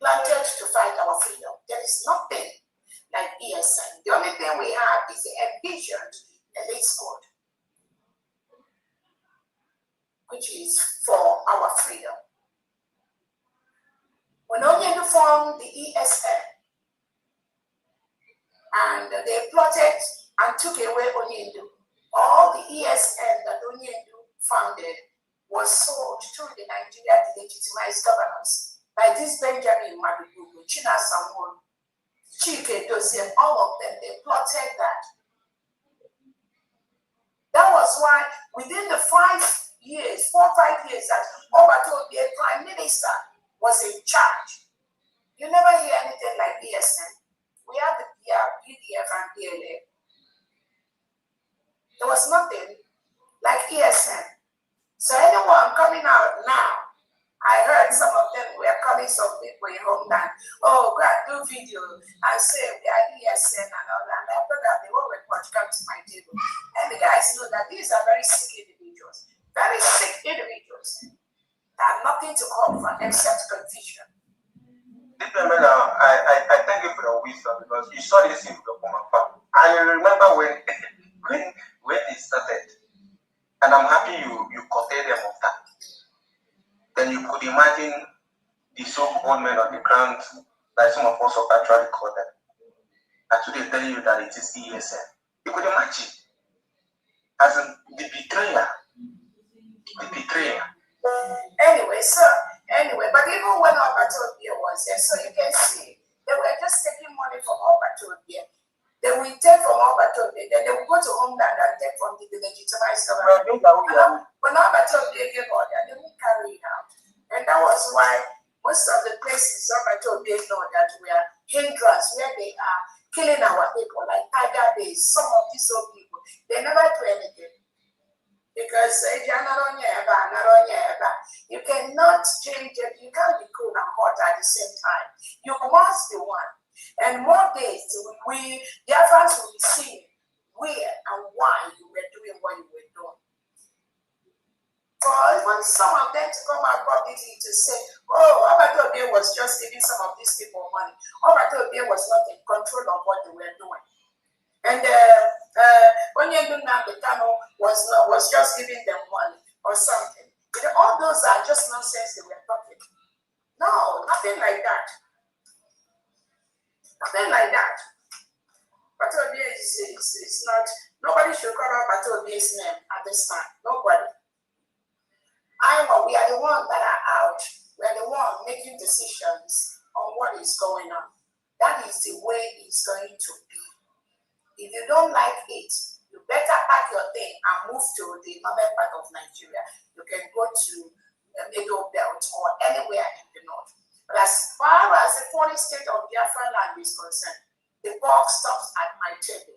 planted to fight our freedom. There is nothing like ESN. The only thing we have is the envisioned elite squad, which is for our freedom. When Onyendu formed the ESN, and they plotted and took away Onyendu, all the ESN that Onyendu founded was sold to the Nigeria delegitimized governors by this Benjamin Madubugu, China Samuel, Chike Dosiem, all of them, they plotted that. That was why within the 4 or 5 years that Obato, the prime minister, was in charge, you never hear anything like ESN. We have the PDF and PLA. There was nothing like ESN. So anyone coming out now, I heard some of them were calling some people in homeland, oh, go and do video and say we are ESN and all that. And after that, the whole report come to my table. And the guys know that these are very sick individuals. Very sick individuals. That nothing to offer except confusion. I thank you for the wisdom because you saw this in the common farm. I remember when it started, and I'm happy you quoted them of that. Then you could imagine the so-called men on the ground, like some of us have actually called them, actually telling you that it is ESN. You could imagine as in the betrayer. Anyway, but even when Obatobia was there, so you can see they were just taking money from Obatobia. They will take from Obatobia, then they will go to homeland and take from the legitimized government. When Obatobia gave order, they will carry it out. And that was why most of the places Obatobia know that we are hindrance, where they are killing our people, like Tiger Base, some of these old people, they never do anything. Because you cannot change it, you can't be cool and hot at the same time. You must be one. And more days, the Biafrans will be seeing where and why you were doing what you were doing. For even some of them to come out publicly to say, oh, Obatobia was just giving some of these people money. Obatobia was not in control of what they were doing. And Onyenduna Betano was just giving them money or something. All those are just nonsense they were talking. No, nothing like that. Nothing like that. Batobia is not, nobody should call out Batobia's name at this time. Nobody. We are the ones that are out. We are the ones making decisions on what is going on. That is the way it's going to be. If you don't like it, you better pack your thing and move to the northern part of Nigeria. You can go to the Middle Belt or anywhere in the north. But as far as the foreign state of Biafra land is concerned, the buck stops at my table.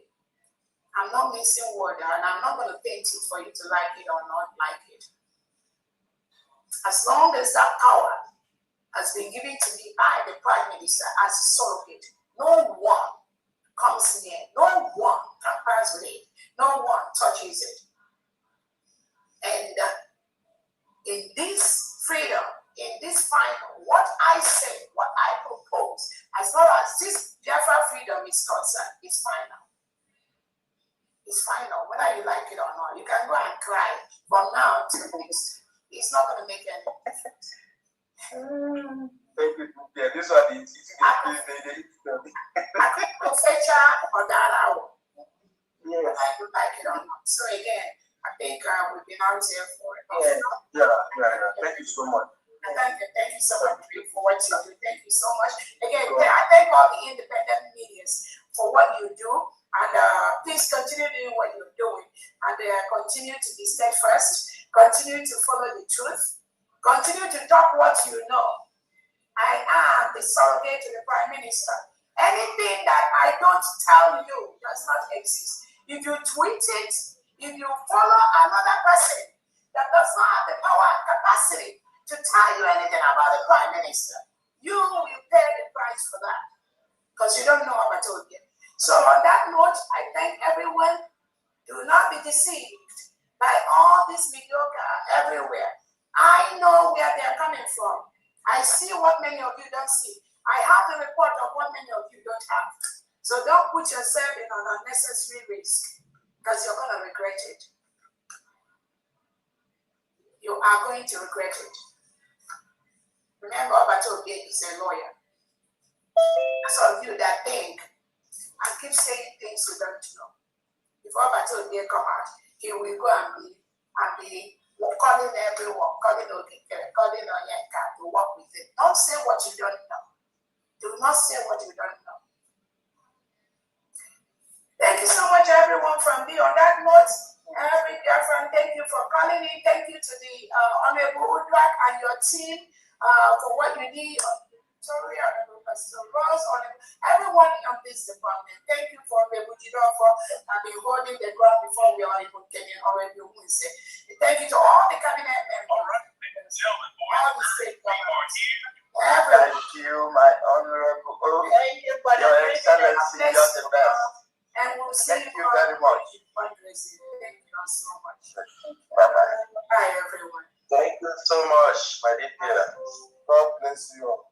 I'm not missing word, and I'm not going to paint it for you to like it or not like it. As long as that power has been given to me by the Prime Minister as a surrogate, no one comes near, no one tampers with it, no one touches it. And in this freedom, in this final, what I say, what I propose, as far as this Biafra freedom is concerned, is final. It's final, whether you like it or not. You can go and cry from now to this. It's not going to make any difference. Yeah, this one is I would like it or not. So again, I think we've been out here for it. Yeah. Thank you so much. Thank you so much for what you do. Thank you so much. Again, I thank all the independent medias for what you do. And please continue doing what you're doing. And continue to be steadfast. Continue to follow the truth. Continue to talk what you know. I am the surrogate to the Prime Minister. Anything that I don't tell you does not exist. If you tweet it, if you follow another person that does not have the power and capacity to tell you anything about the Prime Minister, you will pay the price for that because you don't know about it. So on that note, I thank everyone. Do not be deceived by all this mediocre everywhere. I know where they're coming from. I see what many of you don't see. I have the report of what many of you don't have. So don't put yourself in an unnecessary risk because you're going to regret it. You are going to regret it. Remember, Obatobia is a lawyer. Some of you that think and keep saying things you don't know. If Obatobia come out, he will go and be calling everyone, calling Okike, calling Onyeka to work with it. Don't say what you don't know. Do not say what you don't know. Thank you so much, everyone, from me. On that note, every Biafran, thank you for calling in. Thank you to the Honorable Udrak and your team for what you did. Sorry, Honorable Pastor Ross, everyone on this department. Thank you for the Bujidor for been holding the ground before we are even getting already. Thank you to all the cabinet members, all the state governments. Thank you, my honorable. Thank you, Your Excellency, you're the best. And we'll see Thank you very much. Thank you so much. Bye-bye. Bye, everyone. Thank you so much, my dear Peter. God bless you all.